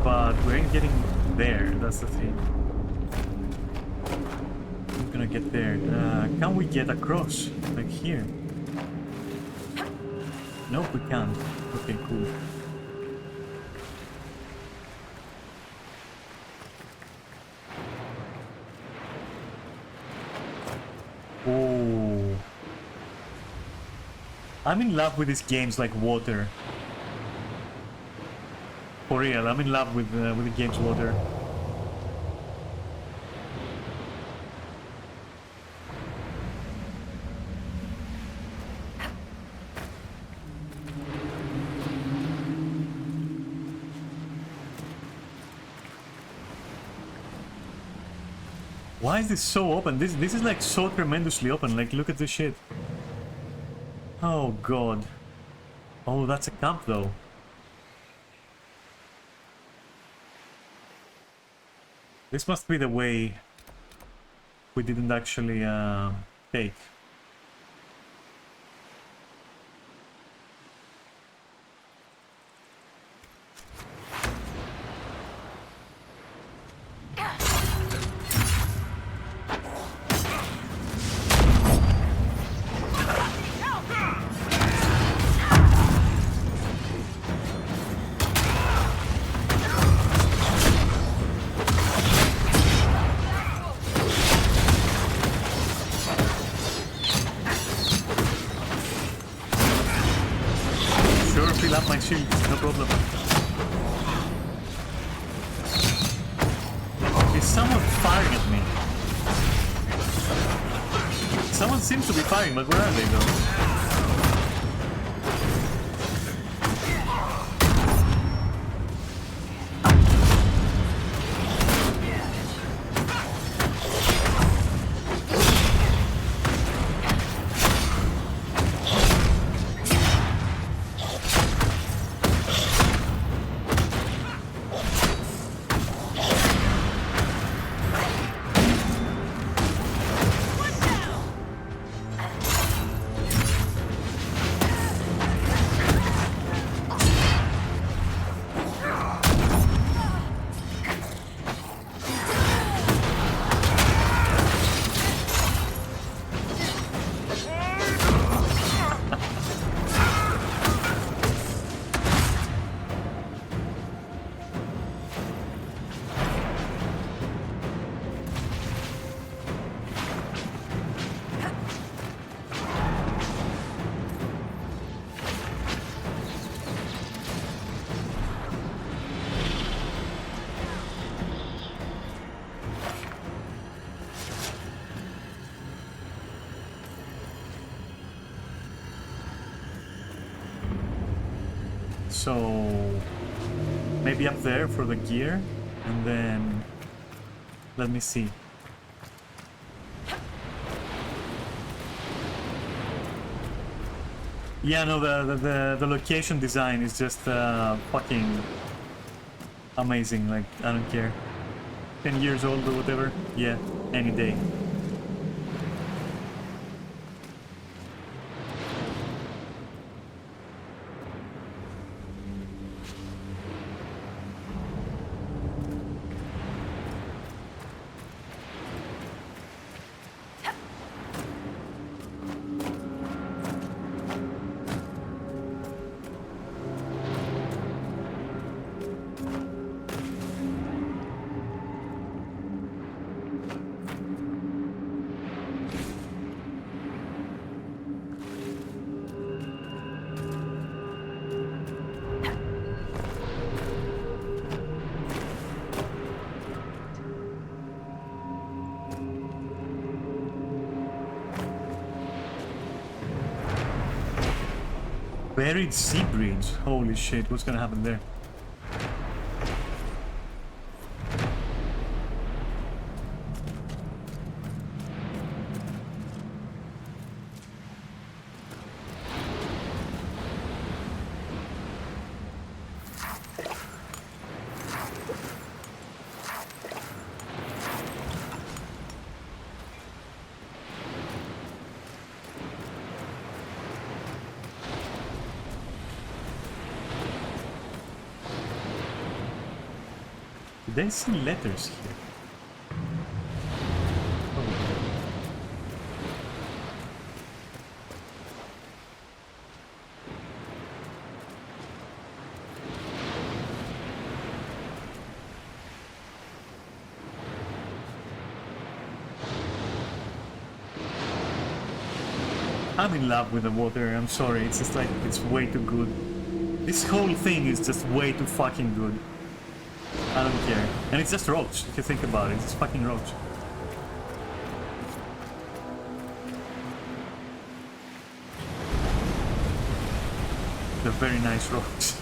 But we ain't getting there. That's the thing. I'm gonna get there. Can we get across? Like here? Nope, we can't. Okay, cool. Oh. I'm in love with these games like Water. For real, I'm in love with the games Water. Why is this so open? This is like so tremendously open. Like, look at this shit. Oh god. Oh, that's a camp though. This must be the way we didn't actually take. My shield, no problem. Is someone firing at me? Someone seems to be firing, but where are they though? So maybe up there for the gear, and then let me see. Yeah, no, the location design is just fucking amazing. Like, I don't care. 10 years old or whatever. Yeah, any day. Buried sea bridge. Holy shit, what's gonna happen there? Did I see letters here? I'm in love with the water, I'm sorry, it's just like, it's way too good. This whole thing is just way too fucking good. I don't care. And it's just roach, if you think about it, it's fucking roach. They're very nice roach.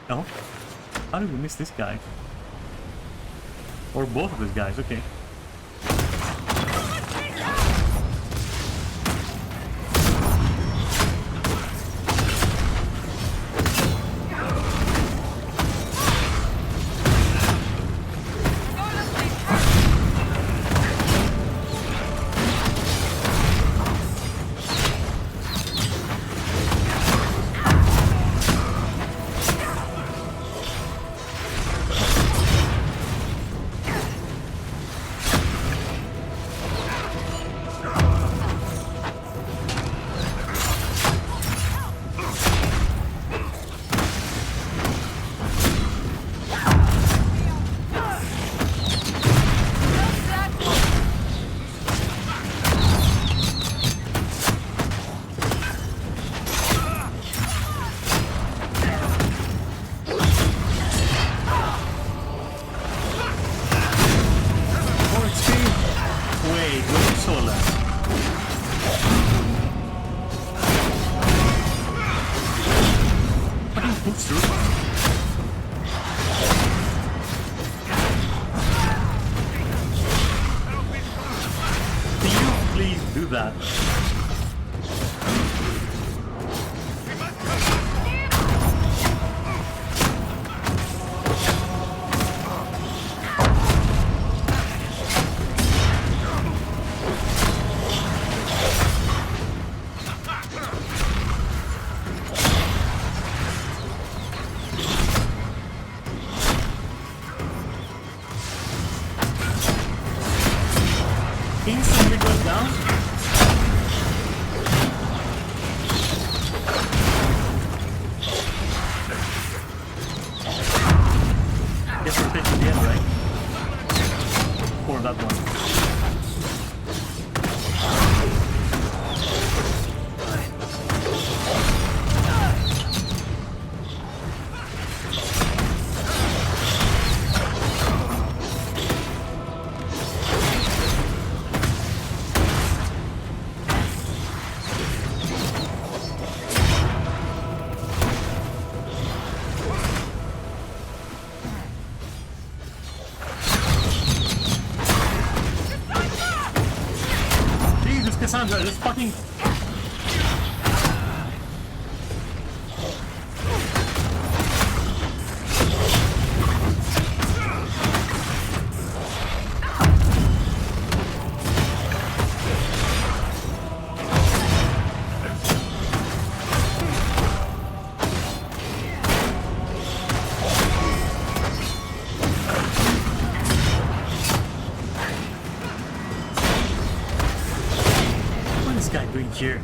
No? How did we miss this guy? Or both of these guys, okay. That. Instantly goes down. Guess we're taking the end, right? Or that one. Cassandra, just fucking... here.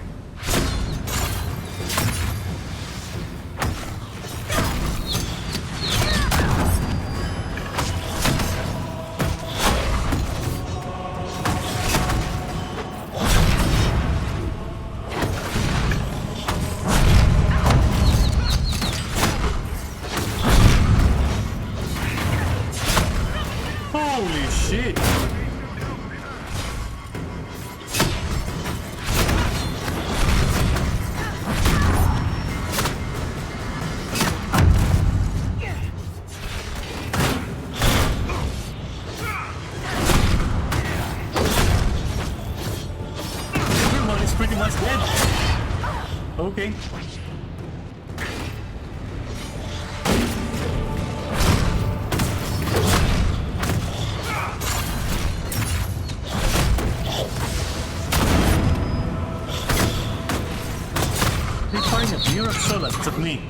Holy shit! Pretty much dead. Okay. He's firing at Europe Solas, it's at me.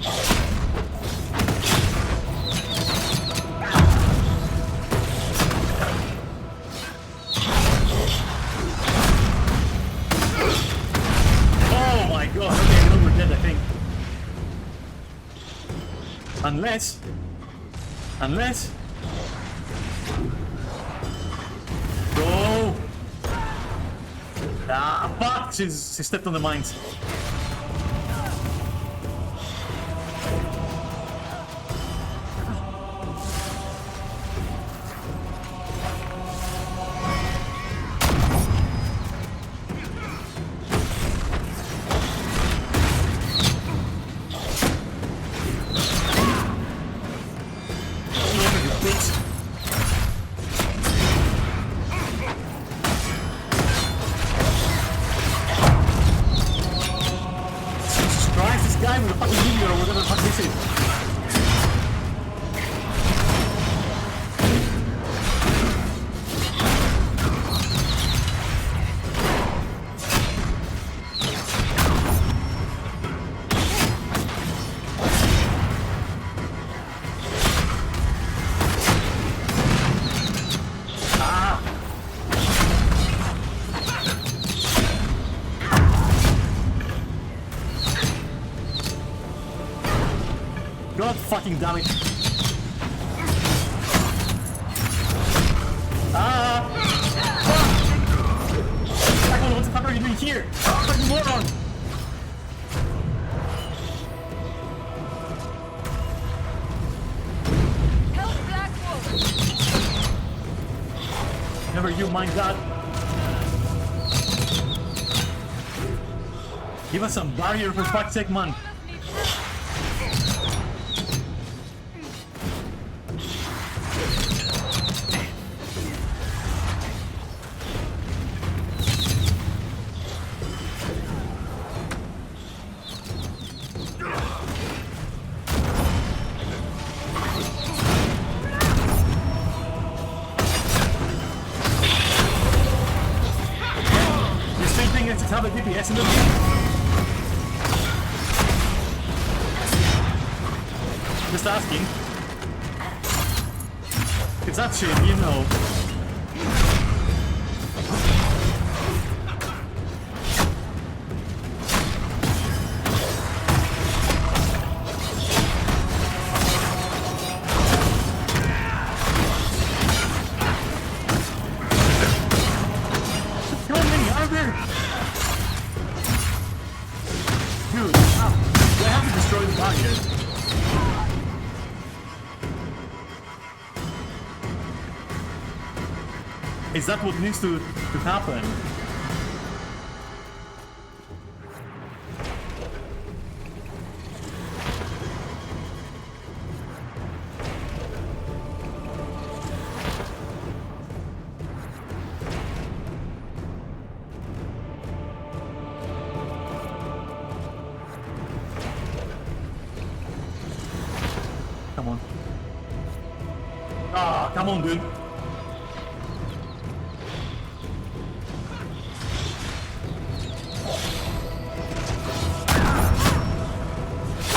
Unless... Go! Ah, fuck! She stepped on the mines. God fucking damn it. Ah! Fuck! What the fuck are you doing here? Fucking moron! Help Blackwolf! Never you mind that. Give us some barrier for fuck's sake, man. Have a DPS in the game. Just asking. It's that shit, you know. How many are there? Dude, how? Do I have to destroy the barrier? Is that what needs to happen? Come on. Ah, come on, dude.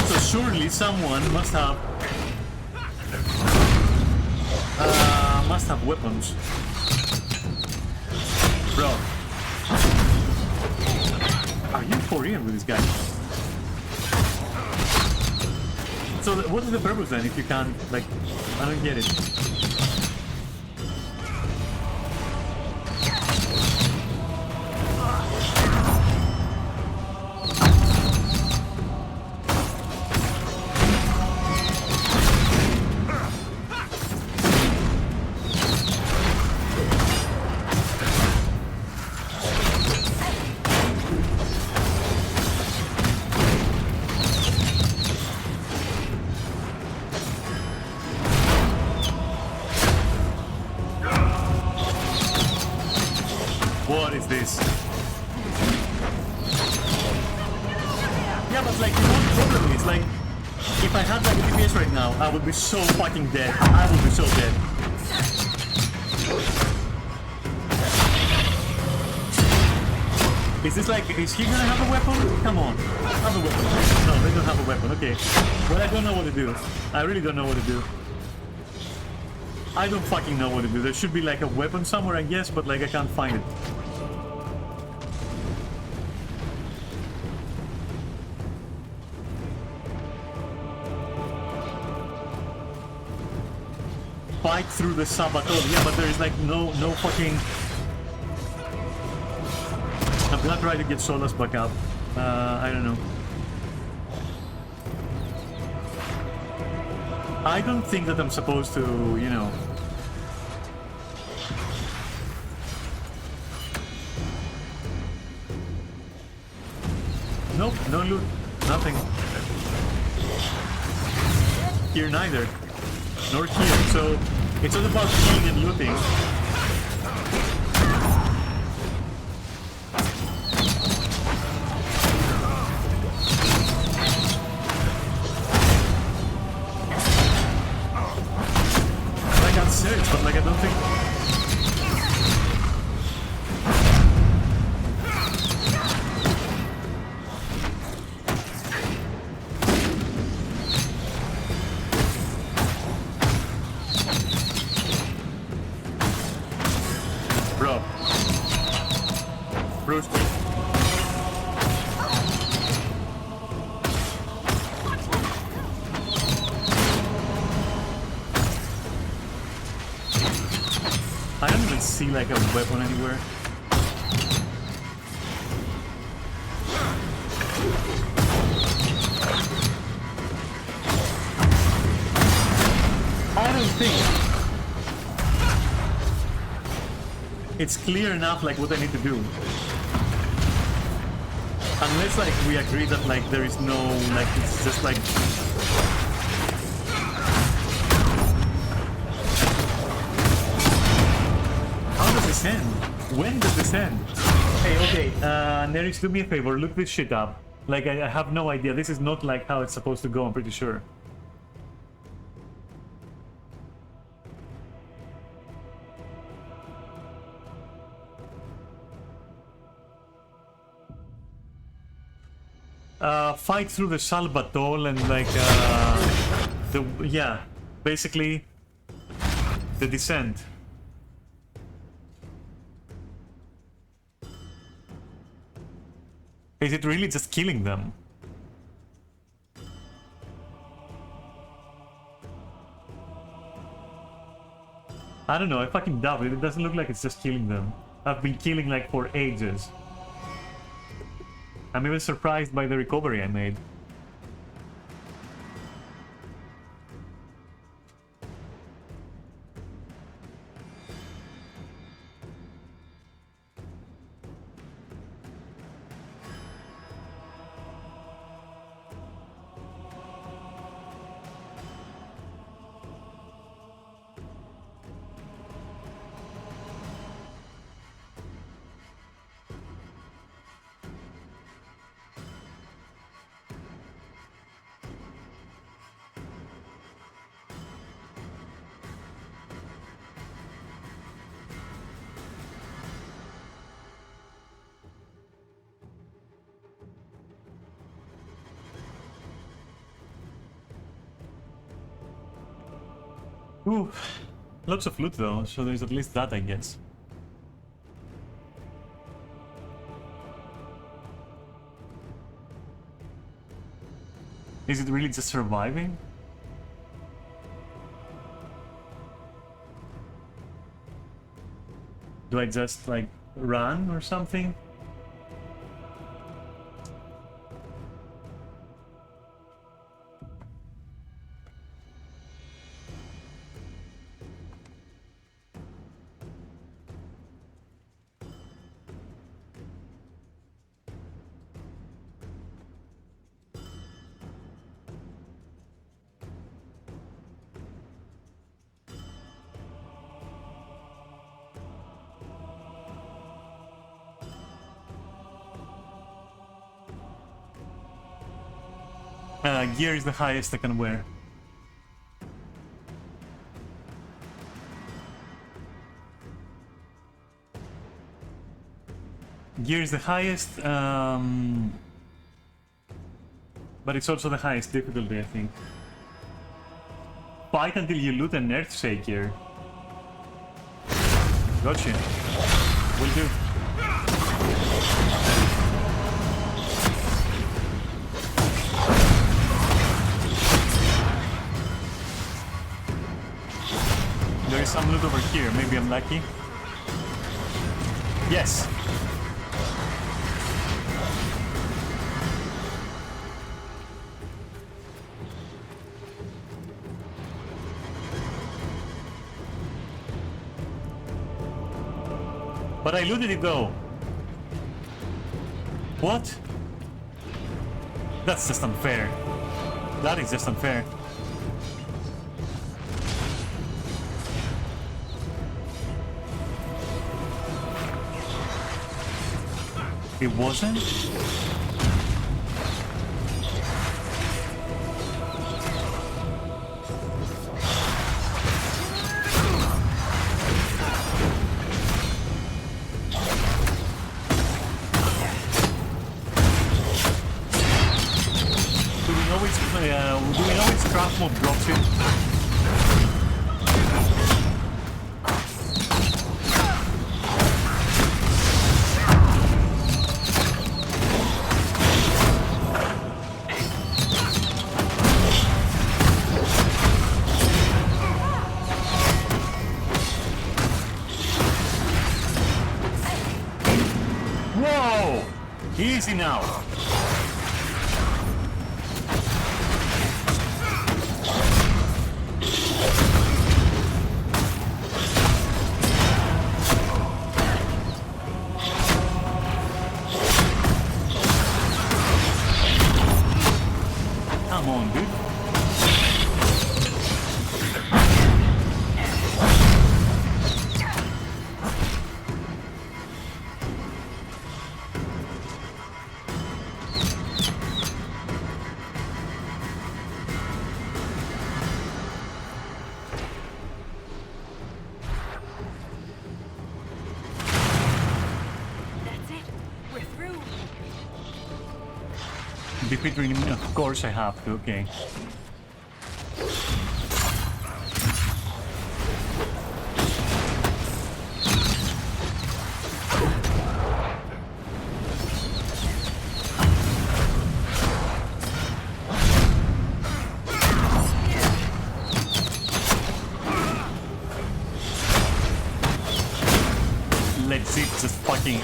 So surely someone must have weapons. Bro. Are you for real with this guy? So what is the purpose then if you can't, like, I don't get it. What is this? Yeah, but like, you know the problem is, like, if I had like a DPS right now, I would be so fucking dead. I would be so dead. Is this like, is he gonna have a weapon? Come on, have a weapon. No, they don't have a weapon, okay. Well, I don't know what to do. I really don't know what to do. I don't fucking know what to do. There should be like a weapon somewhere, I guess, but like I can't find it. Fight through the saboteur. Yeah, but there is like no fucking... I'm gonna try to get Solas back up. I don't know. I don't think that I'm supposed to, you know... Nope, no loot. Nothing. Here neither. Nor here, so... It's all about killing and looting. Search, but like I don't think. Bro. Bruce. I don't even see like a weapon anywhere. I don't think it's clear enough like what I need to do. Unless like we agree that like there is no like it's just like end? When does this end? Hey, okay, Neris, do me a favor, look this shit up. Like, I have no idea. This is not like how it's supposed to go, I'm pretty sure. Fight through the Salvatol and like, yeah, basically, the descent. Is it really just killing them? I don't know, I fucking doubt it. It doesn't look like it's just killing them. I've been killing like for ages. I'm even surprised by the recovery I made. Ooh, lots of loot though, so there's at least that, I guess. Is it really just surviving? Do I just like run or something? Gear is the highest I can wear. Gear is the highest, but it's also the highest difficulty, I think. Fight until you loot an Earthshaker. Gotcha. Will do. There is some loot over here. Maybe I'm lucky. Yes. But I looted it though. What? That's just unfair. That is just unfair. It wasn't? Do we know which craft mob drops it? Whoa! Easy now. Come on, dude. That's it. We're through. Defeat enemy. Of course I have to, okay. Let's see, just fucking...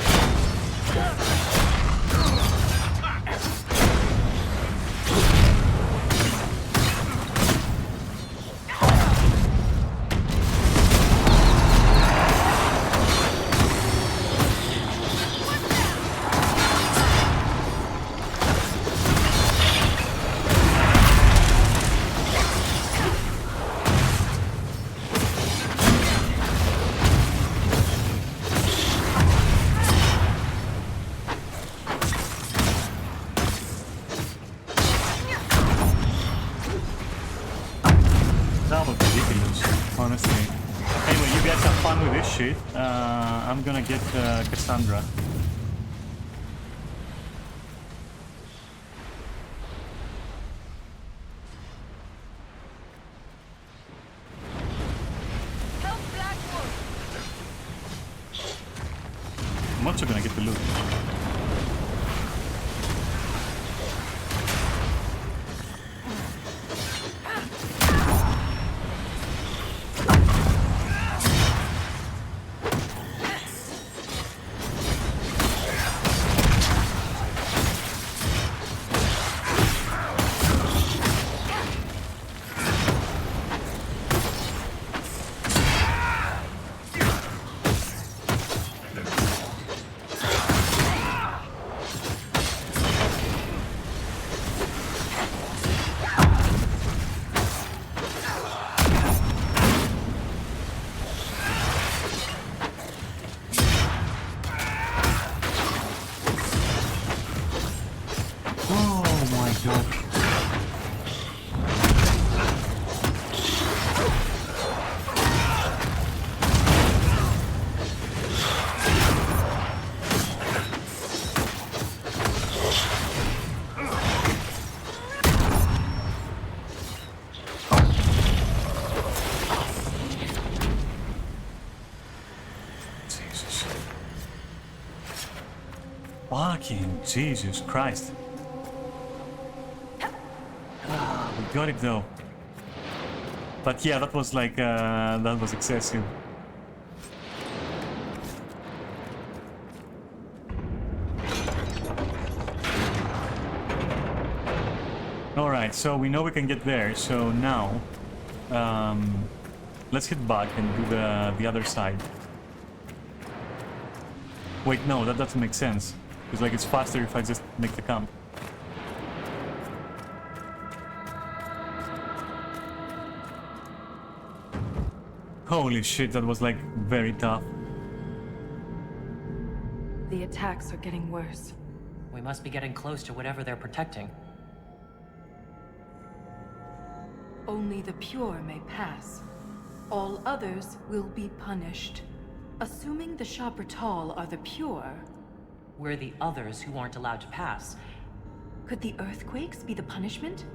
That was ridiculous, honestly. Anyway, you guys have fun with this shit. I'm gonna get Cassandra. Help Blackwood. I'm also gonna get the loot. Oh my god. Jesus. Fucking Jesus Christ. We got it though. But yeah, that was like, that was excessive. Alright, so we know we can get there, so now let's hit back and do the other side. Wait, no, that doesn't make sense. It's like it's faster if I just make the camp. Holy shit, that was like very tough. The attacks are getting worse. We must be getting close to whatever they're protecting. Only the pure may pass. All others will be punished. Assuming the Shapertal are the pure, We're the others who aren't allowed to pass. could the earthquakes be the punishment?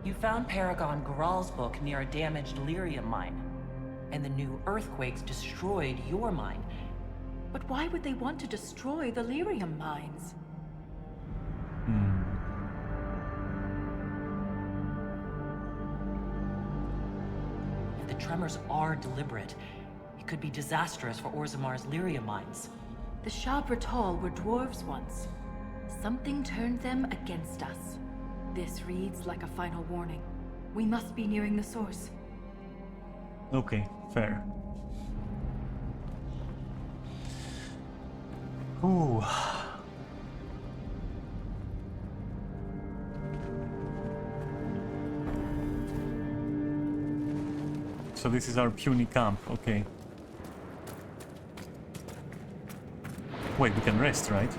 You found Paragon Garal's book near a damaged lyrium mine. And the new earthquakes destroyed your mine. But why would they want to destroy the lyrium mines? If the tremors are deliberate, it could be disastrous for Orzamar's lyrium mines. The Shapertal were dwarves once. Something turned them against us. This reads like a final warning. We must be nearing the source. Okay, fair. Ooh. So this is our puny camp, okay. Wait, we can rest, right?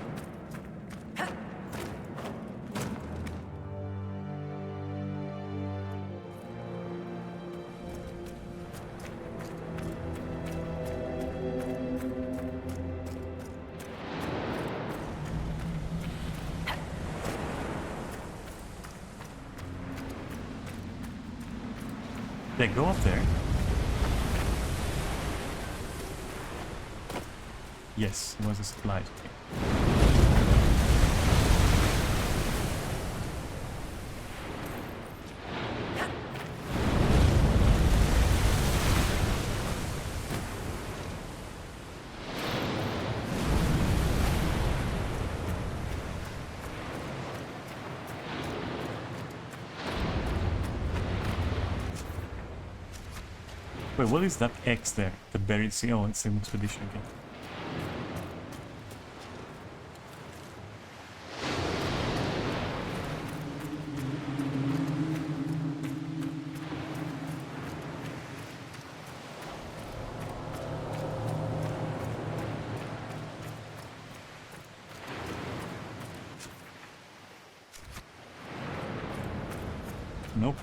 They go up there. Yes, it was a supply. Okay. Wait, what is that X there? The buried sea? Oh, it's an expedition again. Nope.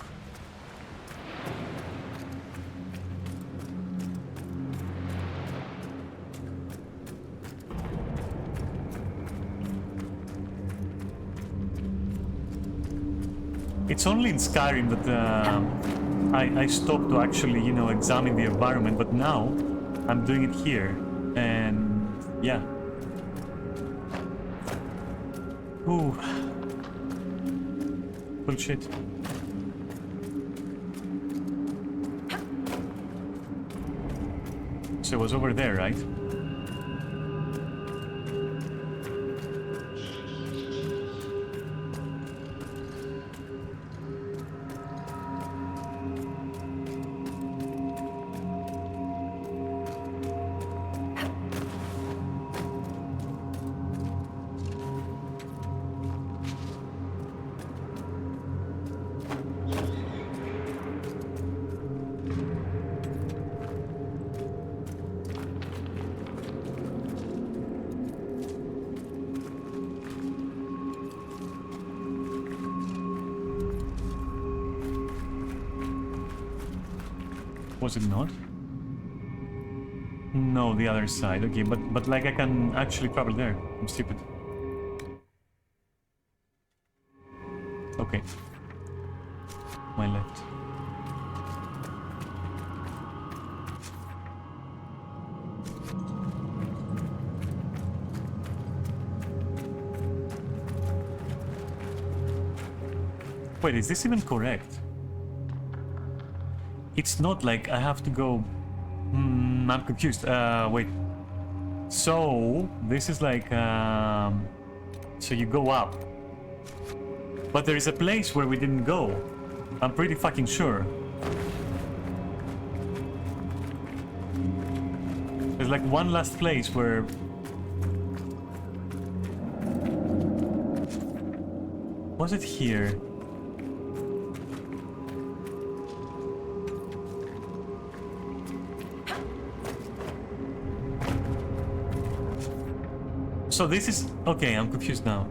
It's only in Skyrim that I stopped to actually, you know, examine the environment, but now I'm doing it here, and yeah. Ooh. Bullshit. So it was over there, right? Was it not? No, the other side. Okay, but like I can actually travel there. I'm stupid. Okay. My left. Wait, is this even correct? It's not like I have to go... I'm confused. Wait. So, this is like... So you go up. But there is a place where we didn't go. I'm pretty fucking sure. There's like one last place where... Was it here? So this is... Okay, I'm confused now.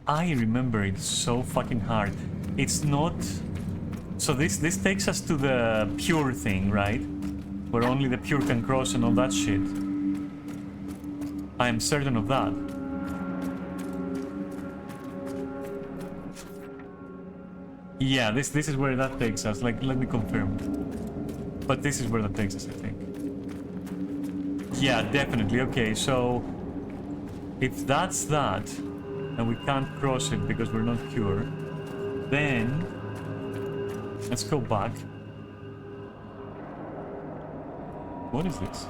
I remember it so fucking hard. It's not... So this takes us to the pure thing, right? Where only the pure can cross and all that shit. I am certain of that. Yeah, this is where that takes us. Like, let me confirm. But this is where that takes us, I think. Yeah, definitely. Okay, so... If that's that, and we can't cross it because we're not pure, then... Let's go back. What is this?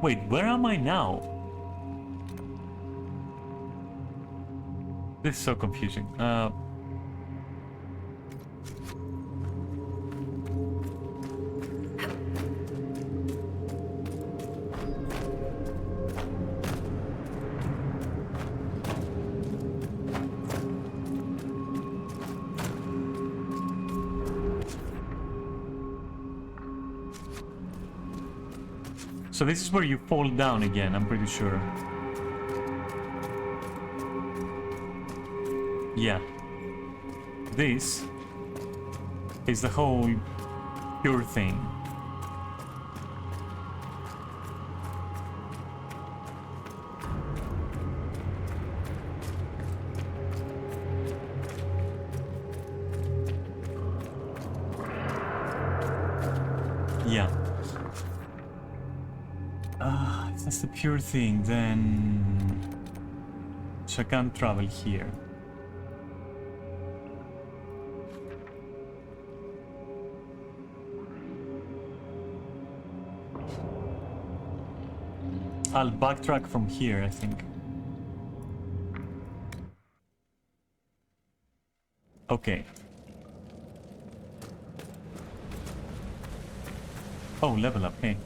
Wait, where am I now? This is so confusing. So this is where you fall down again, I'm pretty sure. Yeah. This is the whole pure thing. Yeah. If that's the pure thing, then... So I can't travel here. I'll backtrack from here, I think. Okay. Oh, level up, hey.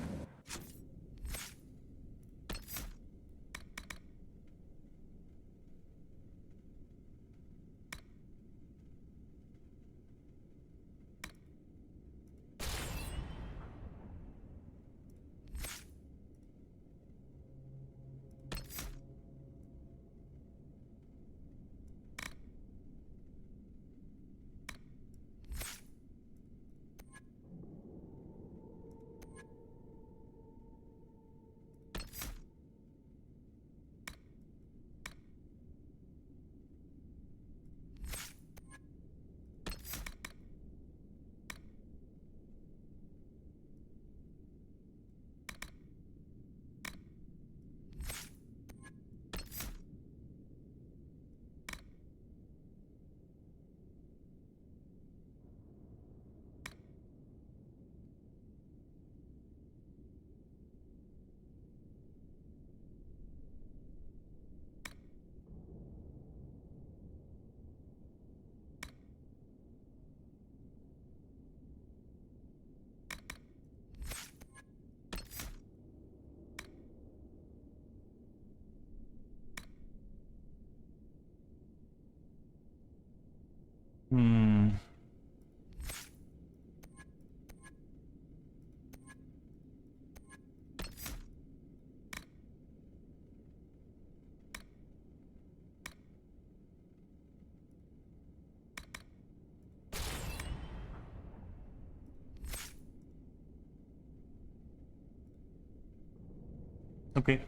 Okay.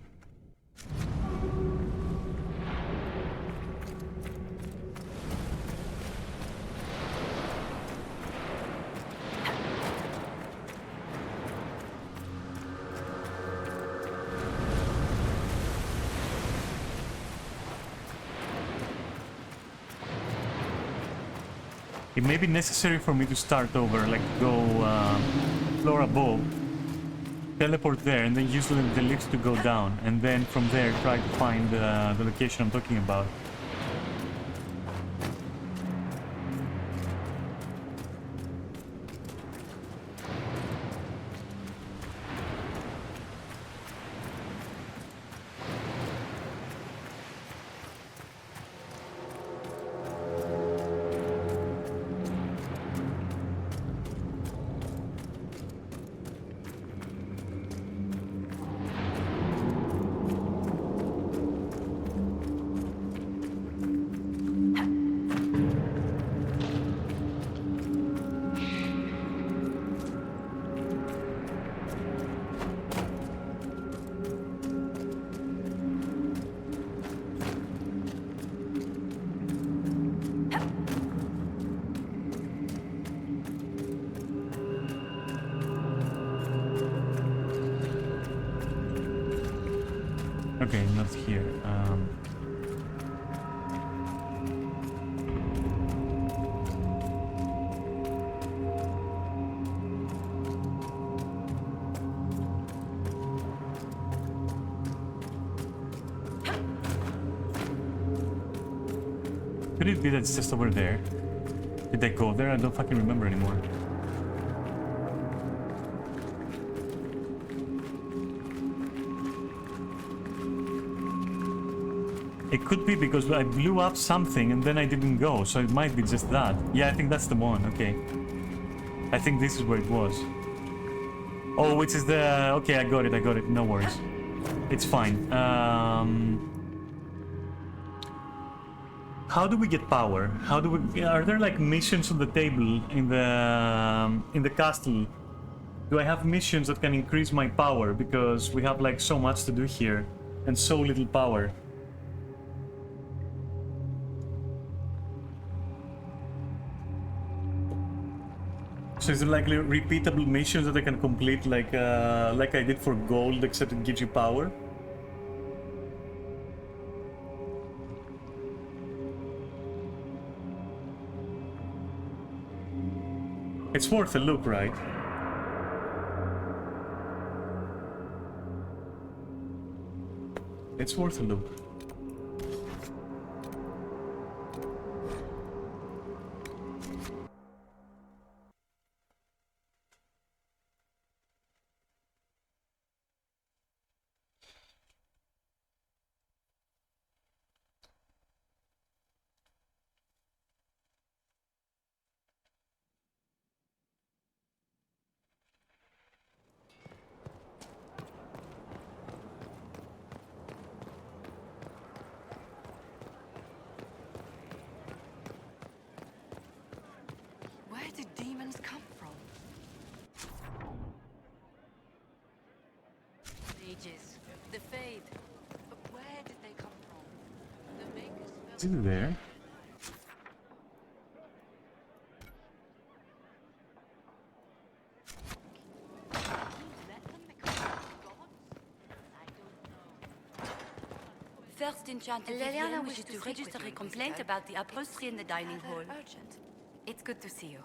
It may be necessary for me to start over, like go floor above. teleport there and then use the lifts to go down, and then from there try to find the location I'm talking about. Okay, not here. Could it be that it's just over there? Did I go there? I don't fucking remember anymore. It could be because I blew up something and then I didn't go, so it might be just that. Yeah, I think that's the one, okay. I think this is where it was. Oh, which is the... Okay, I got it, no worries. It's fine. How do we get power? How do we... Are there like missions on the table in the castle? Do I have missions that can increase my power? Because we have like so much to do here and so little power. So is it like repeatable missions that I can complete like I did for gold, except it gives you power? It's worth a look, right? It's worth a look. The Fade. Where did they come from? The makers... Is it there? First enchanted Liliana wishes to register a complaint about the upholstery in the dining hall. Urgent. It's good to see you.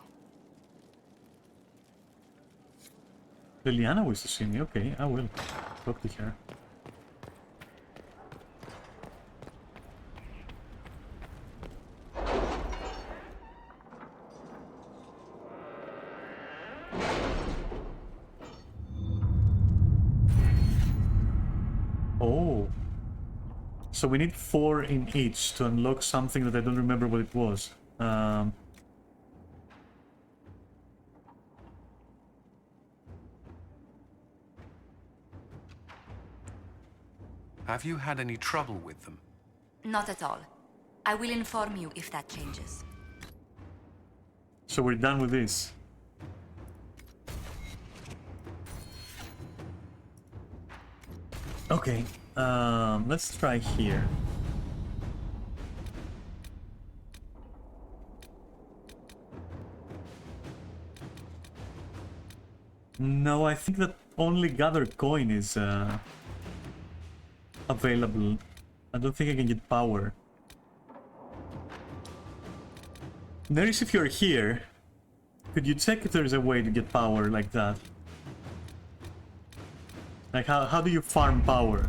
Liliana wishes to see me. Okay, I will talk to her. Oh. So we need 4 in each to unlock something that I don't remember what it was. Have you had any trouble with them? Not at all. I will inform you if that changes. So we're done with this. Okay, let's try here. No, I think that only gather coin is available. I don't think I can get power. Notice if you're here, could you check if there's a way to get power like that? Like, how do you farm power?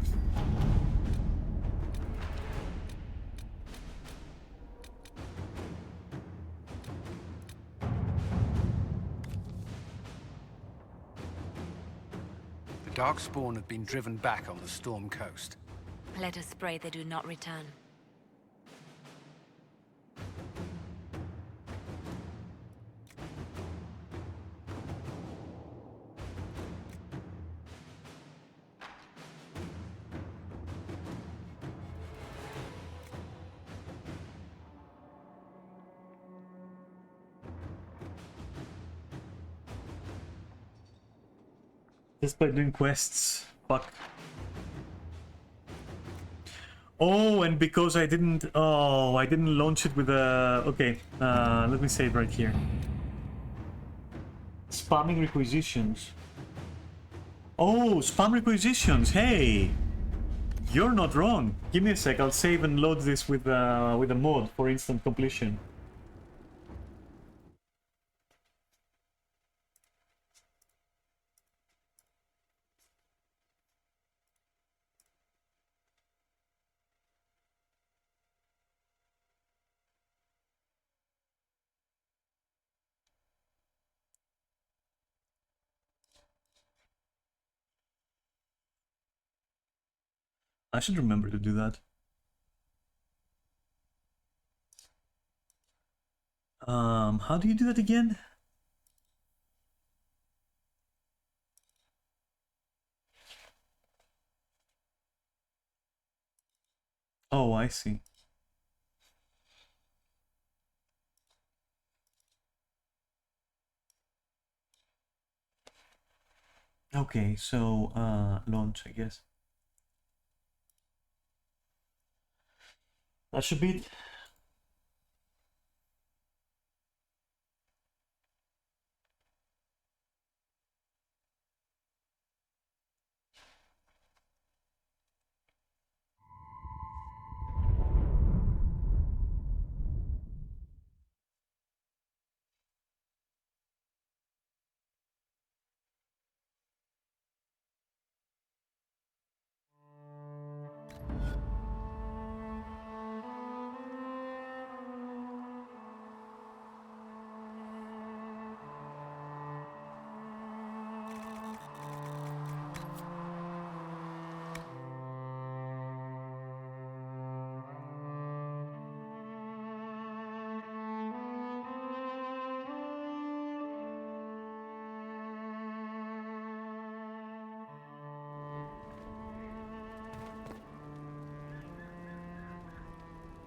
The Darkspawn have been driven back on the Storm Coast. Let us pray they do not return. Just by doing quests. Fuck. Oh, and because I didn't... Oh, I didn't launch it with a... Okay, let me save right here. Spamming requisitions. Oh, spam requisitions. Hey! You're not wrong. Give me a sec. I'll save and load this with a mod for instant completion. I should remember to do that. How do you do that again? Oh, I see. Okay, so launch, I guess. That should be it.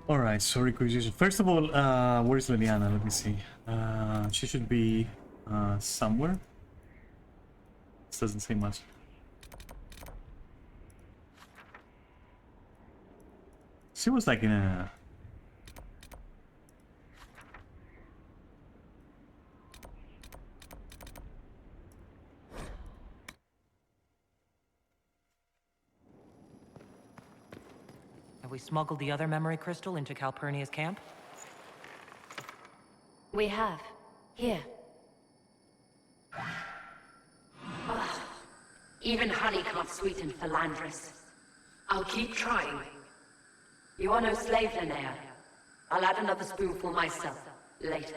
Alright, so requisition. First of all, where is Liliana? Let me see. She should be somewhere. This doesn't say much. She was like in a... Have we smuggled the other memory crystal into Calpurnia's camp? We have. Here. Even honey can't sweeten Philandris. I'll keep trying. You are no slave, Linnea. I'll add another spoonful myself, later.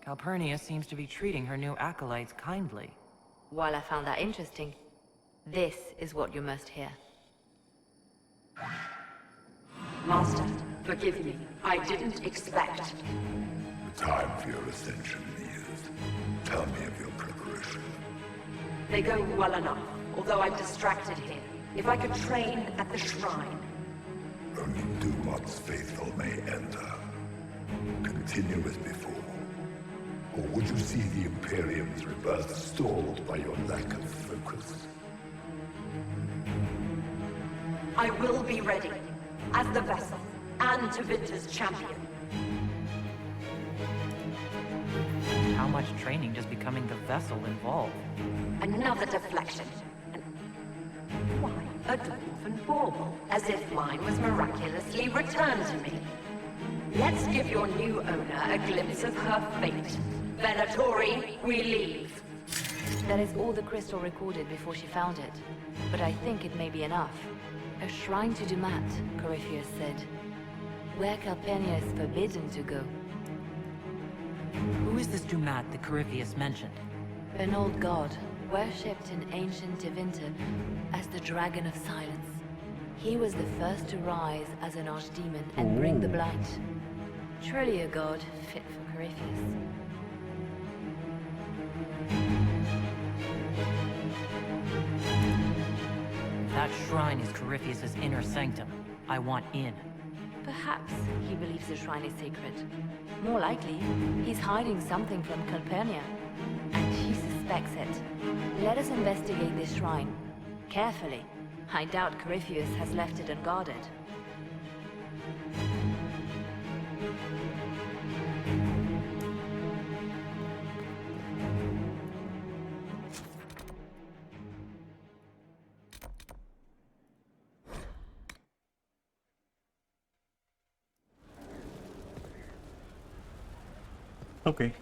Calpurnia seems to be treating her new acolytes kindly. While I found that interesting, this is what you must hear. Master, forgive me. I didn't expect. The time for your ascension nears. Tell me of your preparation. They go well enough, although I'm distracted here. If I could train at the shrine. Only Dumat's faithful may enter. Continue as before. Or would you see the Imperium's rebirth stalled by your lack of focus? I will be ready, as the vessel, and Tevinter's champion. How much training does becoming the vessel involve? Another deflection. Why, a dwarven bauble, as if mine was miraculously returned to me. Let's give your new owner a glimpse of her fate. Venatori, we leave. That is all the crystal recorded before she found it. But I think it may be enough. A shrine to Dumat, Corypheus said. Where Calpurnia is forbidden to go. Who is this Dumat that Corypheus mentioned? An old god, worshipped in ancient Tevinter as the Dragon of Silence. He was the first to rise as an archdemon and bring the blight. Truly a god fit for Corypheus. That shrine is Corypheus's inner sanctum. I want in. Perhaps he believes the shrine is sacred. More likely, he's hiding something from Calpurnia. And he suspects it. Let us investigate this shrine. Carefully. I doubt Corypheus has left it unguarded. Okay.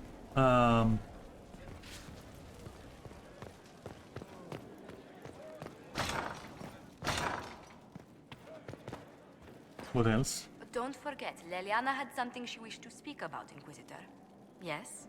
What else? Don't forget, Leliana had something she wished to speak about, Inquisitor. Yes?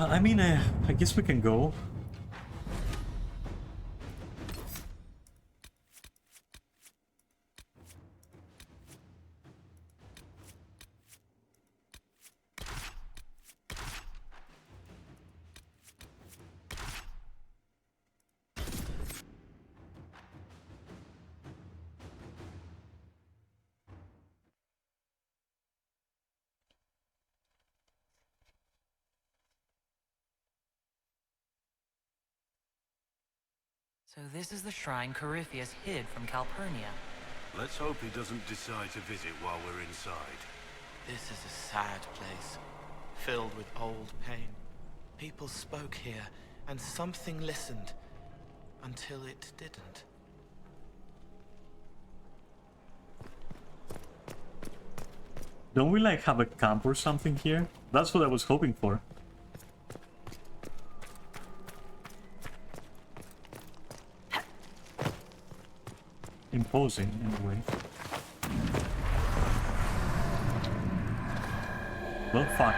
I mean, I guess we can go. So this is the shrine Corypheus hid from Calpurnia. Let's hope he doesn't decide to visit while we're inside. This is a sad place, filled with old pain. People spoke here, and something listened, until it didn't. Don't we like have a camp or something here? That's what I was hoping for. Imposing, anyway. Well, fuck.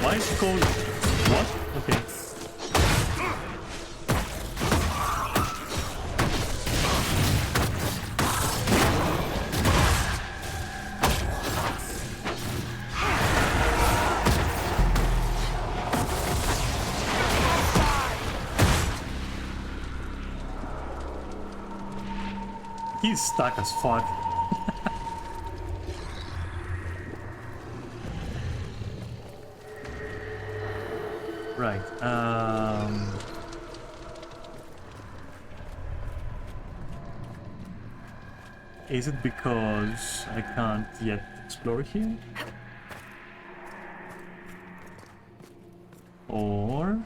Why is it called... What? Okay. He's stuck as fuck. Right. Is it because I can't yet explore here? Or...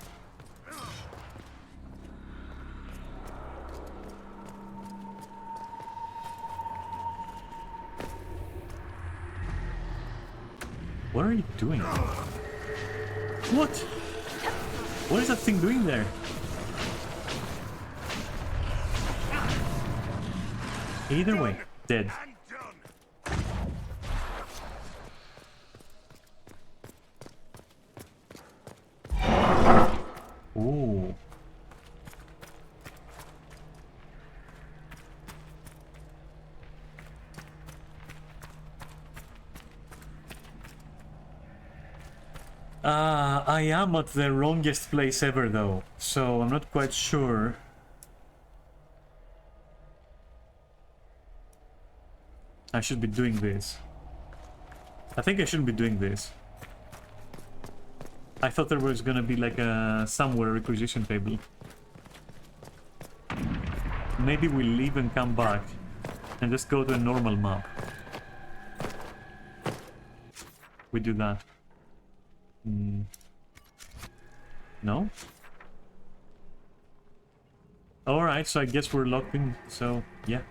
what are you doing? What? What is that thing doing there? Either way, dead. Ooh. I am at the wrongest place ever though, so I'm not quite sure. I should be doing this. I think I shouldn't be doing this. I thought there was gonna be like a somewhere requisition table. Maybe we leave and come back and just go to a normal map. We do that. No? Alright, so I guess we're locked in, so yeah.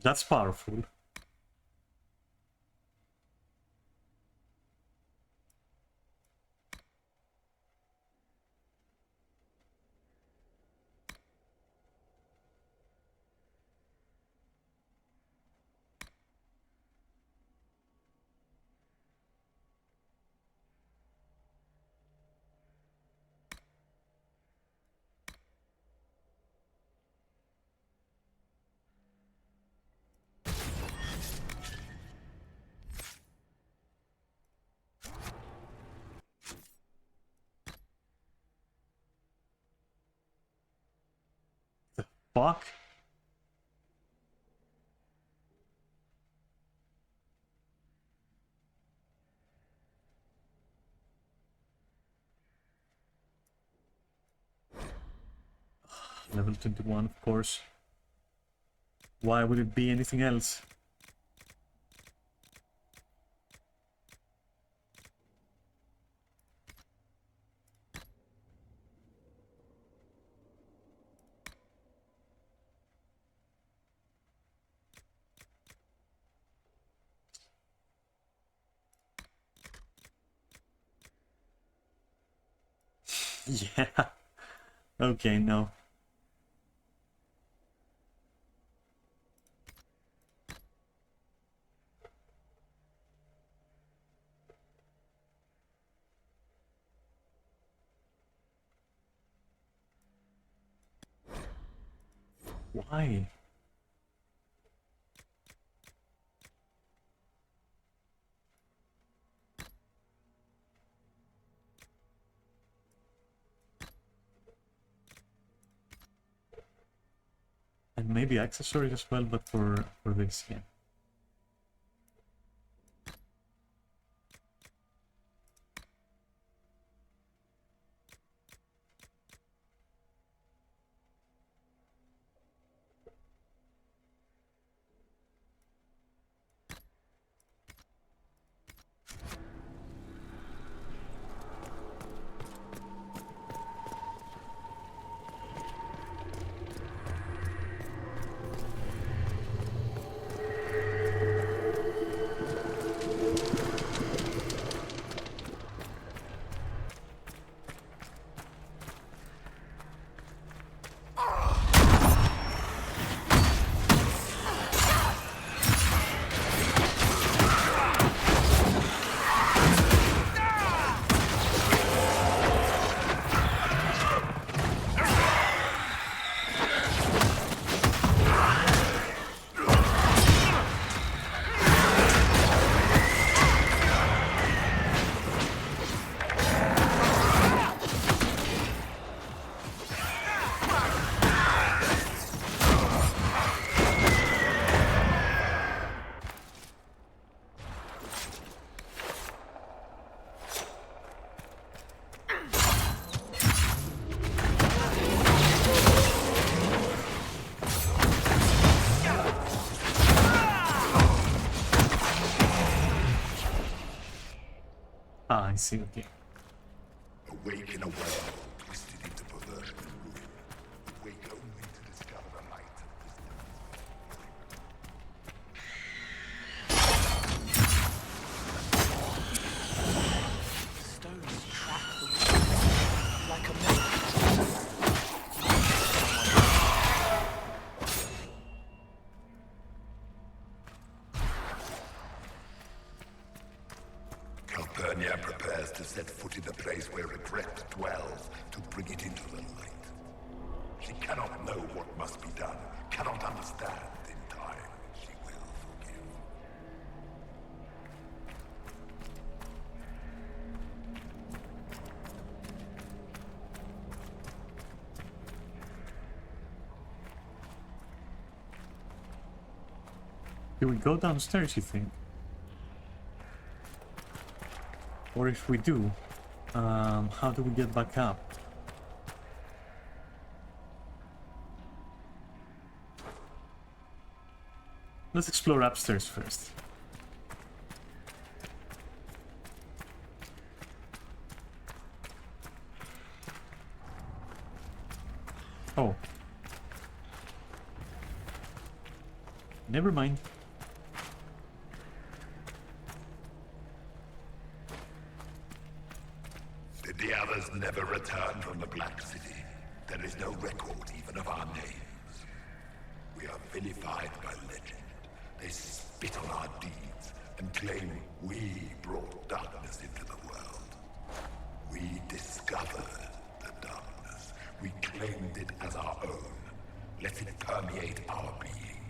That's powerful. Fuck. Level 21, of course. Why would it be anything else? Yeah. Okay, no. Why? And maybe accessories as well, but for this, yeah. I see, okay. Awake in a world twisted into perversion and ruin. Awake only to discover the light of The stones track the water like a map. Calpurnia prepares to set foot in the place where regret dwells, to bring it into the light. She cannot know what must be done, cannot understand. In time, she will forgive. Do we go downstairs, you think? Or if we do, how do we get back up? Let's explore upstairs first. Oh. Never mind. Did the others never return from the Black City? There is no record even of our names. We are vilified by legend. They spit on our deeds and claim we brought darkness into the world. We discovered the darkness. We claimed it as our own. Let it permeate our being.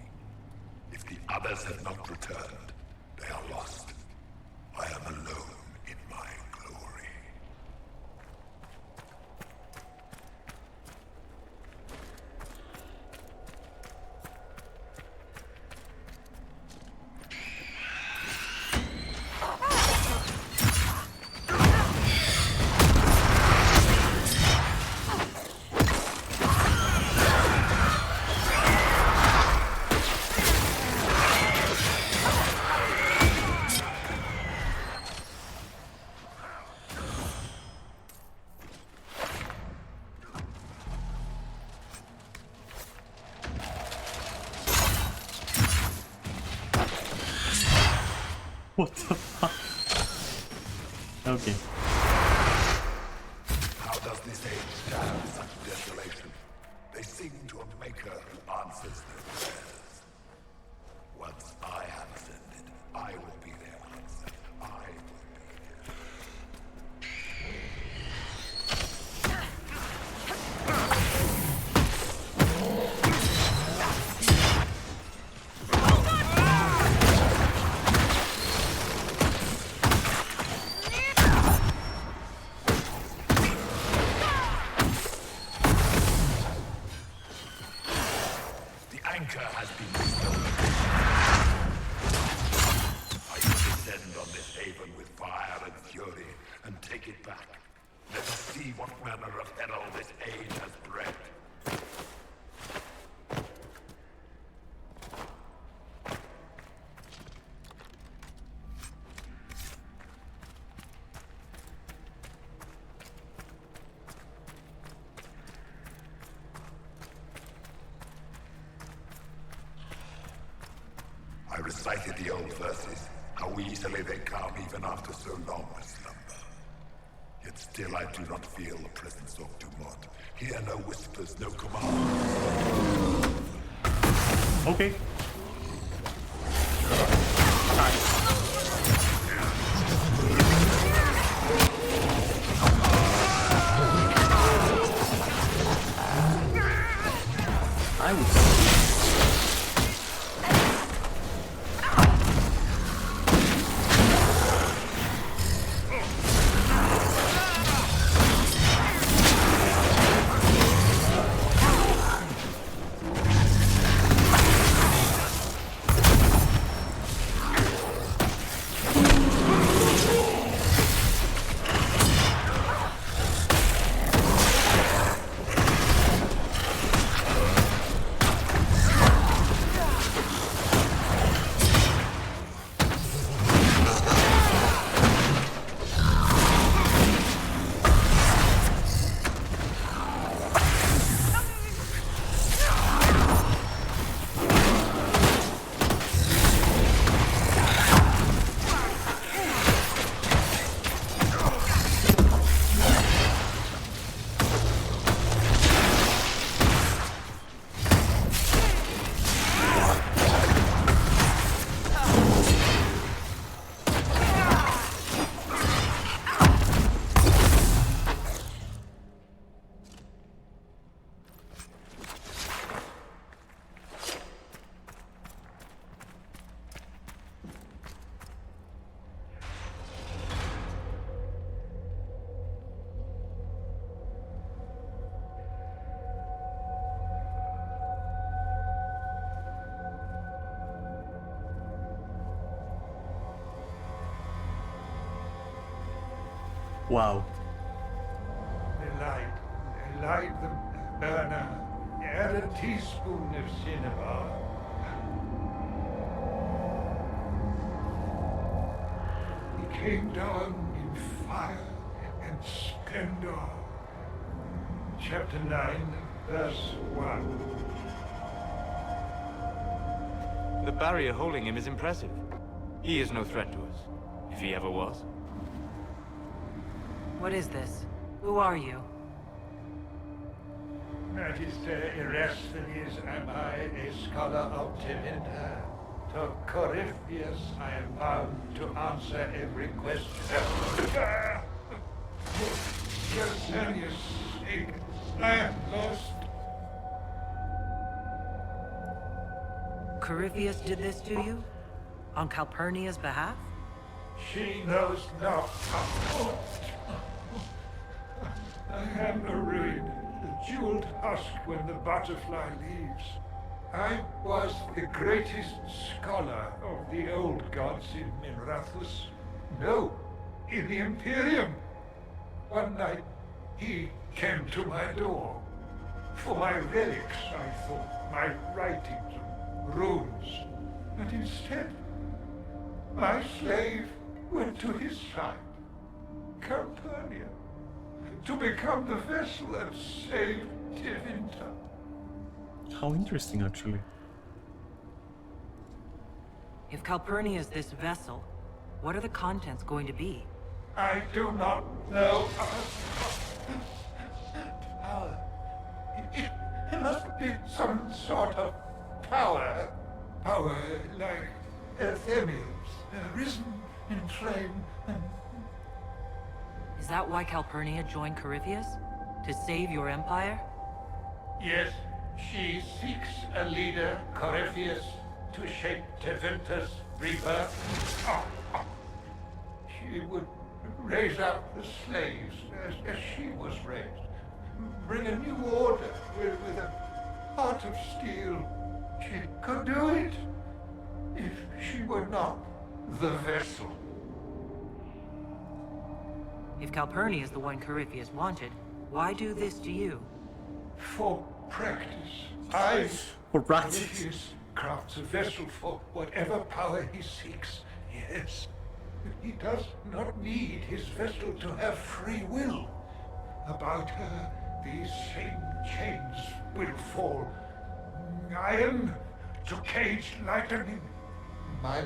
If the others have not returned, they are lost. I am alone in my glory. What the fuck? Okay. How does this age stand such desolation? They seem to a maker who answers their prayers. Once I have ascended, I will be their answer. I will be anchor has been stolen. I will descend on this haven with fire and fury and take it back. Let us see what manner of peril this age has bred. I recited the old verses, how easily they come even after so long a slumber. Yet still I do not feel the presence of Dumont. Hear no whispers, no commands. Okay. I would. Wow. Light the burner. Add a teaspoon of cinnabar. He came down in fire and splendor. Chapter 9, verse 1. The barrier holding him is impressive. He is no threat to us, if he ever was. What is this? Who are you? Magister Erasthenes, am I a scholar of Tevinter? To Corypheus, I am bound to answer every question. Jasanius, I am lost. Corypheus did this to you? On Calpurnia's behalf? She knows not. I am a ruin, the jeweled husk when the butterfly leaves. I was the greatest scholar of the old gods in Minrathus. No, in the Imperium. One night, he came to my door. For my relics, I thought, my writings and runes. But instead, my slave went to his side, Calpurnia, to become the vessel that saved Tevinter. How interesting, actually. If Calpurnia is this vessel, what are the contents going to be? I do not know. Power. It must be some sort of power. Power like Arthemius, risen in flame and... Is that why Calpurnia joined Corypheus? To save your empire? Yes, she seeks a leader, Corypheus, to shape Tevinter's rebirth. She would raise up the slaves as she was raised. Bring a new order with a heart of steel. She could do it if she were not the vessel. If Calpurnia is the one Corypheus wanted, why do this to you? For practice. For practice. Corypheus crafts a vessel for whatever power he seeks. Yes. He does not need his vessel to have free will. About her, these same chains will fall. Iron to cage lightning. My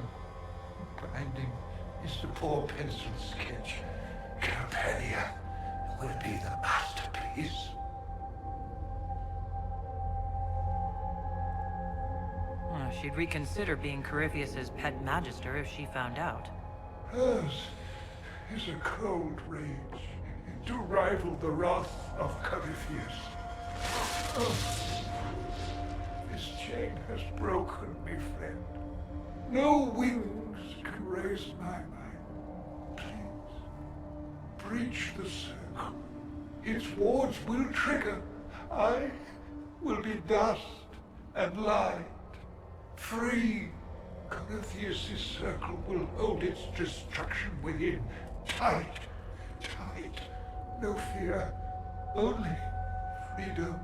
binding is the poor pencil sketch. Calpurnia will be the masterpiece. She'd reconsider being Corypheus's pet magister if she found out. Hers is a cold rage to rival the wrath of Corypheus. This chain has broken me, friend. No wings can raise my mind. Please, breach the circle. Its wards will trigger. I will be dust and light. Free. Corypheus' circle will hold its destruction within. Tight. Tight. No fear. Only freedom.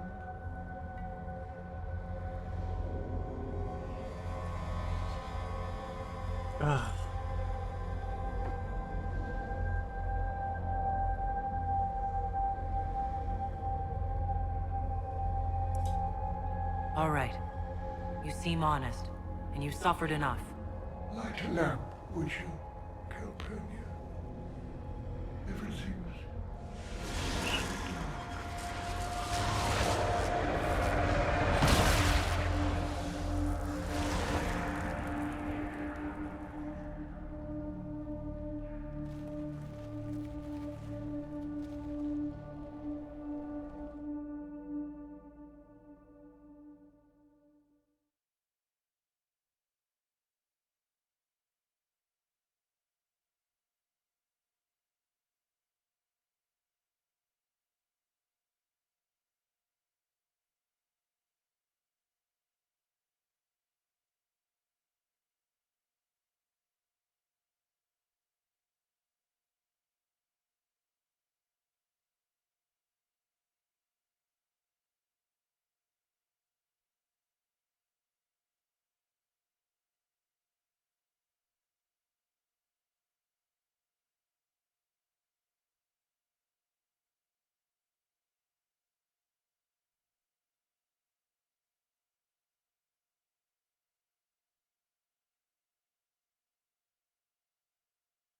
All right. You seem honest, and you suffered enough. Light a lamp, would you, Calpurnia? Everything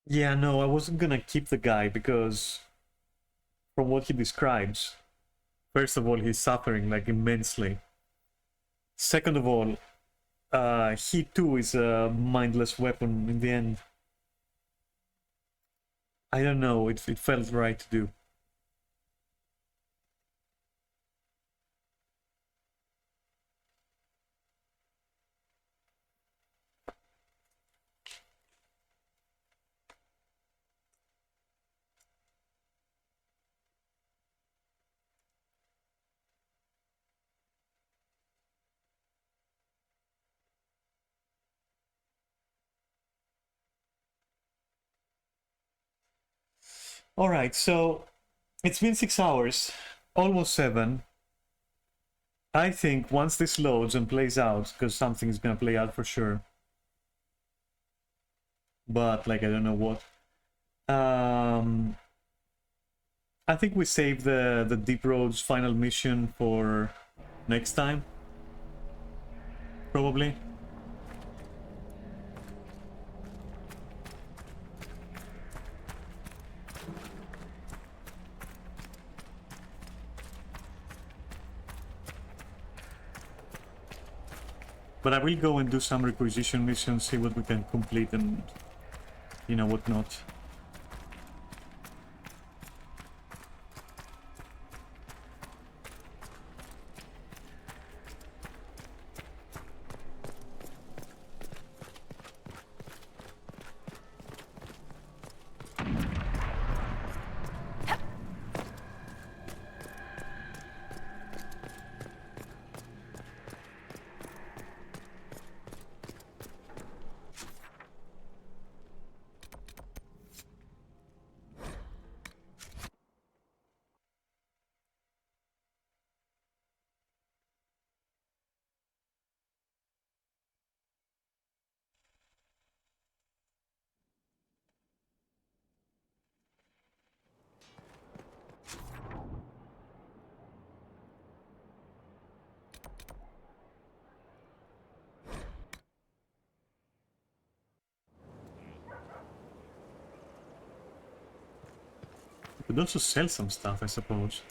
Yeah, no, I wasn't gonna keep the guy because from what he describes, first of all, he's suffering like immensely. Second of all, he too is a mindless weapon in the end. I don't know, it felt right to do. Alright, so it's been 6 hours, almost 7. I think once this loads and plays out, because something is gonna play out for sure. But, like, I don't know what. I think we save the Deep Roads final mission for next time. Probably. But I will go and do some requisition missions, see what we can complete and, you know, what not. We could also sell some stuff, I suppose.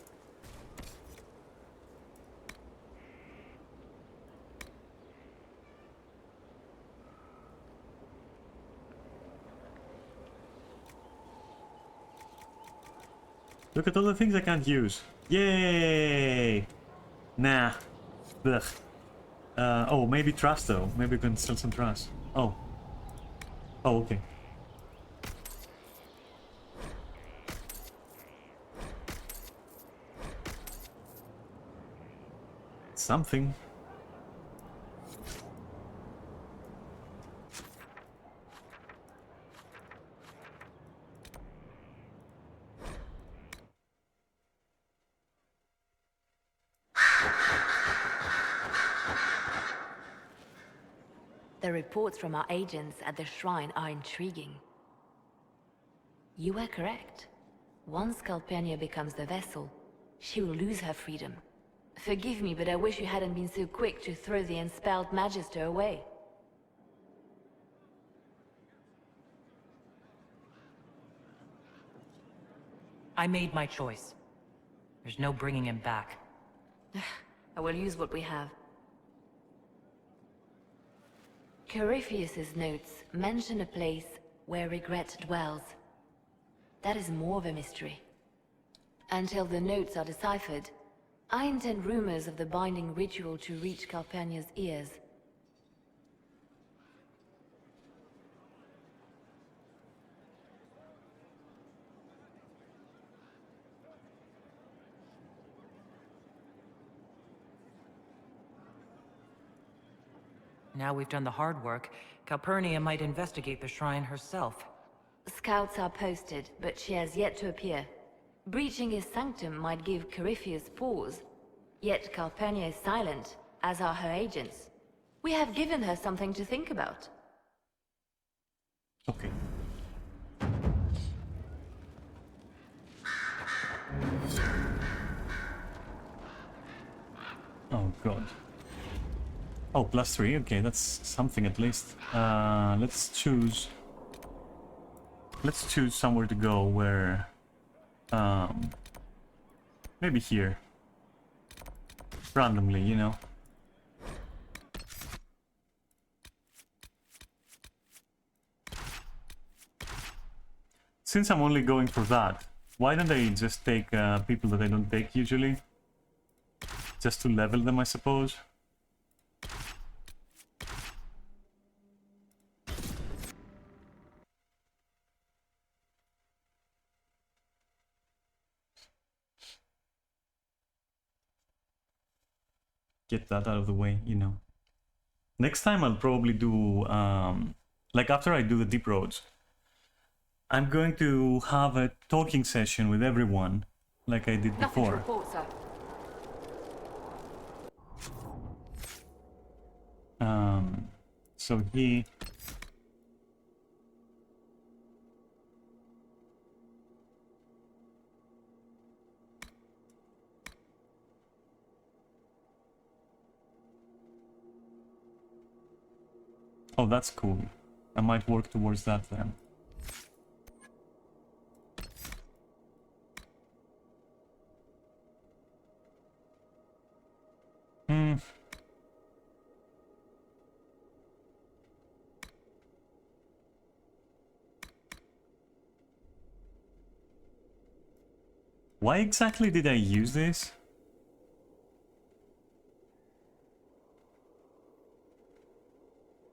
Look at all the things I can't use. Yay! Nah. Ugh. Oh, maybe trust though. Maybe we can sell some trust. Oh. Oh, okay. Something. The reports from our agents at the shrine are intriguing. You were correct. Once Calpurnia becomes the vessel, she will lose her freedom. Forgive me, but I wish you hadn't been so quick to throw the Enspelled Magister away. I made my choice. There's no bringing him back. I will use what we have. Corypheus's notes mention a place where regret dwells. That is more of a mystery. Until the notes are deciphered, I intend rumors of the binding ritual to reach Calpurnia's ears. Now we've done the hard work, Calpurnia might investigate the shrine herself. Scouts are posted, but she has yet to appear. Breaching his sanctum might give Corypheus pause. Yet Calpurnia is silent, as are her agents. We have given her something to think about. Okay. Oh god. Oh, +3, okay, that's something at least. Let's choose Let's choose somewhere to go where... maybe here. Randomly, you know. Since I'm only going for that, why don't I just take people that I don't take usually? Just to level them, I suppose. Get that out of the way, you know. Next time I'll probably do, like after I do the deep roads, I'm going to have a talking session with everyone, like I did Nothing to before. report, sir. So he... Oh, that's cool. I might work towards that then. Hmm. Why exactly did I use this?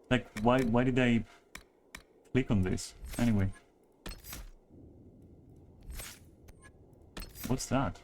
Like, why did I click on this? Anyway. What's that?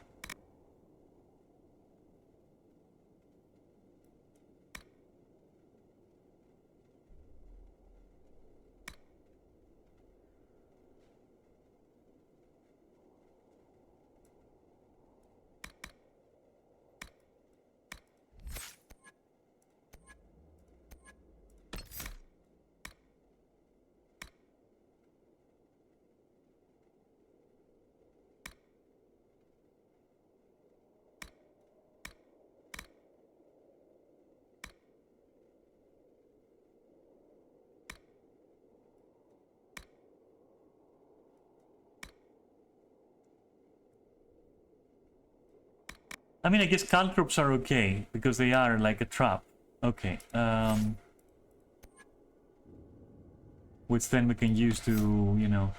I mean, I guess caltrops are okay, because they are like a trap. Okay, which then we can use to, you know...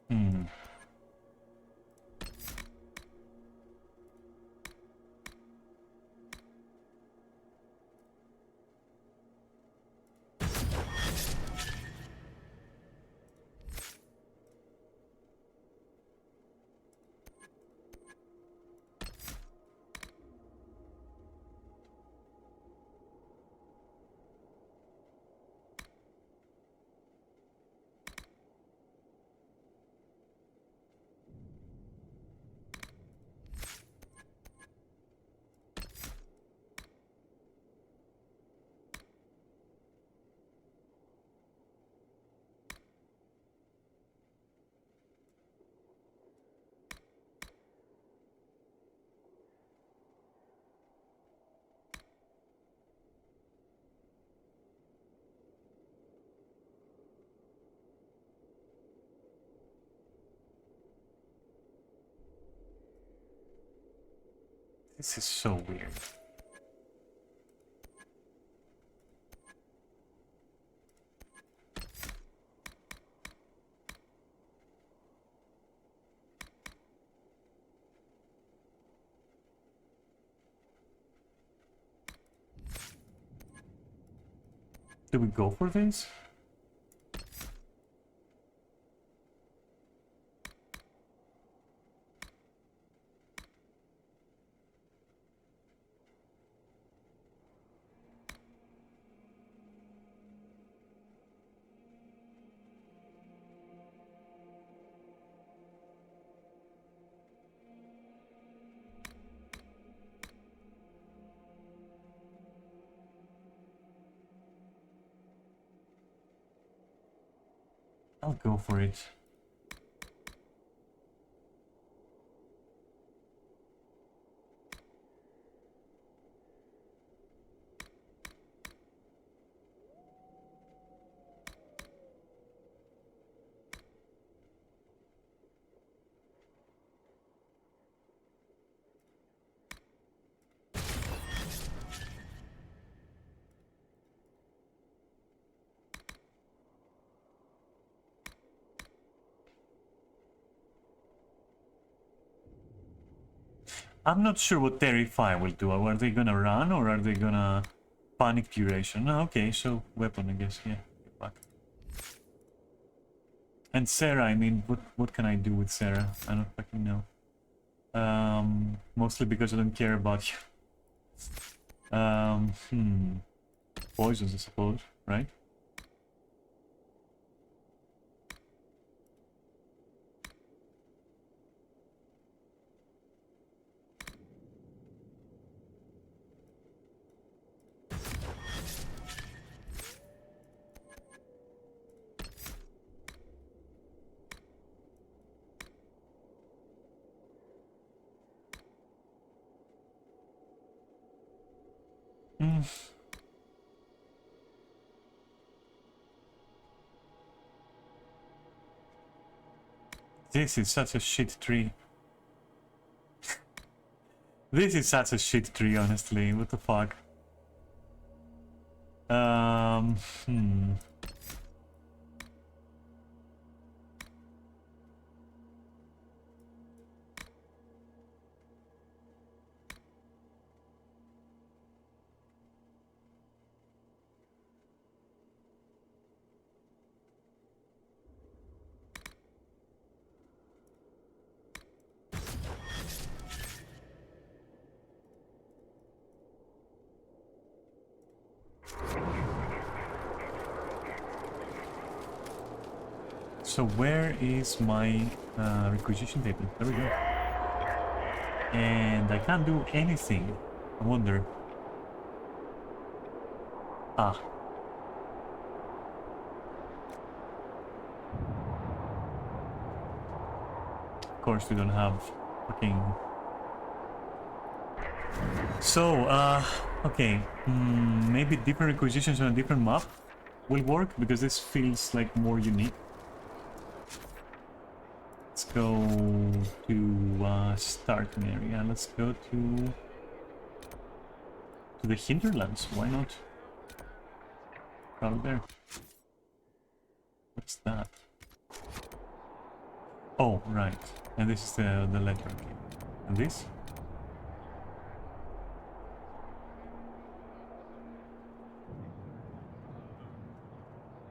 Hmm. This is so weird. Do we go for this? I'll go for it. I'm not sure what Terrify will do. Are they gonna run or are they gonna panic duration? Oh, okay, so weapon, I guess. Yeah. Fuck. And Sarah, I mean, what can I do with Sarah? I don't fucking know. Mostly because I don't care about you. Poisons, I suppose, right? This is such a shit tree. This is such a shit tree, honestly. What the fuck? So where is my requisition table? There we go. And I can't do anything. I wonder. Ah. Of course we don't have fucking... So, okay. Maybe different requisitions on a different map will work, because this feels like more unique. Let's go to starting area. Let's go to the hinterlands. Why not? Out there. What's that? Oh, right. And this is the letter. And this?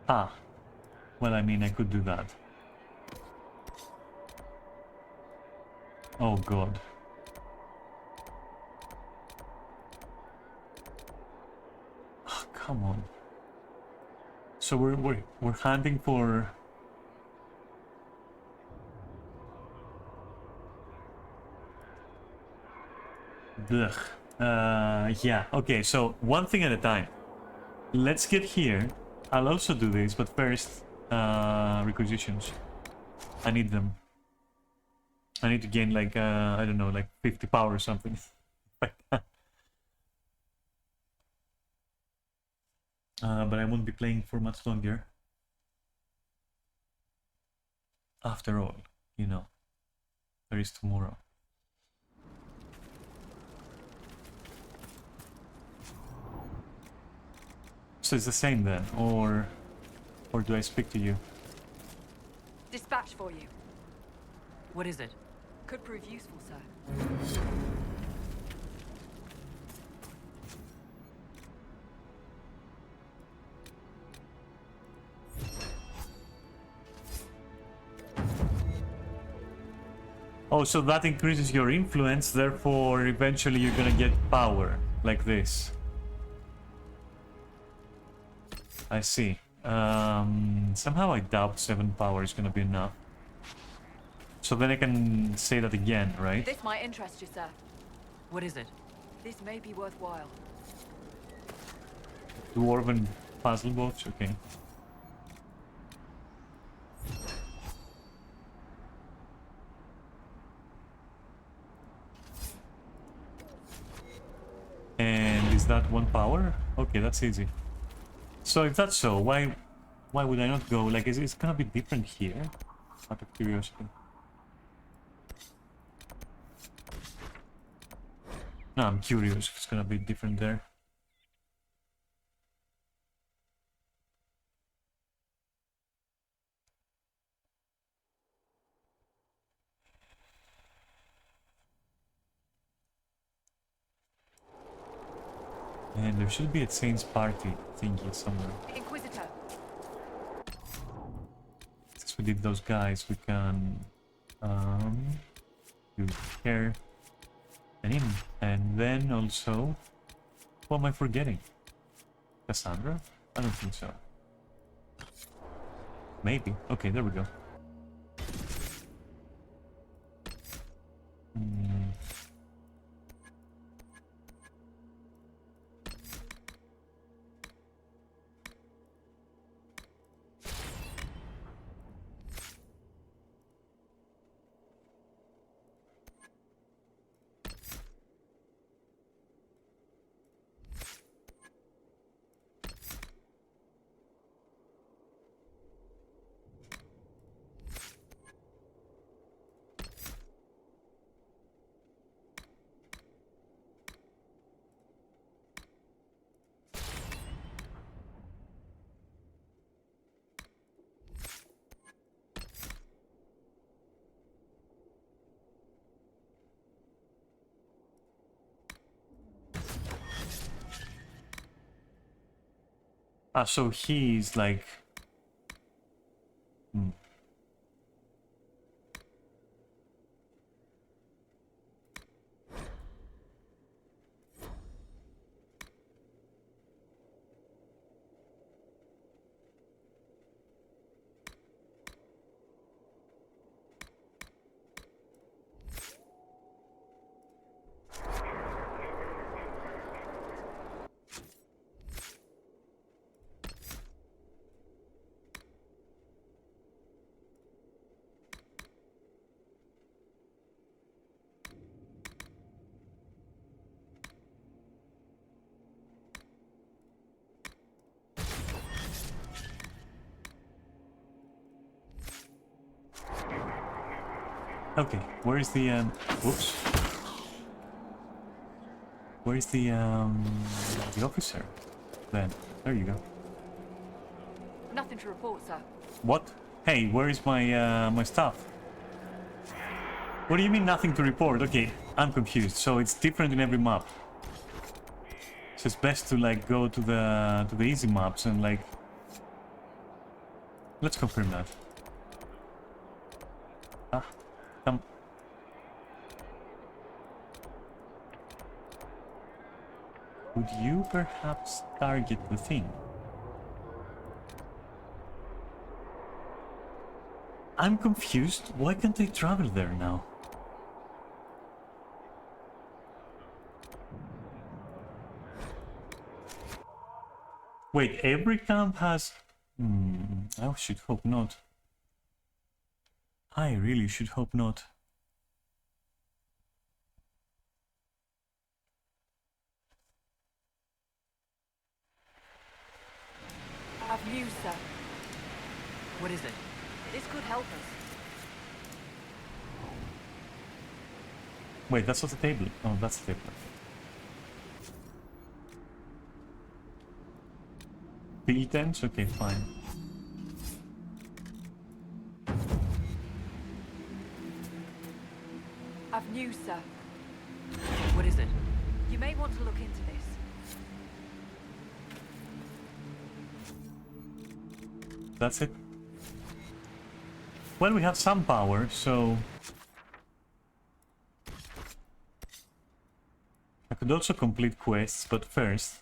Ah. Well, I mean, I could do that. Oh god. Oh, come on. So we're hunting for... Blech. Yeah, okay, so one thing at a time. Let's get here. I'll also do this, but first, requisitions. I need them. I need to gain like, I don't know, like 50 power or something. But I won't be playing for much longer. After all, you know, there is tomorrow. So it's the same then, or do I speak to you? Dispatch for you. What is it? Could prove useful, sir. Oh, so that increases your influence, therefore eventually you're gonna get power, like this. I see. Somehow I doubt 7 power is gonna be enough. So then I can say that again, right? This might interest you, sir. What is it? This may be worthwhile. Dwarven puzzle box, okay. And is that 1 power? Okay, that's easy. So if that's so, why would I not go? Like, is it gonna be different here? Out of curiosity. No, I'm curious if it's gonna be different there. And there should be a Saints party thingy somewhere. Inquisitor. Since we did those guys, we can do care and him. And then also, what am I forgetting? Cassandra? I don't think so. Maybe. Okay, there we go. Ah, so he's like... Okay, where is the whoops. Where is the officer? Then there you go. Nothing to report, sir. What? Hey, where is my my stuff? What do you mean nothing to report? Okay, I'm confused. So it's different in every map. So it's best to like go to the easy maps and like. Let's confirm that. Ah, come. Would you perhaps target the thing? I'm confused. Why can't I travel there now? Wait, every camp has... I should hope not. I really should hope not. I've news, sir. What is it? This could help us. Wait, that's not the table. Oh, that's the table. P-10s? Okay, fine. I've news, sir. What is it? You may want to look into this. That's it. Well, we have some power, so... I could also complete quests, but first...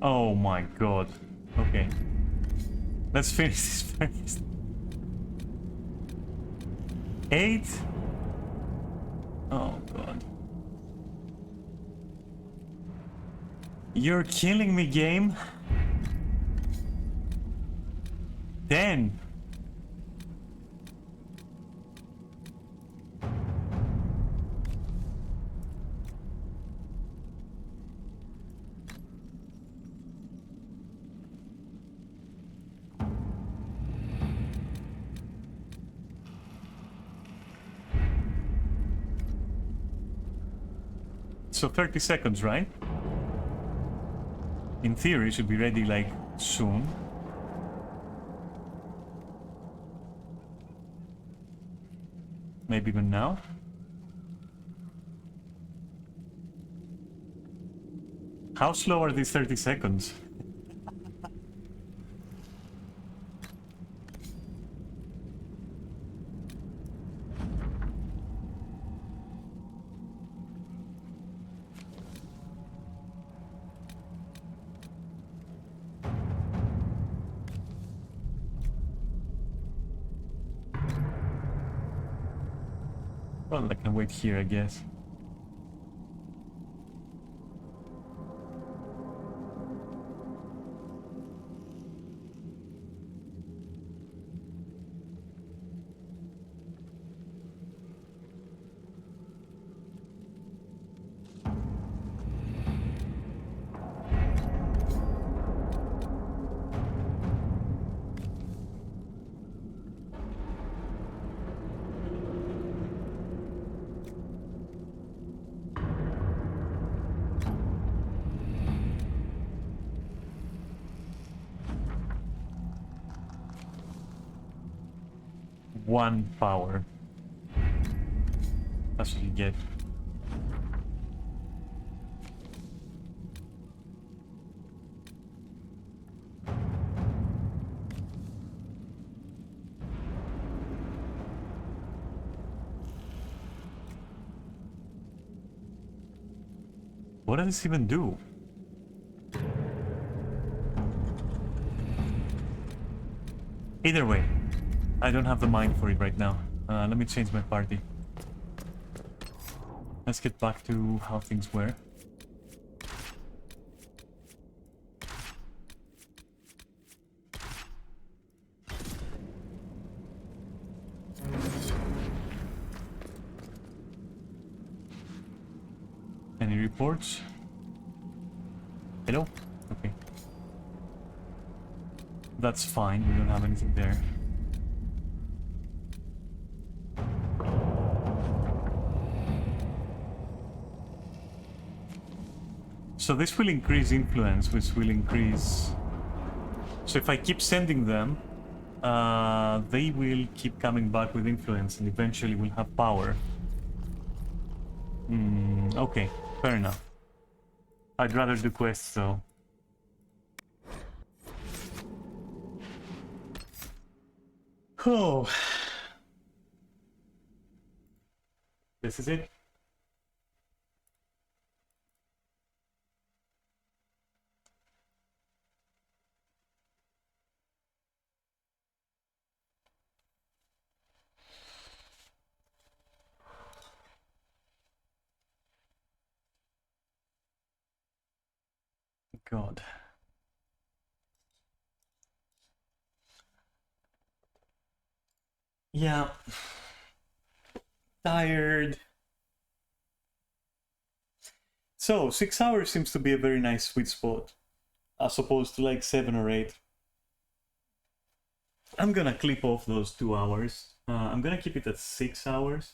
Oh my god. Okay. Let's finish this first. 8? Oh god. You're killing me, game. 10. So 30 seconds, right? In theory, it should be ready like soon. Maybe even now. How slow are these 30 seconds? Well, I can wait here, I guess. One power. That's what you get. What does this even do? Either way, I don't have the mind for it right now. Let me change my party. Let's get back to how things were. Any reports? Hello? Okay. That's fine, we don't have anything there. So this will increase influence, which will increase... So if I keep sending them, they will keep coming back with influence and eventually will have power. Okay, fair enough. I'd rather do quests though. Oh. This is it. God. Yeah. Tired. So, 6 hours seems to be a very nice sweet spot, as opposed to like 7 or 8. I'm gonna clip off those 2 hours. I'm gonna keep it at 6 hours.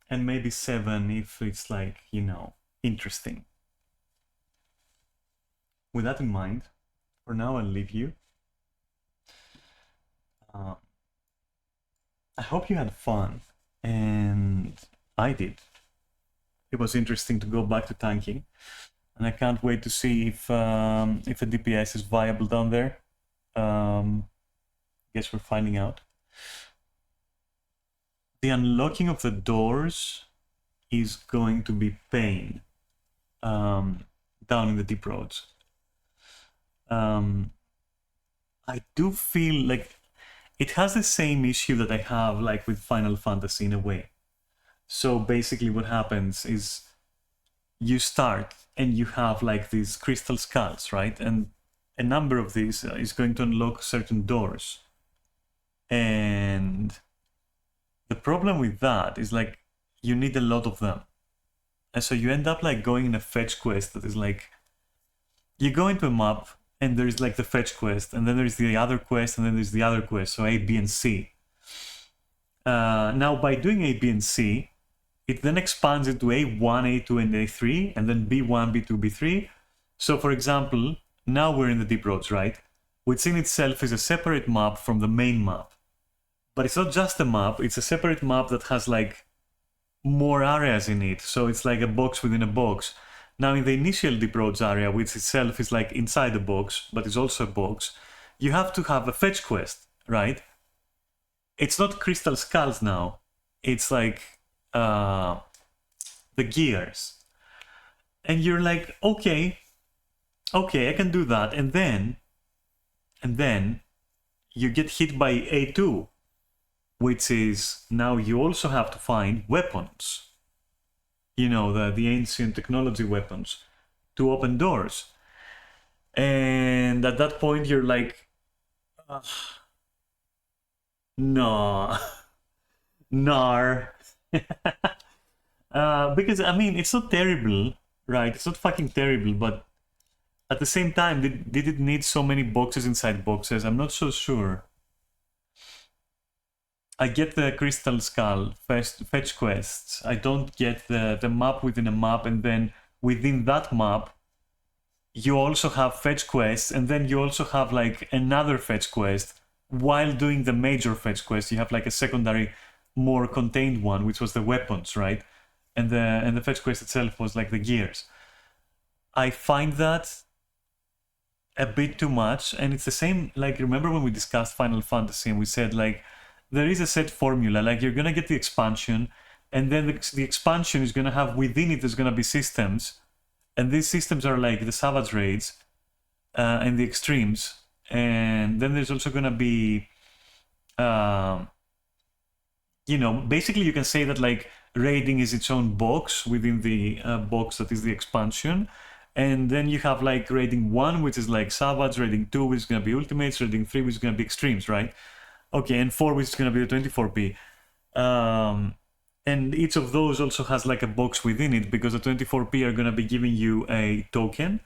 And maybe 7 if it's like, you know, interesting. With that in mind, for now I'll leave you. I hope you had fun, and I did. It was interesting to go back to tanking, and I can't wait to see if a DPS is viable down there. Guess we're finding out. The unlocking of the doors is going to be pain down in the deep roads. I do feel like it has the same issue that I have like with Final Fantasy in a way. So basically what happens is you start and you have like these crystal skulls, right? And a number of these is going to unlock certain doors. And the problem with that is like you need a lot of them. And so you end up like going in a fetch quest that is like, you go into a map and there's like the fetch quest, and then there's the other quest, and then there's the other quest, so A, B, and C. Now by doing A, B, and C, it then expands into A1, A2, and A3, and then B1, B2, B3. So for example, now we're in the Deep Roads, right? Which in itself is a separate map from the main map. But it's not just a map, it's a separate map that has like more areas in it. So it's like a box within a box. Now in the initial Deep Roads area, which itself is like inside a box, but it's also a box, you have to have a fetch quest, right? It's not Crystal Skulls now. It's like the gears. And you're like, okay, I can do that. And then you get hit by A2, which is now you also have to find weapons. You know, the ancient technology weapons to open doors. And at that point you're like, no, nar. Because I mean, it's not terrible, right? It's not fucking terrible, but at the same time, did it need so many boxes inside boxes? I'm not so sure. I get the Crystal Skull fetch quests. I don't get the map within a map, and then within that map, you also have fetch quests, and then you also have like another fetch quest. While doing the major fetch quest, you have like a secondary, more contained one, which was the weapons, right? And the fetch quest itself was like the gears. I find that a bit too much, and it's the same, like, remember when we discussed Final Fantasy and we said like there is a set formula, like you're gonna get the expansion, and then the expansion is gonna have within it, there's gonna be systems, and these systems are like the Savage Raids and the Extremes, and then there's also gonna be you know, basically you can say that like raiding is its own box within the box that is the expansion. And then you have like raiding 1, which is like Savage, raiding 2, which is going to be Ultimates, raiding 3, which is going to be Extremes, right? Okay, and 4, which is going to be the 24p. And each of those also has like a box within it, because the 24p are going to be giving you a token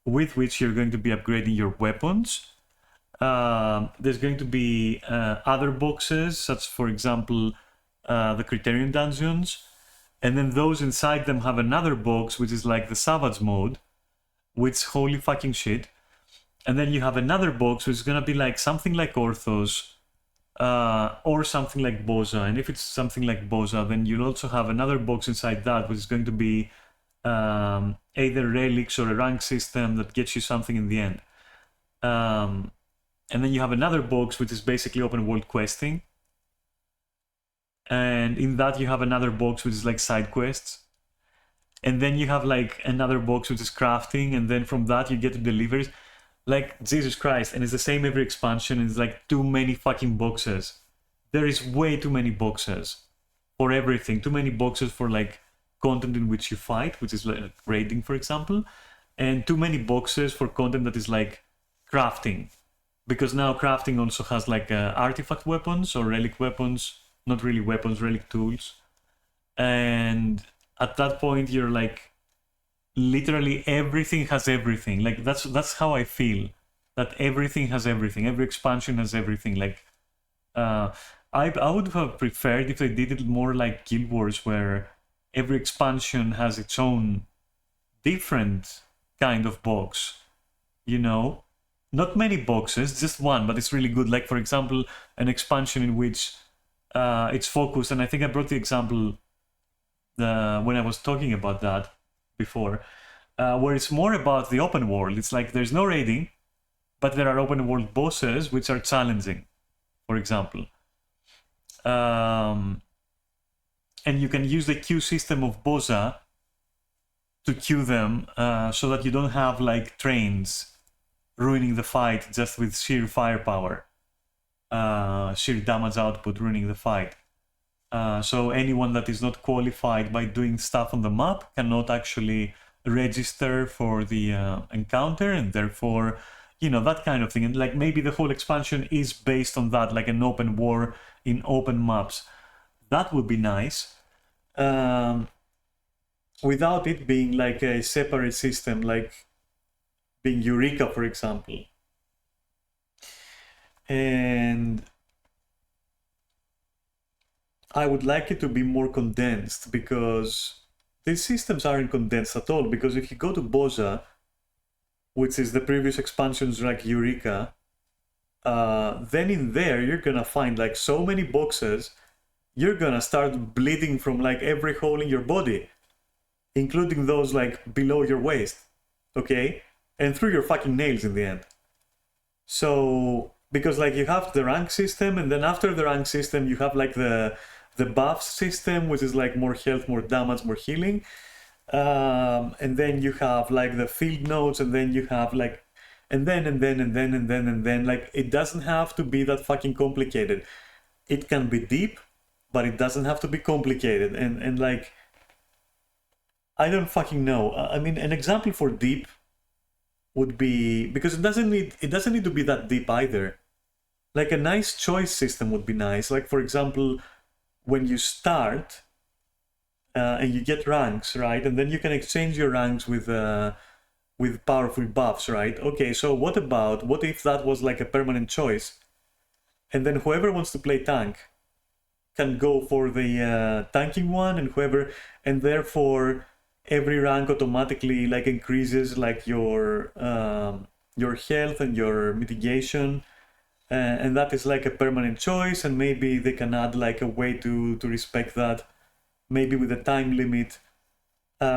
with which you're going to be upgrading your weapons. There's going to be other boxes, such for example, the Criterion Dungeons. And then those inside them have another box, which is like the Savage mode, which holy fucking shit. And then you have another box, which is gonna be like something like Orthos, or something like Boza. And if it's something like Boza, then you'll also have another box inside that, which is going to be either relics or a rank system that gets you something in the end. And then you have another box, which is basically open world questing. And in that you have another box which is like side quests, and then you have like another box which is crafting, and then from that you get to deliveries. Like, Jesus Christ, and it's the same every expansion. It's like too many fucking boxes. There is way too many boxes for everything. Too many boxes for like content in which you fight, which is like raiding, for example, and too many boxes for content that is like crafting, because now crafting also has like artifact weapons or relic weapons. Not really weapons, relic tools. And at that point you're like, literally everything has everything. Like that's how I feel, that everything has everything. Every expansion has everything. Like I would have preferred if they did it more like Guild Wars, where every expansion has its own different kind of box, you know? Not many boxes, just one, but it's really good. Like, for example, an expansion in which it's focused, and I think I brought the example when I was talking about that before, where it's more about the open world. It's like there's no raiding, but there are open world bosses which are challenging, for example. And you can use the queue system of Boza to queue them, so that you don't have like trains ruining the fight just with sheer firepower. Sheer damage output ruining the fight. So anyone that is not qualified by doing stuff on the map cannot actually register for the encounter, and therefore, you know, that kind of thing. And like maybe the whole expansion is based on that, like an open war in open maps. That would be nice. Without it being like a separate system, like being Eureka, for example. And I would like it to be more condensed, because these systems aren't condensed at all. Because if you go to Boza, which is the previous expansions like Eureka, then in there you're gonna find like so many boxes, you're gonna start bleeding from like every hole in your body, including those like below your waist, okay? And through your fucking nails in the end. So, because like you have the rank system, and then after the rank system you have like the buffs system, which is like more health, more damage, more healing. And then you have like the field notes, and then you have like, and then like, it doesn't have to be that fucking complicated. It can be deep, but it doesn't have to be complicated. And like, I don't fucking know. I mean, an example for deep would be, because it doesn't need to be that deep either. Like a nice choice system would be nice. Like for example, when you start and you get ranks, right? And then you can exchange your ranks with powerful buffs, right? Okay, so what if that was like a permanent choice? And then whoever wants to play tank can go for the tanking one, and therefore every rank automatically like increases like your health and your mitigation. And that is like a permanent choice, and maybe they can add like a way to respect that, maybe with a time limit,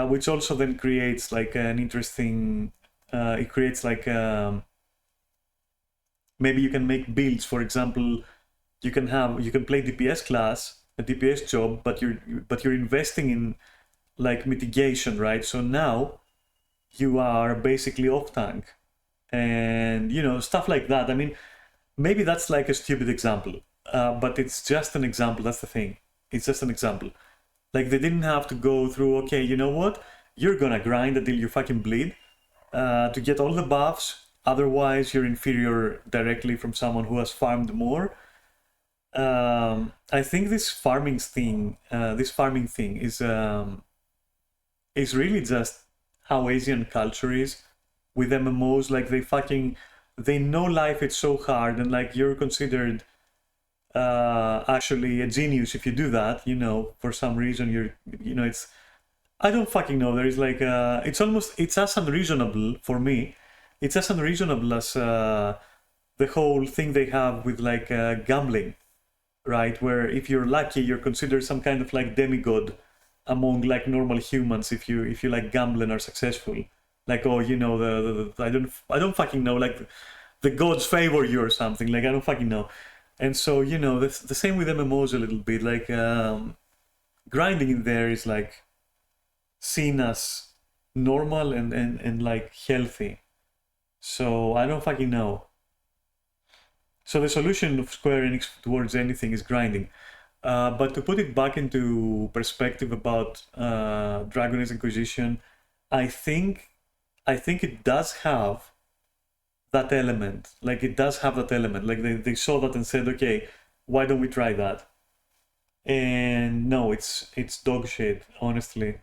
which also then creates like an interesting, it creates like, maybe you can make builds. For example, you can play DPS class, a DPS job, but you're investing in like mitigation, right? So now you are basically off tank, and you know, stuff like that. I mean, maybe that's like a stupid example, but it's just an example. That's the thing. It's just an example. Like, they didn't have to go through, okay, you know what? You're gonna grind until you fucking bleed to get all the buffs. Otherwise, you're inferior directly from someone who has farmed more. I think this farming thing is really just how Asian culture is with MMOs. Like, they know life is so hard, and like, you're considered actually a genius if you do that, you know, for some reason. It's, I don't fucking know. There is like it's as unreasonable for me. It's as unreasonable as the whole thing they have with like gambling, right? Where if you're lucky, you're considered some kind of like demigod among like normal humans if you like gamble and are successful. Like, oh, you know, I don't fucking know, like the gods favor you or something. Like, I don't fucking know. And so, you know, the same with MMOs a little bit. Like, grinding in there is like seen as normal and like healthy. So I don't fucking know. So the solution of Square Enix towards anything is grinding. But to put it back into perspective about Dragon Age Inquisition, I think it does have that element. Like, it does have that element. Like, they saw that and said, okay, why don't we try that? And no, it's dog shit, honestly.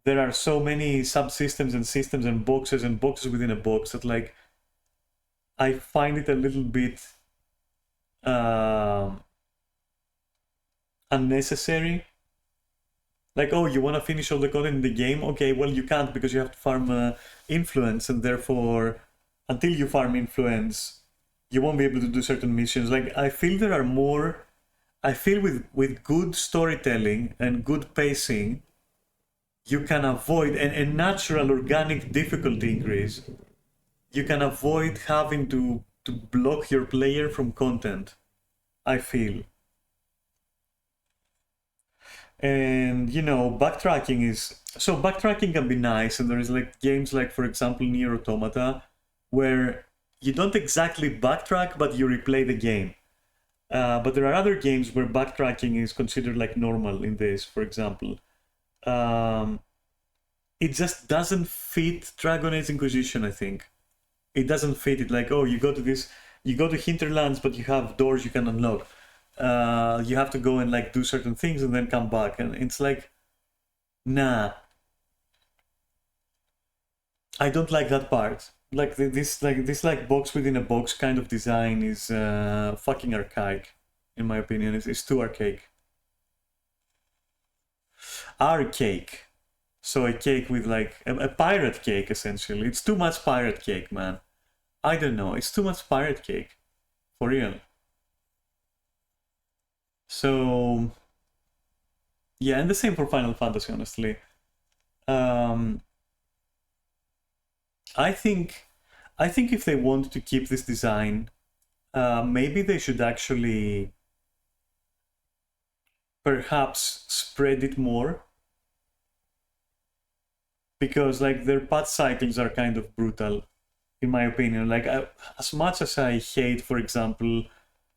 There are so many subsystems and systems and boxes within a box that, like, I find it a little bit unnecessary. Like, oh, you want to finish all the content in the game? Okay, well, you can't, because you have to farm influence, and therefore, until you farm influence, you won't be able to do certain missions. Like, I feel there are more... I feel with good storytelling and good pacing, you can avoid a natural organic difficulty increase. You can avoid having to block your player from content, I feel. And, you know, backtracking can be nice, and there is like games like, for example, Nier Automata, where you don't exactly backtrack, but you replay the game. But there are other games where backtracking is considered like normal in this, for example. It just doesn't fit Dragon Age Inquisition, I think. It doesn't fit it. Like, oh, you go to Hinterlands, but you have doors you can unlock. You have to go and like do certain things and then come back, and it's like, nah, I don't like that part. Like this box within a box kind of design is fucking archaic, in my opinion. It's too archaic. our cake. So a cake with like a pirate cake, essentially. It's too much pirate cake, man. I don't know. It's too much pirate cake. For real. So yeah, and the same for Final Fantasy, honestly. I think if they want to keep this design, maybe they should actually perhaps spread it more, because like their patch cycles are kind of brutal, in my opinion. Like as much as I hate, for example,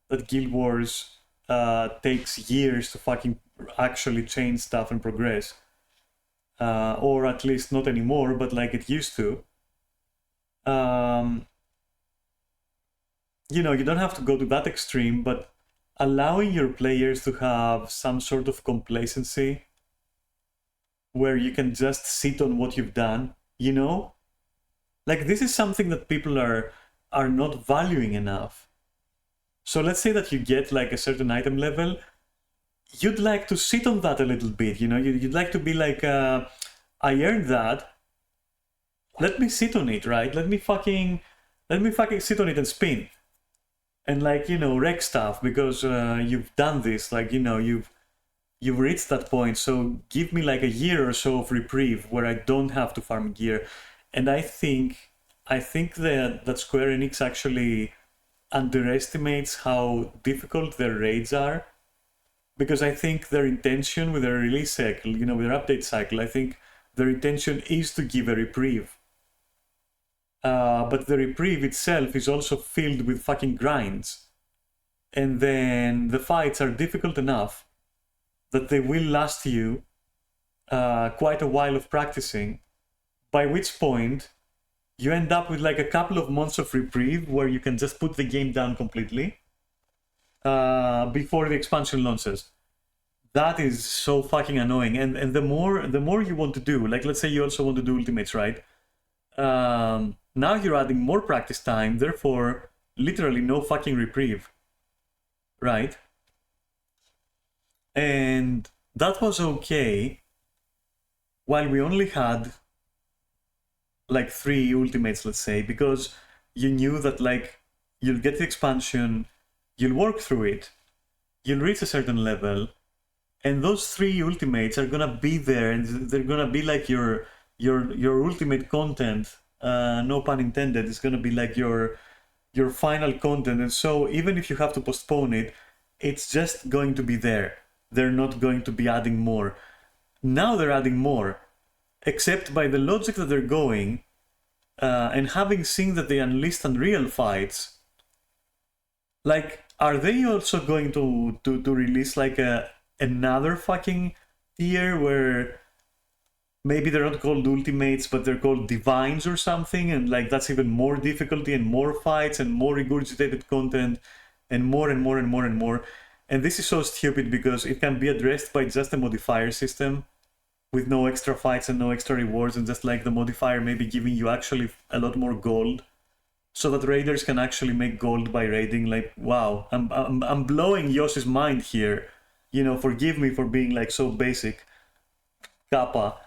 that Guild Wars takes years to fucking actually change stuff and progress, or at least not anymore, but like it used to. You know, you don't have to go to that extreme, but allowing your players to have some sort of complacency where you can just sit on what you've done, you know? Like, this is something that people are not valuing enough. So let's say that you get like a certain item level, you'd like to sit on that a little bit, you know? You'd like to be like, I earned that, let me sit on it, right? Let me fucking sit on it and spin. And like, you know, wreck stuff, because you've done this, like, you know, you've reached that point, so give me like a year or so of reprieve where I don't have to farm gear. And I think that Square Enix actually underestimates how difficult their raids are, because I think their intention with their release cycle, you know, with their update cycle, I think their intention is to give a reprieve. But the reprieve itself is also filled with fucking grinds. And then the fights are difficult enough that they will last you quite a while of practicing, by which point you end up with like a couple of months of reprieve where you can just put the game down completely before the expansion launches. That is so fucking annoying. And the more you want to do, like let's say you also want to do ultimates, right? Now you're adding more practice time, therefore literally no fucking reprieve, right? And that was okay while we only had like 3 ultimates, let's say, because you knew that like you'll get the expansion, you'll work through it, you'll reach a certain level, and those 3 ultimates are gonna be there, and they're gonna be like your ultimate content. No pun intended. It's gonna be like your final content, and so even if you have to postpone it, it's just going to be there. They're not going to be adding more. Now they're adding more, except by the logic that they're going, and having seen that they unleashed Unreal fights, like, are they also going to release like another fucking tier where maybe they're not called ultimates, but they're called divines or something, and like that's even more difficulty and more fights and more regurgitated content and more and more and more and more. And this is so stupid because it can be addressed by just a modifier system with no extra fights and no extra rewards, and just like the modifier maybe giving you actually a lot more gold, so that raiders can actually make gold by raiding. Like, wow, I'm blowing Yoshi's mind here, you know, forgive me for being like so basic, kappa.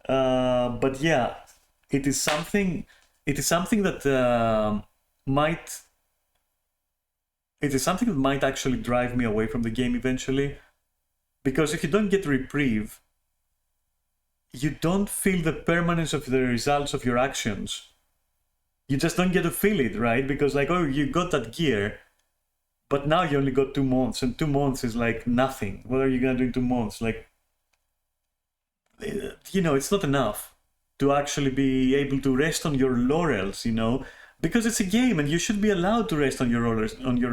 But yeah, it is something that might actually drive me away from the game eventually, because if you don't get reprieve, you don't feel the permanence of the results of your actions. You just don't get to feel it, right? Because like, oh, you got that gear, but now you only got 2 months, and 2 months is like nothing. What are you gonna do in 2 months? Like, you know, it's not enough to actually be able to rest on your laurels, you know, because it's a game and you should be allowed to rest on your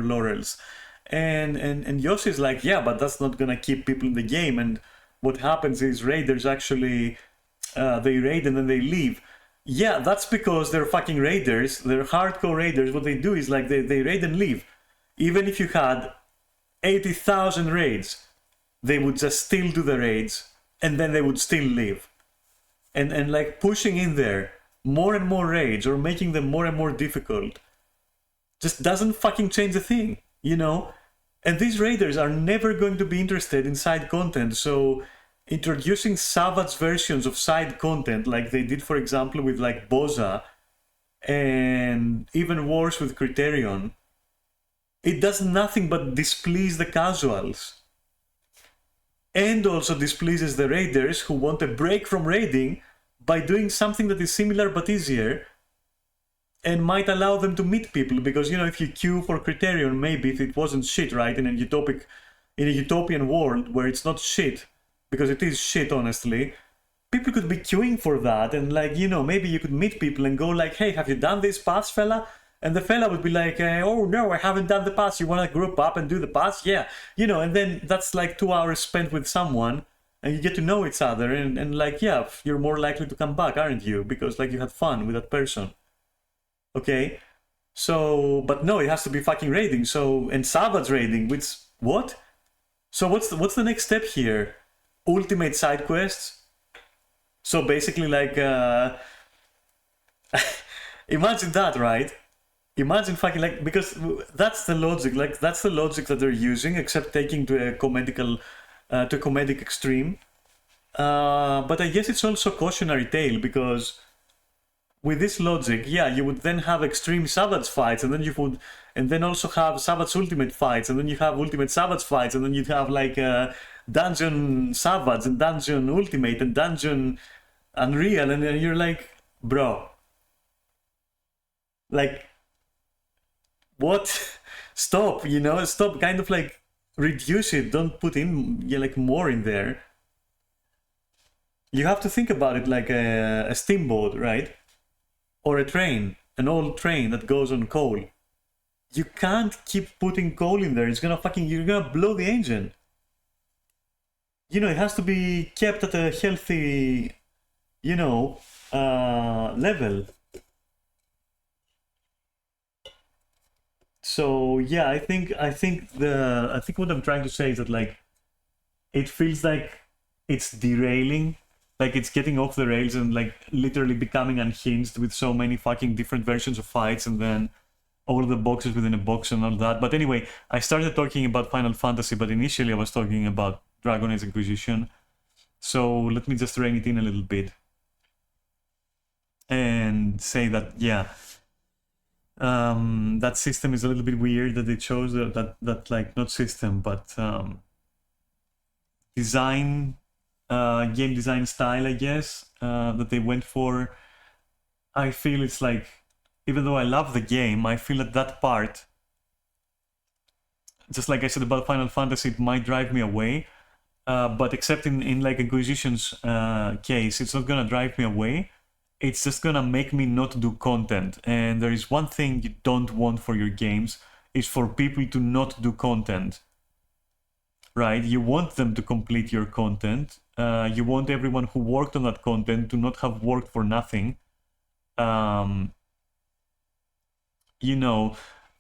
laurels. And Yoshi's like, yeah, but that's not gonna keep people in the game. And what happens is raiders actually they raid and then they leave. Yeah, that's because they're fucking raiders. They're hardcore raiders. What they do is like they raid and leave. Even if you had 80,000 raids, they would just still do the raids, and then they would still leave. And like pushing in there more and more raids or making them more and more difficult just doesn't fucking change a thing, you know? And these raiders are never going to be interested in side content, so introducing savage versions of side content like they did, for example, with like Boza, and even worse with Criterion, it does nothing but displease the casuals. And also displeases the raiders who want a break from raiding by doing something that is similar but easier and might allow them to meet people. Because, you know, if you queue for Criterion, maybe if it wasn't shit, right, in a utopian world where it's not shit, because it is shit, honestly, people could be queuing for that, and like, you know, maybe you could meet people and go like, hey, have you done this pass, fella? And the fella would be like, oh no, I haven't done the pass. You want to group up and do the pass? Yeah. You know, and then that's like 2 hours spent with someone and you get to know each other, and like, yeah, you're more likely to come back, aren't you? Because like you had fun with that person. Okay? So, but no, it has to be fucking raiding. So, and savage raiding, which, what? So what's the next step here? Ultimate side quests? So basically like, imagine that, right? Imagine fucking like, because that's the logic, like that's the logic that they're using, except taking to a comedic extreme. But I guess it's also a cautionary tale, because with this logic, yeah, you would then have extreme savage fights, and then also have savage ultimate fights, and then you have ultimate savage fights, and then you'd have like dungeon savage and dungeon ultimate and dungeon unreal, and then you're like, bro, like, what? Stop, you know, stop, kind of like reduce it, don't put in like more in there. You have to think about it like a steamboat, right? Or a train, an old train that goes on coal. You can't keep putting coal in there, it's gonna fucking, you're gonna blow the engine. You know, it has to be kept at a healthy, you know, level. So yeah, I think what I'm trying to say is that like it feels like it's derailing, like it's getting off the rails and like literally becoming unhinged with so many fucking different versions of fights and then all the boxes within a box and all that. But anyway, I started talking about Final Fantasy, but initially I was talking about Dragon Age Inquisition. So let me just rein it in a little bit and say that yeah, that system is a little bit weird that they chose that like, not system but design, game design style, I guess, that they went for. I feel it's like, even though I love the game, I feel that part, just like I said about Final Fantasy, it might drive me away, but except in like Inquisition's case, it's not gonna drive me away. It's just gonna make me not do content. And there is one thing you don't want for your games, is for people to not do content. Right? You want them to complete your content. You want everyone who worked on that content to not have worked for nothing. You know,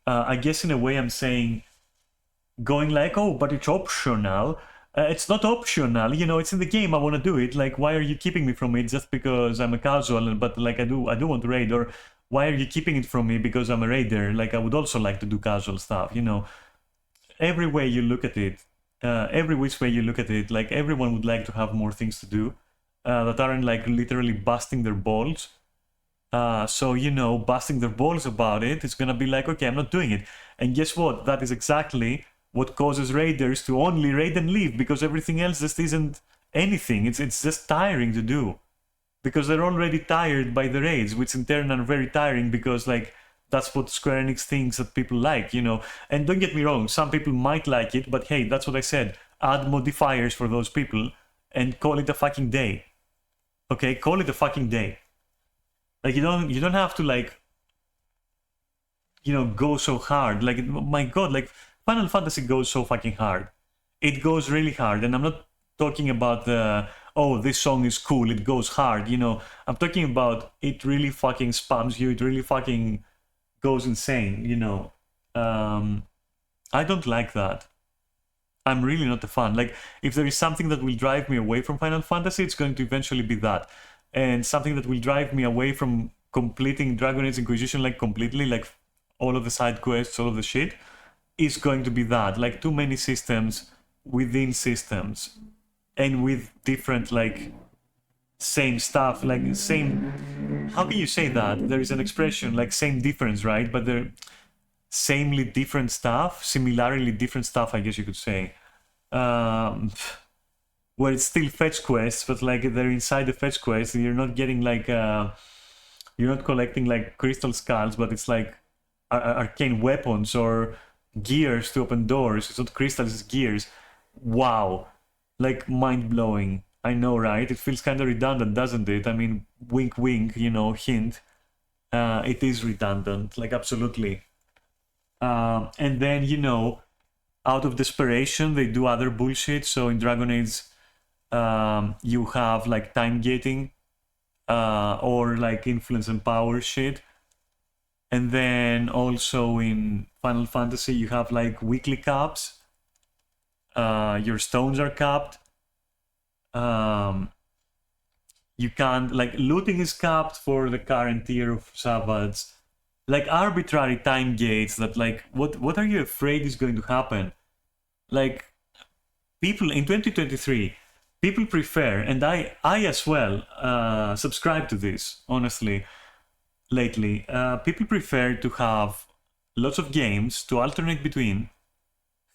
I guess in a way I'm saying, going like, oh, but it's optional. It's not optional, you know, it's in the game, I want to do it. Like, why are you keeping me from it just because I'm a casual, but like I do want to raid? Or why are you keeping it from me because I'm a raider? Like, I would also like to do casual stuff, you know. Every way you look at it, every which way you look at it, like everyone would like to have more things to do that aren't like literally busting their balls. So, you know, busting their balls about it, it's gonna be like, okay, I'm not doing it. And guess what? That is exactly what causes raiders to only raid and leave, because everything else just isn't anything. It's just tiring to do, because they're already tired by the raids, which in turn are very tiring because like that's what Square Enix thinks that people like, you know. And don't get me wrong, some people might like it, but hey, that's what I said. Add modifiers for those people and call it a fucking day. Okay, call it a fucking day. Like you don't have to like, you know, go so hard. Like, my god, like Final Fantasy goes so fucking hard. It goes really hard, and I'm not talking about the, oh, this song is cool, it goes hard, you know. I'm talking about it really fucking spams you, it really fucking goes insane, you know. I don't like that. I'm really not a fan. Like, if there is something that will drive me away from Final Fantasy, it's going to eventually be that. And something that will drive me away from completing Dragon Age Inquisition, like completely, like all of the side quests, all of the shit, is going to be that. Like, too many systems within systems. and with different like same stuff, like same, how can you say that? There is an expression like same difference, right? But they're samely different stuff, similarly different stuff, I guess you could say. Where it's still fetch quests, but like they're inside the fetch quests, and you're not getting like you're not collecting like crystal skulls, but it's like arcane weapons or gears to open doors. It's not crystals, it's gears. Wow, like mind-blowing. I know, right? It feels kind of redundant, doesn't it? I mean, wink wink, you know, hint. It is redundant, like absolutely. And then, you know, out of desperation they do other bullshit. So in Dragon Age you have like time gating or like influence and power shit. And then also in Final Fantasy you have like weekly caps. Your stones are capped. You can't, like, looting is capped for the current tier of Savage. Like arbitrary time gates that, like, what are you afraid is going to happen? Like, people in 2023, people prefer, and I as well subscribe to this, honestly, lately. People prefer to have lots of games to alternate between,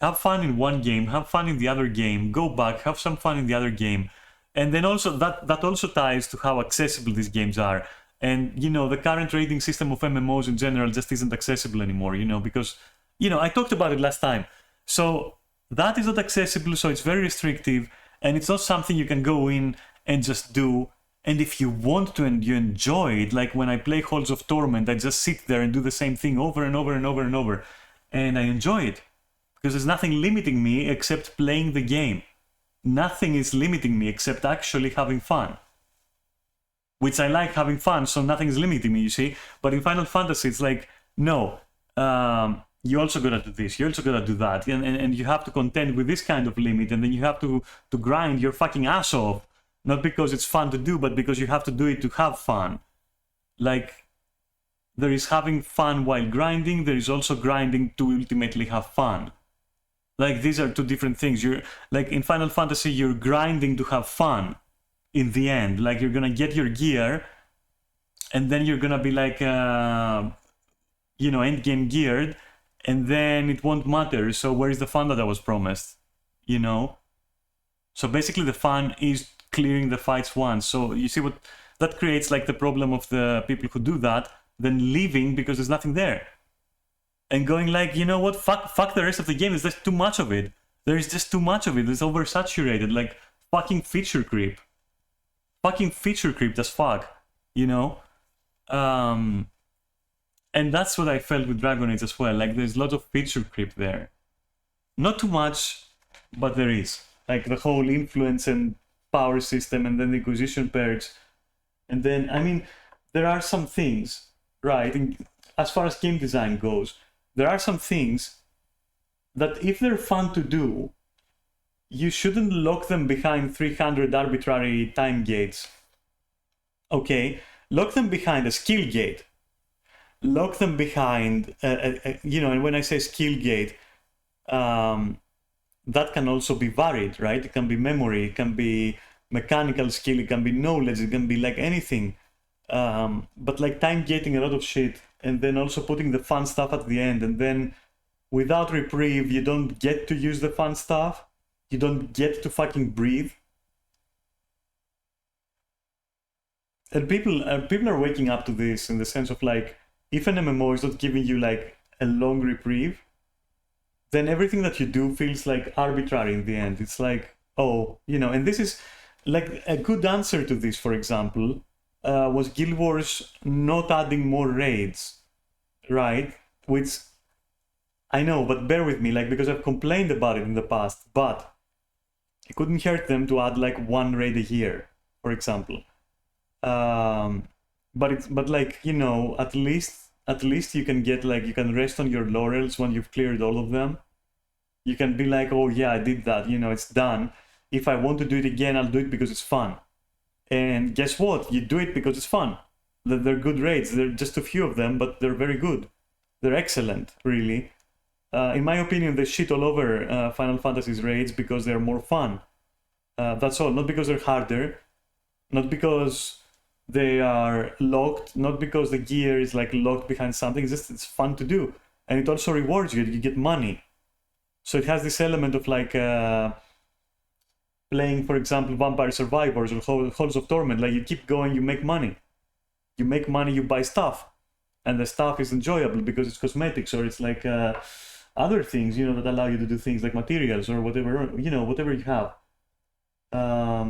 have fun in one game, have fun in the other game, go back, have some fun in the other game. And then also that also ties to how accessible these games are. And, you know, the current rating system of MMOs in general just isn't accessible anymore, you know, because, you know, I talked about it last time. So that is not accessible, so it's very restrictive, and it's not something you can go in and just do. And if you want to and you enjoy it, like when I play Halls of Torment, I just sit there and do the same thing over and over and over and over. And I enjoy it, because there's nothing limiting me except playing the game. Nothing is limiting me except actually having fun. Which I like having fun, so nothing is limiting me, you see? But in Final Fantasy, it's like, no, you also gotta do this, you also gotta do that, and you have to contend with this kind of limit, and then you have to grind your fucking ass off. Not because it's fun to do, but because you have to do it to have fun. Like, there is having fun while grinding, there is also grinding to ultimately have fun. Like, these are two different things. You're, like, in Final Fantasy, you're grinding to have fun. In the end, like, you're gonna get your gear, and then you're gonna be like, you know, endgame geared, and then it won't matter. So where is the fun that I was promised? You know. So basically, the fun is clearing the fights once. So you see what that creates, like the problem of the people who do that, then leaving because there's nothing there, and going like, you know what, fuck the rest of the game. There's just too much of it. There is just too much of it. It's oversaturated. Like fucking feature creep. Fucking feature creep as fuck, you know? And that's what I felt with Dragon Age as well. Like, there's a lot of feature creep there. Not too much, but there is. Like, the whole influence and power system, and then the Inquisition perks. And then, I mean, there are some things, right? As far as game design goes, there are some things that if they're fun to do, you shouldn't lock them behind 300 arbitrary time gates. Okay? Lock them behind a skill gate. Lock them behind, you know, and when I say skill gate, that can also be varied, right? It can be memory, it can be mechanical skill, it can be knowledge, it can be like anything. But like time gating a lot of shit, and then also putting the fun stuff at the end, and then without reprieve, you don't get to use the fun stuff. You don't get to fucking breathe. And people are waking up to this in the sense of like, if an MMO is not giving you like a long reprieve, then everything that you do feels like arbitrary in the end. It's like, oh, you know, and this is like a good answer to this, for example, was Guild Wars not adding more raids, right? Which, I know, but bear with me, like, because I've complained about it in the past, but it couldn't hurt them to add like one raid a year, for example. But like, you know, at least you can get like, you can rest on your laurels when you've cleared all of them. You can be like, oh yeah, I did that, you know, it's done. If I want to do it again, I'll do it because it's fun. And guess what? You do it because it's fun. They're good raids. There are just a few of them, but they're very good. They're excellent, really. In my opinion, they shit all over Final Fantasy's raids because they're more fun. That's all. Not because they're harder, not because they are locked, not because the gear is like locked behind something. It's just it's fun to do, and it also rewards you. You get money, so it has this element of like playing, for example, Vampire Survivors or Halls of Torment. Like you keep going, you make money. You make money, you buy stuff, and the stuff is enjoyable because it's cosmetics or it's like other things, you know, that allow you to do things like materials or whatever, you know, whatever you have.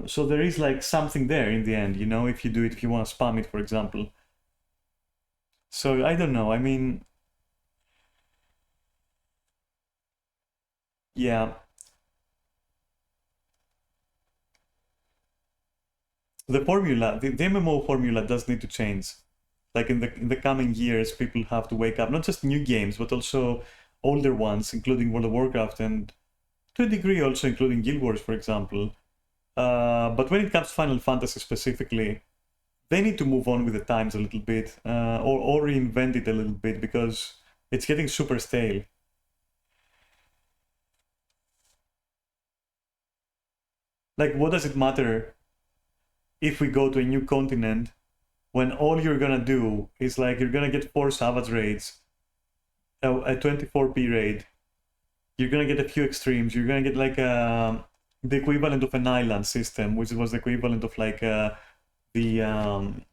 So there is like something there in the end, you know, if you do it, if you want to spam it, for example. So I don't know. I mean, yeah. The formula, the MMO formula does need to change. Like in the coming years, people have to wake up, not just new games, but also older ones, including World of Warcraft and to a degree also including Guild Wars, for example. But when it comes to Final Fantasy specifically, they need to move on with the times a little bit, or reinvent it a little bit, because it's getting super stale. Like, what does it matter if we go to a new continent when all you're gonna do is like you're gonna get 4 Savage raids, a 24p raid, you're gonna get a few extremes, you're gonna get like the equivalent of an island system, which was the equivalent of like that fucking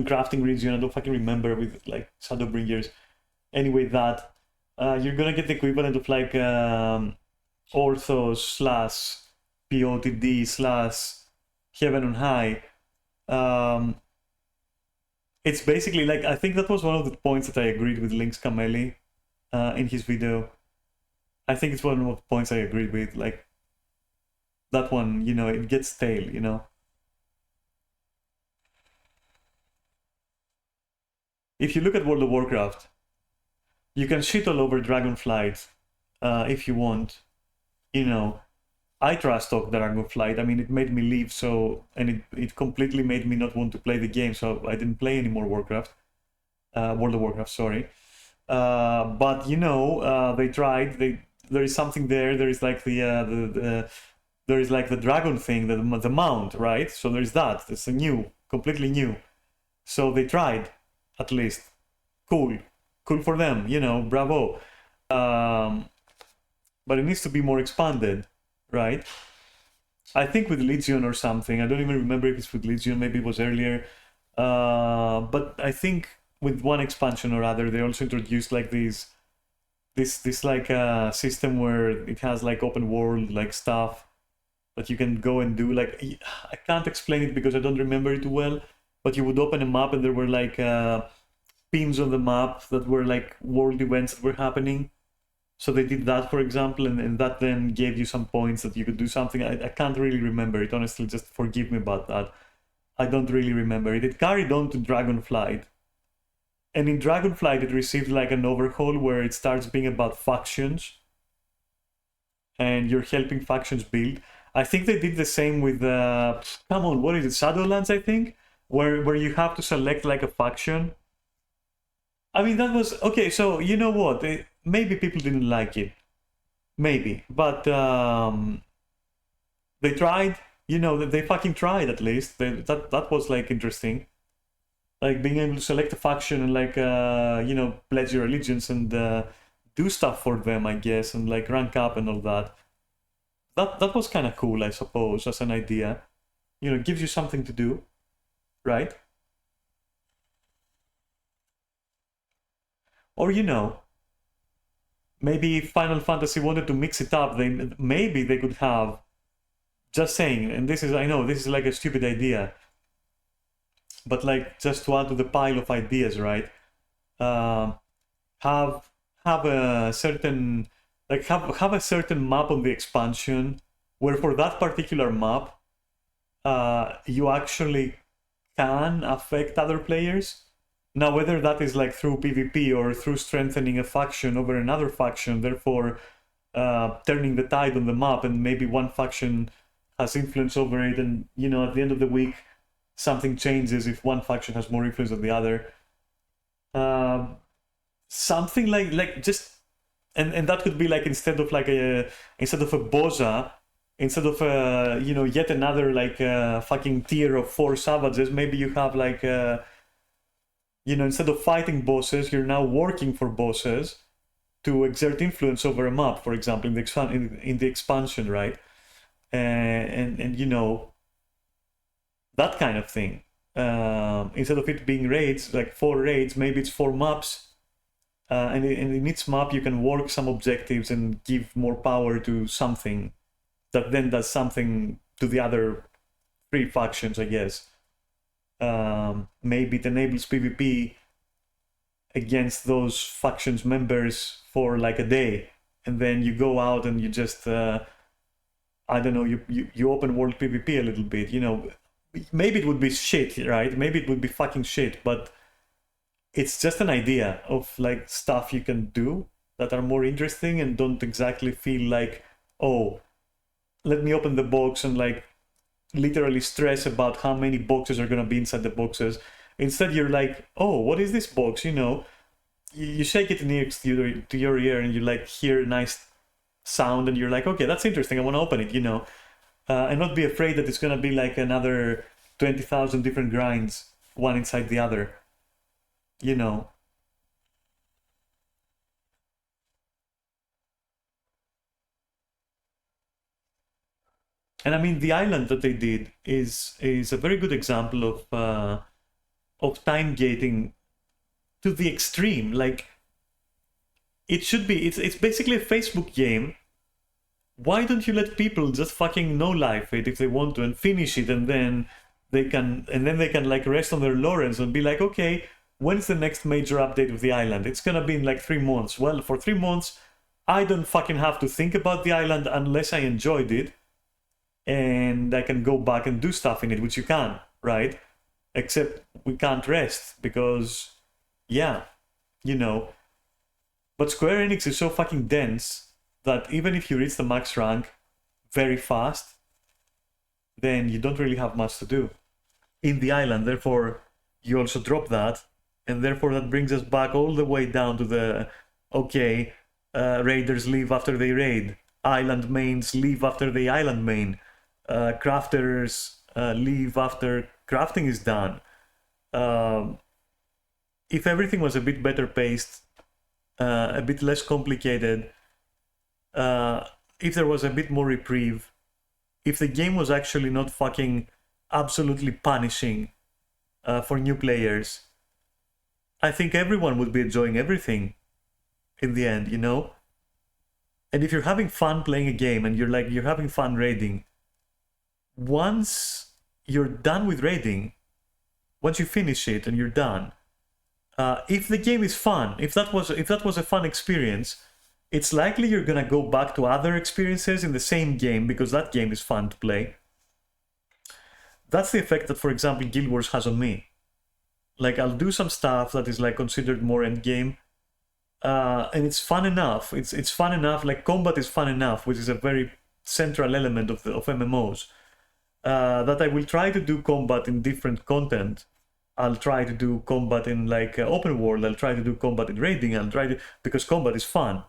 crafting region, I don't fucking remember, with like Shadowbringers. Anyway, that you're gonna get the equivalent of like Orthos slash POTD slash Heaven on High. It's basically like, I think that was one of the points that I agreed with Lynx Camelli in his video. I think it's one of the points I agreed with, like that one, you know, it gets stale, you know. If you look at World of Warcraft, you can shit all over Dragonflight if you want, you know. I trust talk Dragonflight. I mean, it made me leave, so, and it completely made me not want to play the game, so I didn't play any more Warcraft. World of Warcraft, sorry. But, you know, they tried. There is something there. There is like there is like the dragon thing, the mount, right? So there is that. It's a new, completely new. So they tried, at least. Cool for them, you know, bravo. But it needs to be more expanded, right? I think with Legion or something. I don't even remember if it's with Legion. Maybe it was earlier. But I think with one expansion or other, they also introduced like this like system where it has like open world like stuff that you can go and do. Like, I can't explain it because I don't remember it well. But you would open a map and there were like pins on the map that were like world events that were happening. So they did that, for example, and that then gave you some points that you could do something. I can't really remember it, honestly, just forgive me about that. I don't really remember it. It carried on to Dragonflight. And in Dragonflight, it received like an overhaul where it starts being about factions. And you're helping factions build. I think they did the same with, come on, what is it, Shadowlands, I think? Where you have to select like a faction. I mean, that was, okay, so you know what? Maybe people didn't like it. Maybe. But they tried. You know, they fucking tried at least. That was like interesting. Like being able to select a faction and like, you know, pledge your allegiance and do stuff for them, I guess. And like rank up and all that. That was kind of cool, I suppose, as an idea. You know, it gives you something to do. Right? Or, you know, maybe if Final Fantasy wanted to mix it up, maybe they could have, just saying, and this is, I know, this is like a stupid idea, but like just to add to the pile of ideas, right? Have a certain, like have a certain map on the expansion where for that particular map, you actually can affect other players. Now, whether that is like through PvP or through strengthening a faction over another faction, therefore turning the tide on the map, and maybe one faction has influence over it, and, you know, at the end of the week, something changes if one faction has more influence than the other. Something like just, and that could be like instead of a Boza, instead of yet another like fucking tier of 4 savages, maybe you have like instead of fighting bosses, you're now working for bosses to exert influence over a map, for example, in the expansion, right? And that kind of thing. Instead of it being raids, like 4 raids, maybe it's 4 maps, and in each map you can work some objectives and give more power to something that then does something to the other 3 factions, I guess. Maybe it enables PvP against those factions members for like a day, and then you go out and you just I don't know, you open world PvP a little bit, maybe it would be shit, right? Maybe it would be fucking shit, but it's just an idea of like stuff you can do that are more interesting and don't exactly feel like, oh, let me open the box and like literally stress about how many boxes are going to be inside the boxes. Instead, you're like, oh, what is this box? You shake it next to your ear and you like hear a nice sound and you're like, okay, that's interesting, I want to open it, and not be afraid that it's going to be like another 20,000 different grinds, one inside the other, And I mean, the island that they did is a very good example of time gating to the extreme. Like, it should be, it's basically a Facebook game. Why don't you let people just fucking no-life it if they want to and finish it, and then they can like rest on their laurels and be like, okay, when's the next major update of the island? It's gonna be in like 3 months. Well, for 3 months, I don't fucking have to think about the island unless I enjoyed it, and I can go back and do stuff in it, which you can, right? Except we can't rest because, yeah, But Square Enix is so fucking dense that even if you reach the max rank very fast, then you don't really have much to do in the island. Therefore, you also drop that, and therefore that brings us back all the way down to the, okay, raiders leave after they raid, island mains leave after the island main, crafters leave after crafting is done. If everything was a bit better paced, a bit less complicated, if there was a bit more reprieve, if the game was actually not fucking absolutely punishing for new players, I think everyone would be enjoying everything in the end, And if you're having fun playing a game and you're having fun raiding, once you're done with raiding, once you finish it and you're done, if the game is fun, if that was a fun experience, it's likely you're gonna go back to other experiences in the same game because that game is fun to play. That's the effect that, for example, Guild Wars has on me. Like, I'll do some stuff that is like considered more endgame, and it's fun enough. It's fun enough. Like, combat is fun enough, which is a very central element of MMOs. That I will try to do combat in different content. I'll try to do combat in like open world. I'll try to do combat in raiding. Because combat is fun.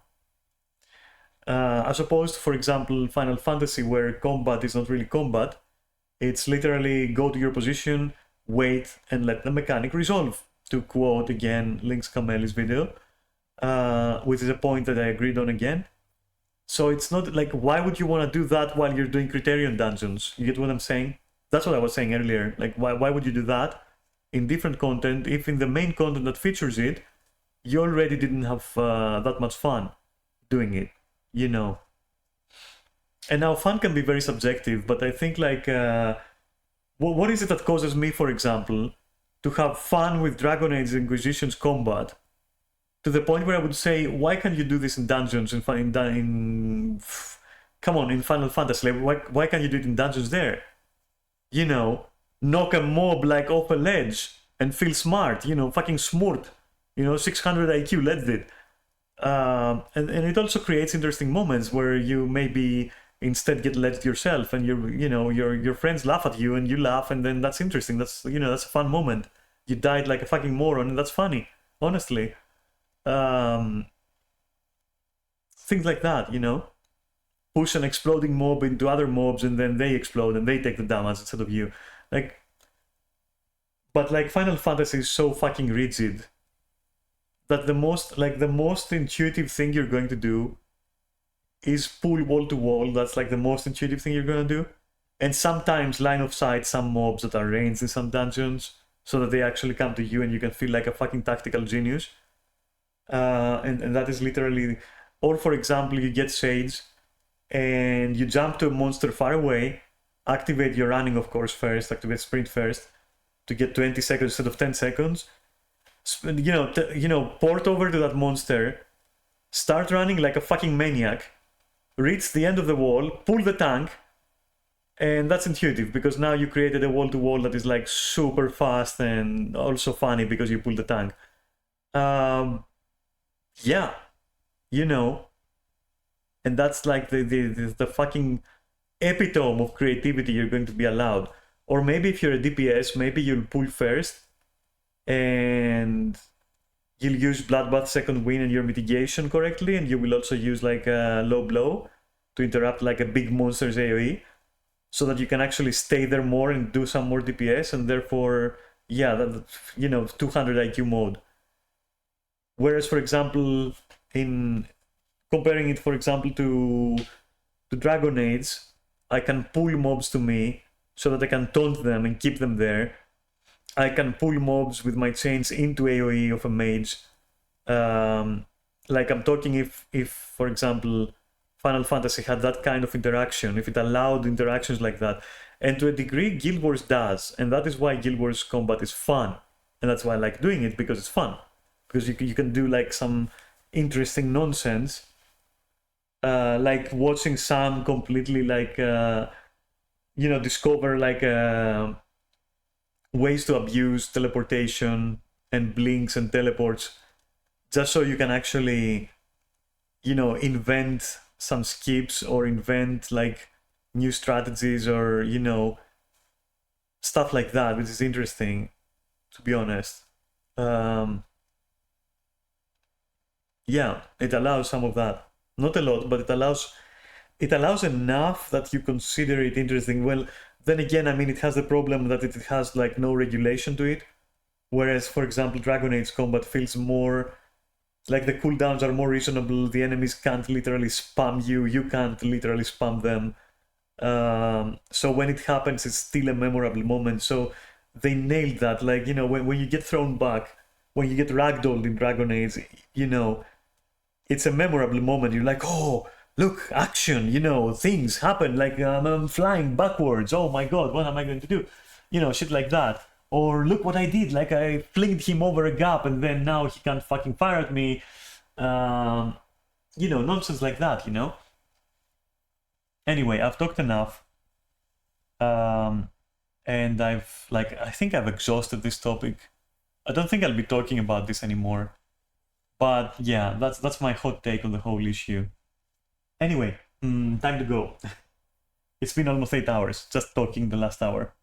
As opposed to, for example, Final Fantasy, where combat is not really combat. It's literally go to your position, wait, and let the mechanic resolve. To quote again Link's Kameli's video, which is a point that I agreed on again. So it's not like, why would you want to do that while you're doing Criterion dungeons? You get what I'm saying? That's what I was saying earlier. Like, why would you do that in different content if in the main content that features it, you already didn't have that much fun doing it, And now fun can be very subjective, but I think like, what is it that causes me, for example, to have fun with Dragon Age Inquisition's combat? To the point where I would say, why can't you do this in dungeons in Final Fantasy? Like, why can't you do it in dungeons there? Knock a mob like off a ledge and feel smart, fucking smart, 600 IQ, let's do it. And it also creates interesting moments where you maybe instead get ledged yourself, and your friends laugh at you and you laugh, and then that's interesting. That's that's a fun moment. You died like a fucking moron, and that's funny, honestly. Things like that, push an exploding mob into other mobs and then they explode and they take the damage instead of you. Like, but like Final Fantasy is so fucking rigid that the most intuitive thing you're going to do is pull wall to wall. That's like the most intuitive thing you're gonna do. And sometimes line of sight some mobs that are ranged in some dungeons so that they actually come to you and you can feel like a fucking tactical genius. And that is literally, or for example, you get Sage and you jump to a monster far away, activate your running, of course, first, activate sprint first to get 20 seconds instead of 10 seconds. Port over to that monster, start running like a fucking maniac, reach the end of the wall, pull the tank, and that's intuitive because now you created a wall-to-wall that is like super fast and also funny because you pull the tank. Yeah, and that's like the fucking epitome of creativity you're going to be allowed. Or maybe if you're a DPS, maybe you'll pull first and you'll use Bloodbath second wind and your mitigation correctly, and you will also use like a low blow to interrupt like a big monster's AoE, so that you can actually stay there more and do some more DPS, and therefore, yeah, 200 IQ mode. Whereas, for example, in comparing it, for example, to Dragon Age, I can pull mobs to me so that I can taunt them and keep them there. I can pull mobs with my chains into AoE of a mage. Like I'm talking if for example, Final Fantasy had that kind of interaction, if it allowed interactions like that. And to a degree, Guild Wars does. And that is why Guild Wars combat is fun. And that's why I like doing it, because it's fun. Because you can do like some interesting nonsense. Like watching Sam completely like, discover like ways to abuse teleportation and blinks and teleports, just so you can actually, invent some skips or invent like new strategies or, stuff like that, which is interesting, to be honest. Yeah, it allows some of that. Not a lot, but it allows enough that you consider it interesting. Well, then again, I mean, it has the problem that it has like no regulation to it. Whereas, for example, Dragon Age combat feels more like the cooldowns are more reasonable. The enemies can't literally spam you. You can't literally spam them. So when it happens, it's still a memorable moment. So they nailed that. Like, when you get thrown back, when you get ragdolled in Dragon Age, it's a memorable moment. You're like, oh, look, action, things happen. Like, I'm flying backwards. Oh my god, what am I going to do? Shit like that. Or look what I did. Like, I flinged him over a gap and then now he can't fucking fire at me. Nonsense like that, Anyway, I've talked enough. And I think I've exhausted this topic. I don't think I'll be talking about this anymore. But yeah, that's my hot take on the whole issue. Anyway, time to go. It's been almost 8 hours, just talking the last hour.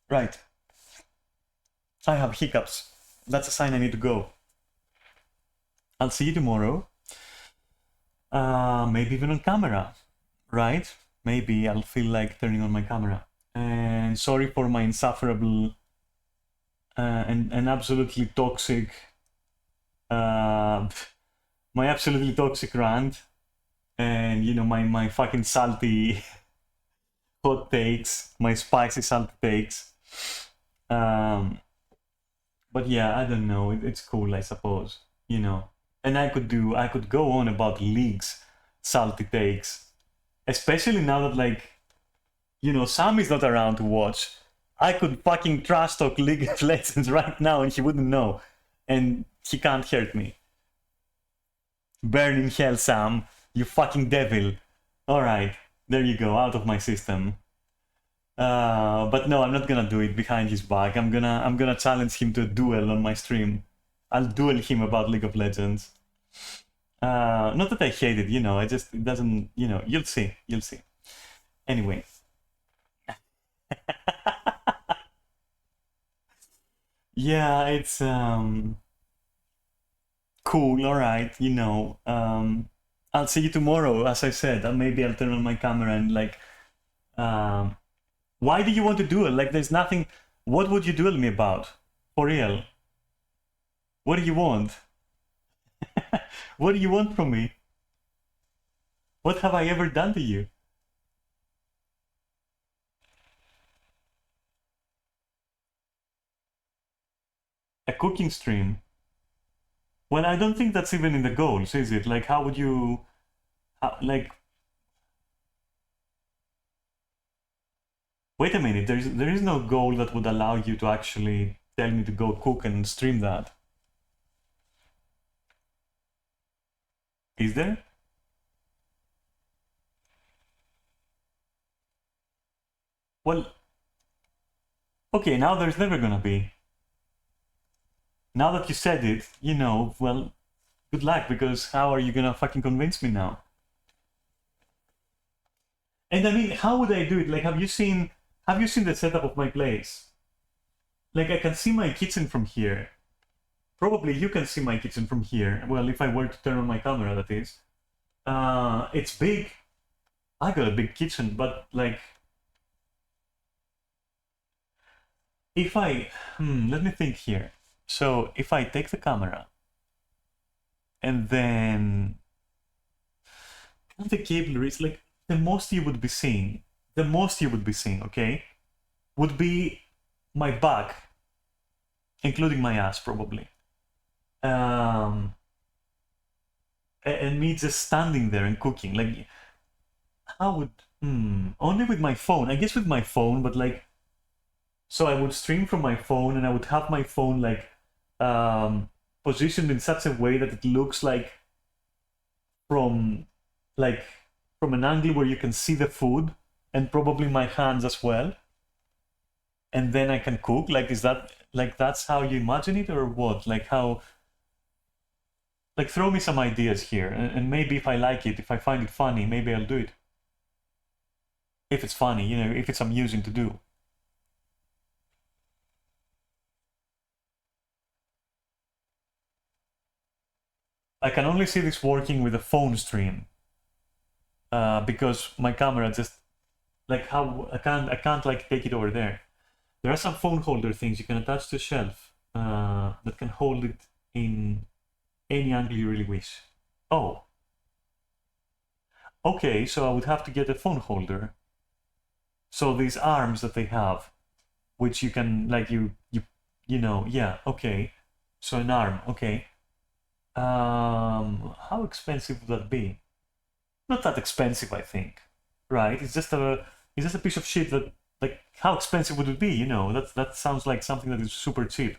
Right. I have hiccups. That's a sign I need to go. I'll see you tomorrow. Maybe even on camera, right? Maybe I'll feel like turning on my camera. And sorry for my insufferable and absolutely toxic my absolutely toxic rant and my fucking salty hot takes, my spicy salty takes. But yeah, I don't know, it's cool, I suppose, and I could go on about League's salty takes, especially now that Sam is not around to watch. I could fucking trash talk League of Legends right now and he wouldn't know, and he can't hurt me. Burn in hell, Sam, you fucking devil. Alright, there you go, out of my system. But no, I'm not gonna do it behind his back. I'm gonna challenge him to a duel on my stream. I'll duel him about League of Legends. Not that I hate it, it doesn't, you'll see. Anyway. Yeah, it's cool, alright, I'm I'll see you tomorrow, as I said. And maybe I'll turn on my camera and like, why do you want to duel? Like, there's nothing. What would you duel me about? For real? What do you want? What do you want from me? What have I ever done to you? A cooking stream? Well, I don't think that's even in the goals, is it? Like, how would you... like... Wait a minute, there is no goal that would allow you to actually tell me to go cook and stream that. Is there? Well... Okay, now there's never gonna be. Now that you said it, you know, well, good luck, because how are you gonna fucking convince me now? And I mean, how would I do it? Like, have you seen the setup of my place? Like, I can see my kitchen from here. Probably you can see my kitchen from here. Well, if I were to turn on my camera, that is. It's big. I got a big kitchen, but like... If I... let me think here. So, if I take the camera, and then... the cable is like, the most you would be seeing, okay, would be my back, including my ass, probably. And me just standing there and cooking. Like, how would... only with my phone. I guess with my phone, but like... So I would stream from my phone, and I would have my phone like positioned in such a way that it looks like from an angle where you can see the food and probably my hands as well. And then I can cook. Like, is that like that's how you imagine it, or what? Like how? Like, throw me some ideas here, and maybe if I like it, if I find it funny, maybe I'll do it. If it's funny, you know, if it's amusing to do. I can only see this working with a phone stream, because my camera just like how I can't like take it over there. There are some phone holder things you can attach to a shelf that can hold it in any angle you really wish. Oh, okay. So I would have to get a phone holder. So these arms that they have, which you can like you know, yeah, okay. So an arm, okay. How expensive would that be? Not that expensive, I think. Right? It's just a piece of shit that, like, how expensive would it be? You know, that sounds like something that is super cheap.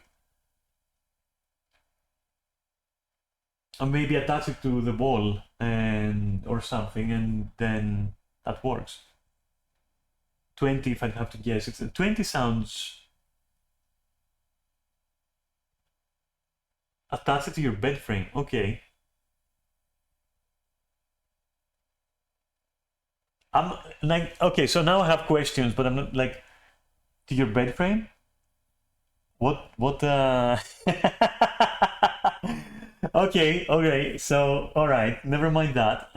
And maybe attach it to the wall or something, and then that works. 20, if I'd have to guess. 20 sounds. Attach it to your bed frame. Okay. I'm like, okay, so now I have questions, but I'm not like, to your bed frame? What okay, so alright, never mind that.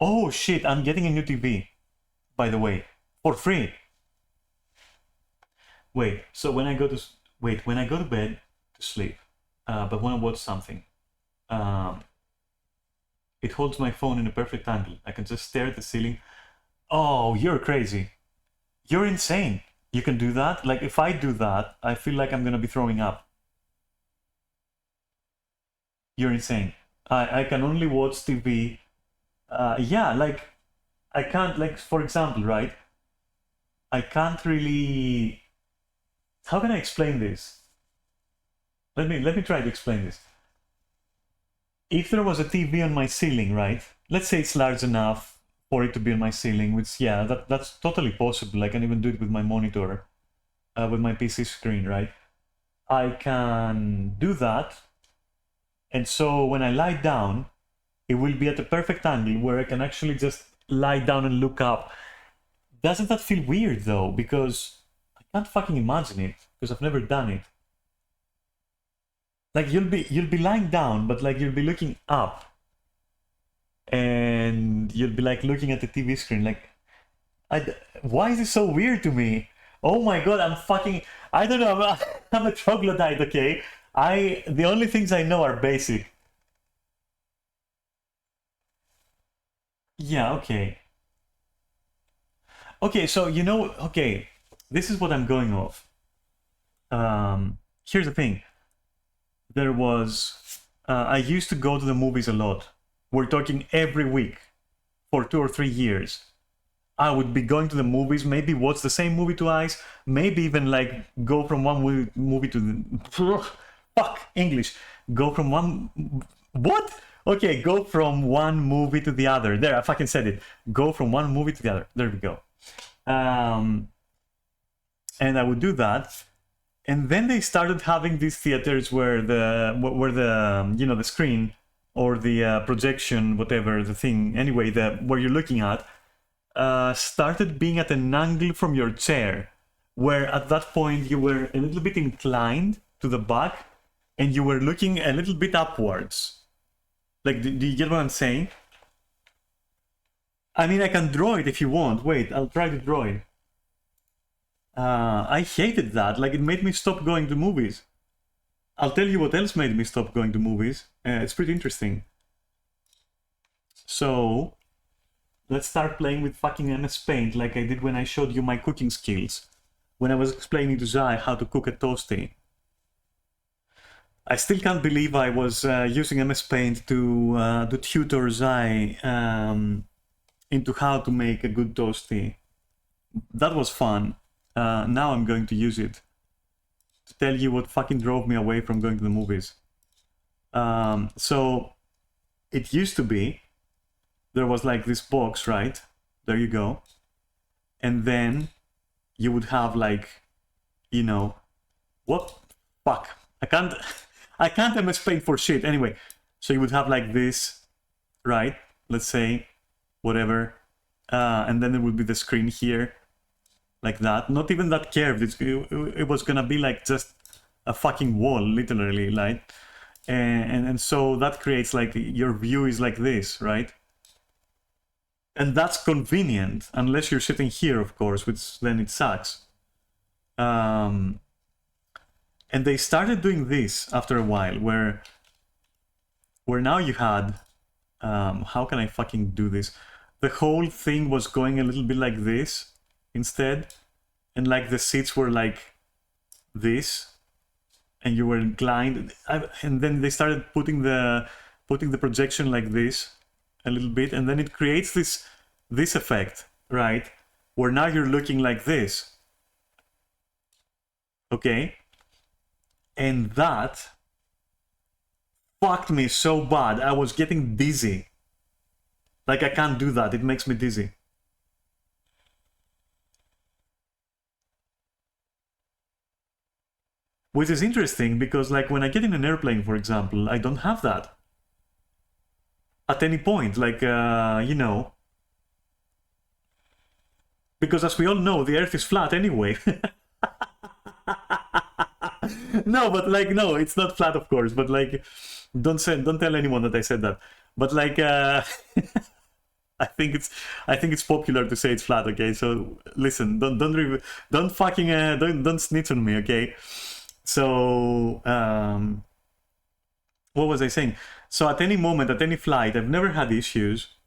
Oh shit, I'm getting a new TV, by the way, for free. Wait, so when I go to bed to sleep, but when I watch something, it holds my phone in a perfect angle. I can just stare at the ceiling. Oh, you're crazy. You're insane. You can do that? Like, if I do that, I feel like I'm gonna be throwing up. You're insane. I can only watch TV. Yeah, like, I can't, like, for example, right? I can't really... How can I explain this? Let me try to explain this. If there was a TV on my ceiling, right? Let's say it's large enough for it to be on my ceiling, which, yeah, that's totally possible. I can even do it with my monitor, with my PC screen, right? I can do that. And so when I lie down, it will be at a perfect angle where I can actually just lie down and look up. Doesn't that feel weird, though? Because I can't fucking imagine it, because I've never done it. Like you'll be lying down, but like you'll be looking up, and you'll be like looking at the TV screen. Like, why is this so weird to me? Oh my god, I don't know. I'm a troglodyte, okay? The only things I know are basic. Yeah, okay. Okay, so okay, this is what I'm going off. Here's the thing. There was, I used to go to the movies a lot. We're talking every week for 2 or 3 years. I would be going to the movies, maybe watch the same movie twice, maybe even like go from one movie to the... Fuck, English. Go from one... What? Okay, go from one movie to the other. There, I fucking said it. Go from one movie to the other. There we go. And I would do that. And then they started having these theaters where the the screen or the projection, whatever the thing, anyway, where you're looking at, started being at an angle from your chair, where at that point you were a little bit inclined to the back and you were looking a little bit upwards. Like, do you get what I'm saying? I mean, I can draw it if you want. Wait, I'll try to draw it. I hated that. Like, it made me stop going to movies. I'll tell you what else made me stop going to movies. It's pretty interesting. So, let's start playing with fucking MS Paint like I did when I showed you my cooking skills. When I was explaining to Zai how to cook a toasty. I still can't believe I was using MS Paint to tutor Zai into how to make a good toasty. That was fun. Now I'm going to use it to tell you what fucking drove me away from going to the movies. So it used to be, there was like this box, right? There you go. And then you would have like, what? Fuck. I can't MS Paint for shit. Anyway, so you would have like this, right? Let's say, whatever. And then there would be the screen here. Like that, not even that curved. It was gonna be like just a fucking wall, literally, like, and so that creates like your view is like this, right? And that's convenient unless you're sitting here, of course, which then it sucks. And they started doing this after a while, where now you had, how can I fucking do this? The whole thing was going a little bit like this. Instead, and like the seats were like this, and you were inclined, and then they started putting the projection like this a little bit, and then it creates this effect, right, where now you're looking like this, okay, and that fucked me so bad. I was getting dizzy. Like, I can't do that. It makes me dizzy. Which is interesting because, like, when I get in an airplane, for example, I don't have that. At any point, like, because as we all know, the Earth is flat anyway. No, but like, no, it's not flat, of course. But like, don't tell anyone that I said that. But like, I think it's popular to say it's flat. Okay, so listen, don't snitch on me, okay? So, what was I saying? So at any moment, at any flight, I've never had issues.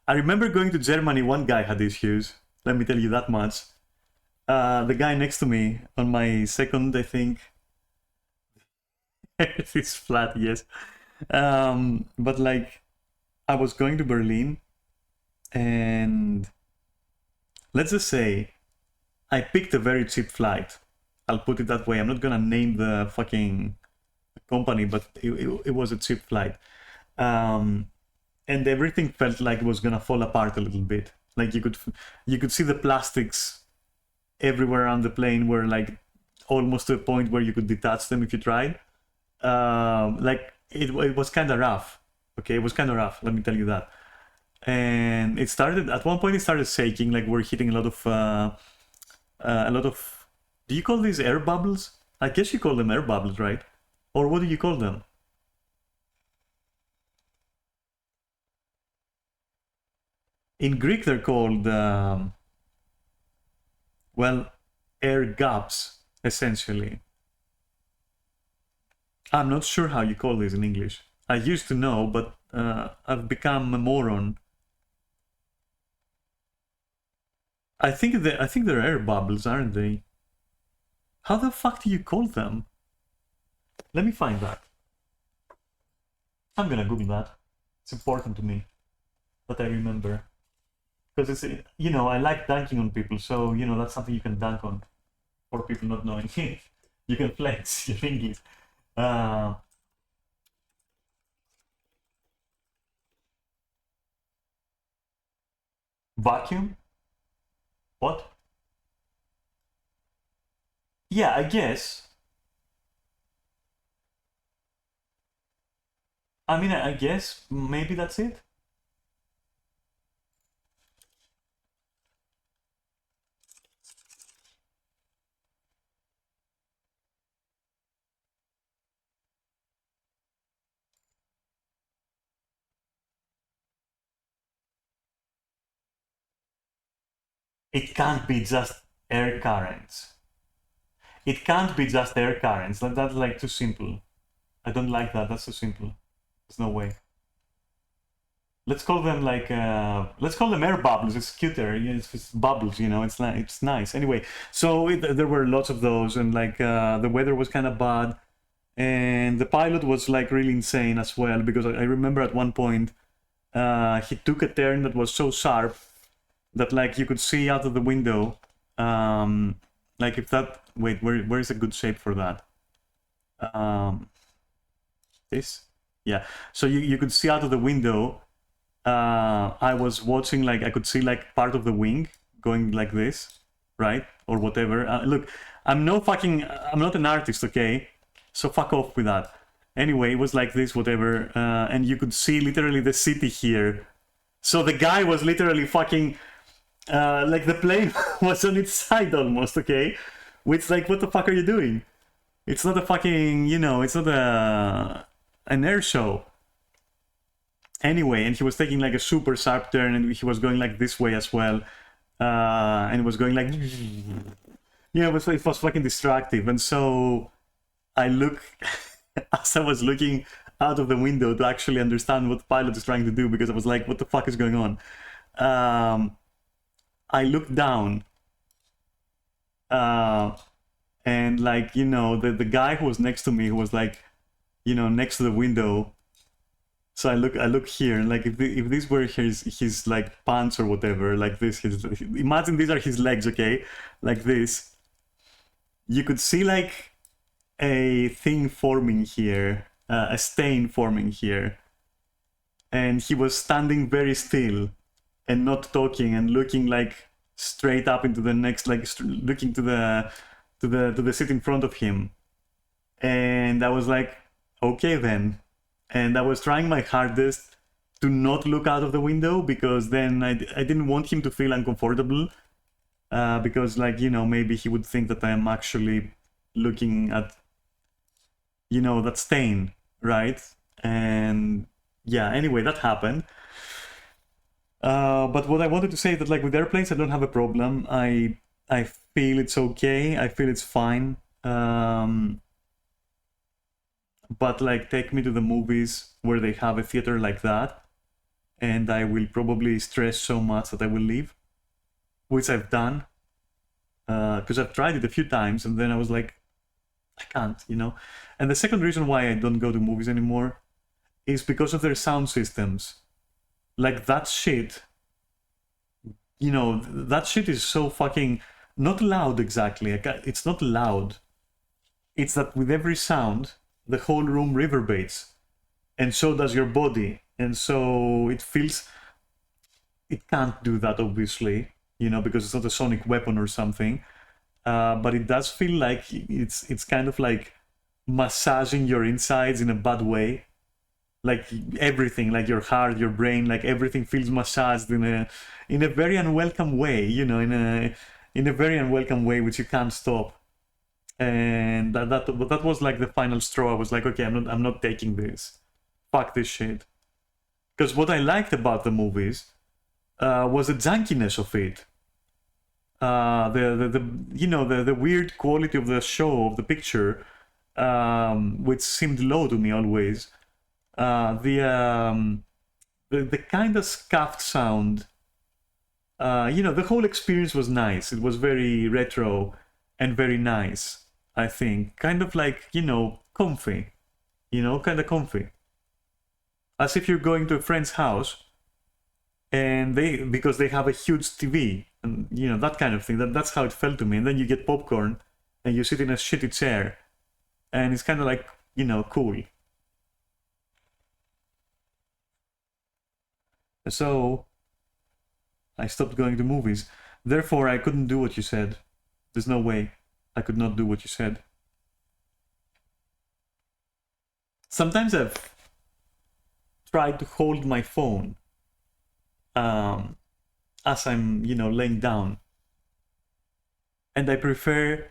I remember going to Germany, one guy had issues. Let me tell you that much. The guy next to me on my second, I think. It's flat, yes. But like, I was going to Berlin, and let's just say I picked a very cheap flight. I'll put it that way. I'm not gonna name the fucking company, but it was a cheap flight. And everything felt like it was gonna fall apart a little bit. Like you could see the plastics everywhere around the plane were like almost to a point where you could detach them if you tried. Like it was kind of rough. Okay, it was kind of rough. Let me tell you that. And it started at one point. It started shaking. Like we're hitting a lot of. Do you call these air bubbles? I guess you call them air bubbles, right? Or what do you call them? In Greek they're called, well, air gaps, essentially. I'm not sure how you call this in English. I used to know, but I've become a moron. I think they're air bubbles, aren't they? How the fuck do you call them? Let me find that. I'm gonna Google that. It's important to me that I remember. Because it's, you know, I like dunking on people, so, you know, that's something you can dunk on. For people not knowing. You can flex your English. Vacuum? What? Yeah, I guess. I mean, I guess maybe that's it. It can't be just air currents. It can't be just air currents. That's like too simple. I don't like that. That's too simple. There's no way. Let's call them like let's call them air bubbles. It's cuter. It's bubbles, you know. It's nice. Anyway, so there were lots of those, and like the weather was kind of bad, and the pilot was like really insane as well, because I remember at one point he took a turn that was so sharp that like you could see out of the window. Like if that, wait, where is a good shape for that? This, yeah. So you could see out of the window. I was watching, like I could see like part of the wing going like this, right, or whatever. Look, I'm not an artist, okay? So fuck off with that. Anyway, it was like this, whatever, and you could see literally the city here. So the guy was literally fucking. Like the plane was on its side almost, okay? Which, like, what the fuck are you doing? It's not a fucking, you know, it's not an air show. Anyway, and he was taking like a super sharp turn, and he was going like this way as well. And it was going like, you know, it was fucking distractive. And so I look, as I was looking out of the window to actually understand what the pilot is trying to do, because I was like, what the fuck is going on? I looked down, and like, you know, the guy who was next to me, who was like, you know, next to the window. So I look here, and like if these were his like pants or whatever, like this, imagine these are his legs, okay, like this. You could see like a thing forming here, a stain forming here, and he was standing very still and not talking and looking like straight up into the next, like looking to the seat in front of him. And I was like, okay then. And I was trying my hardest to not look out of the window, because then I didn't want him to feel uncomfortable, because, like, you know, maybe he would think that I am actually looking at, you know, that stain, right? And yeah, anyway, that happened. But what I wanted to say is that, like, with airplanes, I don't have a problem. I feel it's okay. I feel it's fine. But, like, take me to the movies where they have a theater like that, and I will probably stress so much that I will leave, which I've done. Because I've tried it a few times, and then I was like, I can't, you know? And the second reason why I don't go to movies anymore is because of their sound systems. Like, that shit, you know, that shit is so fucking not loud exactly. It's not loud. It's that with every sound, the whole room reverberates, and so does your body. And so it feels, it can't do that, obviously, you know, because it's not a sonic weapon or something. But it does feel like it's kind of like massaging your insides in a bad way. Like everything, like your heart, your brain, like everything feels massaged in a very unwelcome way, you know, in a very unwelcome way, which you can't stop. And that was like the final straw. I was like, okay, I'm not taking this. Fuck this shit. Because what I liked about the movies was the junkiness of it. The weird quality of the show, of the picture, which seemed low to me always. The kind of scuffed sound. The whole experience was nice. It was very retro and very nice, I think. Kind of like, comfy. Kind of comfy. As if you're going to a friend's house and because they have a huge TV and, that kind of thing. That's how it felt to me. And then you get popcorn and you sit in a shitty chair and it's kind of like, cool. So I stopped going to movies. Therefore, I couldn't do what you said. There's no way I could not do what you said. Sometimes I've tried to hold my phone as I'm, laying down. And I prefer...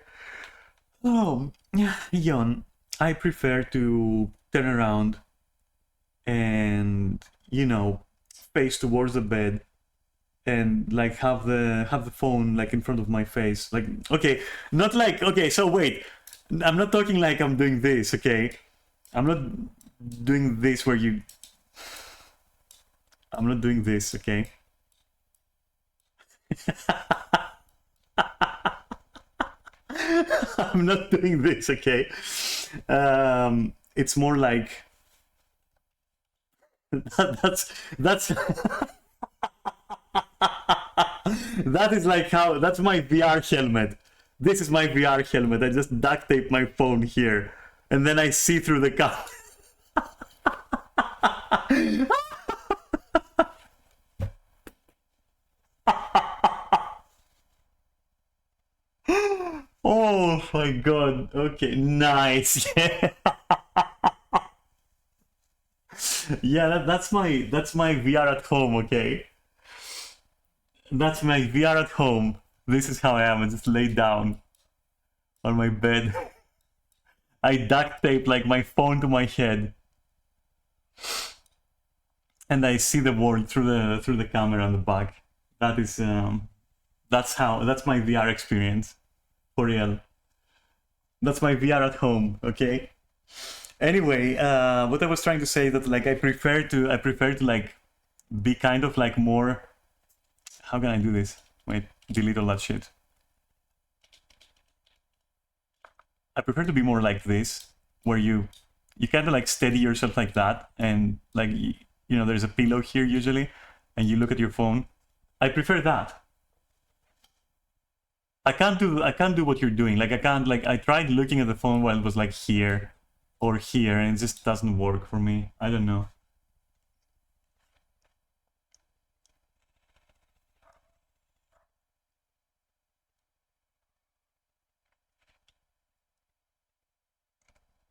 yawn. I prefer to turn around and, face towards the bed and like have the phone like in front of my face. Like, okay, not like, okay, so wait, I'm not talking like I'm doing this, okay? I'm not doing this where you... I'm not doing this, okay? I'm not doing this, okay? It's more like... that's that is like how... That's my VR helmet. This is my VR helmet. I just duct tape my phone here. And then I see through the camera. Oh my god. Okay, nice. Yeah, that's my VR at home, okay? That's my VR at home. This is how I am. I just lay down on my bed. I duct tape like my phone to my head. And I see the world through the camera on the back. That is that's my VR experience. For real. That's my VR at home, okay? Anyway, what I was trying to say that like I prefer to like be kind of like more... How can I do this? Wait, delete all that shit. I prefer to be more like this, where you kind of like steady yourself like that, and like there's a pillow here usually, and you look at your phone. I prefer that. I can't do what you're doing. Like I tried looking at the phone while it was like here or here, and it just doesn't work for me. I don't know.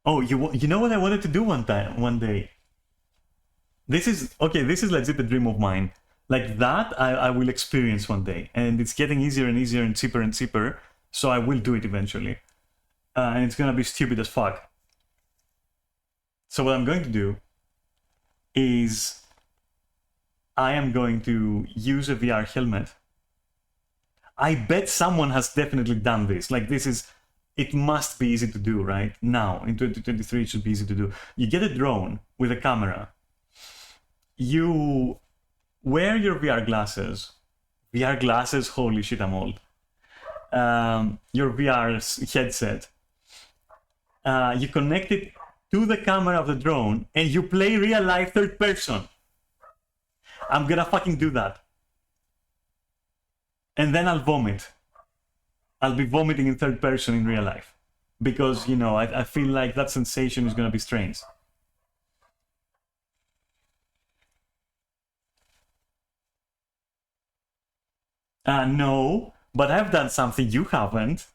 Oh, you know what I wanted to do one day? This is legit a dream of mine. Like that, I will experience one day. And it's getting easier and easier and cheaper, so I will do it eventually. And it's gonna be stupid as fuck. So what I'm going to do is I am going to use a VR helmet. I bet someone has definitely done this. Like it must be easy to do, right? Now, in 2023, it should be easy to do. You get a drone with a camera. You wear your VR glasses. VR glasses, holy shit, I'm old. Your VR headset. You connect it to the camera of the drone, and you play real life third person. I'm gonna fucking do that. And then I'll vomit. I'll be vomiting in third person in real life. Because, I feel like that sensation is gonna be strange. No, but I've done something you haven't.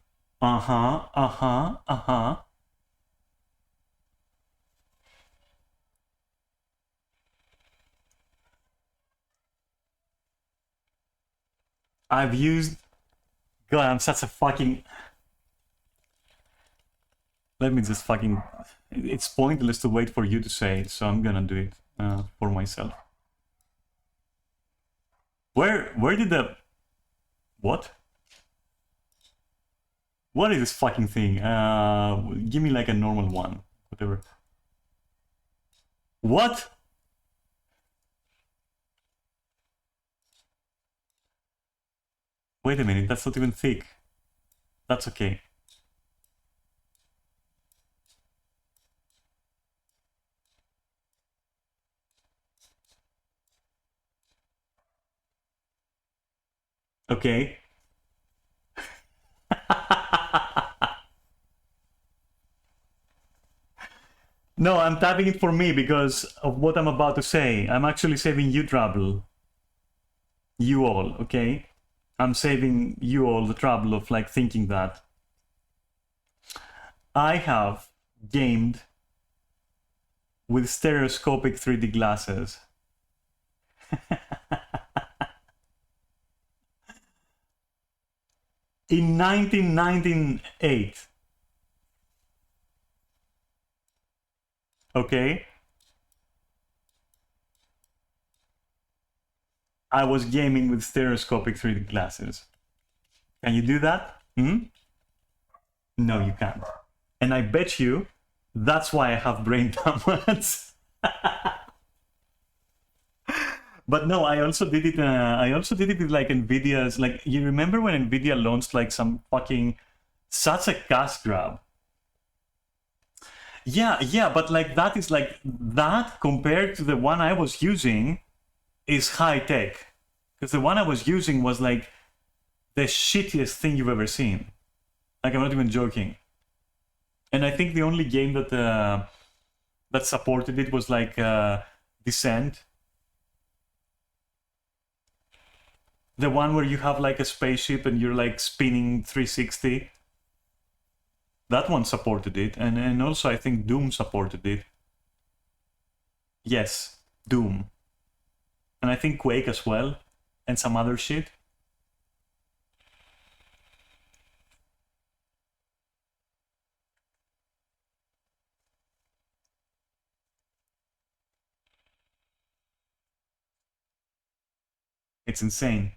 I've used... God, I'm such a fucking... Let me just fucking... It's pointless to wait for you to say it, so I'm gonna do it for myself. Where did the... What? What is this fucking thing? Give me like a normal one. Whatever. What? Wait a minute, that's not even thick. That's okay. Okay. No, I'm tapping it for me because of what I'm about to say. I'm actually saving you trouble. You all, okay? I'm saving you all the trouble of like thinking that. I have gamed with stereoscopic 3D glasses. In 1998. Okay? I was gaming with stereoscopic 3D glasses. Can you do that? Hmm? No, you can't. And I bet you that's why I have brain damage. But no, I also did it. I also did it with like Nvidia's. Like, you remember when Nvidia launched like some fucking such a cash grab? Yeah, but like that is like that compared to the one I was using is high tech, because the one I was using was like the shittiest thing you've ever seen. Like, I'm not even joking. And I think the only game that that supported it was like Descent. The one where you have like a spaceship and you're like spinning 360. That one supported it, and also I think Doom supported it. Yes, Doom. And I think Quake as well, and some other shit. It's insane.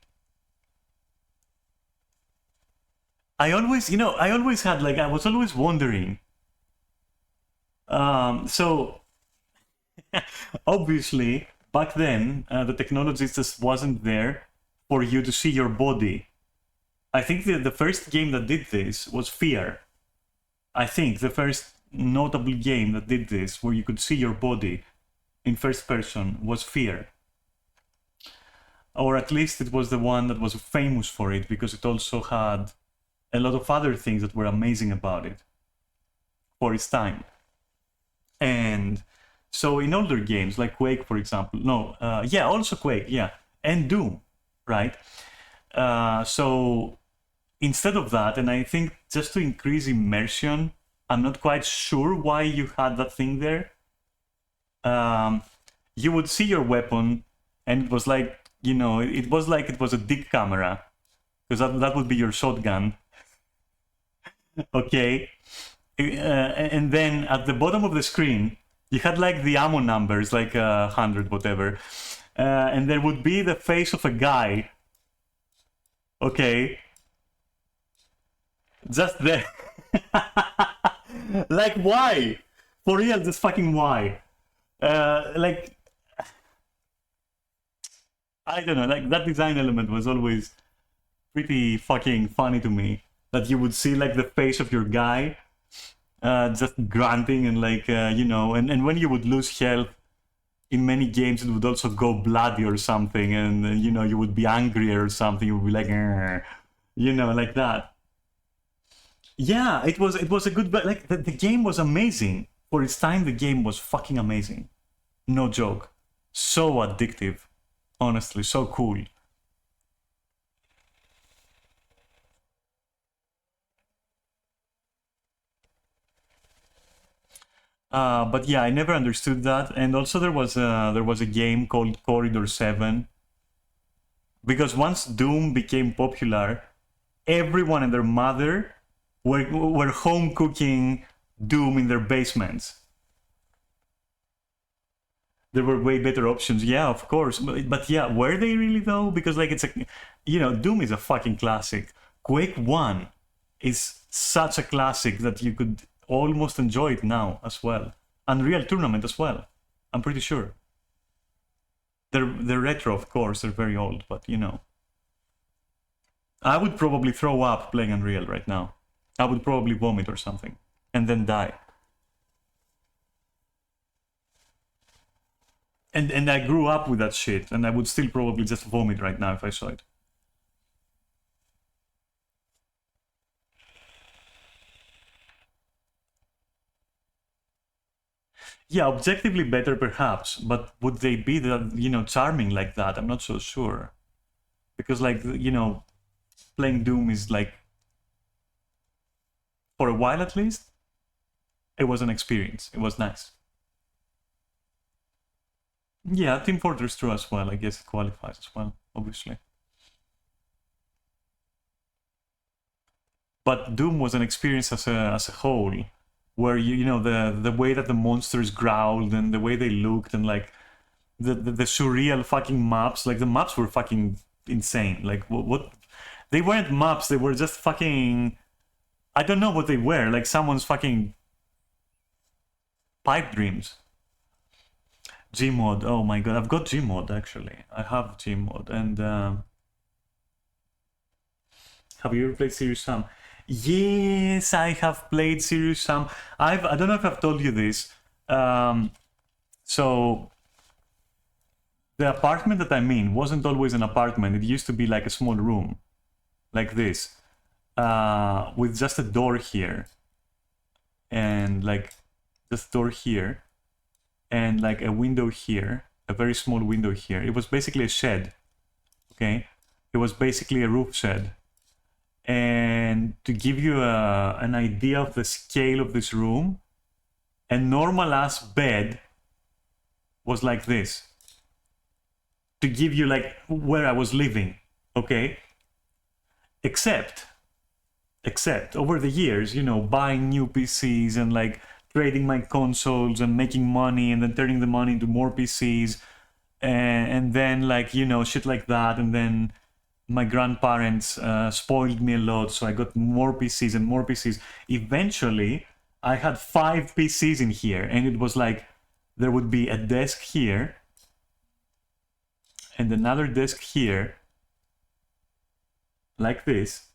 I always, you know, I always had like, I was always wondering. So obviously back then the technology just wasn't there for you to see your body. I think the first game that did this was Fear. I think the first notable game that did this, where you could see your body in first person, was Fear. Or at least it was the one that was famous for it, because it also had a lot of other things that were amazing about it for its time. And so in older games, like Quake, for example, also Quake, yeah, and Doom, right? So instead of that, and I think just to increase immersion, I'm not quite sure why you had that thing there. You would see your weapon, and it was like, you know, it was like it was a dick camera, because that would be your shotgun. Okay, and then at the bottom of the screen, you had like the ammo numbers, like 100, whatever, and there would be the face of a guy. Okay, just there. Like, why? For real, just fucking why? Like, I don't know, like that design element was always pretty fucking funny to me. That you would see like the face of your guy just grunting and like, you know, and when you would lose health in many games, it would also go bloody or something, and you know, you would be angry or something, you would be like, you know, like that. Yeah, it was a good, like the game was amazing. For its time, the game was fucking amazing. No joke. So addictive. Honestly, so cool. But yeah, I never understood that. And also there was a game called Corridor 7. Because once Doom became popular, everyone and their mother were home cooking Doom in their basements. There were way better options, yeah, of course. But yeah, were they really though? Because like it's a, Doom is a fucking classic. Quake 1 is such a classic that you could almost enjoy it now as well. Unreal Tournament as well, I'm pretty sure. They're retro, of course, they're very old, but I would probably throw up playing Unreal right now. I would probably vomit or something, and then die. And I grew up with that shit, and I would still probably just vomit right now if I saw it. Yeah, objectively better perhaps, but would they be that, charming like that? I'm not so sure. Because like, playing Doom is like, for a while at least, it was an experience. It was nice. Yeah, Team Fortress 2 as well, I guess it qualifies as well, obviously. But Doom was an experience as a whole, where the way that the monsters growled and the way they looked and like the surreal fucking maps, like the maps were fucking insane. Like what they weren't maps, they were just fucking, I don't know what they were, like someone's fucking pipe dreams. Gmod, oh my god, I've got Gmod actually. I have Gmod, and have you ever played Serious Sam? Yes, I have played Serious Sam. I don't know if I've told you this. So the apartment that I'm in wasn't always an apartment. It used to be like a small room, like this, with just a door here, and like this door here, and like a window here, a very small window here. It was basically a shed, okay? It was basically a roof shed. And to give you an idea of the scale of this room, a normal ass bed was like this. To give you like where I was living, okay? Except over the years, buying new PCs and like trading my consoles and making money and then turning the money into more PCs and then like, shit like that, and then my grandparents spoiled me a lot, so I got more PCs and more PCs. Eventually, I had 5 PCs in here, and it was like, there would be a desk here, and another desk here, like this.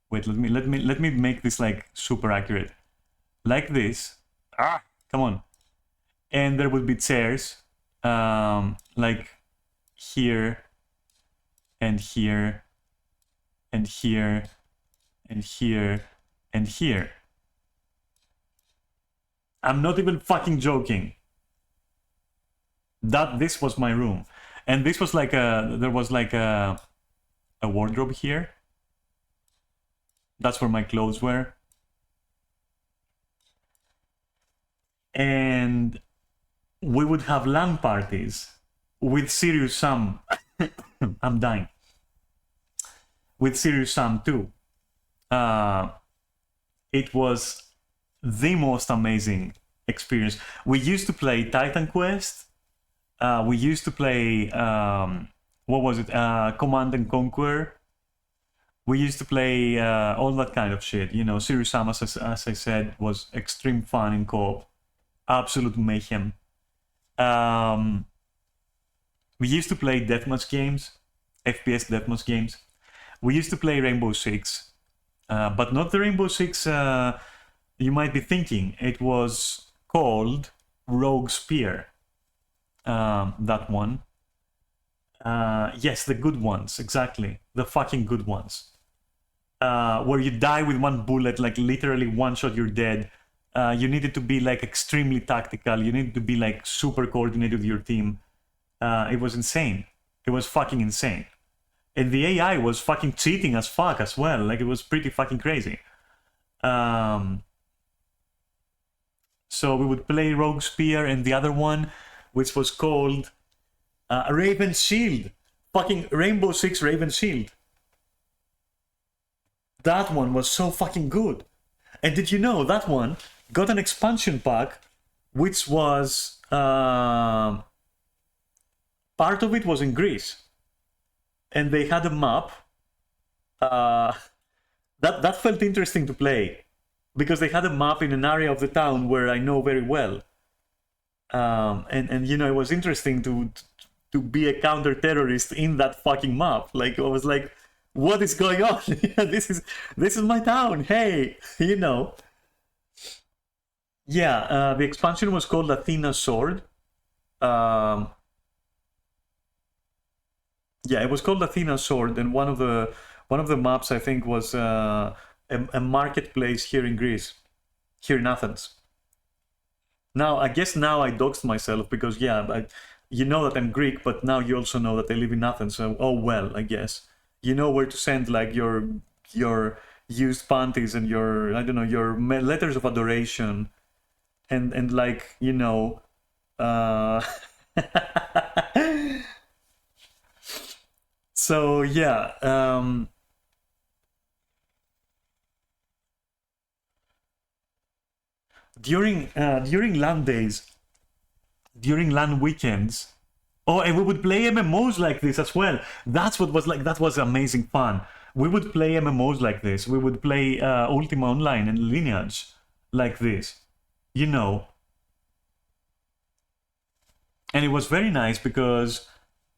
Wait, let me make this like super accurate. Like this. Come on. And there would be chairs, like here, and here, and here, and here, and here. I'm not even fucking joking. This was my room. And this was like there was like a wardrobe here. That's where my clothes were. And we would have LAN parties with Serious Sam. I'm dying. With Serious Sam too. It was the most amazing experience. We used to play Titan Quest. We used to play, what was it? Command and Conquer. We used to play all that kind of shit. Serious Sam, as I said, was extreme fun in co-op. Absolute mayhem. We used to play deathmatch games, FPS deathmatch games. We used to play Rainbow Six, but not the Rainbow Six you might be thinking. It was called Rogue Spear. That one. Yes, the good ones, exactly. The fucking good ones. Where you die with one bullet, like literally one shot, you're dead. You needed to be like extremely tactical. You needed to be like super coordinated with your team. It was insane. It was fucking insane. And the AI was fucking cheating as fuck as well. Like, it was pretty fucking crazy. So we would play Rogue Spear, and the other one, which was called Raven Shield. Fucking Rainbow Six Raven Shield. That one was so fucking good. And did you know that one got an expansion pack, which was part of it was in Greece, and they had a map. That felt interesting to play, because they had a map in an area of the town where I know very well. And you know, it was interesting to be a counter-terrorist in that fucking map. Like, I was like, what is going on? This is my town. Hey, you know. Yeah, the expansion was called Athena's Sword. Yeah, it was called Athena's Sword, and one of the maps, I think, was a marketplace here in Greece, here in Athens. Now, I guess now I doxed myself because, yeah, you know that I'm Greek, but now you also know that I live in Athens. So, oh well, I guess you know where to send like your used panties and your, I don't know, your letters of adoration, and like, you know. So yeah, during LAN days, during LAN weekends, oh, and we would play MMOs like this as well. That's what was like. That was amazing fun. We would play MMOs like this. We would play Ultima Online and Lineage like this, you know. And it was very nice because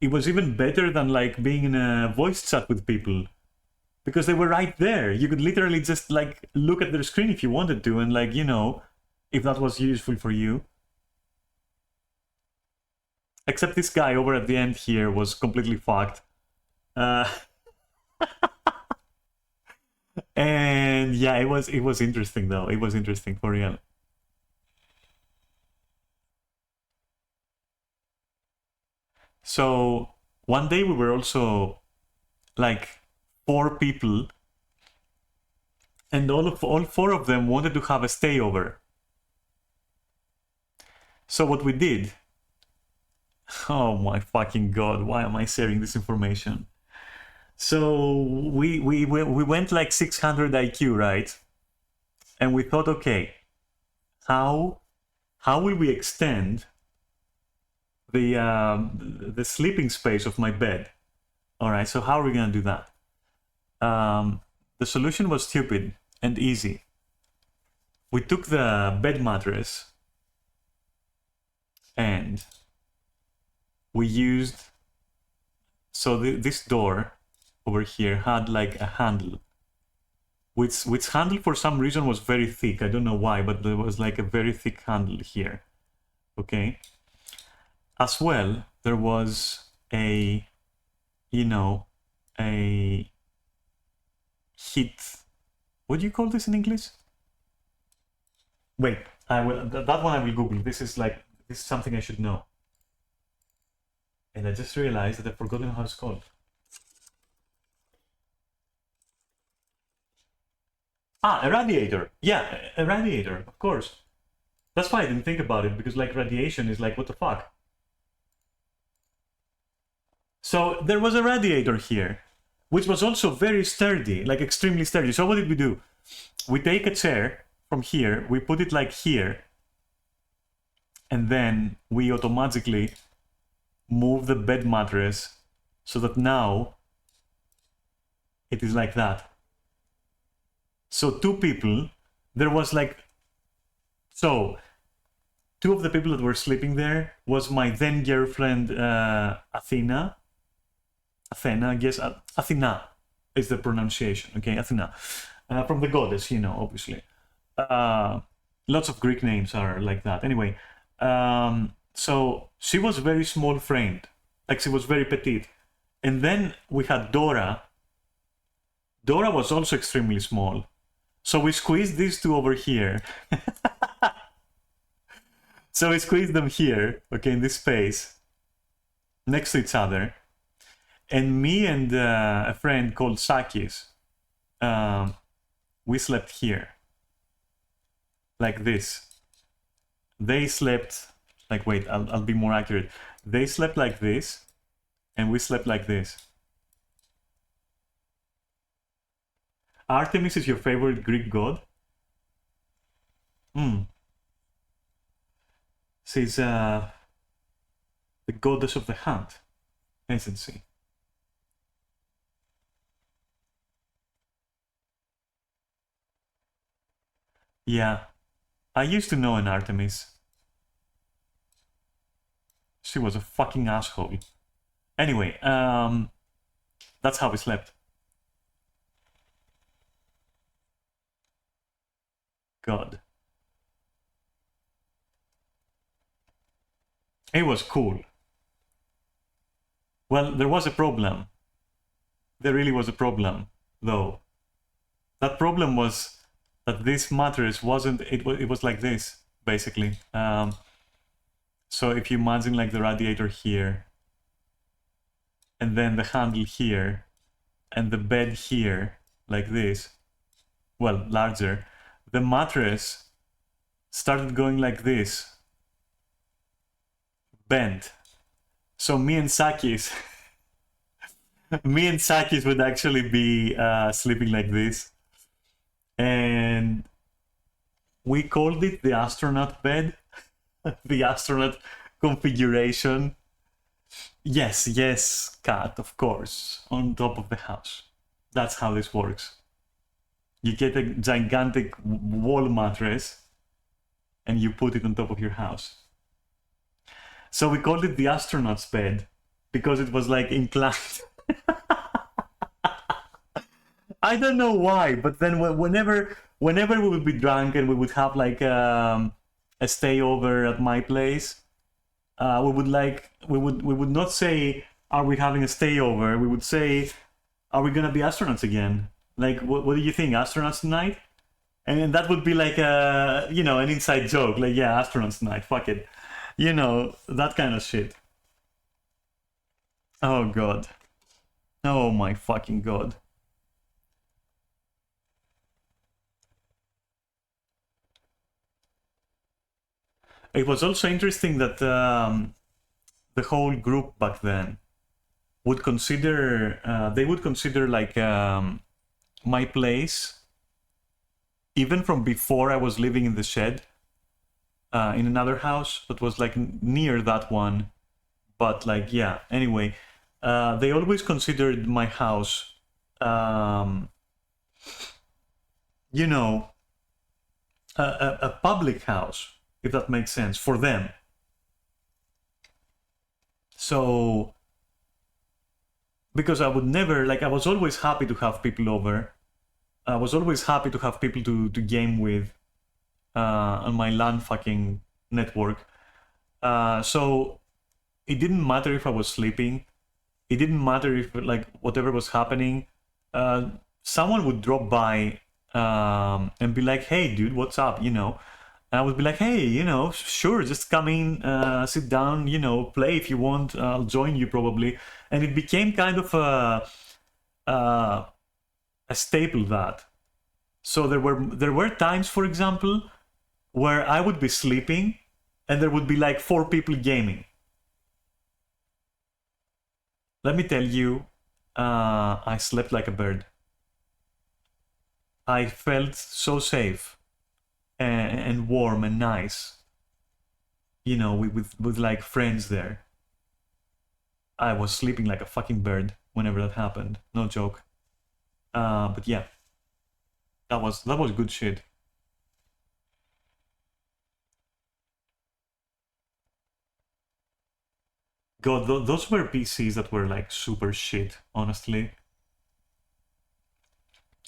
it was even better than like being in a voice chat with people, because they were right there. You could literally just like look at their screen if you wanted to, and like, you know, if that was useful for you. Except this guy over at the end here was completely fucked. And yeah, it was interesting though. It was interesting for real. So one day we were also like 4 people, and all 4 of them wanted to have a stayover. So what we did, oh my fucking god, why am I sharing this information? So we went like 600 IQ, right? And we thought, okay, how will we extend the sleeping space of my bed? All right, so how are we gonna do that? The solution was stupid and easy. We took the bed mattress and we used, so this door over here had like a handle, which handle for some reason was very thick. I don't know why, but there was like a very thick handle here. Okay. As well, there was a, you know, a heat. What do you call this in English? Wait, I will. That one I will Google. This is something I should know. And I just realized that I've forgotten how it's called. Ah, a radiator. Yeah, a radiator, of course. That's why I didn't think about it, because like radiation is like, what the fuck? So there was a radiator here, which was also very sturdy, like extremely sturdy. So what did we do? We take a chair from here, we put it like here, and then we automatically move the bed mattress so that now it is like that. So 2 people, there was like, so 2 of the people that were sleeping there was my then girlfriend Athena, I guess. Athena is the pronunciation, okay? Athena, from the goddess, you know, obviously. Lots of Greek names are like that. Anyway, so she was very small framed, like she was very petite. And then we had Dora. Dora was also extremely small. So we squeezed these 2 over here. So we squeezed them here, okay, in this space, next to each other. And me and a friend called Sakis, we slept here, like this. They slept, like, wait, I'll be more accurate. They slept like this, and we slept like this. Artemis is your favorite Greek god? Hmm. She's the goddess of the hunt, isn't she? Yeah, I used to know an Artemis. She was a fucking asshole. Anyway, that's how we slept. God. It was cool. Well, there was a problem. There really was a problem, though. That problem was that this mattress wasn't, it was like this, basically. So if you imagine like the radiator here, and then the handle here, and the bed here, like this, well, larger, the mattress started going like this, bent. So me and Sakis, me and Sakis would actually be sleeping like this. And we called it the astronaut bed, the astronaut configuration. Yes, yes, cat, of course, on top of the house. That's how this works. You get a gigantic wall mattress and you put it on top of your house. So we called it the astronaut's bed because it was like inclined. I don't know why, but then whenever we would be drunk and we would have like a stayover at my place, we would not say, "Are we having a stayover?" We would say, "Are we gonna be astronauts again? Like, what do you think, astronauts tonight?" And that would be like a, you know, an inside joke, like, yeah, astronauts tonight, fuck it, you know, that kind of shit. Oh god, oh my fucking god. It was also interesting that the whole group back then would consider, they would consider like my place, even from before I was living in the shed, in another house that was like near that one. But like, yeah, anyway, they always considered my house, you know, a public house, if that makes sense, for them. So, because I would never, like, I was always happy to have people over. I was always happy to have people to game with on my LAN fucking network. So, it didn't matter if I was sleeping. It didn't matter if, like, whatever was happening. Someone would drop by and be like, "Hey, dude, what's up?" You know. And I would be like, "Hey, you know, sure, just come in, sit down, you know, play if you want. I'll join you probably." And it became kind of a staple that. So there were times, for example, where I would be sleeping, and there would be like 4 people gaming. Let me tell you, I slept like a bird. I felt so safe and warm and nice, you know, with like friends there. I was sleeping like a fucking bird whenever that happened. No joke. But yeah, that was good shit. God, those were PCs that were like super shit, honestly.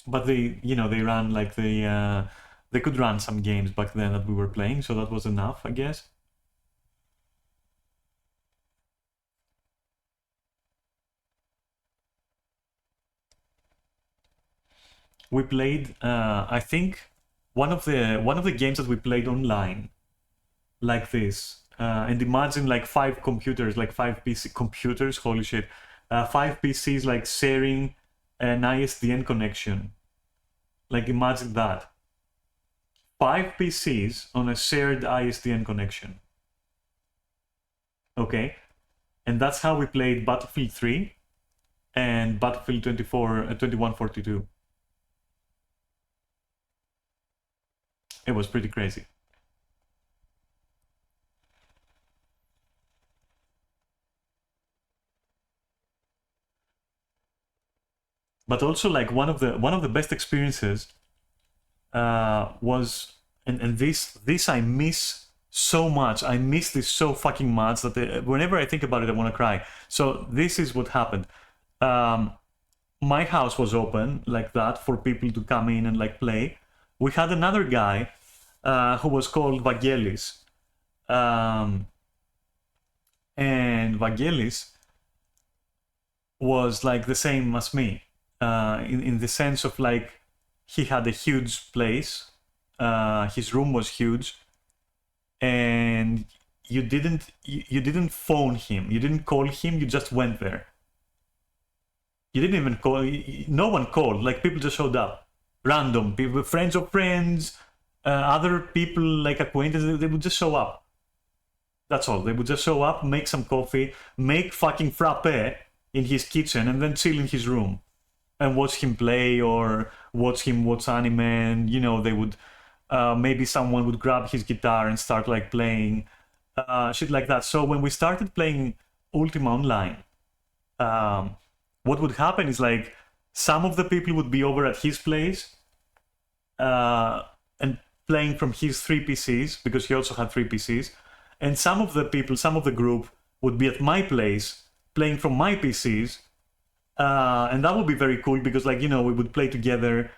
But they, you know, they ran like they could run some games back then that we were playing, so that was enough, I guess. We played, I think, one of the games that we played online, like this. And imagine like 5 computers, like 5 PC computers, holy shit, 5 PCs like sharing an ISDN connection. Like imagine that. 5 PCs on a shared ISDN connection. Okay? And that's how we played Battlefield 3 and Battlefield 2142. It was pretty crazy. But also like one of the best experiences was, and this I miss so much. I miss this so fucking much that whenever I think about it, I want to cry. So this is what happened. My house was open like that for people to come in and like play. We had another guy who was called Vangelis. And Vangelis was like the same as me, in the sense of like he had a huge place, his room was huge, and you didn't phone him, you didn't call him, you just went there. You didn't even call, no one called, like people just showed up, random people, friends of friends, other people like acquaintances, they would just show up. That's all. They would just show up, make some coffee, make fucking frappe in his kitchen, and then chill in his room and watch him play or watch him watch anime. And you know, they would maybe someone would grab his guitar and start like playing shit like that. So when we started playing Ultima Online, what would happen is like some of the people would be over at his place and playing from his 3 PCs, because he also had 3 PCs. And some of the people, some of the group would be at my place playing from my PCs. And that would be very cool because, like, you know, we would play together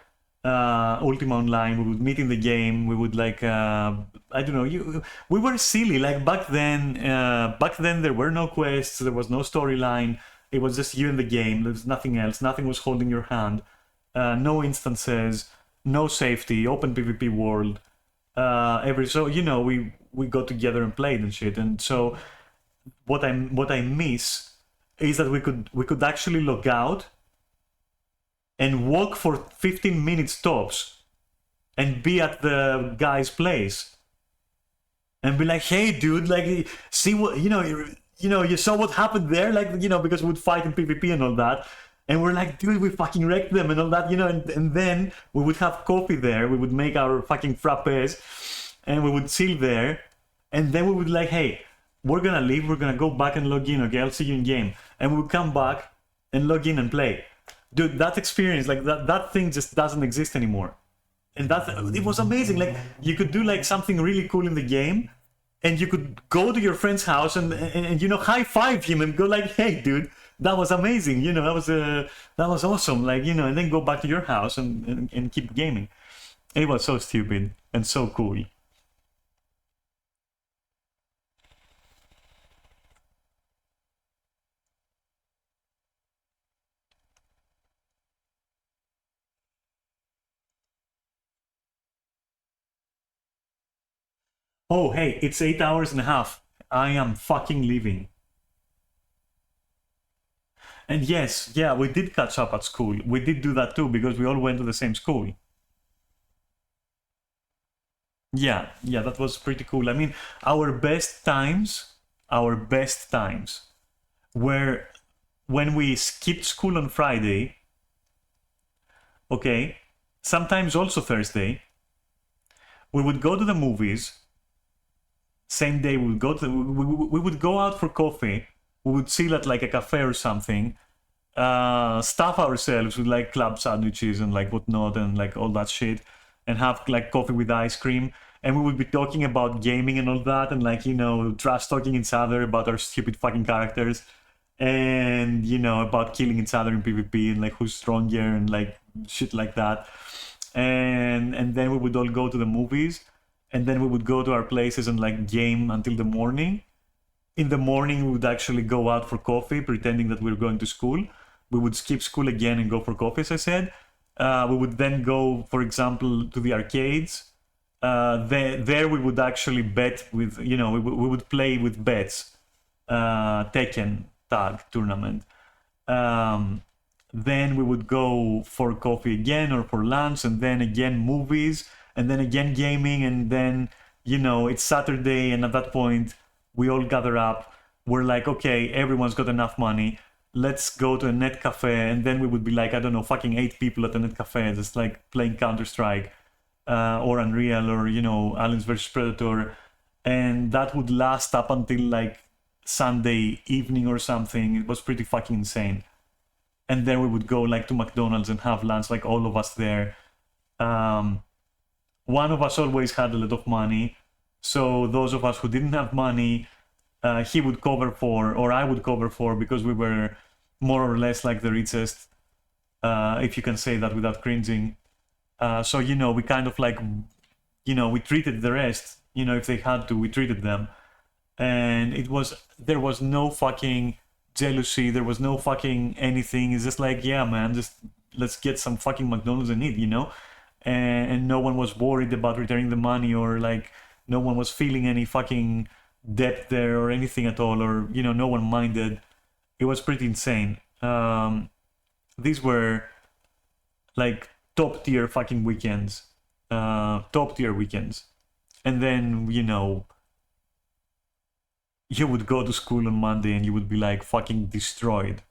Ultima Online, we would meet in the game, we would like, I don't know, we were silly. Like back then there were no quests, there was no storyline. It was just you in the game, there was nothing else, nothing was holding your hand. No instances, no safety, open PvP world. So, you know, we got together and played and shit. And so what I miss is that we could actually log out and walk for 15 minutes tops and be at the guy's place and be like, hey dude, like, see what, you saw what happened there, like, you know, because we would fight in PvP and all that. And we're like, dude, we fucking wrecked them and all that, you know, and then we would have coffee there, we would make our fucking frappes, and we would chill there, and then we would like, hey, we're gonna leave, we're gonna go back and log in, okay, I'll see you in game. And we would come back and log in and play. Dude, that experience, like that thing just doesn't exist anymore. And it was amazing. Like, you could do like something really cool in the game, and you could go to your friend's house and you know, high five him and go like, hey dude, that was amazing, you know, that was awesome, like, you know, and then go back to your house and keep gaming. It was so stupid and so cool. Oh, hey, it's 8 hours and a half. I am fucking leaving. And yes, yeah, we did catch up at school. We did do that too, because we all went to the same school. Yeah, that was pretty cool. I mean, our best times were when we skipped school on Friday, okay, sometimes also Thursday. We would go to the movies. Same day we would go out for coffee. We would chill at like a cafe or something, stuff ourselves with like club sandwiches and like whatnot and like all that shit, and have like coffee with ice cream. And we would be talking about gaming and all that, and like, you know, trash talking each other about our stupid fucking characters, and you know, about killing each other in PvP and like who's stronger and like shit like that. And then we would all go to the movies, and then we would go to our places and like game until the morning. In the morning we would actually go out for coffee, pretending that we were going to school. We would skip school again and go for coffee, as I said. We would then go, for example, to the arcades. There we would actually bet with, you know, we would play with bets, Tekken tag tournament. Then we would go for coffee again or for lunch, and then again movies, and then again gaming, and then, you know, it's Saturday, and at that point we all gather up. We're like, okay, everyone's got enough money, let's go to a net cafe. And then we would be like, I don't know, fucking 8 people at a net cafe, just like playing Counter-Strike or Unreal, or, you know, Aliens vs Predator. And that would last up until like Sunday evening or something. It was pretty fucking insane. and then we would go like to McDonald's and have lunch, like all of us there. One of us always had a lot of money, so those of us who didn't have money, he would cover for, or I would cover for, because we were more or less like the richest, if you can say that without cringing. So, you know, we kind of like, you know, we treated the rest, you know, if they had to, we treated them. And there was no fucking jealousy, there was no fucking anything. It's just like, yeah, man, just let's get some fucking McDonald's and eat, you know? And no one was worried about returning the money, or like no one was feeling any fucking debt there or anything at all, or, you know, no one minded. It was pretty insane. These were like top tier fucking weekends, top tier weekends. And then, you know, you would go to school on Monday and you would be like fucking destroyed.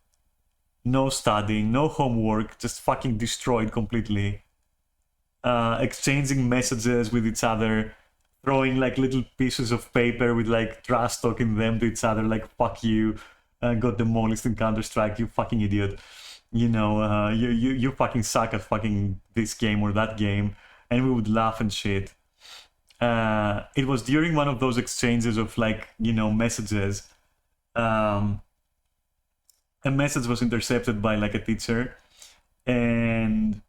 No studying, no homework, just fucking destroyed completely. Exchanging messages with each other, throwing like little pieces of paper with like trash talking them to each other, like fuck you, got demolished in Counter-Strike, you fucking idiot. You know, you fucking suck at fucking this game or that game. And we would laugh and shit. It was during one of those exchanges of like, you know, messages. A message was intercepted by like a teacher, and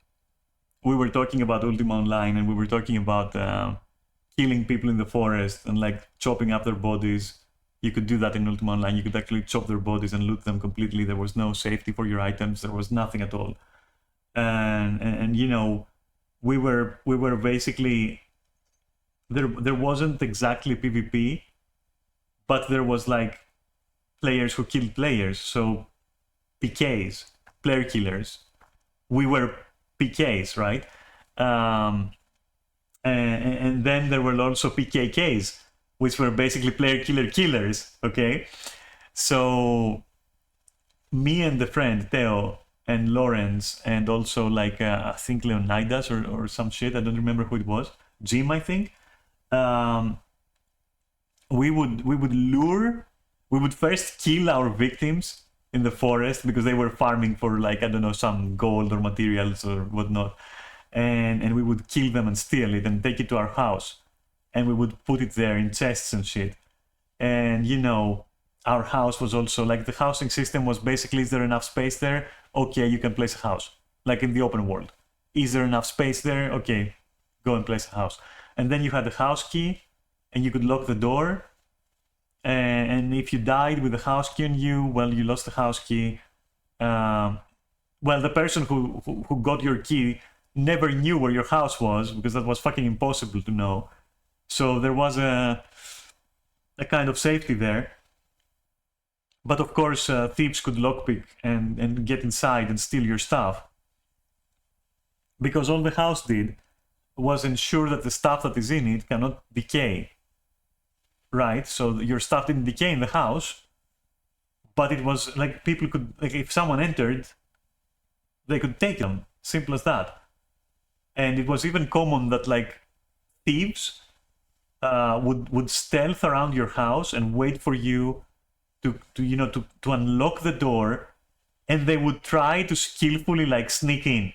we were talking about Ultima Online, and we were talking about killing people in the forest and like chopping up their bodies. You could do that in Ultima Online. You could actually chop their bodies and loot them completely. There was no safety for your items. There was nothing at all. And you know, we were basically, there wasn't exactly PvP, but there was like players who killed players. So PKs, player killers. We were PKs, right? And then there were also PKKs, which were basically player killer killers, okay? So me and the friend, Theo, and Lawrence, and also like, I think Leonidas or some shit, I don't remember who it was, Jim, I think, we would first kill our victims in the forest because they were farming for like, I don't know, some gold or materials or whatnot. And we would kill them and steal it and take it to our house. And we would put it there in chests and shit. And, you know, our house was also, like, the housing system was basically, is there enough space there? Okay, you can place a house. Like in the open world. Is there enough space there? Okay, go and place a house. And then you had the house key, and you could lock the door. And if you died with the house key on you, well, you lost the house key. Well, the person who got your key never knew where your house was, because that was fucking impossible to know. So there was a kind of safety there. But of course, thieves could lockpick and get inside and steal your stuff. Because all the house did was ensure that the stuff that is in it cannot decay. Right? So your stuff didn't decay in the house. But it was like people could, like if someone entered, they could take them. Simple as that. And it was even common that like thieves would stealth around your house and wait for you to unlock the door, and they would try to skillfully like sneak in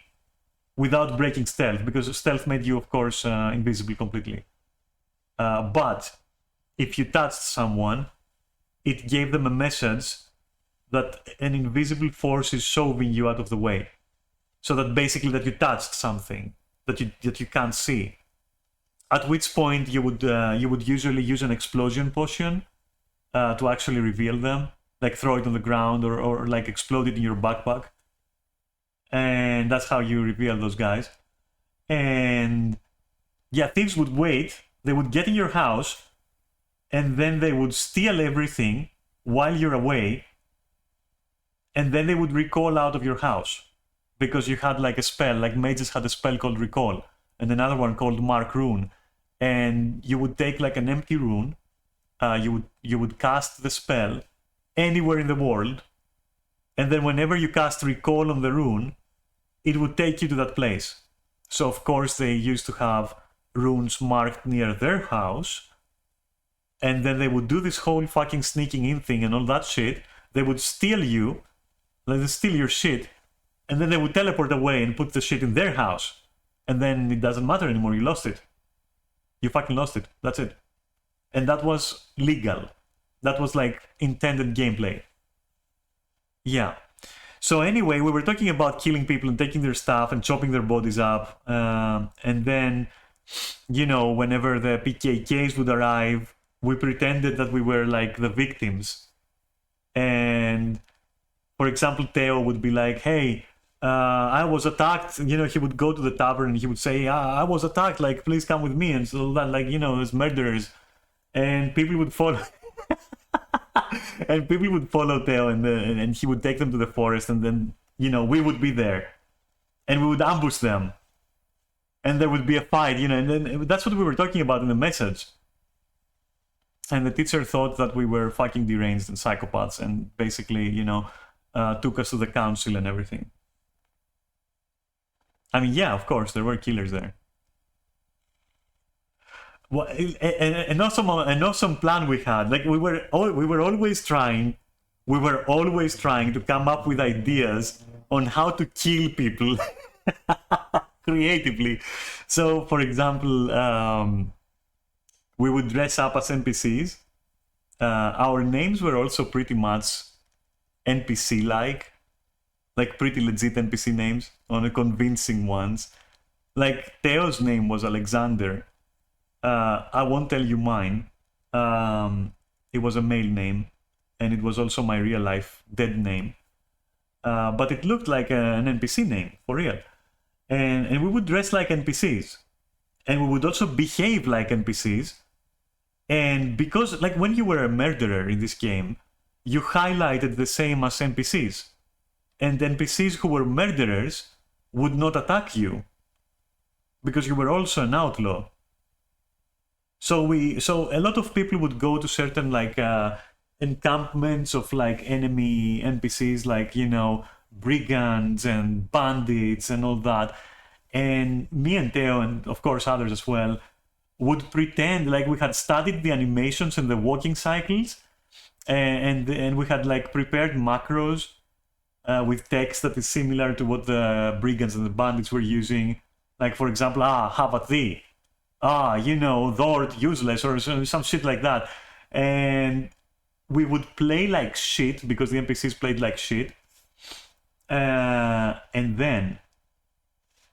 without breaking stealth, because stealth made you, of course, invisible completely. But if you touched someone, it gave them a message that an invisible force is shoving you out of the way. So that basically that you touched something that you can't see. At which point you would usually use an explosion potion to actually reveal them, like throw it on the ground or like explode it in your backpack, and that's how you reveal those guys. And yeah, thieves would wait. They would get in your house, and then they would steal everything while you're away, and then they would recall out of your house. Because you had like a spell, like mages had a spell called Recall, and another one called Mark Rune. And you would take like an empty rune, you would cast the spell anywhere in the world, and then whenever you cast Recall on the rune, it would take you to that place. So of course they used to have runes marked near their house, and then they would do this whole fucking sneaking in thing and all that shit. They would steal you, like they steal your shit, and then they would teleport away and put the shit in their house, and then it doesn't matter anymore. You lost it. You fucking lost it. That's it. And that was legal. That was like intended gameplay. Yeah. So anyway, we were talking about killing people and taking their stuff and chopping their bodies up. And then, you know, whenever the PKKs would arrive, we pretended that we were like the victims. And for example, Theo would be like, hey, I was attacked. You know, he would go to the tavern and he would say, I was attacked, like, please come with me. And so that, like, you know, as murderers. And people would follow. And people would follow Theo, and he would take them to the forest, and then, you know, we would be there. And we would ambush them. And there would be a fight, you know, and then that's what we were talking about in the message. And the teacher thought that we were fucking deranged and psychopaths, and basically, you know, took us to the council and everything. I mean, yeah, of course, there were killers there. Well, an awesome plan we had. Like we were always trying to come up with ideas on how to kill people creatively. So, for example, we would dress up as NPCs. Our names were also pretty much NPC-like pretty legit NPC names, on a convincing ones. Like Theo's name was Alexander. I won't tell you mine. It was a male name, and it was also my real life dead name. But it looked like an NPC name, for real. And we would dress like NPCs. And we would also behave like NPCs. And because, like, when you were a murderer in this game, you highlighted the same as NPCs. And NPCs who were murderers would not attack you, because you were also an outlaw. So a lot of people would go to certain encampments of enemy NPCs, like, you know, brigands and bandits and all that. And me and Theo, and of course others as well, would pretend like we had studied the animations and the walking cycles, and we had prepared macros with text that is similar to what the brigands and the bandits were using. Like, for example, have at thee. You know, Thord, useless, or some shit like that. And we would play like shit, because the NPCs played like shit. And then,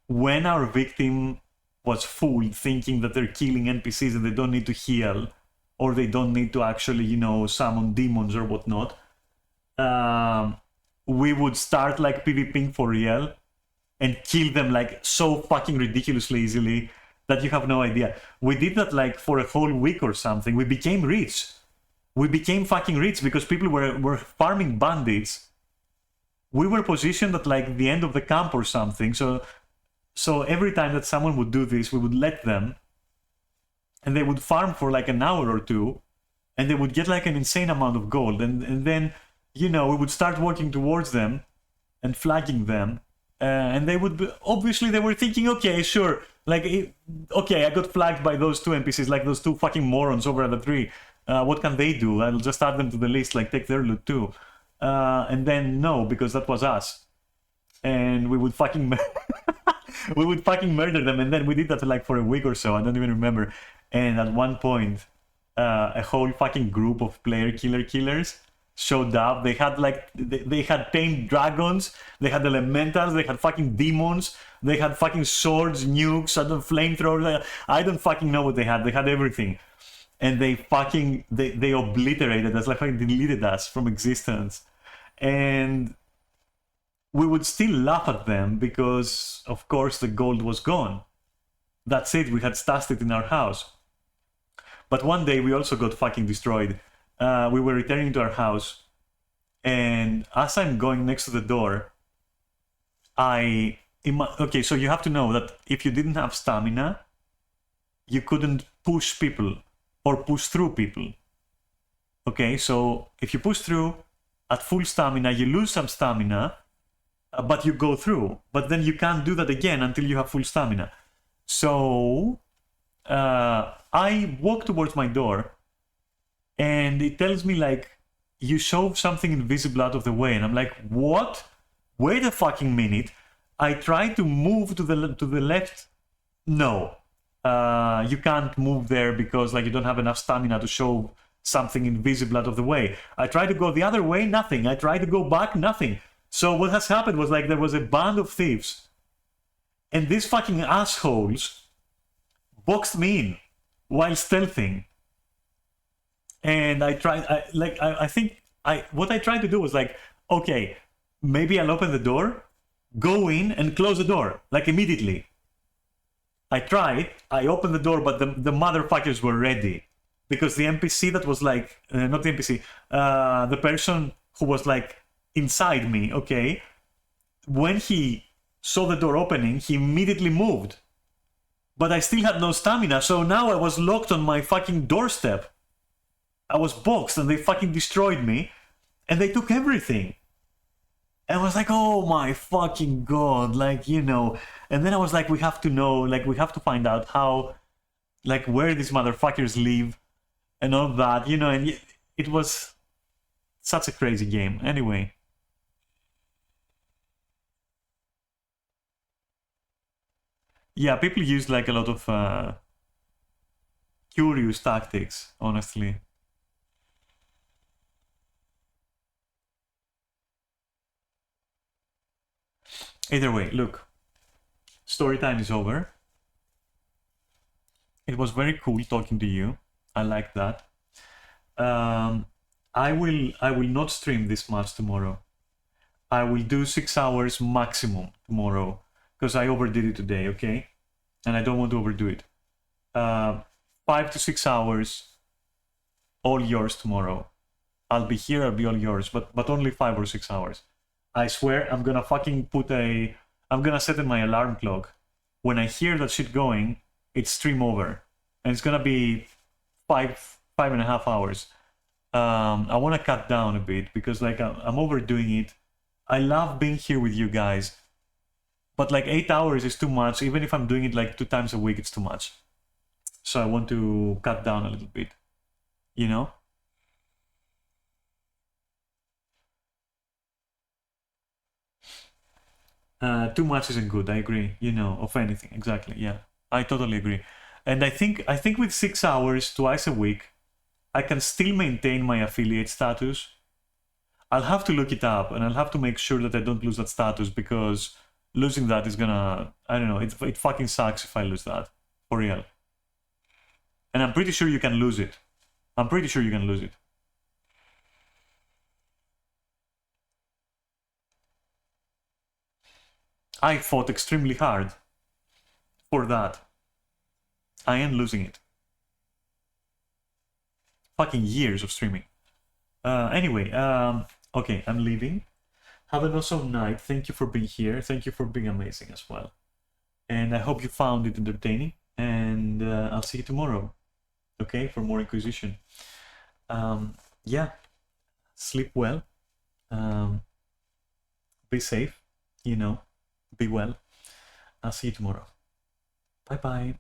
when our victim was fooled, thinking that they're killing NPCs and they don't need to heal, or they don't need to actually, you know, summon demons or whatnot, we would start PvPing for real, and kill them so fucking ridiculously easily that you have no idea. We did that for a whole week or something. We became rich. We became fucking rich because people were farming bandits. We were positioned at the end of the camp or something. So every time that someone would do this, we would let them, and they would farm for an hour or two, and they would get an insane amount of gold. And then, you know, we would start working towards them and flagging them. And they would be, obviously they were thinking, okay, sure, okay, I got flagged by those two NPCs, those two fucking morons over at the tree. What can they do? I'll just add them to the list, take their loot too. And then no, because that was us, and we would fucking we would fucking murder them. And then we did that for a week or so. I don't even remember. And at one point, a whole fucking group of player killers showed up. They had they had tamed dragons, they had elementals, they had fucking demons, they had fucking swords, nukes, flamethrowers. I don't fucking know what they had. They had everything. And they obliterated us, fucking deleted us from existence. And we would still laugh at them because, of course, the gold was gone. That's it, we had stashed it in our house. But one day we also got fucking destroyed. We were returning to our house, and as I'm going next to the door, okay, so you have to know that if you didn't have stamina, you couldn't push people or push through people. Okay, so if you push through at full stamina, you lose some stamina, but you go through. But then you can't do that again until you have full stamina. So I walk towards my door, and it tells me you shove something invisible out of the way, and I'm like, what? Wait a fucking minute. I try to move to the left. No. You can't move there because like you don't have enough stamina to show something invisible out of the way. I try to go the other way, nothing. I try to go back, nothing. So what has happened was like there was a band of thieves and these fucking assholes boxed me in while stealthing. And I tried, I think what I tried to do was like, okay, maybe I'll open the door, go in and close the door, like immediately. I tried, I opened the door, but the motherfuckers were ready. Because the NPC that was like, not the NPC, the person who was like inside me, okay, when he saw the door opening, he immediately moved. But I still had no stamina, so now I was locked on my fucking doorstep. I was boxed and they fucking destroyed me and they took everything. And I was like, oh my fucking god, like, you know. And then I was like, we have to know, like, we have to find out how, like, where these motherfuckers live and all that, you know. And it was such a crazy game. Anyway. Yeah, people use like a lot of curious tactics, honestly. Either way, look, story time is over. It was very cool talking to you. I like that. I will not stream this much tomorrow. I will do 6 hours maximum tomorrow because I overdid it today, okay? And I don't want to overdo it. 5 to 6 hours, all yours tomorrow. I'll be here, I'll be all yours, but only 5 or 6 hours. I swear I'm gonna fucking I'm gonna set in my alarm clock. When I hear that shit going, it's stream over. And it's gonna be 5.5 hours. I wanna cut down a bit because like I'm overdoing it. I love being here with you guys. But like 8 hours is too much. Even if I'm doing it like 2 times a week, it's too much. So I want to cut down a little bit. You know? Too much isn't good, I agree, you know, of anything, exactly, yeah. I totally agree. And I think with 6 hours, twice a week, I can still maintain my affiliate status. I'll have to look it up, and I'll have to make sure that I don't lose that status, because losing that is gonna, I don't know, it fucking sucks if I lose that, for real. And I'm pretty sure you can lose it. I'm pretty sure you can lose it. I fought extremely hard for that. I am losing it. Fucking years of streaming. Anyway, okay, I'm leaving. Have an awesome night. Thank you for being here. Thank you for being amazing as well. And I hope you found it entertaining. And I'll see you tomorrow. Okay, for more Inquisition. Yeah, sleep well. Be safe, you know. Be well. I'll see you tomorrow. Bye bye.